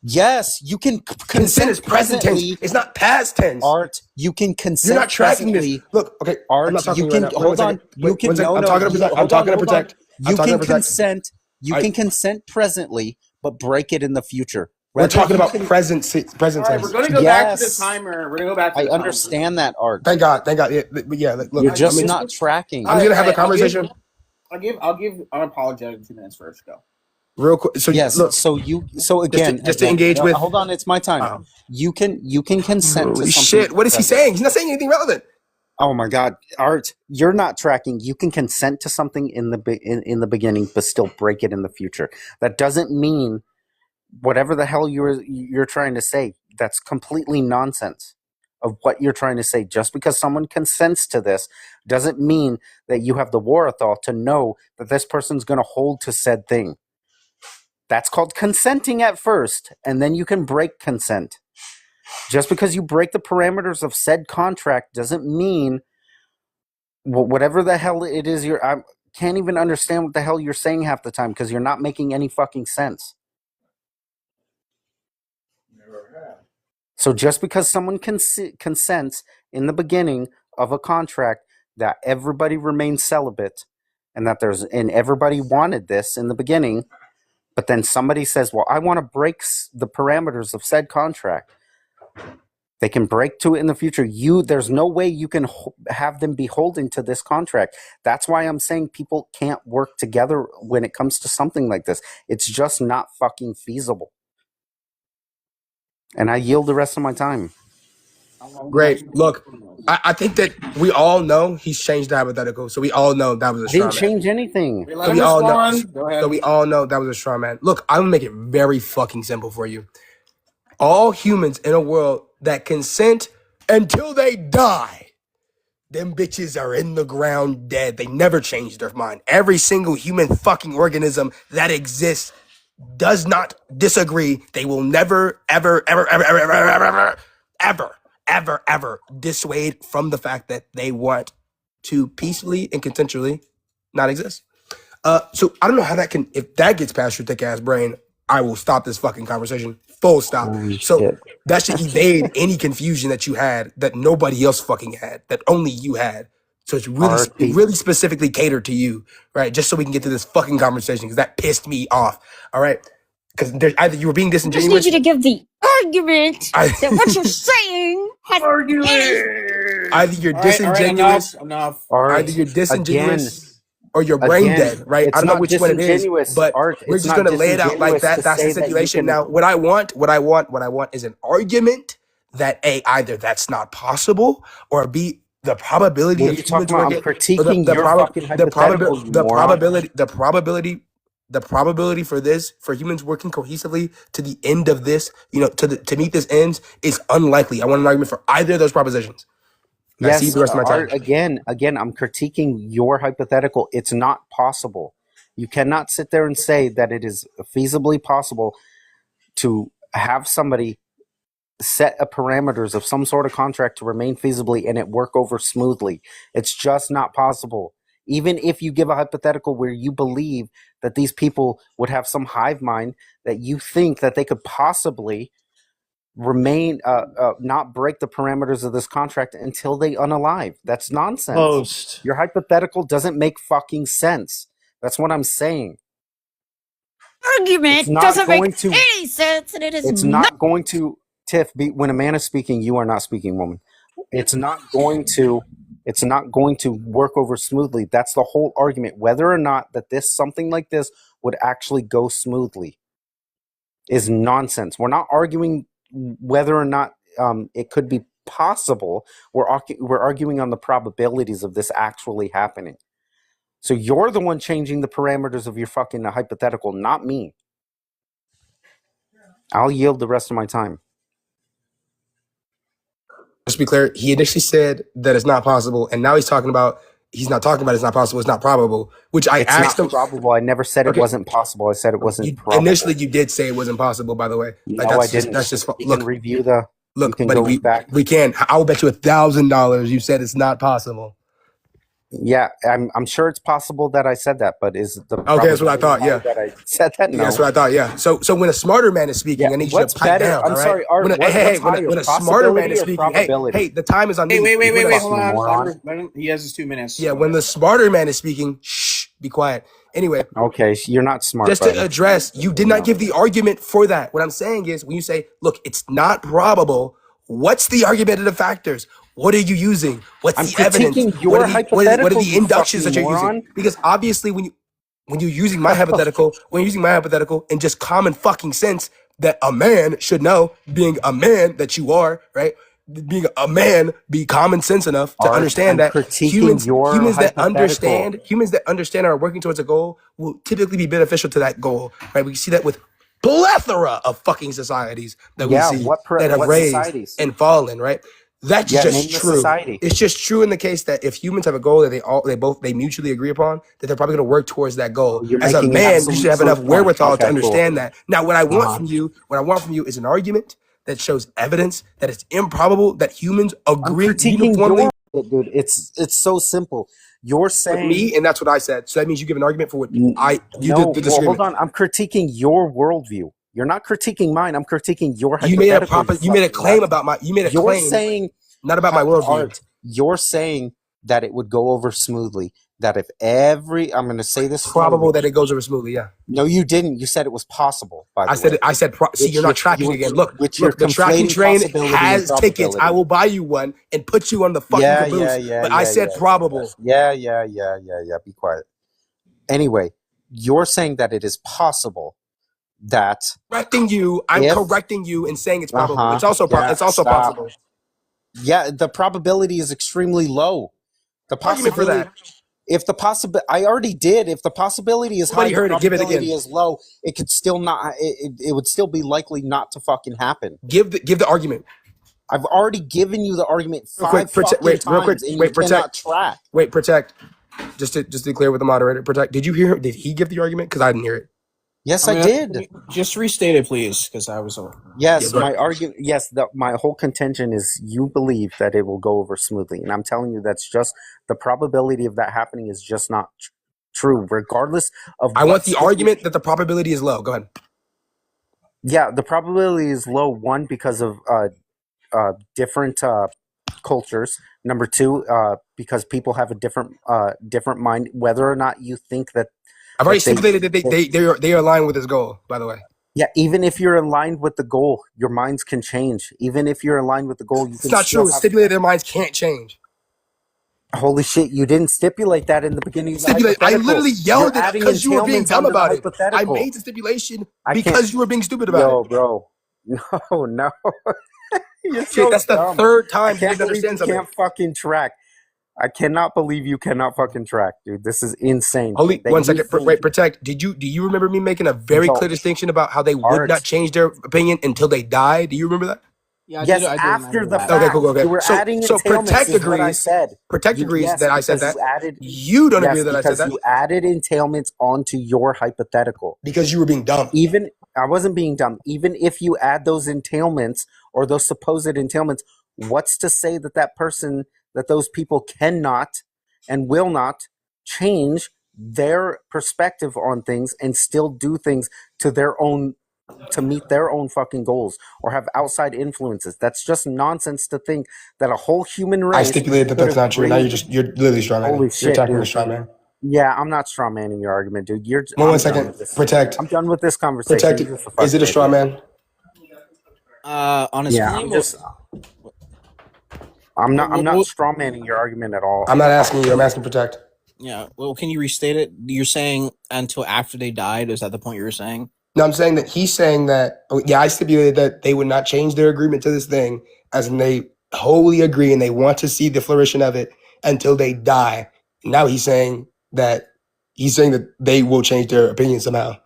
Yes, you can consent is present tense. It's not past tense. Art, you can consent. You're not tracking this. Look, okay. Art, I'm not talking you can right now. hold on. You can I'm talking to protect. You can consent. You can consent presently, but break it in the future. We're talking about present tense. All right, we're going to go back to the timer. We're going to go back to the timer. I understand that, Art. Thank God. Yeah, look, you're just not tracking. I'm going to have a conversation. I'll give unapologetic 2 minutes first. Go. Real quick. So yes. Look, so again, just to engage with. Hold on, it's my time. You can consent to something. Shit! What is he saying? He's not saying anything relevant. Oh my God, Art, you're not tracking. You can consent to something in the beginning, but still break it in the future. That doesn't mean whatever the hell you're trying to say. That's completely nonsense of what you're trying to say. Just because someone consents to this doesn't mean that you have the wherewithal to know that this person's going to hold to said thing. That's called consenting at first, and then you can break consent. Just because you break the parameters of said contract doesn't mean whatever the hell it is I can't even understand what the hell you're saying half the time because you're not making any fucking sense. So just because someone consents in the beginning of a contract that everybody remains celibate and that and everybody wanted this in the beginning, but then somebody says, well, I want to break the parameters of said contract. They can break to it in the future. There's no way you can have them beholden to this contract. That's why I'm saying people can't work together when it comes to something like this. It's just not fucking feasible. And I yield the rest of my time. Great. Look, I think that we all know he's changed the hypothetical, so we all know that was a straw man. Didn't change anything. So we all know that was a straw man. Look, I'm gonna make it very fucking simple for you. All humans in a world that consent until they die, them bitches are in the ground dead. They never change their mind. Every single human fucking organism that exists does not disagree. They will never, ever dissuade from the fact that they want to peacefully and consensually not exist. So I don't know how that can, if that gets past your thick ass brain, I will stop this fucking conversation. Full stop. So that should evade any confusion that you had that nobody else fucking had, that only you had. So it's really specifically catered to you, right? Just so we can get to this fucking conversation because that pissed me off. All right, because either you were being disingenuous. I just need you to give the argument that what you're saying has either you're disingenuous, either you're disingenuous, or you're brain dead, right? I don't know which one it is, but we're just gonna lay it out like that. That's the situation. Now, what I want is an argument that A, either that's not possible, or B, the probability of humans working, the probability the probability for this, for humans working cohesively to the end of this, to meet this ends is unlikely. I want an argument for either of those propositions. And I see Yes, the rest of my time. again, I'm critiquing your hypothetical. It's not possible. You cannot sit there and say that it is feasibly possible to have somebody set a parameters of some sort of contract to remain feasibly and it work over smoothly. It's just not possible. Even if you give a hypothetical where you believe that these people would have some hive mind that you think that they could possibly remain not break the parameters of this contract until they unalive. That's nonsense. Post. Your hypothetical doesn't make fucking sense. That's what I'm saying. Argument doesn't make any sense, and it is It's not going to, Tiff, when a man is speaking, you are not speaking, woman. It's not going to work over smoothly. That's the whole argument. Whether or not that something like this would actually go smoothly is nonsense. We're not arguing whether or not it could be possible. We're arguing on the probabilities of this actually happening. So you're the one changing the parameters of your fucking hypothetical, not me. I'll yield the rest of my time. Just to be clear, he initially said that it's not possible, and now he's not talking about it's not possible, it's not probable, which I asked him. It's not probable. I never said it wasn't possible. I said it wasn't probable. Initially, you did say it wasn't possible, by the way. No, I didn't. That's just You can review the... Look, can buddy, go back. we can. I will bet you $1,000 you said it's not possible. Yeah, I'm sure it's possible that I said that, but is the... Okay, that's what I thought, yeah. That I said that? No. Yeah, that's what I thought, yeah. So when a smarter man is speaking, I need you to pipe down, all right? Sorry, When a smarter man is speaking, hey, the time is on me. Wait, hold on. Let him, he has his 2 minutes. Yeah, when the smarter man is speaking, shh, be quiet. Anyway. Okay, you're not smart. Just to address, you did not give the argument for that. What I'm saying is, when you say, look, it's not probable, what's the argumentative factors? What are you using? What's the evidence? What are the inductions that you're using? Because obviously, when you're using my hypothetical, and just common fucking sense that a man should know, being a man that you are, right? Being a man, be common sense enough to understand that humans that understand and are working towards a goal will typically be beneficial to that goal, right? We see that with plethora of fucking societies that we see that have raised and fallen, right? That's just true. It's just true in the case that if humans have a goal that they mutually agree upon, that they're probably going to work towards that goal. As a man, you should have enough wherewithal to understand that. Now, what I want from you is an argument that shows evidence that it's improbable that humans agree uniformly. Dude, it's so simple. You're saying with me, and that's what I said. So that means you give an argument for what did the disagreement. Well, hold on. I'm critiquing your worldview. You're not critiquing mine. I'm critiquing your hypothetical. You made a claim about my. You're saying not about my worldview. You're saying that it would go over smoothly. That if I'm going to say this, probable that it goes over smoothly. Yeah. No, you didn't. You said it was possible. By the way. I said. See, you're not tracking again. Look, the tracking train has tickets. I will buy you one and put you on the fucking caboose. But I said probable. Yeah. Be quiet. Anyway, you're saying that it is possible. That correcting you, I'm correcting you and saying it's probable. It's also possible. Yeah, the probability is extremely low. The possibility for that. If the possibility, I already did. If the possibility is high, the probability is low. It could still not. It would still be likely not to fucking happen. Give the argument. I've already given you the argument five times. Protect. Just to be clear with the moderator, Protect. Did you hear him? Did he give the argument? Because I didn't hear it. Yes, I did. Just restate it, please, because I was. Yes, my argument. Yes, my whole contention is you believe that it will go over smoothly, and I'm telling you that's just the probability of that happening is just not true, regardless of. I want the argument that the probability is low. Go ahead. Yeah, the probability is low. One, because of different cultures. Number two, because people have a different mind. Whether or not you think that. I've already stipulated that they are aligned with this goal, by the way. Yeah, even if you're aligned with the goal, your minds can change. Even if you're aligned with the goal, you can. It's not true. Stipulated their minds can't change. Holy shit! You didn't stipulate that in the beginning. I literally yelled it because you were being dumb about it. I made the stipulation because you were being stupid about it. Bro. No. That's the third time you didn't understand something. Can't fucking track. I cannot believe you cannot fucking track, dude. This is insane. Only That one you second. think Wait, protect. Do you remember me making a very clear so distinction about how they would art. not change their opinion until they die? Do you remember that? Yeah, Yes, I did after remember the that. Okay, fact. cool. Okay. You were adding So entailments protect is what I agrees. said. Protect agrees Yes, that I said because that. you added You don't agree yes, that I said because that you added entailments onto your hypothetical. because you were being dumb. Even I wasn't being dumb. Even if you add those entailments or those supposed entailments, what's to say that those people cannot and will not change their perspective on things and still do things to meet their own fucking goals or have outside influences? That's just nonsense to think that a whole human I race stipulated that could that's not true. Now agree. you're literally straw Holy manning. You're shit, attacking the dude. straw man. Yeah, I'm not straw manning your argument, dude. One I'm done second. with this. Protect. I'm done with this conversation. Protect. You're just a Is it a fucking straw idiot. man? On his Yeah, claim, I'm not well, straw manning your argument at all. I'm not asking you. I'm asking protect. yeah. Well, can you restate it? You're saying until after they died. Is that the point you were saying? No, I'm saying that he's saying that. Yeah, I stipulated that they would not change their agreement to this thing, as in they wholly agree and they want to see the flourishing of it until they die. Now he's saying that they will change their opinion somehow.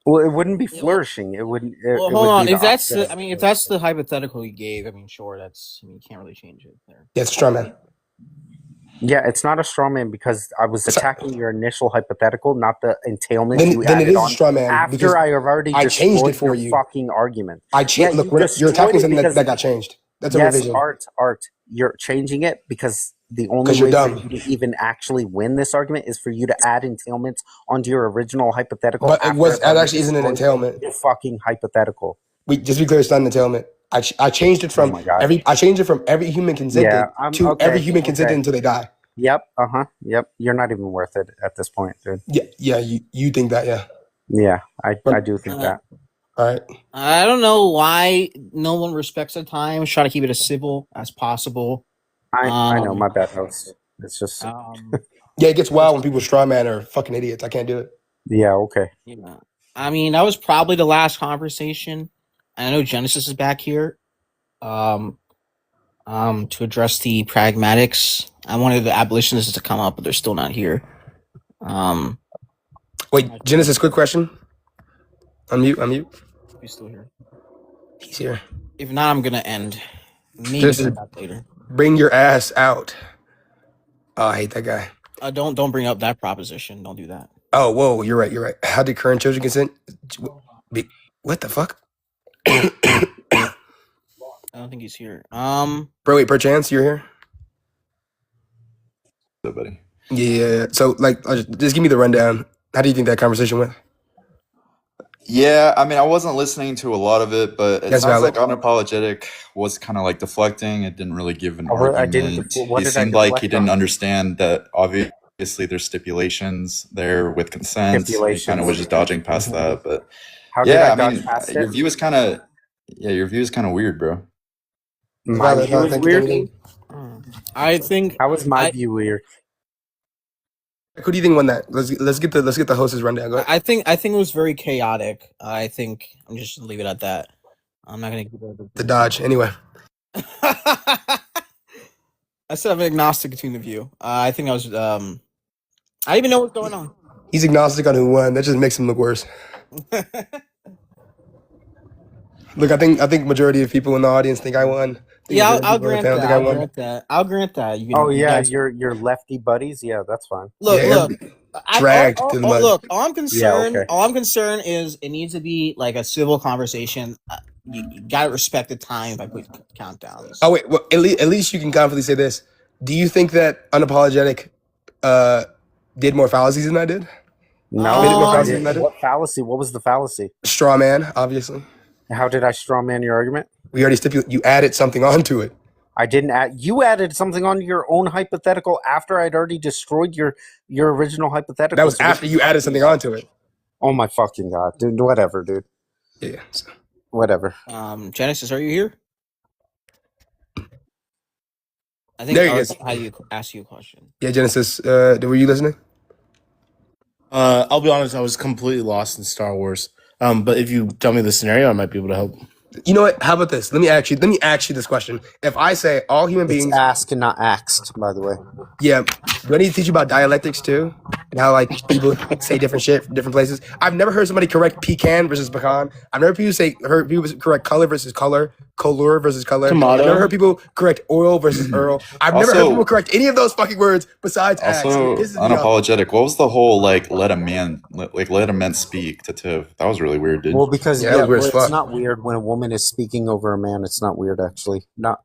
Well, it wouldn't be flourishing. It wouldn't. Well, It hold would on. be If the that's opposite. if that's the hypothetical you gave, I mean, sure, you can't really change it there. Yeah, it's a straw man. Yeah, it's not a straw man because I was attacking your initial hypothetical, not the entailment Then you it added is a on straw man because after I have already I changed it destroyed for your you. fucking argument. I Yeah, changed. Look, you you're destroyed attacking it something because that got changed. That's a yes, revision. art. You're changing it because the only Because you're way for dumb. you to even actually win this argument is for you to add entailments onto your original hypothetical. But after that I've actually isn't an destroyed entailment. your fucking hypothetical. Just be clear, it's not an entailment. I changed it Oh from my god. every human consented Yeah, I'm to okay. every human consented Okay. until they die. Yep. Yep. You're not even worth it at this point, dude. Yeah. You think that? Yeah. Yeah, I do think that. All right. I don't know why no one respects the time. Try to keep it as civil as possible. I know, my bad, host. It's just Yeah, it gets wild when people straw man are fucking idiots. I can't do it. yeah, okay. Yeah. I mean, that was probably the last conversation. I know Genesis is back here. To address the pragmatics. I wanted the abolitionists to come up, but they're still not here. Wait, Genesis, quick question. Unmute. He's still here. He's here. If not, I'm gonna end. Maybe Genesis, come back later. bring your ass out. Oh, I hate that guy. Don't bring up that proposition. Don't do that. Oh, whoa, you're right. How did current children consent? What the fuck? I don't think he's here. Bro, wait, perchance you're here? Buddy. Yeah. So, just give me the rundown. How do you think that conversation went? Yeah, I mean, I wasn't listening to a lot of it, but it That's sounds valid. like Unapologetic was kind of like deflecting. It didn't really give an I didn't. argument. What He did I seemed like he deflect didn't on? understand that obviously there's stipulations there with consent. He kind of Stipulations. was just dodging past that. But How did yeah, I I dodge mean, past your it? view is kind of weird, bro. My Valid. view is Thank you, weird. Dominique. I think. How is my view weird? Who do you think won that? Let's get the host's rundown. Go ahead. I think it was very chaotic. I think I'm just gonna leave it at that. I'm not gonna give it The dodge. Anyway. I said I'm agnostic between the view. I think I was. I didn't even know what's going on. He's agnostic on who won. That just makes him look worse. Look, I think majority of people in the audience think I won. Yeah, I'll People in the grant panel that. think I I'll won. grant that. I'll grant that. You Oh you yeah, guys- your lefty buddies. Yeah, that's fine. Look, Yeah, look. dragged to the mud. Look, all I'm concerned. okay. All I'm concerned is it needs to be like a civil conversation. You gotta respect the time if I put countdowns. Oh wait, well, at least you can confidently say this. Do you think that Unapologetic did more fallacies than I did? No, Made it more I fallacies didn't. than I did? What fallacy? What was the fallacy? Straw man, obviously. How did I strawman your argument? We already stipulated you added something onto it. I didn't add. You added something on your own hypothetical after I'd already destroyed your original hypothetical. That was So what after the you fuck added is something that? onto it. Oh my fucking god, dude! Whatever, dude. Yeah. So. Whatever. Genesis, are you here? I think There he I is. had you ask you a question. Yeah, Genesis, were you listening? I'll be honest, I was completely lost in Star Wars. But if you tell me the scenario, I might be able to help. You know what? How about this? Let me ask you this question. If I say all human It's beings, asked and not axed, by the way. yeah, do I need to teach you about dialectics too? And how like people say different shit from different places? I've never heard somebody correct pecan versus pecan. I've never heard people correct color versus color, color versus color. I've never Tomato. heard people correct oil versus earl. I've never heard Also- people correct any of those fucking words besides axe. Also, This is me off. unapologetic. What was the whole like let a man speak to Tiv? That was really weird, dude. Well, because Yeah, that was weird as it's fuck. not weird when a woman is speaking over a man. It's not weird, actually. Not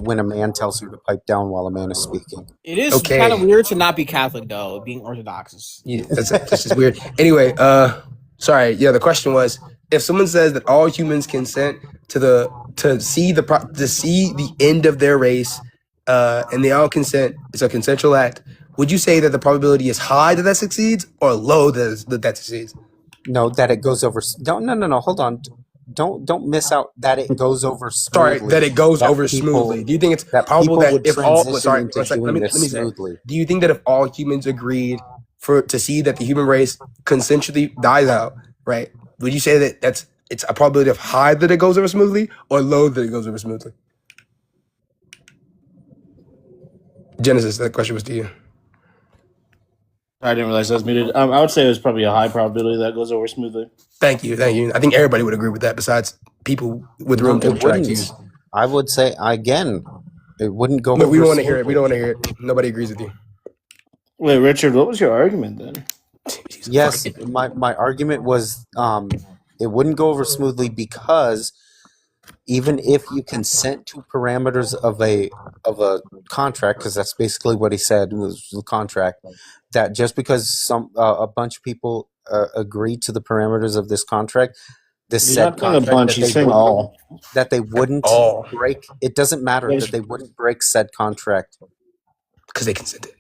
when a man tells her to pipe down while a man is speaking. It is Okay. kind of weird to not be Catholic though. Being Orthodox is. Yeah, that's just weird. Anyway, sorry. Yeah, the question was if someone says that all humans consent to see the end of their race, and they all consent, it's a consensual act. Would you say that the probability is high that succeeds or low that succeeds? No, that it goes over. No. Hold on. Don't miss out that it goes over smoothly. Sorry, that it goes over people- smoothly. Do you think it's that probable people that would if all transition sorry, into one sec, let me doing say, this smoothly? do you think that if all humans agreed to see that the human race consensually dies out, right? Would you say that it's a probability of high that it goes over smoothly or low that it goes over smoothly? Genesis, that question was to you. I didn't realize I was muted. I would say there's probably a high probability that goes over smoothly. Thank you. I think everybody would agree with that besides people with room No, it temperature wouldn't. IQs. I would say again, it wouldn't go. But we over don't want to hear it. smoothly. We don't want to hear it. Nobody agrees with you. Wait, Richard, what was your argument then? Yes, my argument was it wouldn't go over smoothly because even if you consent to parameters of a contract, because that's basically what he said was the contract, that just because a bunch of people agree to the parameters of this contract, this He's said not saying a contract bunch, that he's they saying wouldn't- all. that they wouldn't All. break. It doesn't matter that they wouldn't break said contract. Because they consented.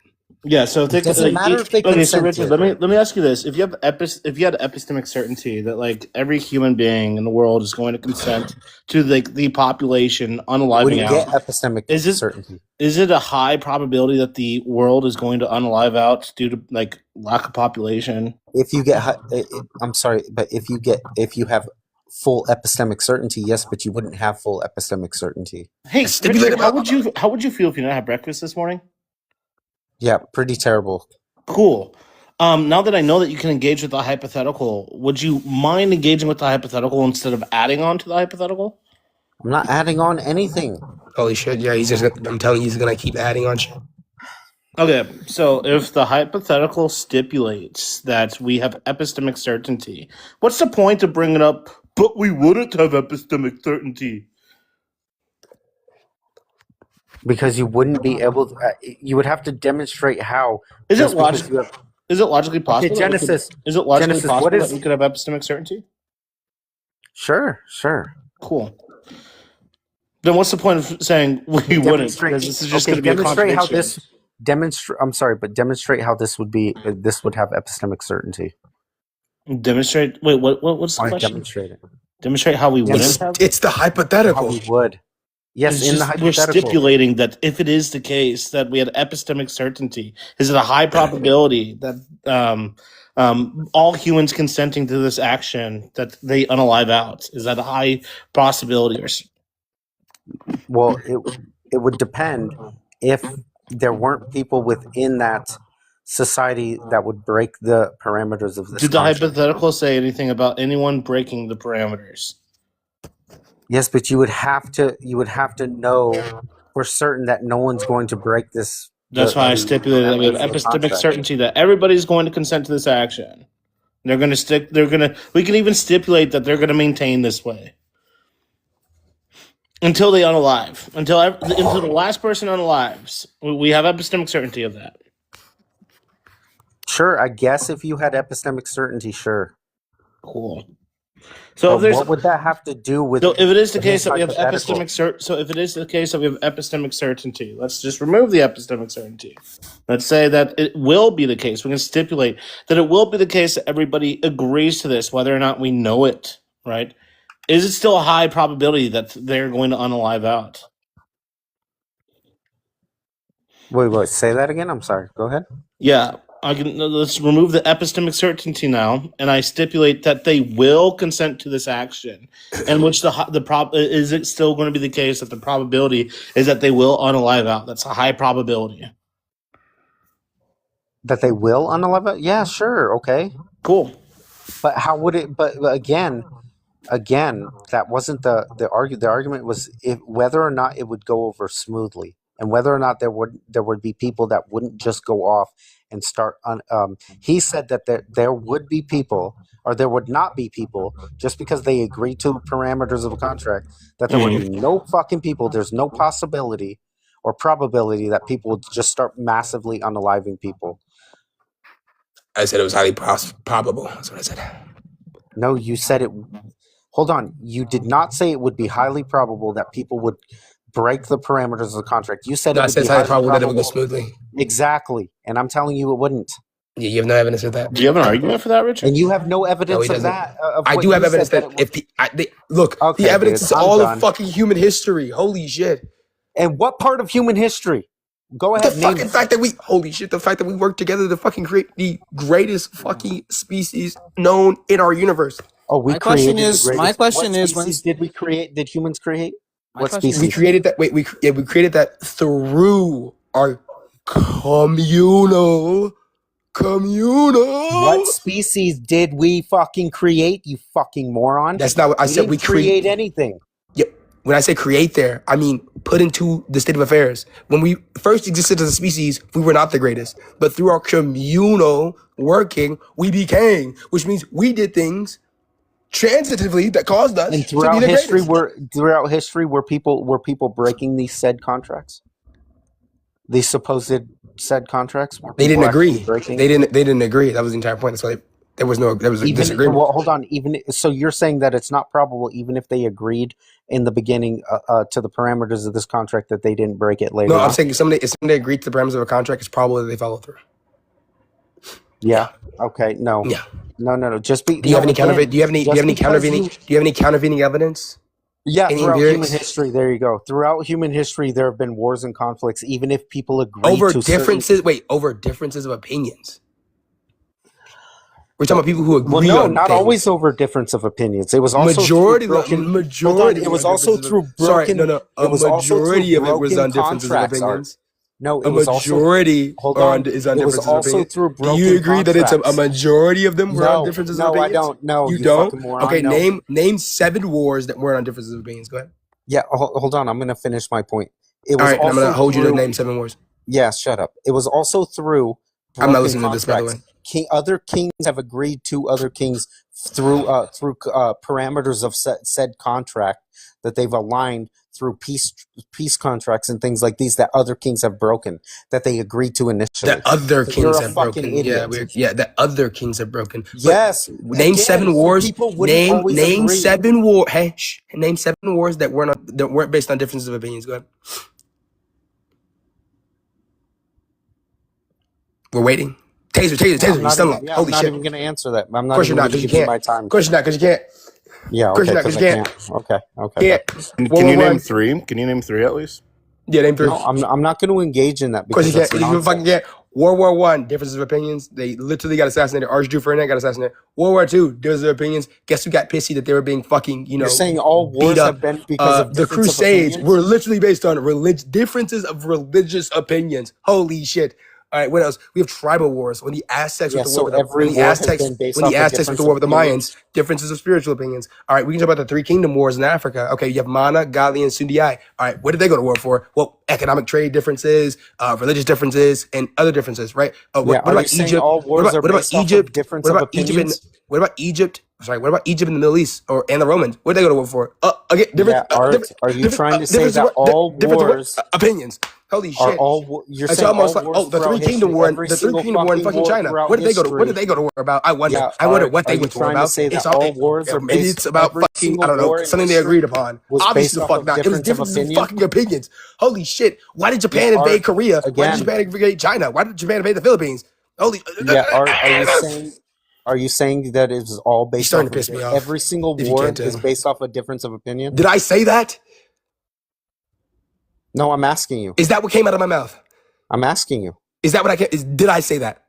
Yeah, so It doesn't matter if they okay, so consented. Richard, let me ask you this: if you had epistemic certainty that like every human being in the world is going to consent to the population unaliving Wouldn't get out, epistemic certainty. is it a high probability that the world is going to unalive out due to like lack of population? If you get, I'm sorry, but if you have full epistemic certainty, yes, but you wouldn't have full epistemic certainty. Hey, Richard, how would you feel if you didn't have breakfast this morning? Yeah, pretty terrible. Cool. Now that I know that you can engage with the hypothetical, would you mind engaging with the hypothetical instead of adding on to the hypothetical? I'm not adding on anything. Holy shit! Yeah, I'm telling you, he's gonna keep adding on shit. Okay, so if the hypothetical stipulates that we have epistemic certainty, what's the point of bringing up, but we wouldn't have epistemic certainty? Because you wouldn't be able to, you would have to demonstrate how. Is it just because logic? you have- Is it logically possible? Okay, that we Genesis. Is it logically Genesis, possible what is- that we could have epistemic certainty? Sure. Cool. Then what's the point of saying we wouldn't? Demonstrate- Because this is just okay, going to be a demonstrate how contradiction. I'm sorry, but demonstrate how this would be. This would have epistemic certainty. Demonstrate. Wait, what's the I question? demonstrate it. Demonstrate how we wouldn't have. It's the How hypothetical. we would. Yes, It's in the just- we're hypothetical. stipulating that if it is the case that we had epistemic certainty, is it a high probability that all humans consenting to this action that they unalive out? Is that a high possibility? Well, it would depend if there weren't people within that society that would break the parameters of this. Did the contract. hypothetical say anything about anyone breaking the parameters? Yes, but you would have to know for certain that no one's going to break this. That's why I stipulated that we have epistemic certainty that everybody's going to consent to this action. We can even stipulate that they're going to maintain this way until they unalive, until the last person unalives. We have epistemic certainty of that. Sure, I guess if you had epistemic certainty, sure. Cool. So if But there's what would that have to do with? So if it is the case his that we have hypothetical? epistemic certainty, let's just remove the epistemic certainty. Let's say that it will be the case. We can stipulate that it will be the case that everybody agrees to this, whether or not we know it, right? Is it still a high probability that they're going to unalive out? Wait, say that again. I'm sorry. Go ahead. Yeah. let's remove the epistemic certainty now, and I stipulate that they will consent to this action. And which is it still going to be the case that the probability is that they will unalive out? That's a high probability. That they will unalive it? Yeah, sure, okay. Cool. But how would it? But again, that wasn't the argument. The argument was whether or not it would go over smoothly, and whether or not there would be people that wouldn't just go off and start on. He said that there would be people, or there would not be people, just because they agree to the parameters of a contract. That there would be no fucking people. There's no possibility or probability that people would just start massively unaliving people. I said it was highly probable. That's what I said. No, you said it. Hold on. You did not say it would be highly probable that people would break the parameters of the contract. You said No, it I would said be it's highly highly probable that it would go probable. smoothly. Exactly. And I'm telling you it wouldn't. Yeah, you have no evidence of that. Do you have an argument for that, Richard? And you have no No, evidence he of doesn't. that. Of I what do have you said evidence that it would- if look, Okay, the evidence dude, is I'm all done. of fucking human history. Holy shit. And what part of human history? Go The ahead, name fucking it. fact that the fact that we work together to fucking create the greatest fucking species known in our universe. Oh, we My question created the is, greatest. when What species did we create? Did humans create? My What question is- We species? created that. We created that through our communal. What species did we fucking create? You fucking moron! That's not what I said. didn't We create anything. Yeah, when I say create there, I mean put into the state of affairs. When we first existed as a species, we were not the greatest. But through our communal working, we became, which means we did things transitively that caused us And to be throughout the history, greatest. were people breaking these said contracts? These supposed said contracts? Were They didn't people actually agree. breaking? They didn't agree. That was the entire point. That's why there was a Even disagreement. well, hold on. Even so, you're saying that it's not probable, even if they agreed in the beginning to the parameters of this contract, that they didn't break it later No, I'm on. saying if somebody agreed to the parameters of a contract, it's probable that they follow through. Yeah. Okay. No. Yeah. No. Just be. Do you have no, any again, counterveit? Do you have any just because countervaining? you- Do you have any countervaining evidence? Yeah, Any throughout human empirics? history, there you go. Throughout human history, there have been wars and conflicts, even if people agree Over to differences. Wait, over differences of opinions. We're talking about people who Well, agree no, on not things. always over difference of opinions. It was also Majority, through broken. Hold on, majority. it was of also differences through of- Sorry, broken. no. A It was also majority through of it was broken on differences of contracts. Art. opinions. No, it A was also. majority Hold are on. is on It was differences of also opinions. through Do broken you agree that it's a contracts. majority of them were on No, differences no, of I opinions? don't. No, You you don't. fucking moron. Okay, No. name 7 wars that weren't on differences of opinions. Go ahead. Yeah, hold on. I'm gonna finish my point. It All was right, and I'm also gonna hold you to through. name 7 wars. Yeah, shut up. It was also through I'm not broken listening to this, by the contracts. way. Other kings have agreed to other kings through parameters of said contract that they've aligned through peace contracts and things like these that other kings have broken, that they agreed to initially. That other So kings you're a have fucking broken. idiot. That other kings have broken. But Yes. name Again, 7 some wars. people wouldn't Name always name agree. 7 war. Hey, name 7 wars that weren't based on differences of opinions. Go ahead. We're waiting. Taser. I'm You not still even, up. yeah, I'm Holy not shit. even going to answer that. I'm Of not course even you're not, going because to you give you can't. my time. Of course you're not, because you can't. Yeah, Of course okay, you're not, because because I you can't. can't. Okay. Can't. Can you name One. 3? Can you name 3 at least? Yeah, name 3. No, I'm not going to engage in that Of course because you can't. that's You fucking nonsense. can't. World War One, differences of opinions. They literally got assassinated. Archduke Ferdinand got assassinated. World War Two, differences of opinions. Guess who got pissy that they were being fucking, You're saying all beat wars up? have been because of The difference of Crusades opinions? were literally based on differences of religious opinions. Holy shit. All right, what else? We have tribal wars. When the Aztecs Yeah, with the war so with every when the war has Aztecs been based when the off a Aztecs with difference the of war with the opinions. Mayans, differences of spiritual opinions. All right, we can talk about the 3 kingdom wars in Africa. Okay, you have Mana, Gali, and Sundiai. All right, what did they go to war for? Well, economic trade differences, religious differences, and other differences, right? Yeah, What are you about saying Egypt? all wars are What about based off of Egypt? difference What of about Egypt? opinions? What about Egypt? Sorry, what about Egypt in the Middle East and the Romans? What did they go to war for? Again, Yeah, Art, are you trying to say that all wars opinions? Holy are shit! all? You're It's saying almost all like wars the throughout 3 kingdom history, war, every the 3 single kingdom war in fucking fucking war China. throughout What did they go to? What did history? they go to war about? I wonder. Yeah, I wonder Art, what are they you went to war trying to about. say It's that all. all wars are Maybe based? it's about Every fucking. I single don't know, war in something they history agreed upon. was Obviously, based the off fuck of not. It was difference of differences in opinion? fucking opinions. Holy shit! Why did Japan Yeah, Art, invade Korea? Why did again. Japan invade China? Why did Japan invade the Philippines? Holy. Yeah, are you saying that it is all You're based starting off to piss of me off. every single If you war can't is tell. based off a difference of opinion? Did I say that? No, I'm asking you. Is that what came out of my mouth? I'm asking you. Is that what did I say that?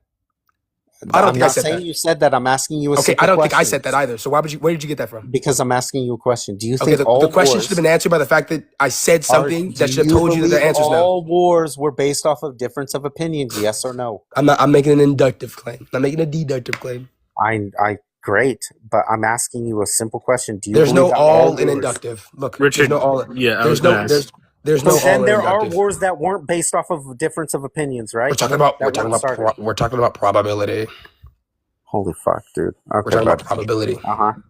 I don't I'm think I not said saying that. you said that. I'm asking you a Okay, simple I don't think I question said that either. So why would you? Where did you get that from? because I'm asking you a question. Do you Okay, think the all question should have wars been answered by the fact that I said something do that should have you told you that the believe answer is no. all wars were based off of difference of opinions? Yes or no? I'm making an inductive claim. I'm making a deductive claim. Great, but I'm asking you a simple question. Do you There's believe no that all all in wars? inductive. Look, Richard, there's no all. yeah, I There's was gonna no ask. there's So no then all in there are inductive. wars that weren't based off of difference of opinions, right? We're talking about That weren't started. we're talking about probability. Holy fuck, dude. We're Okay, talking bud. about probability.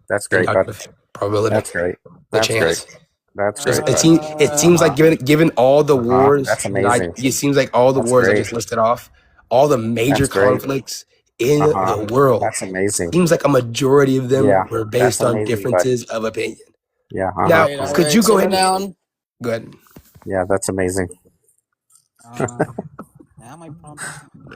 That's great, bud. Inductive probability. That's great. The That's chance. great. That's Just, great. it seems like given all the wars That's that amazing. it seems like all the That's wars I great. just listed off, all the major That's great. conflicts in the world. That's amazing. Seems like a majority of them Yeah, were that's based on amazing, bud. differences of opinion. Yeah. Now, All could right, you go simmer ahead? down. Go ahead. Yeah, that's amazing. Now my prompt.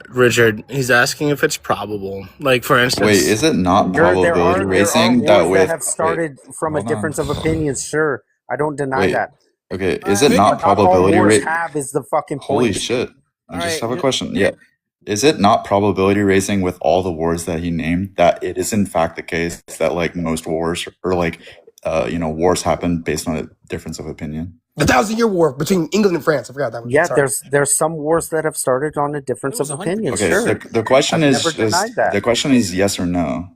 Richard, he's asking if it's probable. Like, for instance, Wait, is it not Sure, probability raising that wars with that have started from a hold on. difference of opinions. Sure, I don't deny Wait, that. okay, is it not But not all probability wars rate? have is the fucking Holy point. shit! I just have a Alright, question. Yeah, is it not probability raising with all the wars that he named that it is in fact the case that like most wars or like wars happen based on a difference of opinion? The 1,000-Year War between England and France. I forgot that one. Yeah, Sorry. there's some wars that have started on a difference of opinions. Okay, Sure, the question I've is never denied that. the question is yes or no.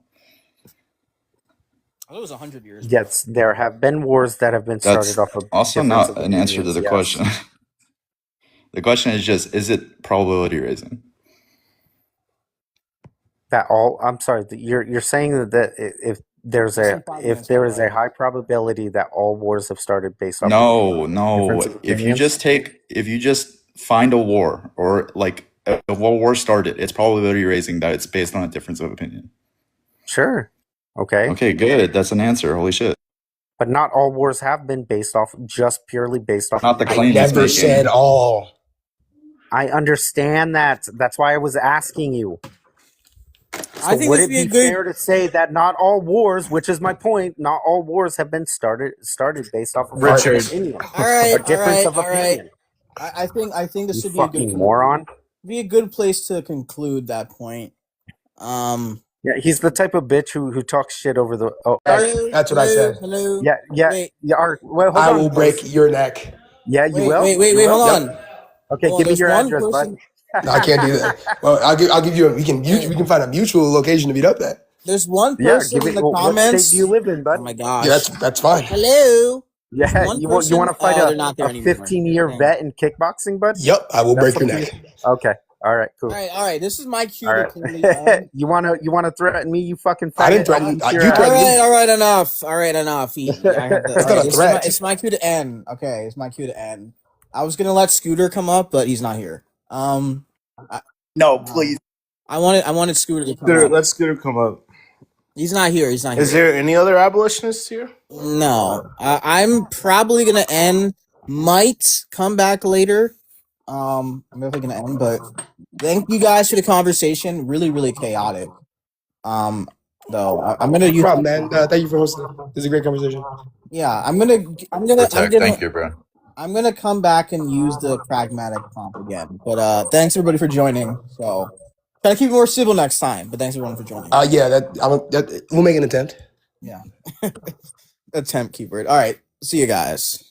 I thought it was 100 years. Yes, there have been wars that have been That's started off of also difference not of an answer to opinions. the Yes. question. The question is just, is it probability raising? I'm sorry. You're saying that if there is a high probability that all wars have started based off No, of no. difference of If you opinions. just find a war or like a war started, it's probability raising that it's based on a difference of opinion. Sure. Okay. Okay, good. That's an answer. Holy shit. But not all wars have been purely based off. Not the of claim he's Never making. said all. I understand that. That's why I was asking you. So I think would this it would be a be good. fair to say that not all wars, which is my point, not all wars have been started based off of Richard. opinion, All right, a difference of all right. opinion? I think this You would be a fucking good moron. be a good place to conclude that point. Yeah, he's the type of bitch who talks shit over the. Oh, Hello, That's what I said. Hello. yeah. Wait, Well, hold I on. will break your neck. Yeah, you wait, will. wait, You will? hold Yep. on. Okay, Well, give me there's your one address, person. bud. No, I can't do that. Well, I'll give you. We can find a mutual location to meet up at. There's one Yeah, person in the What state comments. do you live in, bud? Oh my Yeah, gosh. that's fine. Hello. There's Yeah, one you want person. to fight Oh, they're not there a anymore. 15-year Dang. vet in kickboxing, bud? Yep, I will That's break your something. neck. Okay. All right. Cool. All right. This is my cue All to right. clearly end. you wanna threaten me? You fucking faggot. I didn't threaten I'll you. beat your You ass. threatened me. All right, enough. I have the. That's All not right, a threat. it's my cue to end. Okay, it's my cue to end. I was gonna let Scooter come up, but he's not here. No, please. I wanted Scooter to come Scooter, up. let Scooter come up. He's not here. He's not here. Is there any other abolitionists here? No, I'm probably gonna end. Might come back later. I'm definitely gonna end, but thank you guys for the conversation. Really, really chaotic. Though I'm gonna No use. problem, man. Thank you for hosting. This is a great conversation. Yeah, I'm gonna. Thank you, bro. I'm gonna come back and use the pragmatic prompt again. But thanks everybody for joining. So try to keep it more civil next time. But thanks everyone for joining. Yeah, we'll make an attempt. Yeah. Attempt keyword. All right. See you guys.